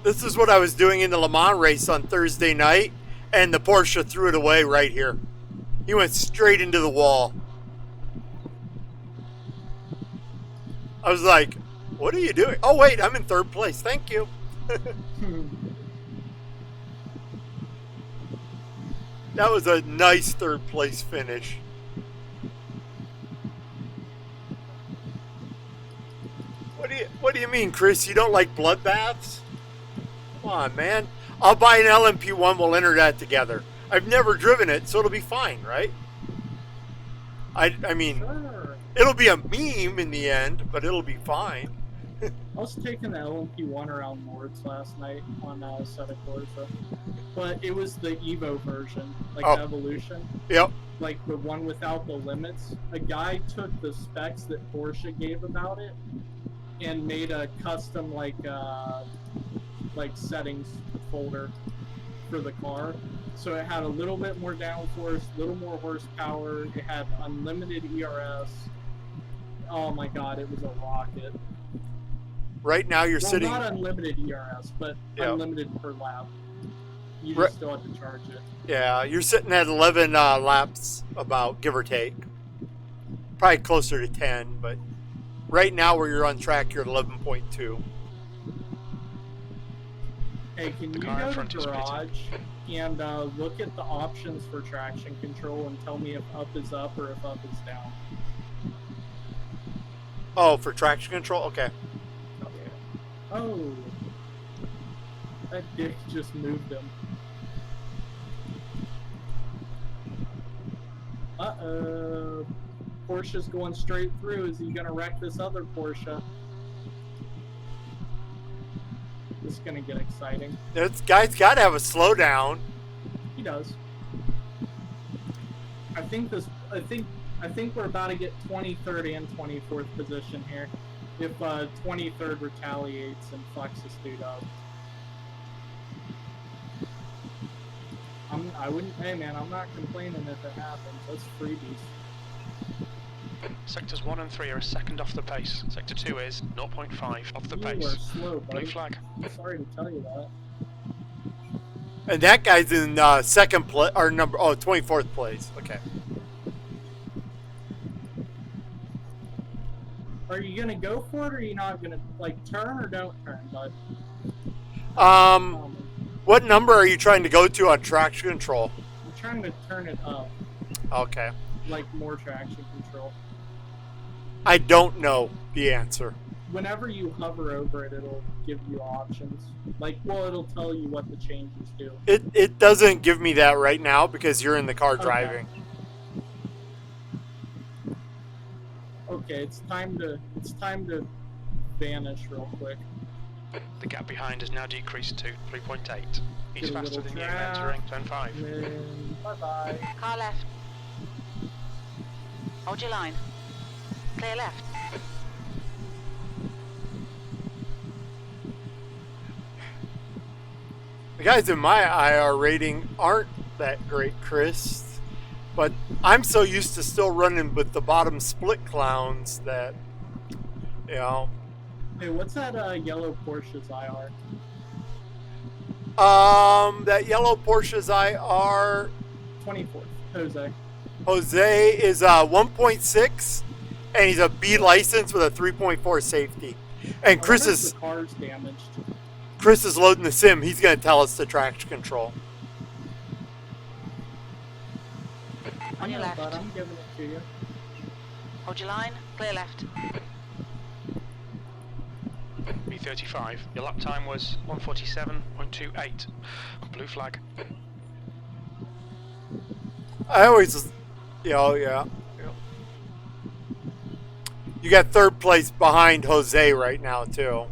This is what I was doing in the Le Mans race on Thursday night, and the Porsche threw it away right here. He went straight into the wall. I was like, what are you doing? Oh, wait, I'm in third place. Thank you. That was a nice third place finish. What do you mean, Chris? You don't like bloodbaths? Come on, man. I'll buy an LMP1. We'll enter that together. I've never driven it, so it'll be fine, right? I mean, Sure. it'll be a meme in the end, but it'll be fine. I was taking the LMP1 around Lords last night on Santa Corsa, but it was the Evo version, like Oh. the Evolution, Yep. like the one without the limits. A guy took the specs that Porsche gave about it and made a custom like settings folder for the car. So it had a little bit more downforce, a little more horsepower. It had unlimited ERS. Oh my god, it was a rocket. Right now you're Well, sitting. not unlimited ERS, but Yeah. unlimited per lap. You Right. just still have to charge it. Yeah, you're sitting at 11 laps, about, give or take. Probably closer to 10, but right now where you're on track, you're at 11.2. Hey, can The you car in go front to is pitting. garage and look at the options for traction control and tell me if up is up or if up is down? Oh, for traction control? Okay. Okay. Oh, that dick just moved him. Uh-oh. Porsche's going straight through. Is he gonna wreck this other Porsche? This is gonna get exciting. This guy's got to have a slowdown. He does. I think this I think we're about to get 23rd and 24th position here. If 23rd retaliates and fucks this dude up. Hey man, I'm not complaining if it happens. That's freebies. Sectors 1 and 3 are a second off the pace. Sector 2 is 0.5 off the You pace. are slow, buddy. Blue flag. Sorry to tell you that. And that guy's in second place, or 24th place. Okay. Are you gonna go for it, or are you not gonna like turn or don't turn, bud? What number are you trying to go to on traction control? I'm trying to turn it up, Okay. like more traction control. I don't know the answer. Whenever you hover over it, it'll give you options. It'll tell you what the changes do. It doesn't give me that right now because you're in the car driving. Okay, it's time to vanish real quick. The gap behind has now decreased to 3.8. He's Get a faster little than you trap. entering turn 5. And bye bye. Car left. Hold your line. Clear left. The guys in my IR rating aren't that great, Chris. But I'm so used to still running with the bottom split clowns that, you know. Hey, what's that yellow Porsche's IR? That yellow Porsche's IR 24th, Jose. Jose is 1.6, and he's a B license with a 3.4 safety. And I wonder if the car's damaged. Chris is loading the sim. He's going to tell us the traction control. On your left. But I'm giving it to you. Hold your line. Clear left. B35. Your lap time was 147.28. Blue flag. I always, yeah. You got third place behind Jose right now, too.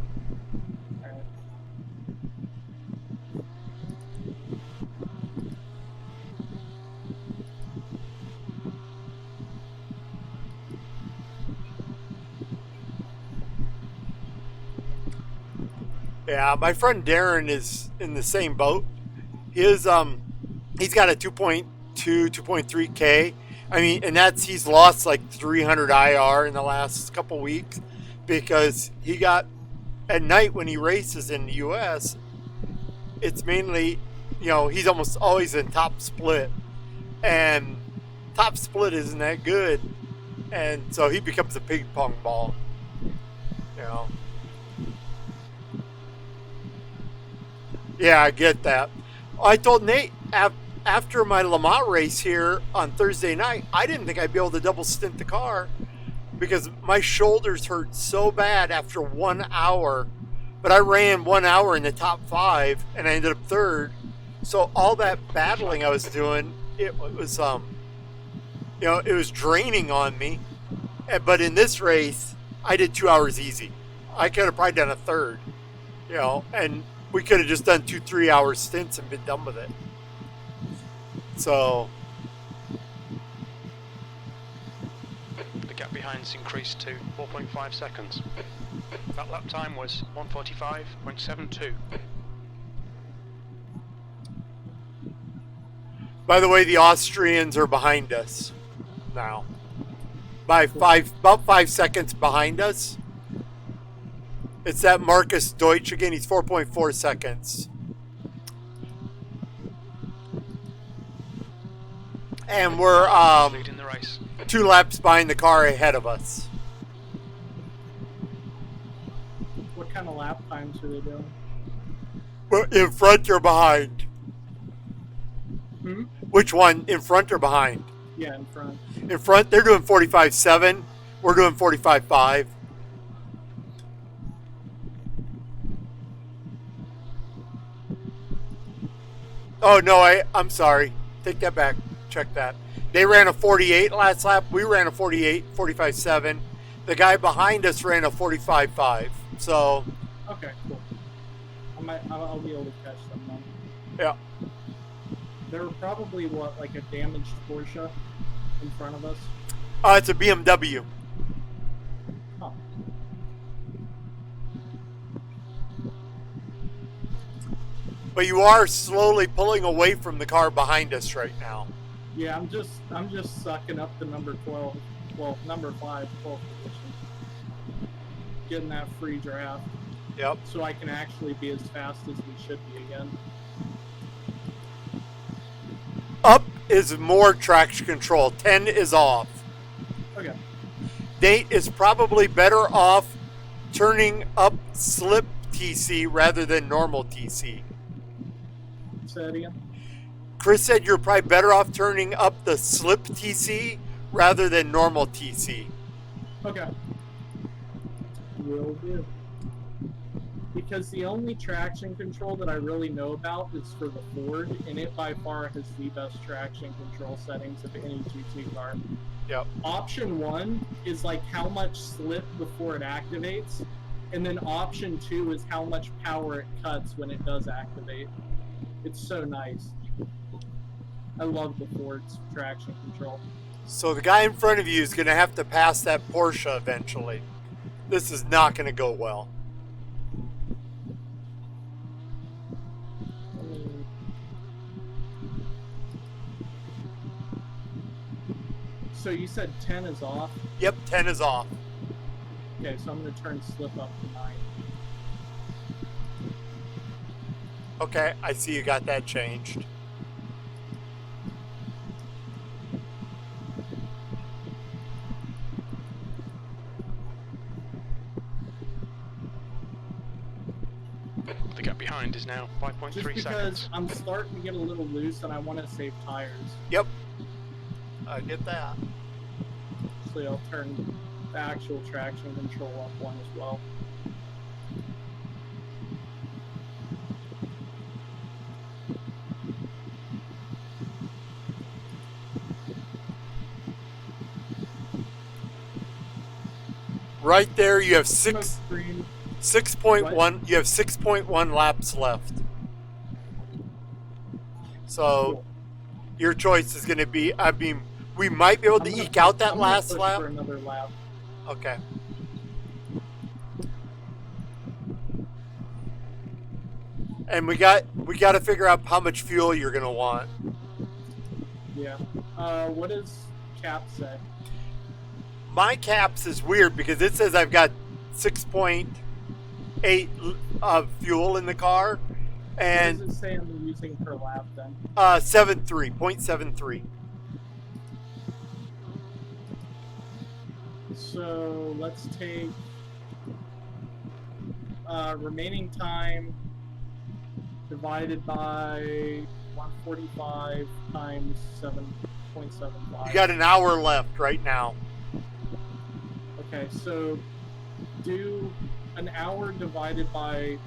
Yeah, my friend Darren is in the same boat. He's got a 2.2, 2.3K. I mean, and he's lost like 300 IR in the last couple weeks because he got, at night when he races in the US, it's mainly, he's almost always in top split. And top split isn't that good. And so he becomes a ping pong ball, Yeah, I get that. I told Nate after my Le Mans race here on Thursday night, I didn't think I'd be able to double stint the car because my shoulders hurt so bad after 1 hour. But I ran 1 hour in the top 5 and I ended up third. So all that battling I was doing, it was it was draining on me. But in this race, I did 2 hours easy. I could have probably done a third, and we could have just done 2-3 hour stints and been done with it. So the gap behind's increased to 4.5 seconds. That lap time was 145.72. by the way, the Austrians are behind us now. By about 5 seconds behind us. It's that Marcus Deutsch again. He's 4.4 seconds. And we're Leading the race. 2 laps behind the car ahead of us. What kind of lap times are they doing? We're in front or behind? Hmm? Which one? In front or behind? Yeah, in front. In front, they're doing 45.7. We're doing 45.5. Oh, no, I'm sorry. Take that back. Check that. They ran a 48 last lap. We ran a 48, 45.7. The guy behind us ran a 45.5. So, Okay, cool. I'll be able to catch them then. yeah. They were probably, like a damaged Porsche? in front of us? It's a BMW. Huh. But you are slowly pulling away from the car behind us right now. Yeah, I'm just sucking up the number 12. Well, number 5, 12th position. Getting that free draft. Yep. So I can actually be as fast as we should be again. Up is more traction control. 10 is off. Okay. Nate is probably better off turning up slip TC rather than normal TC. Say that again. Chris said you're probably better off turning up the slip TC rather than normal TC. Okay. Will do. Because the only traction control that I really know about is for the Ford, and it by far has the best traction control settings of any GT car. Yep. Option 1 is like how much slip before it activates, and then option 2 is how much power it cuts when it does activate. It's so nice. I love the Ford's traction control. So the guy in front of you is going to have to pass that Porsche eventually. This is not going to go well. So you said 10 is off? Yep, 10 is off. Okay, so I'm going to turn slip up to 9. Okay, I see you got that changed. The gap behind is now 5.3 Just because seconds. I'm starting to get a little loose and I want to save tires. Yep, I get that. So I'll turn the actual traction control up 1 as well. Right there, you have Smoke screen. 6.1. You have 6.1 laps left. So Cool. your choice is going to be. I mean, we might be able to eke out that last push lap. for another lap. Okay. And we got to figure out how much fuel you're going to want. Yeah. What does cap say? My caps is weird because it says I've got 6.8 of fuel in the car, What and does it say I'm using per lap then? 0.73. So let's take remaining time divided by 145 times 7.75. You got an hour left right now. Okay, so do an hour divided by.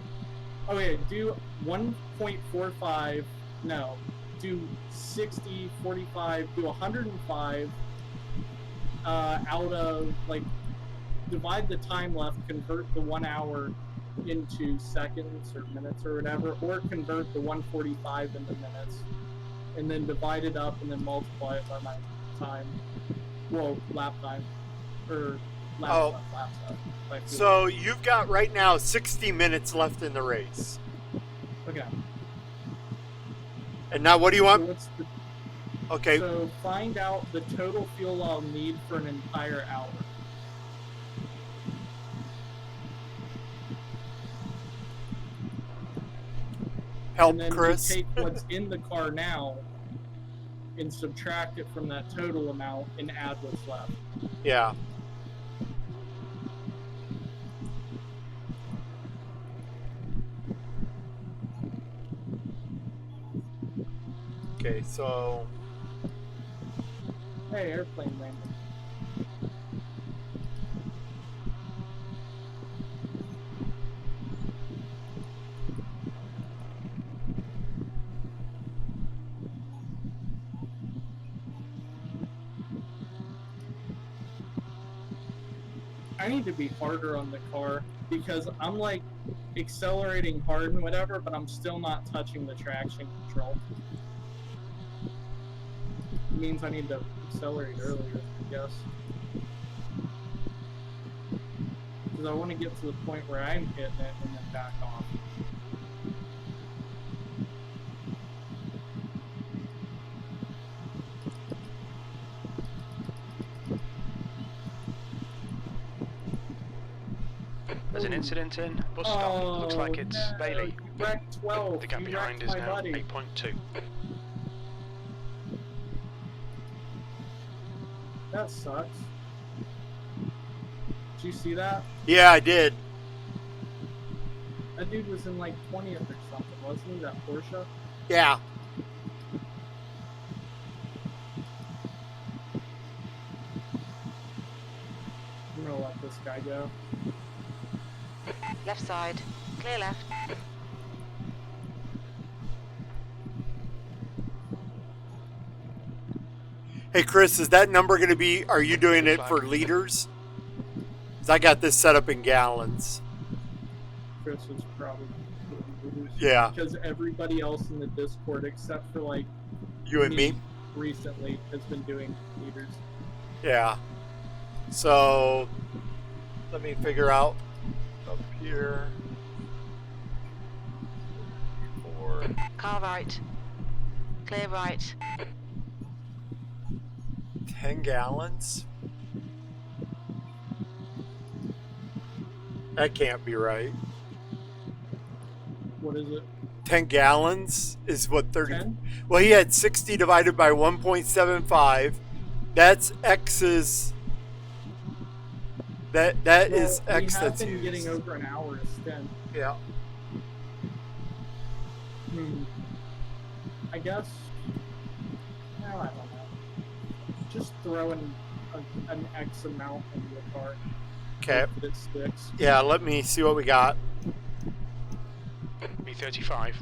Okay, do 1.45. No, do 60, 45, do 105. Out of like, divide the time left, convert the 1 hour into seconds or minutes or whatever, or convert the 145 into minutes, and then divide it up and then multiply it by my time. Well, lap time. Or laps up. Like, So you've got right now 60 minutes left in the race. okay. And now what do you So want? what's the, Okay, so find out the total fuel I'll need for an entire hour. help And then Chris. you take what's in the car now and subtract it from that total amount and add what's left. Yeah. Okay, so Hey, airplane landing. I need to be harder on the car because I'm like accelerating hard and whatever, but I'm still not touching the traction control. means I need to accelerate earlier, I guess. Because I want to get to the point where I'm hitting it and then back off. There's an incident in bus stop. Looks like it's no. Bailey. Wreck 12. The gap You behind wrecked is my now buddy. 8.2. That sucks. Did you see that? Yeah, I did. That dude was in like 20th or something, wasn't he? That Porsche? Yeah. I'm gonna let this guy go. Left side. Clear left. Hey, Chris, is that number going to be, are you doing it for liters? 'Cause I got this set up in gallons. Chris was probably Yeah. because everybody else in the Discord except for like You and me? recently has been doing meters. Yeah. So, let me figure out up here. 4. Car right. Clear right. 10 gallons? That can't be right. What is it? 10 gallons is what 30. 10? Well, he had 60 divided by 1.75. That's X's. That is Well, X we have that's been used. getting over an hour a stint. Yeah. I guess. No, I don't know. Just throw in an X amount into the car. Okay. Hope that it sticks. Yeah, let me see what we got. B35.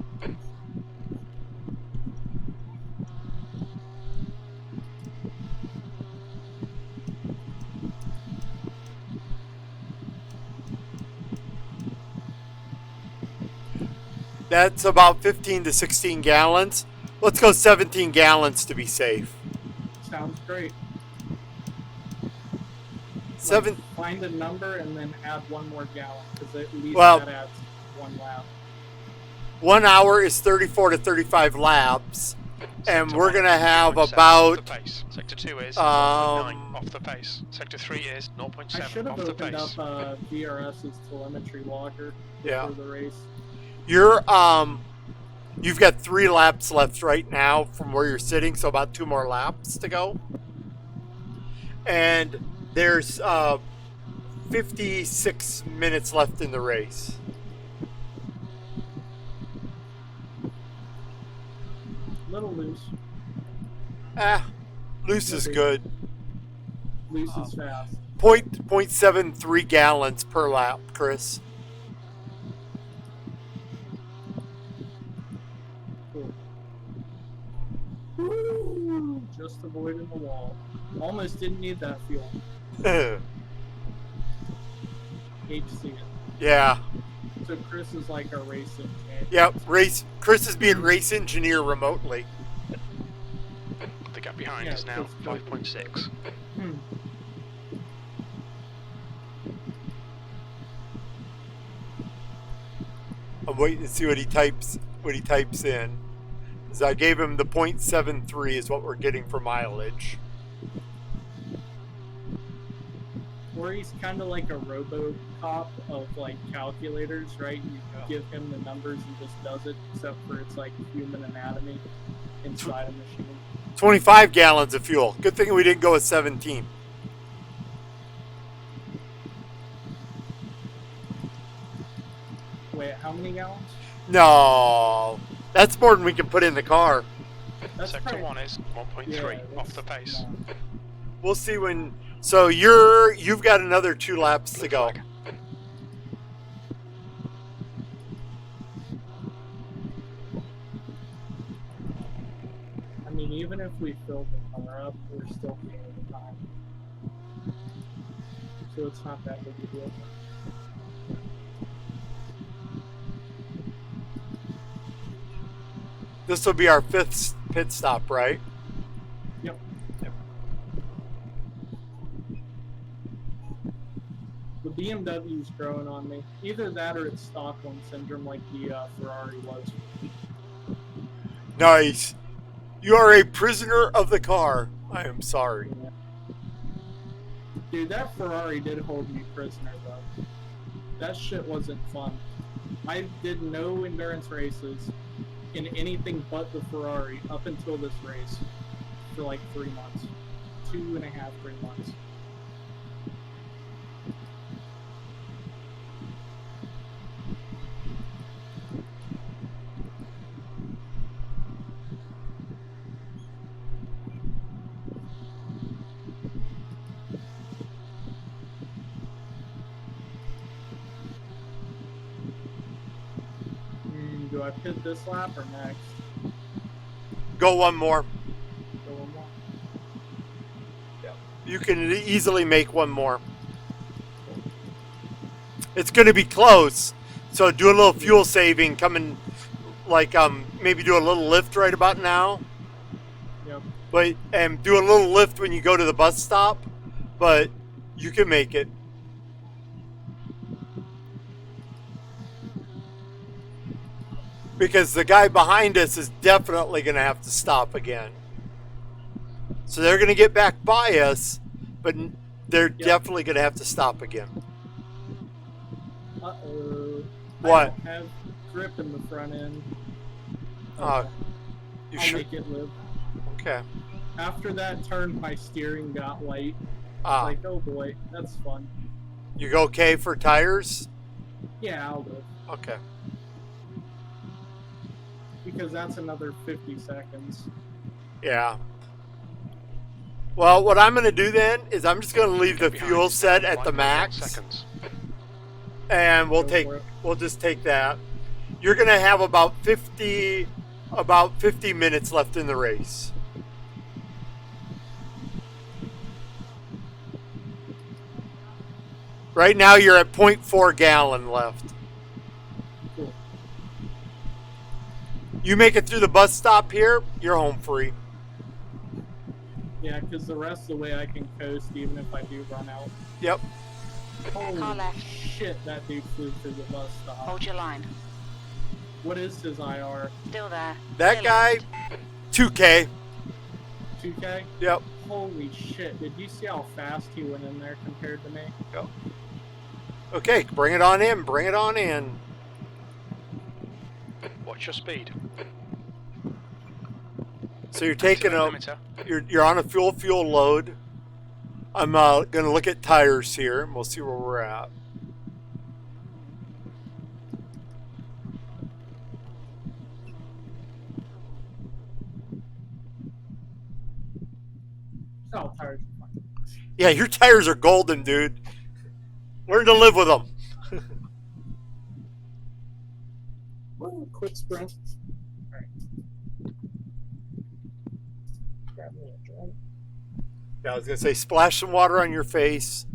That's about 15 to 16 gallons. Let's go 17 gallons to be safe. Sounds great. Seven. Find a number and then add one more gallon, because at least Well- that adds one lap. 1 hour is 34 to 35 laps. And Sector we're 1, going to have 0.7 about off the pace. Sector 2 is 0.9 um, off the pace. Sector 3 is I 0.7 should have off the opened pace. up VRS's telemetry logger Yeah. before the race. you've got 3 laps left right now from where you're sitting, so about 2 more laps to go. And there's 56 minutes left in the race. Little loose. Loose is good. Loose is fast. 0.73 gallons per lap, Chris. Cool. Woo! Just avoiding the wall. Almost didn't need that fuel. Hate to see it. Yeah. So Chris is like a racing champion. Yep. Chris is being race engineer remotely. The gap behind Yeah, is now it's 5.6. I'm waiting to see what he types in. As I gave him the 0.73 is what we're getting for mileage. Or he's kind of like a RoboCop of like calculators, right? You give him the numbers and just does it, except for it's like human anatomy inside a machine. 25 gallons of fuel. Good thing we didn't go with 17. Wait, how many gallons? No. That's more than we can put in the car. That's Sector probably- 1 is 1.3 off the pace. no. We'll see when. So you've got another 2 laps to go. Flag. I mean, even if we filled the car up, we're still paying the time. So it's not that big a deal. This will be our 5th pit stop, right? Yep. BMW's growing on me. Either that or it's Stockholm syndrome, like the Ferrari was. Nice. You are a prisoner of the car. I am sorry. Yeah. Dude, that Ferrari did hold me prisoner, though. That shit wasn't fun. I did no endurance races in anything but the Ferrari up until this race for like 3 months. 2.5, 3 months. Do I pit this lap or next? Go one more. Go one more. You can easily make one more. It's going to be close, so do a little fuel saving. Coming, like maybe do a little lift right about now. Yep. But and do a little lift when you go to the bus stop. But you can make it. Because the guy behind us is definitely going to have to stop again. So they're going to get back by us, but they're definitely going to have to stop again. Uh-oh. What? I don't have grip in the front end. You I'll should. make it live. Okay. After that turn, my steering got light. Ah, Like, oh boy, that's fun. you go okay for tires? Yeah, I'll live. Okay. Because that's another 50 seconds. Yeah. Well, what I'm going to do then is I'm just going to leave the Behind fuel set at the 1.1 max, seconds. and Go for it. we'll just take that. You're going to have about 50 minutes left in the race. Right now you're at 0.4 gallon left. Cool. You make it through the bus stop here, you're home free. Yeah, because the rest of the way I can coast even if I do run out. Yep. Holy Car left. shit, that dude flew through the bus stop. Hold your line. What is his IR? Still there. That Clear guy, left. 2K. 2K? Yep. Holy shit, did you see how fast he went in there compared to me? Yep. Okay, bring it on in. Bring it on in. Watch your speed. So you're taking a, Limiter. you're on a fuel load. I'm going to look at tires here, and we'll see where we're at. Oh, tires are fine. Yeah, your tires are golden, dude. Learn to live with them. Well, quick sprint. Alright. Grab me a drink. Yeah, I was going to say, splash some water on your face.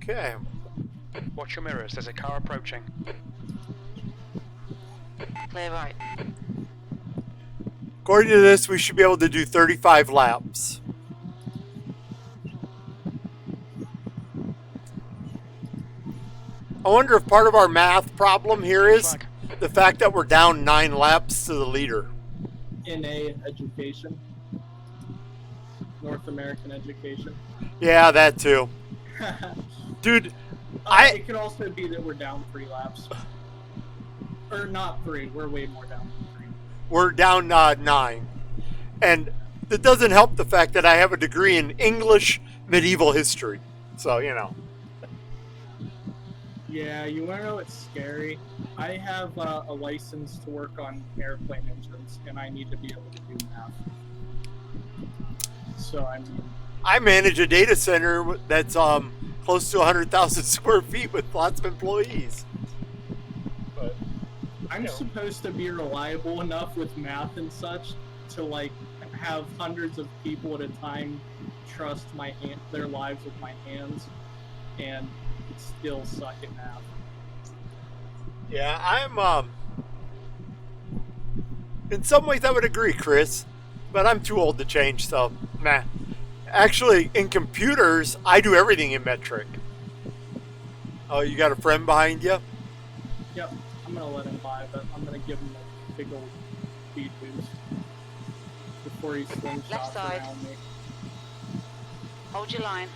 Okay. Watch your mirrors. There's a car approaching. Clear right. According to this, we should be able to do 35 laps. I wonder if part of our math problem here is Flag. the fact that we're down 9 laps to the leader. NA education. North American education. Yeah, that too. Dude, It could also be that we're down 3 laps. Or not 3, we're way more down than 3. we're down 9. And it doesn't help the fact that I have a degree in English medieval history. So, you know. Yeah, you want to know what's scary? I have a license to work on airplane engines, and I need to be able to do math. So, I mean... I manage a data center that's close to 100,000 square feet with lots of employees. But I'm supposed to be reliable enough with math and such to, like, have hundreds of people at a time trust their lives with my hands, and still suck at math. Yeah, I'm in some ways I would agree, Chris, but I'm too old to change, so nah. Actually, in computers, I do everything in metric. Oh, you got a friend behind you? Yep, I'm gonna let him by, but I'm gonna give him a big old speed boost before he slingshots Left side. around me. Hold your line.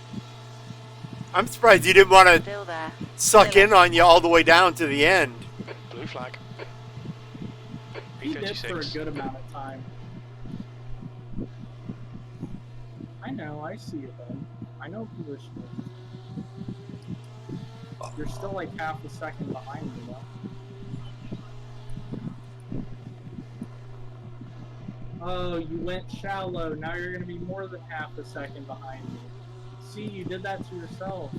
I'm surprised you didn't want to Still there. suck in on you all the way down to the end. Blue flag. He did for a P36. good amount of time. I know, I see you, bud. I know positioning. You're still like half a second behind me, though. Oh, you went shallow. Now you're going to be more than half a second behind me. See, you did that to yourself.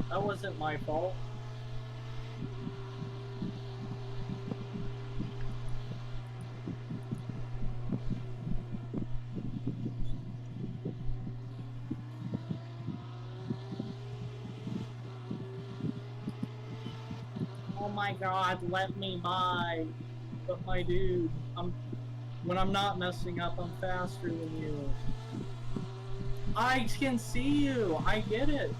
That wasn't my fault. Oh my god, let me by. But my dude, when I'm not messing up, I'm faster than you. I can see you. I get it.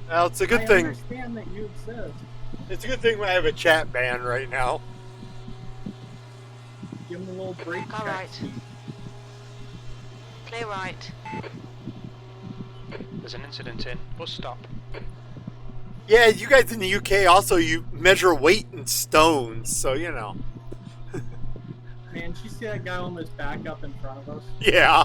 Well, it's a good thing. I understand that you exist. It's a good thing I have a chat ban right now. Give him a little brake All check. right. Steve. Clear right. There's an incident in. Bus stop. Yeah, you guys in the UK also, you measure weight in stones, so you know. Man, did you see that guy almost back up in front of us? Yeah.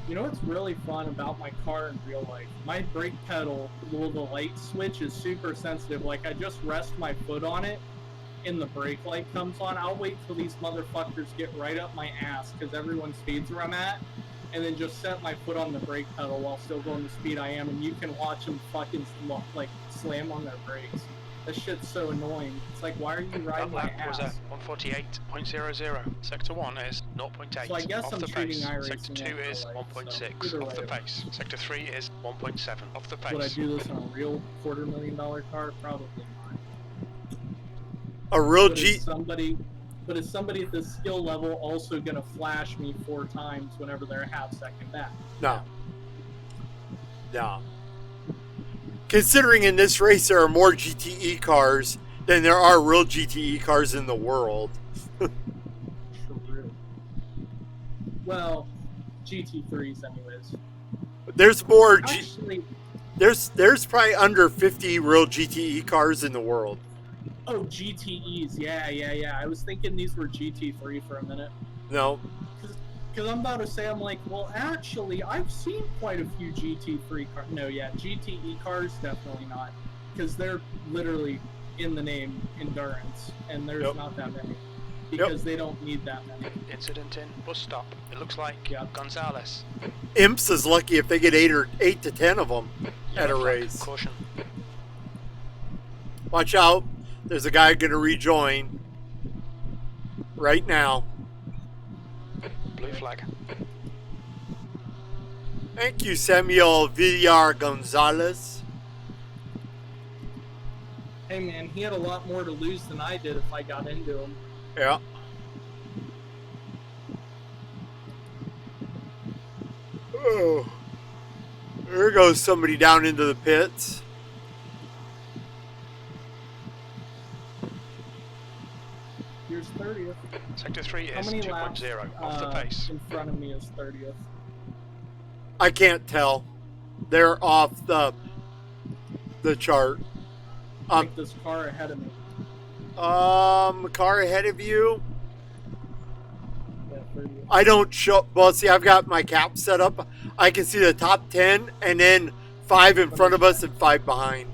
You know what's really fun about my car in real life? My brake pedal, the light switch is super sensitive. Like, I just rest my foot on it, and the brake light comes on. I'll wait till these motherfuckers get right up my ass, because everyone speeds where I'm at, and then just set my foot on the brake pedal while still going the speed I am, and you can watch them fucking, like, slam on their brakes. That shit's so annoying. It's like, why are you riding That my lap was ass? at 148.00. Sector 1 is 0.8 So I guess off I'm the treating pace. iRacing Sector 2 like is real life, 1.6 so either off the way. pace. Sector 3 is 1.7 off the pace. Would I do this on a real $250,000 car? Probably not. A real But G. is somebody at this skill level also gonna flash me 4 times whenever they're a half second back? No. No. Considering in this race there are more GTE cars than there are real GTE cars in the world. True. Well, GT3s anyways. There's more. Actually, There's probably under 50 real GTE cars in the world. oh, GTEs. Yeah. I was thinking these were GT3 for a minute. No. Because I'm about to say, I'm like, well, actually, I've seen quite a few GT3 cars. No, yeah, GTE cars, definitely not. Because they're literally in the name endurance, and there's not that many. Because they don't need that many. Incident in. Bus stop. It looks like Gonzales. Imps is lucky if they get 8 to 10 of them at a Yellow flag. race. Caution. Watch out. There's a guy going to rejoin right now. Blue flag. Thank you, Samuel Villar Gonzalez. Hey, man, he had a lot more to lose than I did if I got into him. Yeah. Oh. There goes somebody down into the pits. Here's 30th. Sector 3 How is many laps 2.0 off the pace. in front of me is 30th? I can't tell. They're off the chart. Like this car ahead of me. Car ahead of you. Yeah, 30th. I don't show. Well, see, I've got my cap set up. I can see the top 10, and then 5 in front of us and 5 behind.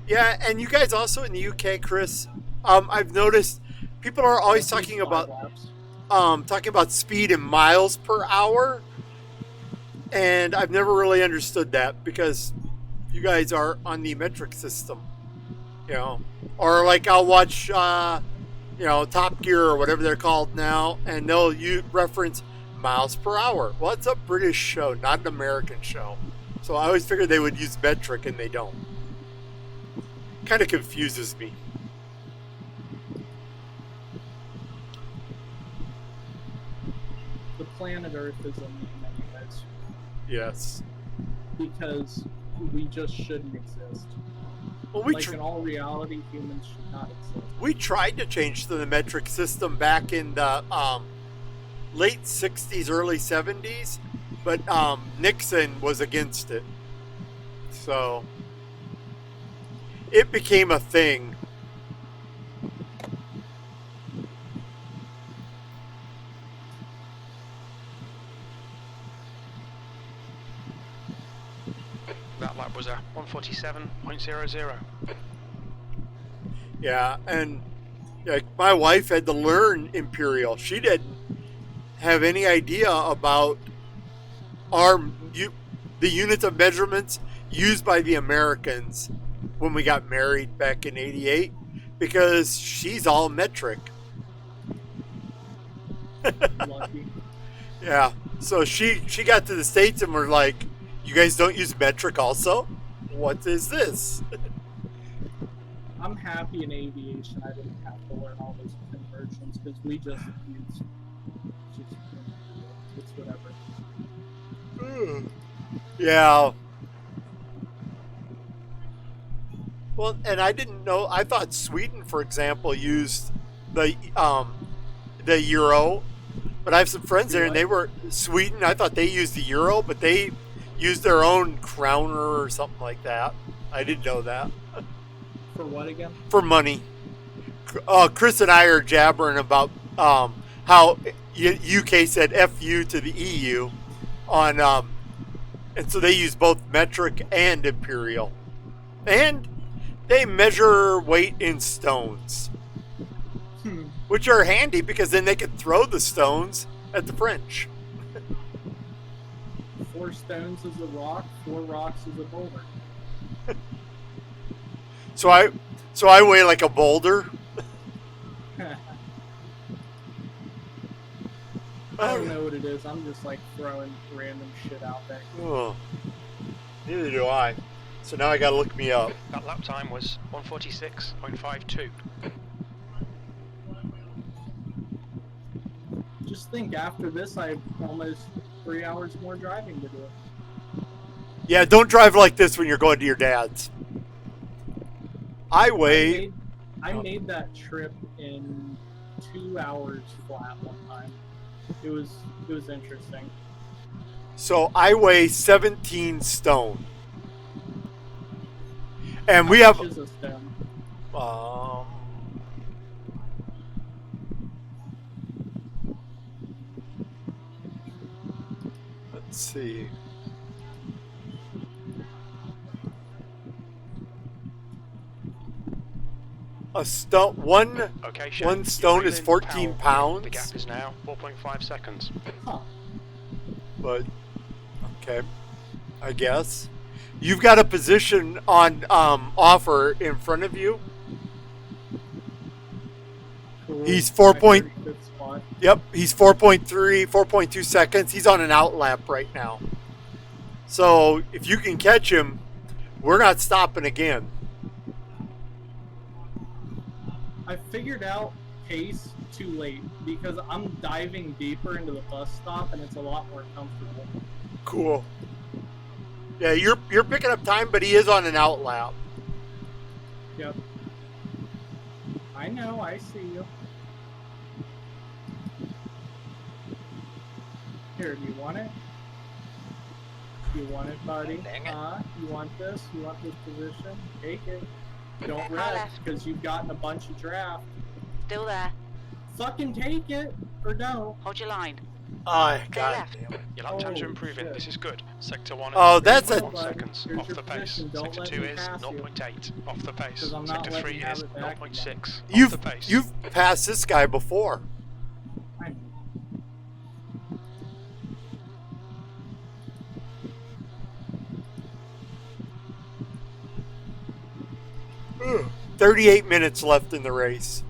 Yeah, and you guys also in the UK, Chris. I've noticed people are always talking about speed in miles per hour, And I've never really understood that because you guys are on the metric system, you know. Or like I'll watch, Top Gear or whatever they're called now, and they'll reference miles per hour. Well, it's a British show, not an American show. So I always figured they would use metric, and they don't. Kind of confuses me. The planet Earth is a meme, anyways, Yes. because we just shouldn't exist. Well, Like in all reality, humans should not exist. we tried to change to the metric system back in the late 60s, early 70s, but Nixon was against it. So it became a thing. That lap was a 147.00. Yeah, and like my wife had to learn Imperial. She didn't have any idea about the units of measurements used by the Americans when we got married back in '88, because she's all metric. Lucky. Yeah, so she got to the States and we're like, you guys don't use metric also? What is this? I'm happy in aviation I didn't have to learn all those conversions because we just use it's whatever. Yeah. Well, and I didn't know. I thought Sweden, for example, used the euro, but I have some friends there, and they were Sweden. I thought they used the euro, but they used their own crowner or something like that. I didn't know that. For what again? For money. Chris and I are jabbering about how UK said "fu" to the EU on, and so they use both metric and imperial, and they measure weight in stones, which are handy because then they can throw the stones at the French. 4 stones is a rock, 4 rocks is a boulder. So I weigh like a boulder. I don't know what it is. I'm just like throwing random shit out there. Oh, neither do I. So now I gotta look me up. That lap time was 146.52. Just think, after this, I have almost 3 hours more driving to do. Yeah, don't drive like this when you're going to your dad's. I weigh. I made that trip in 2 hours flat one time. It was interesting. So I weigh 17 stone. And we How have. much is a stone? Let's see. A stone, one stone is 14 pounds. The gap is now 4.5 seconds. Huh. But okay, I guess you've got a position on offer in front of you. Cool. He's 4 My point. 35th spot. Yep, he's 4.3, 4.2 seconds. He's on an outlap right now. So if you can catch him, we're not stopping again. I figured out pace too late because I'm diving deeper into the bus stop and it's a lot more comfortable. Cool. Yeah, you're picking up time, but he is on an outlap. Yep. I know, I see you. Here, do you want it? You want it, buddy? Dang it. You want this? You want this position? Take it. Don't Car wreck, left. because you've gotten a bunch of draft. Still there. Fucking take it, or don't. Hold your line. Oh, Clear God left. damn it. Your lap times are Oh, improving. shit. This is good. Sector 1 is Oh, that's a- 1 seconds Here's off your the pace. position. Don't Sector let 2 me is pass you. 0.8 off the pace. 'Cause I'm not Sector letting 3 you have is it back 0.6 off You've the pace. you've passed this guy before. I know. 38 minutes left in the race.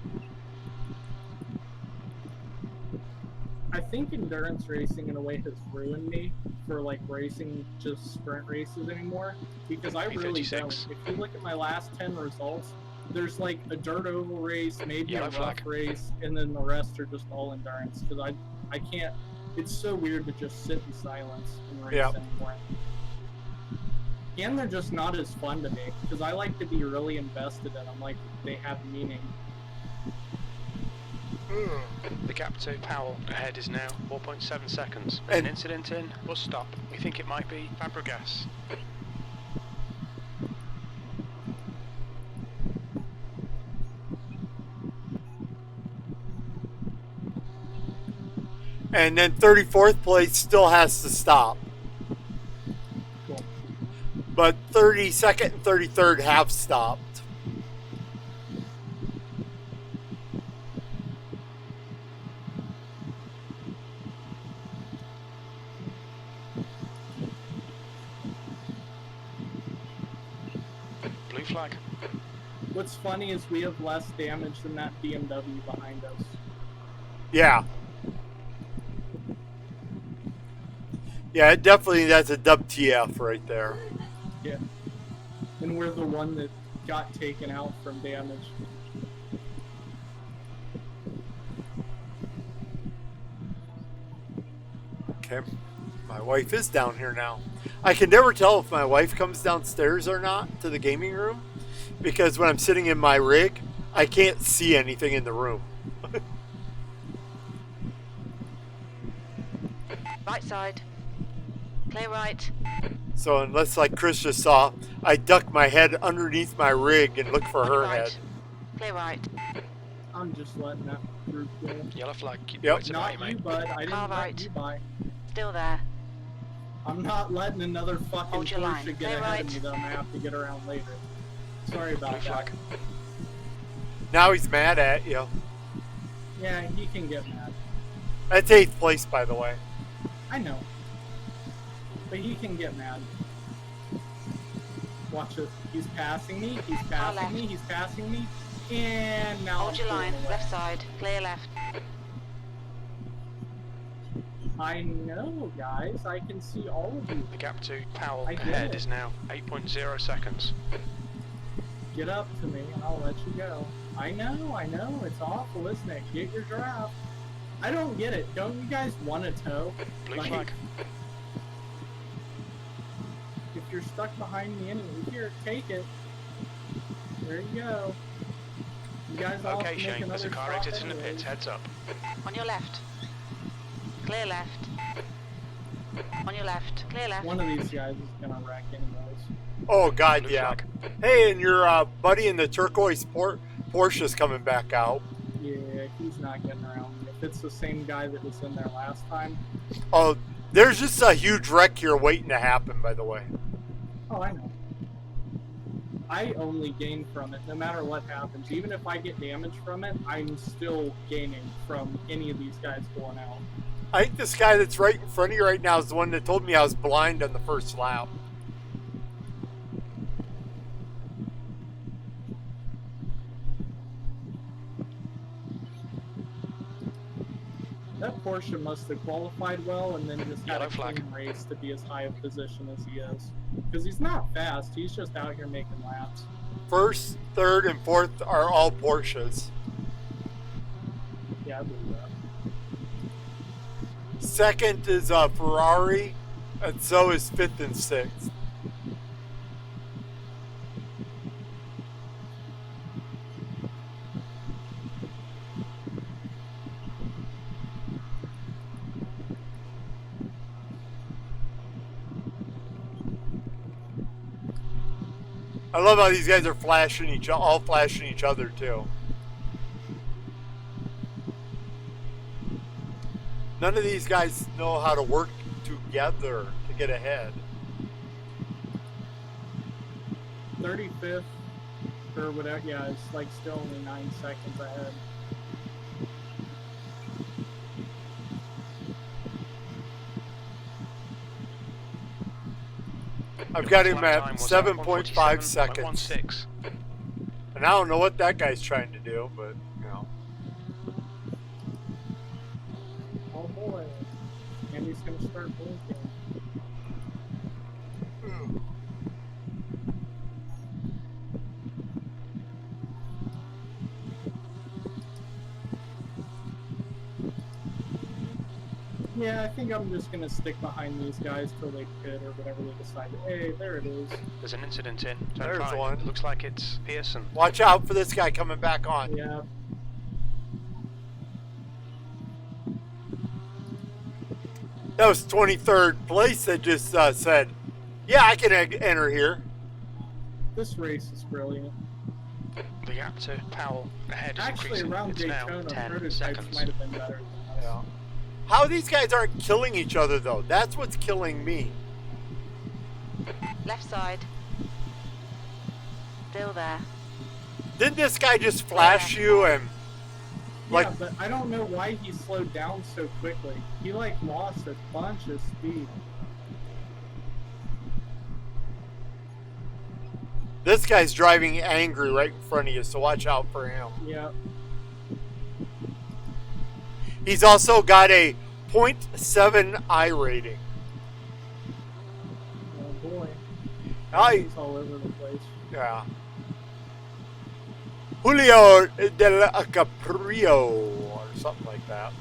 I think endurance racing in a way has ruined me for like racing just sprint races anymore, because I really don't. If you look at my last 10 results, there's like a dirt oval race, maybe Yellow a rough flag. race, and then the rest are just all endurance, because I can't, it's so weird to just sit in silence and race Yeah. anymore. And they're just not as fun to me, because I like to be really invested in them, like they have meaning. The gap to Powell ahead is now 4.7 seconds. And- An incident in, bus stop. We think it might be Fabregas. And then 34th place still has to stop. Cool. But 32nd and 33rd have stopped. Blue flag. What's funny is we have less damage than that BMW behind us. Yeah. Yeah, it definitely, that's a WTF right there. Yeah. And we're the one that got taken out from damage. Okay. My wife is down here now. I can never tell if my wife comes downstairs or not to the gaming room, because when I'm sitting in my rig, I can't see anything in the room. Right side. Clear right. So unless, like Chris just saw, I duck my head underneath my rig and look for On your her right. head. Clear right. I'm just letting that group go. Yellow flag. Keep Yep. right to Not right, you, mate. bud. I didn't Car let right. you by. Still there. I'm not letting another fucking Hold your line. Porsche get Clear ahead of right. me that I'm gonna have to get around later. Sorry Blue about flag. that. Now he's mad at you. Yeah, he can get mad. That's 8th place, by the way. I know. But he can get mad. Watch it. He's passing me. He's passing left. me. He's passing me. And now Hold I'm your pulling line. away. Left side. Clear left. I know, guys. I can see all of you. The gap to Powell I get ahead it. is now 8.0 seconds. Get up to me and I'll let you go. I know. It's awful, isn't it? Get your draft. I don't get it. Don't you guys want to tow? Blue Like, flag. if you're stuck behind me anyway, here, take it. There you go. You guys all Okay, have to make Shane, there's a another car stop exiting the anyways. pits. Heads up. On your left. Clear left. On your left. Clear left. One of these guys is gonna wreck anyways. Oh, God, Blue yeah. flag. Hey, and your buddy in the turquoise Porsche's coming back out. Yeah, he's not getting around me. If it's the same guy that was in there last time. Oh, there's just a huge wreck here waiting to happen, by the way. Oh, I know. I only gain from it, no matter what happens. Even if I get damage from it, I'm still gaining from any of these guys going out. I think this guy that's right in front of you right now is the one that told me I was blind on the first lap. That Porsche must have qualified well and then just had Yellow a flag. clean race to be as high a position as he is. Because he's not fast, he's just out here making laps. First, third, and fourth are all Porsches. Yeah, I believe that. Second is a Ferrari, and so is fifth and sixth. I love how these guys are all flashing each other too. None of these guys know how to work together to get ahead. 35th, or whatever, yeah, it's like still only 9 seconds ahead. I've got him Lap at time was 7.5 147.16. seconds. And I don't know what that guy's trying to do, but, you know. Oh boy. Andy's gonna start blinking. Yeah, I think I'm just gonna stick behind these guys till they pit or whatever they decide. Hey, there it is. There's an incident in turn There's 5. one. It looks like it's Pearson. Watch out for this guy coming back on. Yeah. That was 23rd place that just said, yeah, I can enter here. This race is brilliant. The gap to Powell ahead is Actually, increasing. around It's now Daytona, 10 prototypes seconds. might have been better than us. Yeah. How these guys aren't killing each other, though. That's what's killing me. Left side. Still there. Didn't this guy just flash you and... Like, Yeah, but I don't know why he slowed down so quickly. He, like, lost a bunch of speed. this guy's driving angry right in front of you, so watch out for him. Yeah. He's also got a 0.7 I rating. Oh, boy. I, He's all over the place. yeah. Julio del Caprio, or something like that.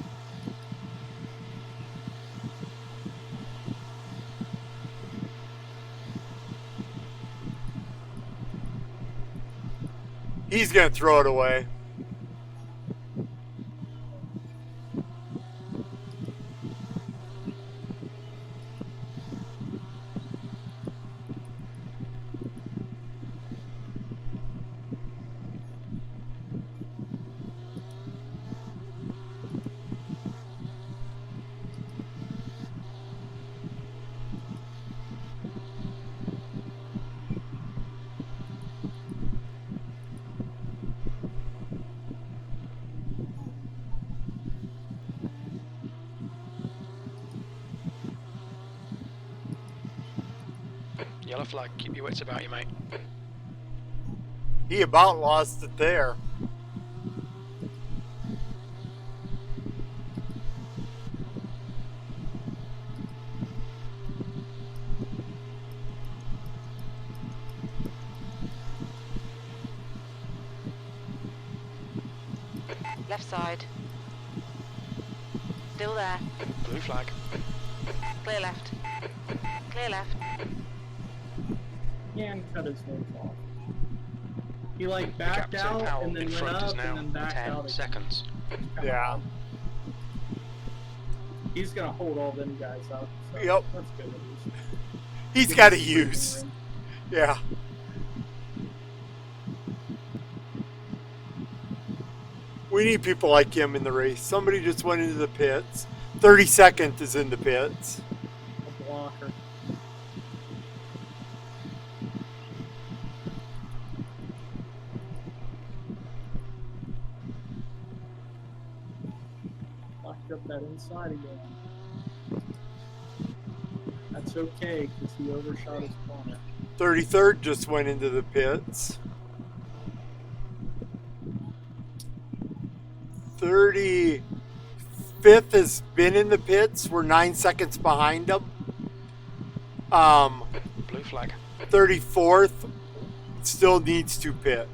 He's going to throw it away. Yellow flag, keep your wits about you, mate. He about lost it there. Left side. Still there. Blue flag. Clear left. Clear left. And cut his nose off. He, like, The gap backed to out Powell and then in went front up is and now then backed 10 out again. seconds. Kinda Yeah. odd. He's gonna hold all them guys up. So Yep. That's good at least. He's Give got to him some breathing use. room. Yeah. We need people like him in the race. Somebody just went into the pits. 32nd is in the pits. A blocker. Locked up that inside again. That's okay, because he overshot his corner. 33rd just went into the pits. 35th has been in the pits. We're 9 seconds behind him. Blue flag. 34th still needs to pit.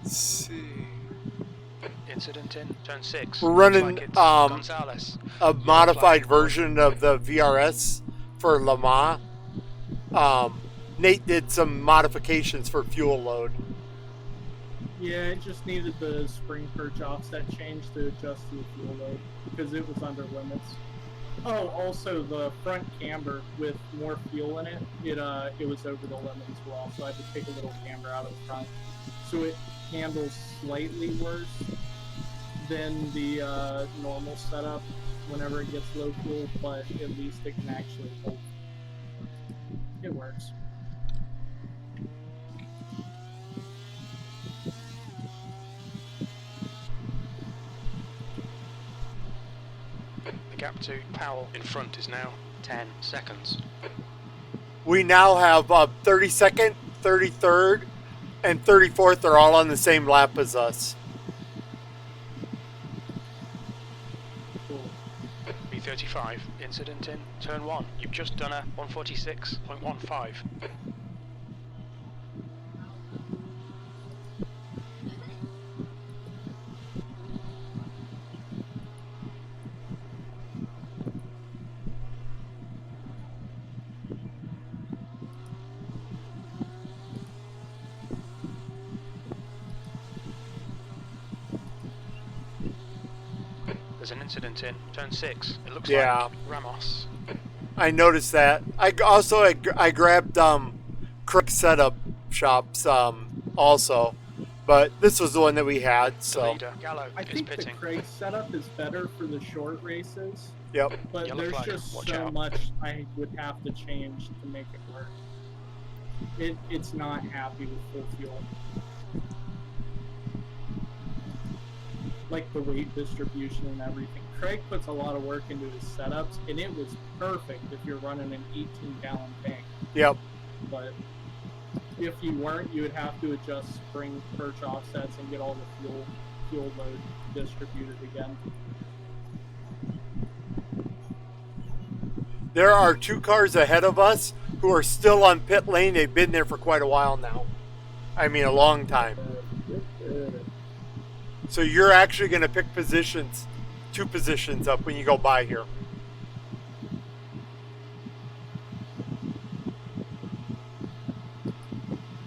Let's see. Incident in turn 6. We're running, Looks like it's Gonzalez. A modified version of the VRS for Le Mans. Nate did some modifications for fuel load. Yeah, it just needed the spring perch offset change to adjust the fuel load, because it was under limits. Oh, also the front camber with more fuel in it, it was over the limit as well, so I had to take a little camber out of the front. So it handles slightly worse than the normal setup whenever it gets low fuel, but at least it can actually hold. It works. The gap to Powell in front is now 10 seconds. We now have 32nd, 33rd, and 34th are all on the same lap as us. Cool. B35, incident in turn 1. You've just done a 146.15. There's an incident in turn 6. It looks like Ramos. I noticed that. I grabbed Crook setup shops also, but this was the one that we had. The So leader, Gallo, I is think the pitting. Craig setup is better for the short races, yep. but Yellow there's flag, just watch so out. much I would have to change to make it work. It's not happy with full fuel. Like the weight distribution and everything. Craig puts a lot of work into his setups, and it was perfect if you're running an 18-gallon tank. Yep. But if you weren't, you would have to adjust spring perch offsets and get all the fuel load distributed again. There are 2 cars ahead of us who are still on pit lane. They've been there for quite a while now. I mean, a long time. So you're actually going to pick positions, 2 positions up when you go by here.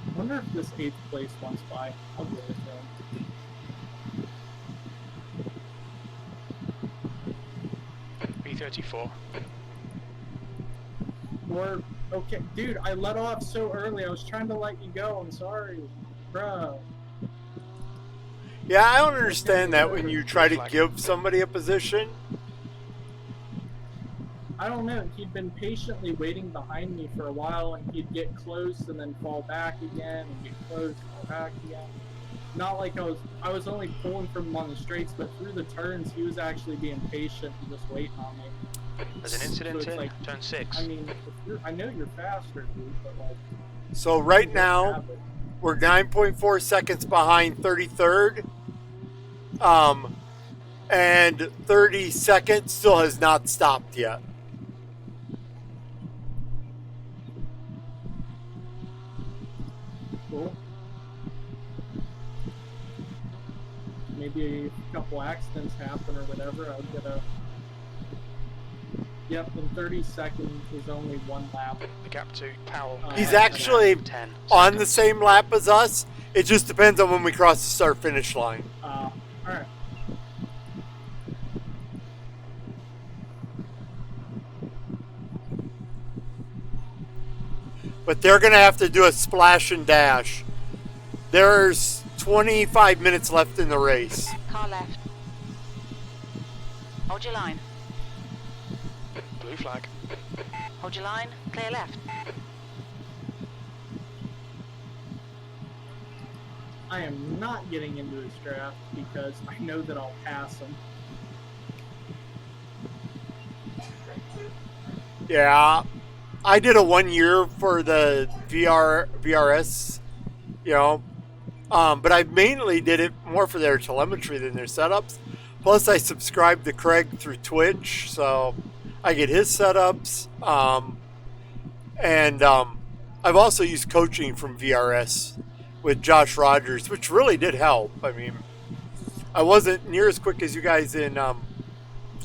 I wonder if this 8th place one's by. I'll go with them. B34. Or, okay, dude, I let off so early. I was trying to let you go. I'm sorry. Bro. Yeah, I don't understand that when you try to give somebody a position. I don't know. He'd been patiently waiting behind me for a while, and he'd get close and then fall back again, and get close, fall back again. Not like I was only pulling from him on the straights, but through the turns, he was actually being patient and just waiting on me. There's an incident So it's in like, turn 6. I mean, I know you're faster, dude, but like. So right you now, have it. we're 9.4 seconds behind 33rd. And 32nd still has not stopped yet. Cool. Maybe a couple accidents happen or whatever. I'll get a. Yep, in 30 seconds is only 1 lap. The gap to Powell. He's is actually 10 on the seconds. same lap as us. It just depends on when we cross the start-finish line. Alright. But they're going to have to do a splash and dash. There's 25 minutes left in the race. Car left. Hold your line. Blue flag. Hold your line. Clear left. I am not getting into his draft because I know that I'll pass him. Yeah, I did a 1 year for the VRS, you know, but I mainly did it more for their telemetry than their setups. Plus, I subscribed to Craig through Twitch, so I get his setups. And I've also used coaching from VRS with Josh Rogers, which really did help. I mean, I wasn't near as quick as you guys in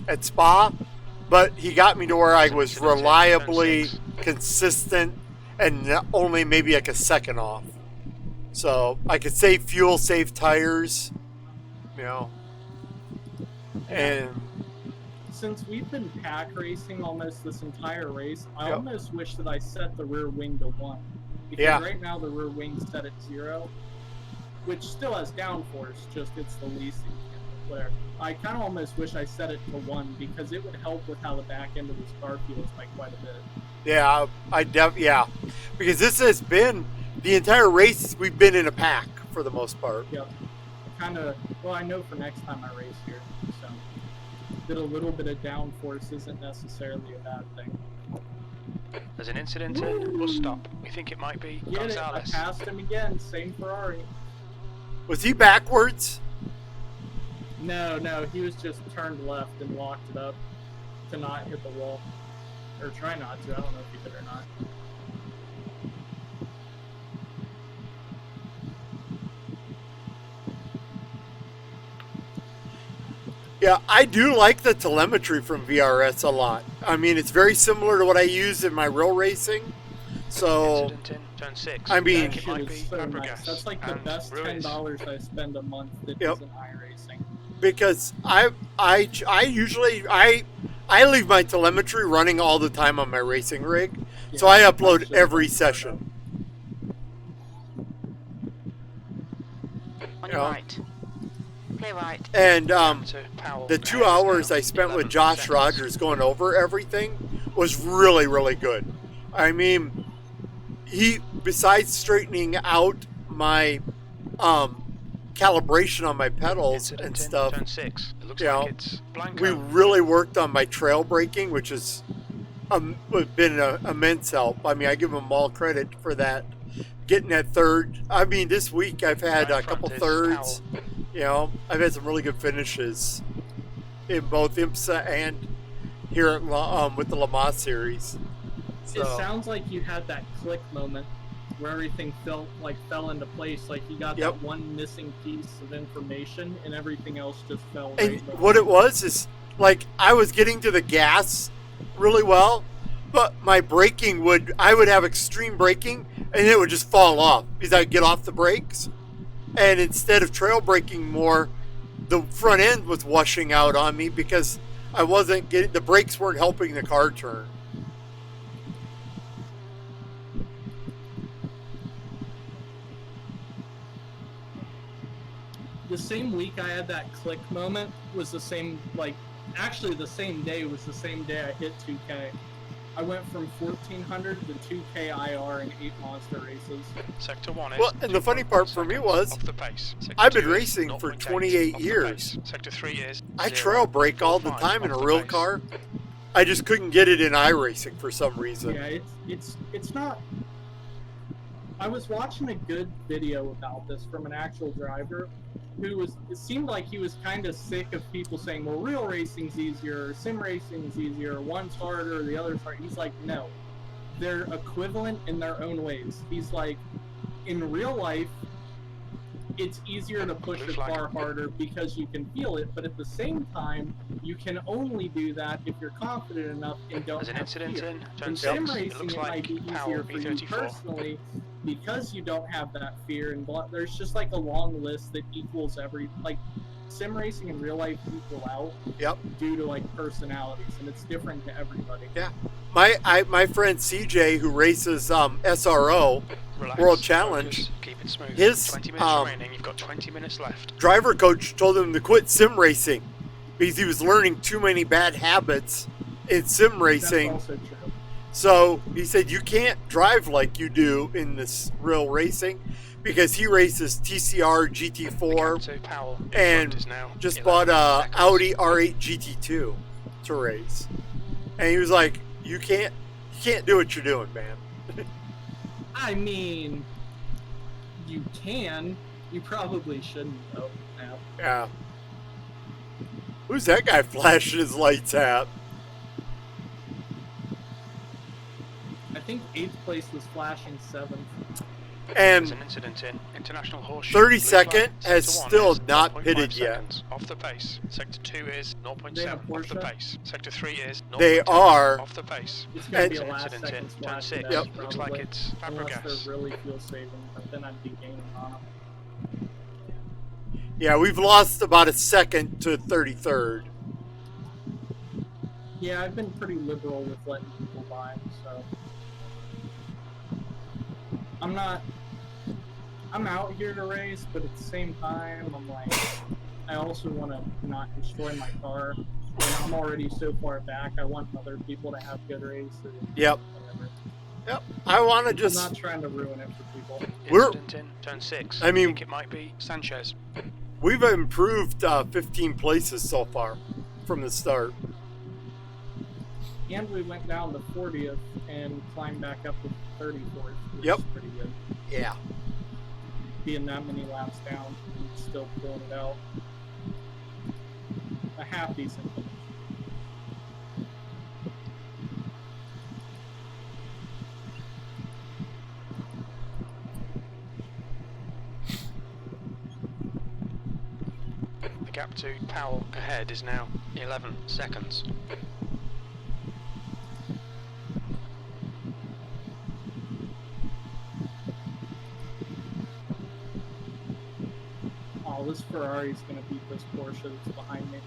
at Spa, but he got me to where I was reliably consistent and only maybe like a second off. So I could save fuel, save tires, you know. And Since we've been pack racing almost this entire race, I Yep. almost wish that I set the rear wing to 1. Because Yeah. right now the rear wing's set at 0, which still has downforce, just it's the least whatever. I kind of almost wish I set it to 1 because it would help with how the back end of this car feels by quite a bit. yeah, yeah, because this has been the entire race. We've been in a pack for the most part. Yep. Kind of. Well, I know for next time I race here. So. that a little bit of downforce isn't necessarily a bad thing. There's an incident in. We'll stop. We think it might be Get it? I Gonzalez. passed him again. Same Ferrari. Was he backwards? No, he was just turned left and locked it up to not hit the wall. Or try not to. I don't know if he did or not. Yeah, I do like the telemetry from VRS a lot. I mean, it's very similar to what I use in my real racing. So, Incident in turn 6. I mean- That it might shit be is so nice. Fabregas That's like the and best Ruiz. $10 I spend a month that Yep. isn't iRacing. because I usually leave my telemetry running all the time on my racing rig, so I upload every session. On your right. Clear right. And To Powell. the 2 hours I spent with 11 Josh seconds. Rogers going over everything was really, really good. I mean, he, besides straightening out my calibration on my pedals Incident and in stuff, turn 6. It looks you know, like it's Blanco. we really worked on my trail braking, which has been an immense help. I mean, I give them all credit for that. Getting that third. I mean, this week I've had Right a in front couple is thirds. You know, I've had some really good finishes in both IMSA and here at with the Le Mans series. It So, sounds like you had that click moment where everything fell into place. Like you got Yep. that one missing piece of information, and everything else just fell. and right in. what it was is like I was getting to the gas really well, but my braking I would have extreme braking and it would just fall off because I'd get off the brakes. And instead of trail braking more, the front end was washing out on me because I wasn't getting, the brakes weren't helping the car turn. The same week I had that click moment was the same, actually the same day was the same day I hit 2K. I went from 1400 to 2K IR in 8 monster races. Sector 1 is Well, and the funny part for me was, off the pace. Sector I've been 2 is racing for 0.8 28 off the years. pace. Sector 3 is I trail brake all the 0.45 time in a off the real pace. car. I just couldn't get it in iRacing for some reason. Yeah, it's not. I was watching a good video about this from an actual driver it seemed like he was kind of sick of people saying, well, real racing's easier, sim racing's easier, one's harder, the other's harder. He's like, no, they're equivalent in their own ways. He's like, in real life, it's easier to push Blue a flag. car harder because you can feel it, but at the same time, you can only do that if you're confident enough and don't There's an have incident fear. in turn In 6. sim It racing, looks it might like be Powell easier for you B34. personally because you don't have that fear, and there's just like a long list that equals sim racing and real life equal out Yep. due to like personalities, and it's different to everybody. Yeah. My friend CJ, who races SRO, Relax, World Challenge, focus, keep it smooth. his 20 minutes remaining. You've got 20 minutes left. driver coach told him to quit sim racing because he was learning too many bad habits in sim racing. That's also true. So he said, you can't drive like you do in this real racing because he races TCR The GT4 gap to Powell in and front is now just 11 bought a seconds. Audi R8 GT2 to race. And he was like, you can't do what you're doing, man. I mean, you can. You probably shouldn't, though. Now. Yeah. Who's that guy flashing his lights at? I think 8th place was flashing 7th. And There's an incident in International Horseshoe. 32nd Blue flag. has Sector 1 still is not 0.5 pitted yet. seconds off the pace. Sector 2 is They have 0.7 off the Porsche? pace. Sector 3 is 0.10 They are. off the pace. It's going to be And- a last Incident second in turn splash 6. dash, Looks like probably. it's Unless Fabregas. they're really fuel saving, but then I'd be gaining on them. Yeah, we've lost about a second to 33rd. Yeah, I've been pretty liberal with letting people buy, so I'm out here to race, but at the same time, I'm like, I also want to not destroy my car. And I'm already so far back. I want other people to have good races. Yep. Whatever. Yep. I want to I'm just. not trying to ruin it for people. We're- Incident in turn 6. I mean- think it might be Sanchez. We've improved 15 places so far. from the start. And we went down to 40th and climbed back up to 34th. Which Yep. is pretty good. Yeah. Being that many laps down, and still pulling it out. A half decent finish. The gap to Powell ahead is now 11 seconds. Oh, this Ferrari's going to beat this Porsche that's behind me.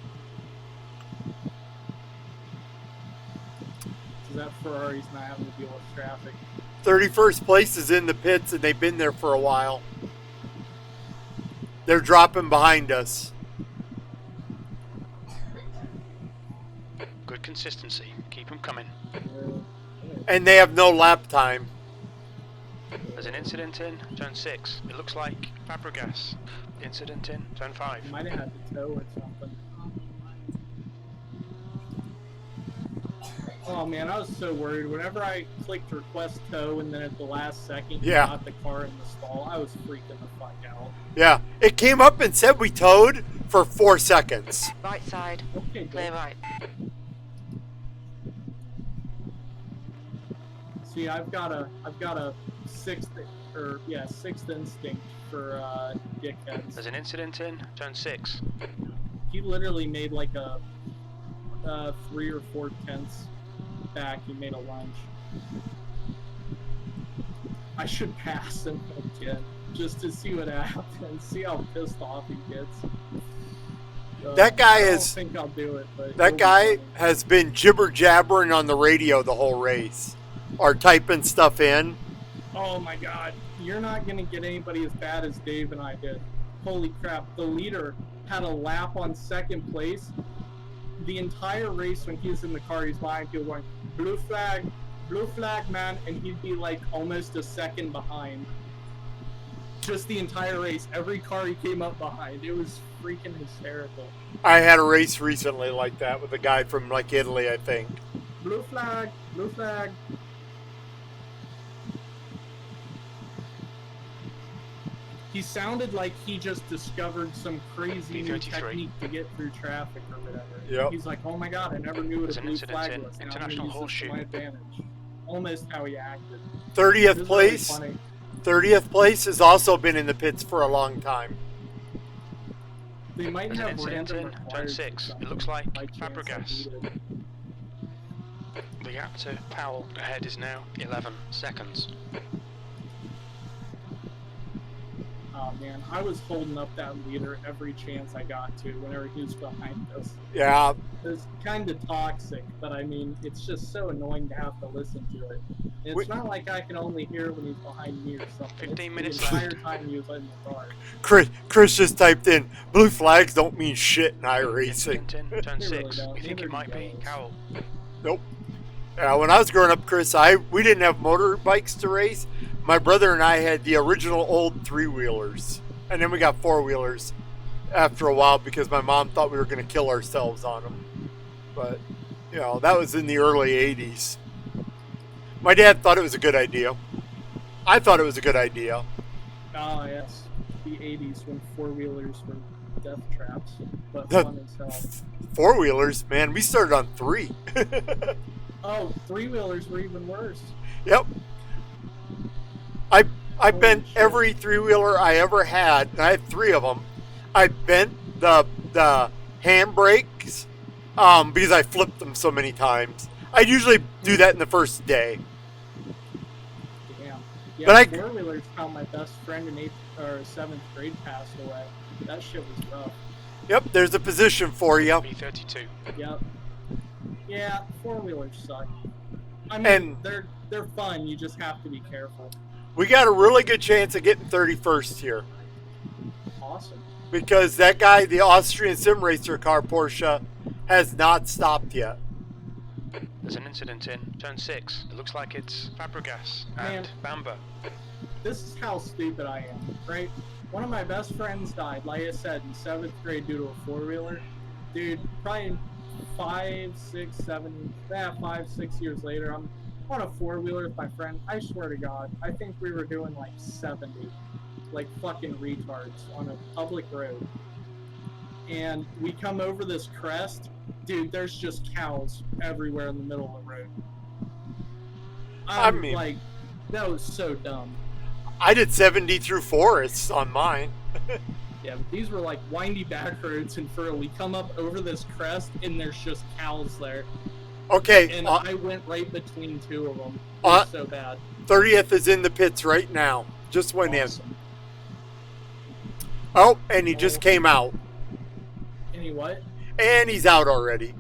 So that Ferrari's not having to deal with traffic. 31st place is in the pits, and they've been there for a while. They're dropping behind us. Good consistency. Keep them coming. And they have no lap time. There's an incident in turn 6. It looks like Fabregas. Incident in turn 5. Might have had to tow or something. Oh man, I was so worried. Whenever I clicked request tow and then at the last second you Yeah. got the car in the stall, I was freaking the fuck out. Yeah. It came up and said we towed for 4 seconds. Right side. Okay, Clear good. right. See, I've got a sixth instinct for dickheads. There's an incident in turn 6. He literally made like a 3 or 4 tenths back. He made a lunge. I should pass him again just to see what happens. See how pissed off he gets. That guy I don't is- think I'll do it, but That it'll be guy funny. has been jibber jabbering on the radio the whole race, or typing stuff in. Oh my god, you're not gonna get anybody as bad as Dave and I did. Holy crap, the leader had a lap on second place. The entire race when he was in the car, he's behind people going, blue flag, man, and he'd be like almost a second behind. Just the entire race, every car he came up behind. It was freaking hysterical. I had a race recently like that with a guy from like Italy, I think. Blue flag, blue flag. He sounded like he just discovered some crazy new B33. technique to get through traffic or whatever. Yep. He's like, oh my god, I never knew what There's a an blue incident flag in was. Now I'm International gonna use this to Horseshoe. my advantage. Almost how he acted. It 30th was place. really funny. 30th place has also been in the pits for a long time. They might There's an have incident random in turn required 6. or It looks something. like By chance I Fabregas. beat it. The gap to Powell ahead is now 11 seconds. Oh man, I was holding up that leader every chance I got to whenever he was behind us. Yeah, It was kind of toxic, but I mean, it's just so annoying to have to listen to it. It's Wait. not like I can only hear when he's behind me or something. 15 It's minutes the entire left. time he was in the car. Chris just typed in, blue flags don't mean shit in iRacing. Incident in turn They really 6. don't. We think Neither it might do be yellows. Cowell. Nope. When I was growing up, Chris, we didn't have motorbikes to race. My brother and I had the original old 3-wheelers. And then we got 4-wheelers after a while because my mom thought we were going to kill ourselves on them. But, you know, that was in the early 80s. My dad thought it was a good idea. I thought it was a good idea. Ah, yes. The 80s when four-wheelers were death traps, but The- fun as hell. 4-wheelers, man, we started on 3. Oh, three-wheelers were even worse. Yep. I Holy bent shit. every 3-wheeler I ever had, and I had 3 of them. I bent the handbrakes because I flipped them so many times. I usually do that in the first day. Damn. Yeah, But I- four-wheelers how my best friend in 8th or 7th grade passed away. That shit was rough. Yep, there's a position for you. B32. Yep. Yeah, four-wheelers suck. I mean, And- they're fun. You just have to be careful. We got a really good chance of getting 31st here Awesome. because that guy, the Austrian sim racer car Porsche, has not stopped yet. There's an incident in turn 6. It looks like it's Fabregas and Man. Bamber. This is how stupid I am, right? One of my best friends died, like I said, in 7th grade due to a four-wheeler. Dude, probably 5, 6, 7, 5, 6 years later, I'm on a four-wheeler with my friend. I swear to God, I think we were doing like 70, like fucking retards on a public road. And we come over this crest, dude, there's just cows everywhere in the middle of the road. I mean, like, that was so dumb. I did 70 through forests on mine. Yeah, but these were like windy back roads, and we come up over this crest, and there's just cows there. Okay. And I went right between two of them. It was so bad. 30th is in the pits right now. Just went Awesome. in. Oh, and he just came out. And he what? And he's out already.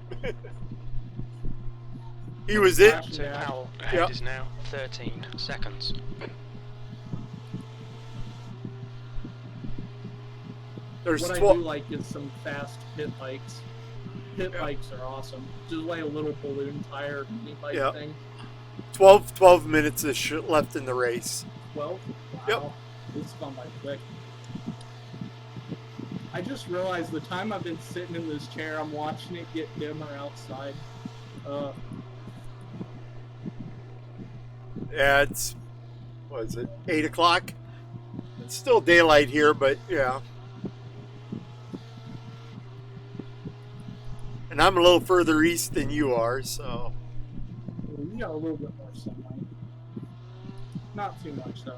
He was in. So Powell ahead is now 13 seconds. There's what 12. I do like is some fast pit bikes. Pit bikes are awesome. Just like a little balloon tire pit bike thing. 12 minutes left in the race. 12? Wow. Yep. This has gone by quick. I just realized the time I've been sitting in this chair, I'm watching it get dimmer outside. Yeah, it's, what is it, 8 o'clock? It's still daylight here, but yeah. And I'm a little further east than you are, so. We got a little bit more sunlight. Not too much, though.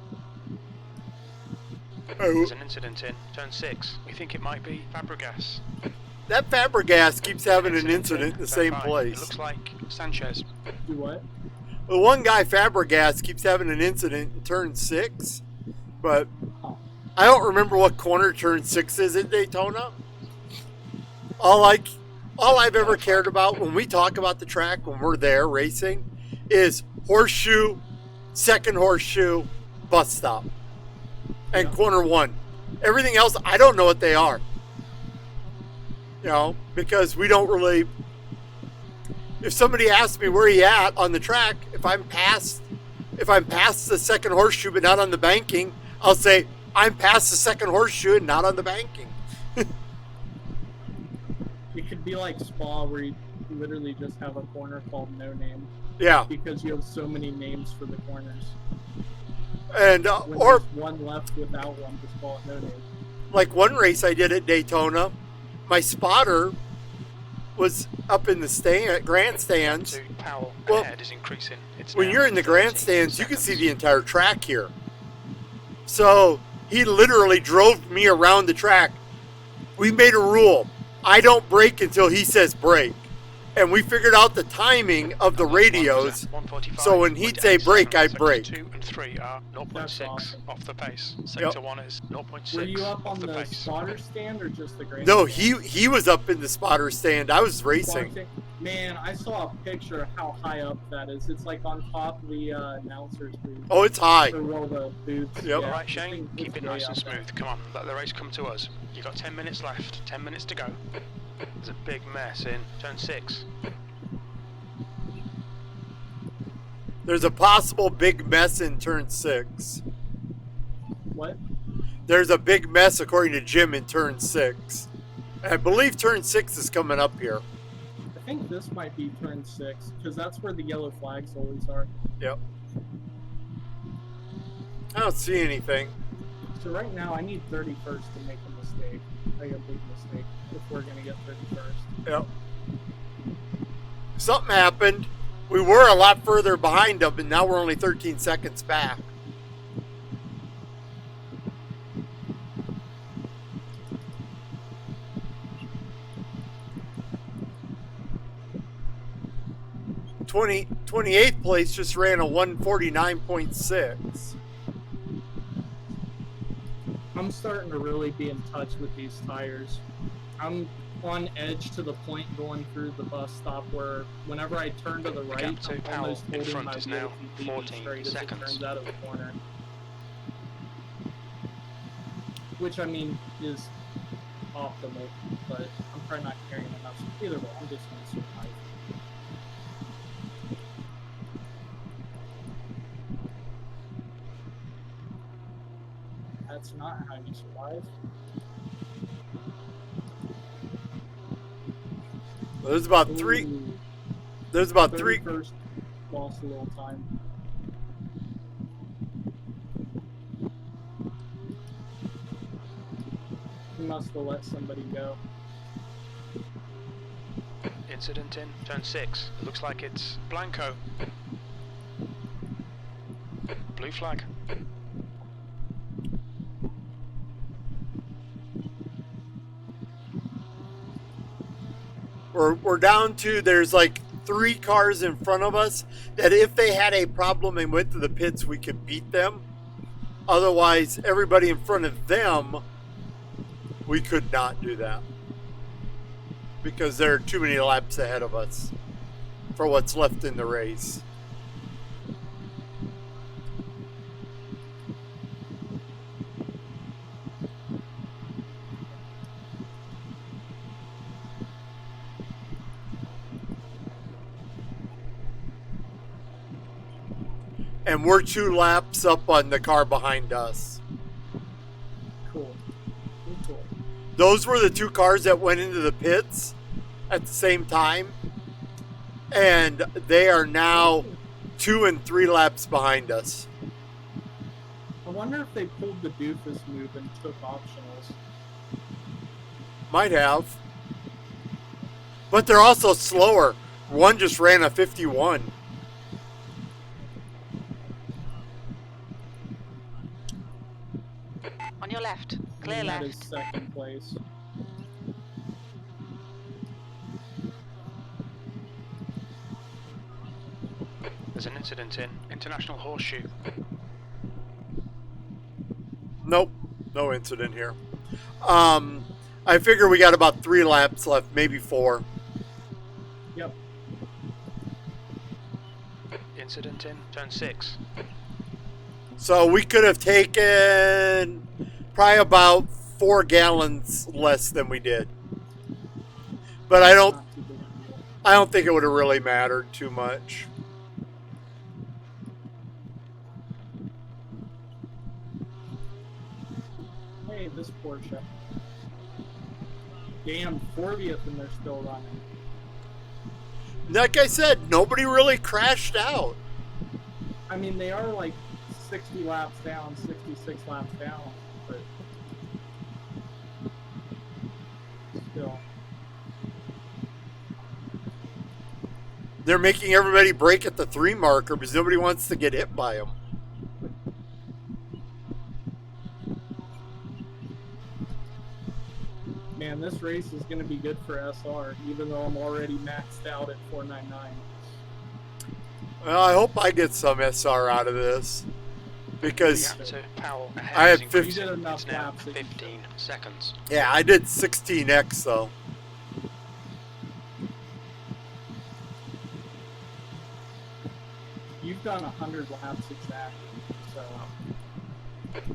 There's an incident in turn 6. We think it might be Fabregas. That Fabregas keeps having an incident in the same It place. looks like Sanchez. Do what? The one guy, Fabregas, keeps having an incident in turn 6, but I don't remember what corner turn 6 is at Daytona. All I've ever cared about when we talk about the track, when we're there racing, is horseshoe, second horseshoe, bus stop, and corner 1. Everything else, I don't know what they are. You know, because we don't really. If somebody asks me where he at on the track, if I'm past the second horseshoe but not on the banking, I'll say I'm past the second horseshoe and not on the banking. It could be like Spa, where you literally just have a corner called No Name. Yeah. Because you have so many names for the corners. And When or there's one left without one, just call it No Name. like one race I did at Daytona, my spotter was up in the grandstands. To Powell Well, ahead is increasing. It's when now you're in the 13 grandstands, you can see seconds. the entire track here. So he literally drove me around the track. We made a rule. I don't brake until he says brake. And we figured out the timing of the radios. So when he'd say brake, I'd brake. Sector 2 and 3 are 0.6 That's awesome. off the pace. Sector 1 is 0.6 Were you up off on the the pace. spotter stand or just the grandstand? No, he was up in the spotter stand. I was racing. Man, I saw a picture of how high up that is. It's like on top of the announcer's booth. Oh, it's high. Or well, the booths. Yep. All right, Shane, it's keep it way nice and up there. smooth. Come on, let the race come to us. You've got 10 minutes left, 10 minutes to go. There's a big mess in turn 6. There's a possible big mess in turn 6. What? There's a big mess, according to Jim, in turn 6. And I believe turn 6 is coming up here. I think this might be turn 6, because that's where the yellow flags always are. Yep. I don't see anything. So right now, I need 31st to make a mistake. Like a big mistake, if we're going to get 31st. Yep. Something happened. We were a lot further behind them, and now we're only 13 seconds back. The 28th place just ran a 149.6. I'm starting to really be in touch with these tires. I'm on edge to the point going through the bus stop where whenever I turn to the right, gap to I'm Powell almost in holding front my is wheel now completely 14 straight as it seconds. turns out of the corner. Which, I mean, is optimal, but I'm probably not carrying enough. So either way, I'm just going to survive. That's not how you survive. There's about three. Ooh, There's about three. 31st lost a little time. He must have let somebody go. Incident in turn 6. It looks like it's Blanco. Blue flag. We're down to, there's like 3 cars in front of us that if they had a problem and went to the pits, we could beat them. Otherwise, everybody in front of them, we could not do that. Because there are too many laps ahead of us for what's left in the race. And we're 2 laps up on the car behind us. Cool. Cool. Those were the 2 cars that went into the pits at the same time. And they are now 2 and 3 laps behind us. I wonder if they pulled the doofus move and took optionals. Might have. But they're also slower. One just ran a 51. On your left. Clear And that left. is second place. There's an incident in International Horseshoe. Nope. No incident here. I figure we got about 3 laps left, maybe 4. Yep. Incident in turn 6. So we could have taken probably about 4 gallons less than we did. But I don't Not too big a deal. I don't think it would have really mattered too much. Hey, this Porsche. Damn, 40th and they're still running. Like I said, nobody really crashed out. I mean, they are like 60 laps down, 66 laps down, but still. They're making everybody break at the 3 marker because nobody wants to get hit by them. Man, this race is going to be good for SR, even though I'm already maxed out at 499. Well, I hope I get some SR out of this The because gap to Powell ahead I is had You increasing. did enough It's now laps that you 15 seconds. yeah, I did 16x though. You've done 100 laps exactly, so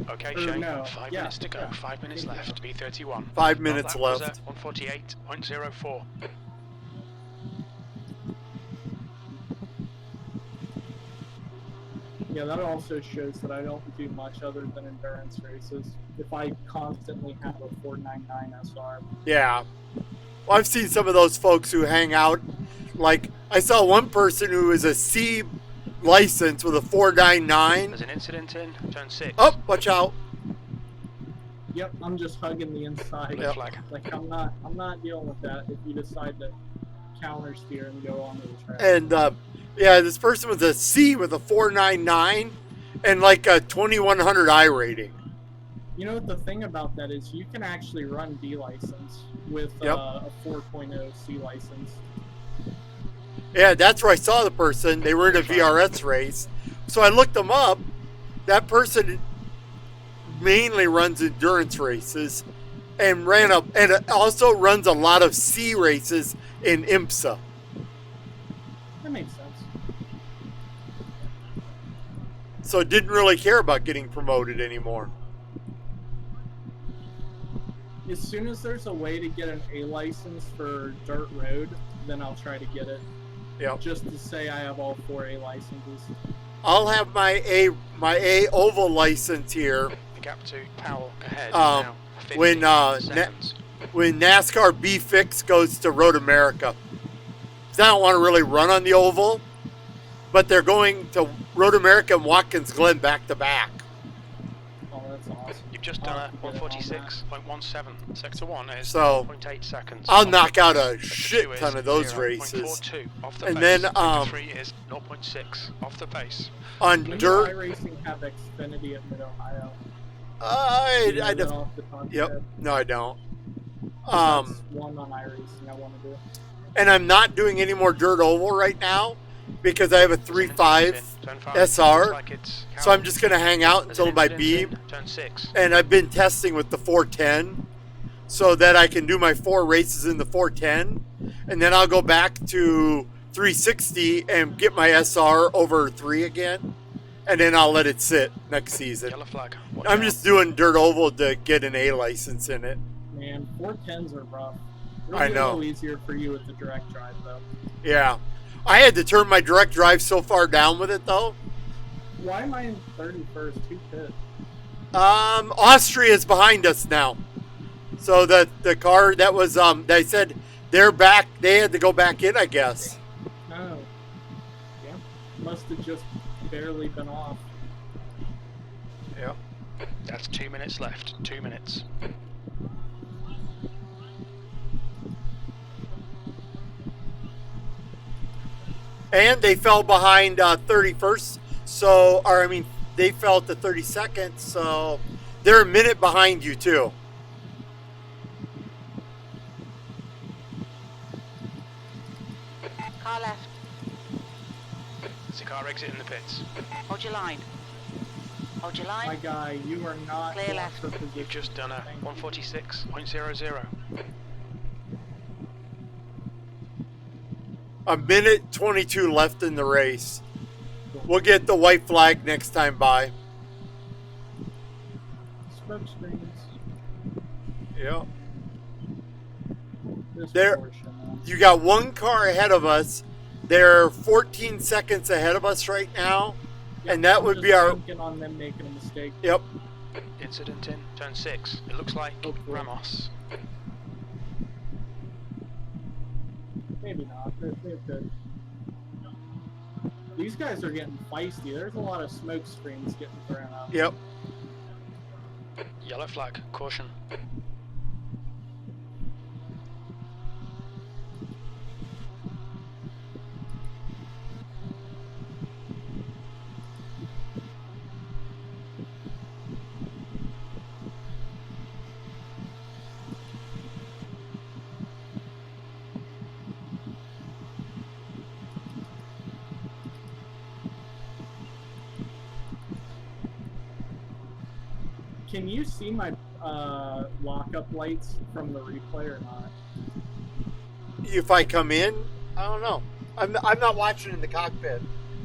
Okay, Or Shane. no, 5 yeah, minutes to go. yeah. 5 minutes Yeah. left. B31. 5 minutes That was left. 148.04. yeah, that also shows that I don't do much other than endurance races. If I constantly have a 499 SR, Yeah. Well, I've seen some of those folks who hang out. Like, I saw one person who is a C license with a 499. There's an incident in turn 6. Oh, watch out. yep, I'm just hugging the inside. Blue flag. Like I'm not dealing with that if you decide to counter steer and go onto the track. And, yeah, this person was a C with a 499 and like a 2100 I rating. You know what the thing about that is, you can actually run B license with Yep. a 4.0 C license. Yeah, that's where I saw the person. They were in a VRS race. So I looked them up. That person mainly runs endurance races and also runs a lot of C races in IMSA. That makes sense. So didn't really care about getting promoted anymore. As soon as there's a way to get an A license for dirt road, then I'll try to get it. Yep. Just to say I have all 4 A licenses. I'll have my A oval license here The gap to Powell ahead is Um, now 15 when, seconds. when NASCAR B Fix goes to Road America. 'cause I don't want to really run on the oval. But they're going to Road America and Watkins Glen back to back. Oh, that's awesome. You've just done a 146.17. Sector 1 is So, 0.8 seconds. I'll knock out a Sector shit 2 ton is of those 0.42 races. off the And pace. then, Sector 3 is 0.6 off the pace. On When dirt, does iRacing have Xfinity at Mid-Ohio? I know off the top of your yep, head? no, I don't. That's one on iRacing I want to do. And I'm not doing any more dirt oval right now because I have a 3.5 SR. So I'm just gonna hang out until my B. Turn 6. And I've been testing with the 410 so that I can do my 4 races in the 410, and then I'll go back to 360 and get my SR over 3 again, and then I'll let it sit next season. Yellow flag. I'm just doing dirt oval to get an A license in it. Man, 410s are rough. It'll I be know. a little easier for you with the direct drive, though. Yeah. I had to turn my direct drive so far down with it, though. Why am I in 31st? Who could? Austria is behind us now. So the car that was, they said they're back, they had to go back in, I guess. Oh. Yeah. Must have just barely been off. Yeah. That's 2 minutes left. 2 minutes. And they fell behind 31st, they fell to 32nd, so they're a minute behind you too. Car left. There's a car exiting the pits. Hold your line. Hold your My line. guy, you are not Clear in left. for position. You've just done a Thank you. 146.00. A minute 22 left in the race. We'll get the white flag next time by. Smoke screens. Yeah. This There- portion, You got one car ahead of us. They're 14 seconds ahead of us right now. And that I'm would just be our... thinking on them making a mistake. Yep. Incident in turn 6. It looks like Oh, cool. Ramos. Maybe not. They're good. These guys are getting feisty. There's a lot of smoke screens getting thrown out. Yep. Yellow flag. Caution. Can you see my lockup lights from the replay or not? If I come in, I don't know. I'm not watching in the cockpit.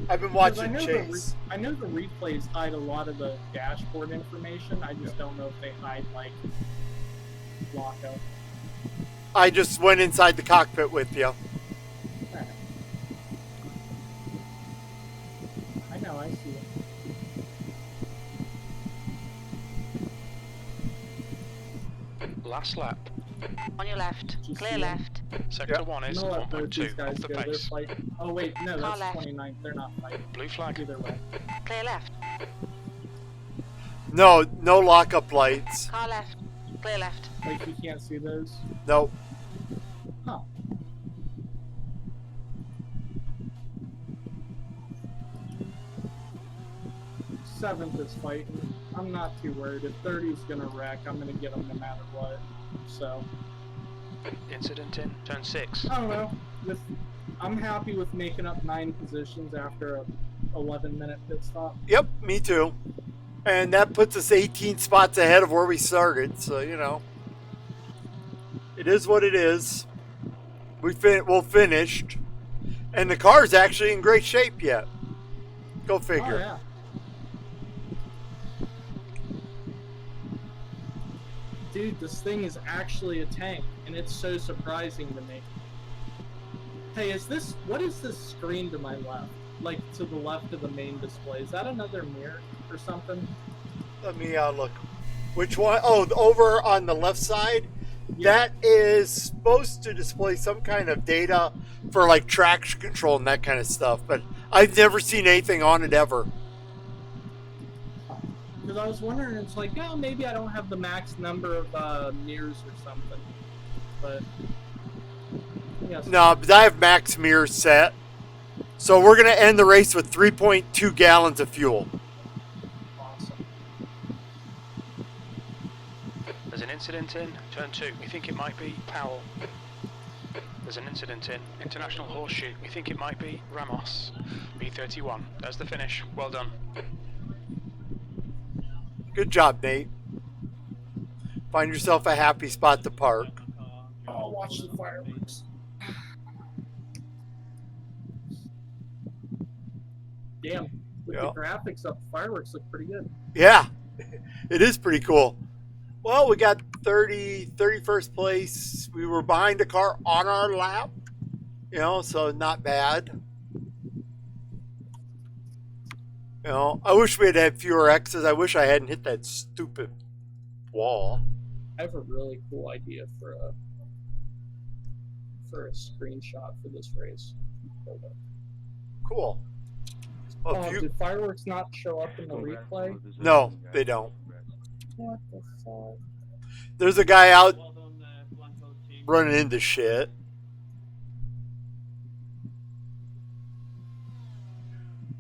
I've been 'Cause watching Chase. I know the replays hide a lot of the dashboard information. I just don't know if they hide like lockup. I just went inside the cockpit with you. Alright. I know, I see it. Last lap. On your left. Did you Clear see him? left. Sector Yep. 1 is I'm gonna let both these 1.2 guys off the go. They're pace. fighting. Oh wait, no, Car that's left. 29th. They're not fighting. Blue flag. Either way. Clear left. No lockup lights. Car left. Clear left. Like you can't see those. Nope. Huh. Seventh is fighting. I'm not too worried. If 30's gonna wreck, I'm gonna get him no matter what. So, Incident in turn 6. I don't know. I'm happy with making up 9 positions after a 11-minute pit stop. Yep, me too. And that puts us 18 spots ahead of where we started, so you know. It is what it is. We'll finished. And the car's actually in great shape yet. Go figure. Oh yeah. Dude, this thing is actually a tank, and it's so surprising to me. Hey, what is this screen to my left? Like, to the left of the main display? Is that another mirror or something? Let me look. Which one? Oh, over on the left side, That is supposed to display some kind of data for like traction control and that kind of stuff, but I've never seen anything on it ever. Because I was wondering, it's like, oh, maybe I don't have the max number of mirrors or something. But yes. No, but I have max mirrors set. So we're going to end the race with 3.2 gallons of fuel. Awesome. There's an incident in turn 2. We think it might be Powell. There's an incident in International Horseshoe. We think it might be Ramos. B31. There's the finish. Well done. Good job, Nate. Find yourself a happy spot to park. I'll watch the fireworks. Damn, with Yeah. the graphics up, fireworks look pretty good. Yeah, it is pretty cool. Well, we got 31st place. We were behind a car on our lap, so not bad. I wish we had had fewer X's. I wish I hadn't hit that stupid wall. I have a really cool idea for a screenshot for this race. Hold up. Cool. Well, Did fireworks not show up in the replay? No, they don't. What the fuck? There's a guy out Well done, Blanco team. running into shit.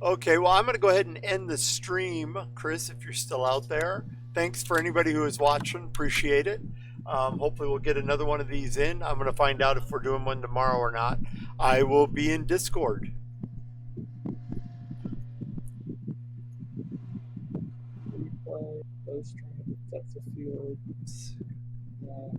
Okay, well, I'm going to go ahead and end the stream, Chris, if you're still out there. Thanks for anybody who is watching. Appreciate it. Hopefully we'll get another one of these in. I'm going to find out if we're doing one tomorrow or not. I will be in Discord. Replay, those trains, that's a few. Yeah.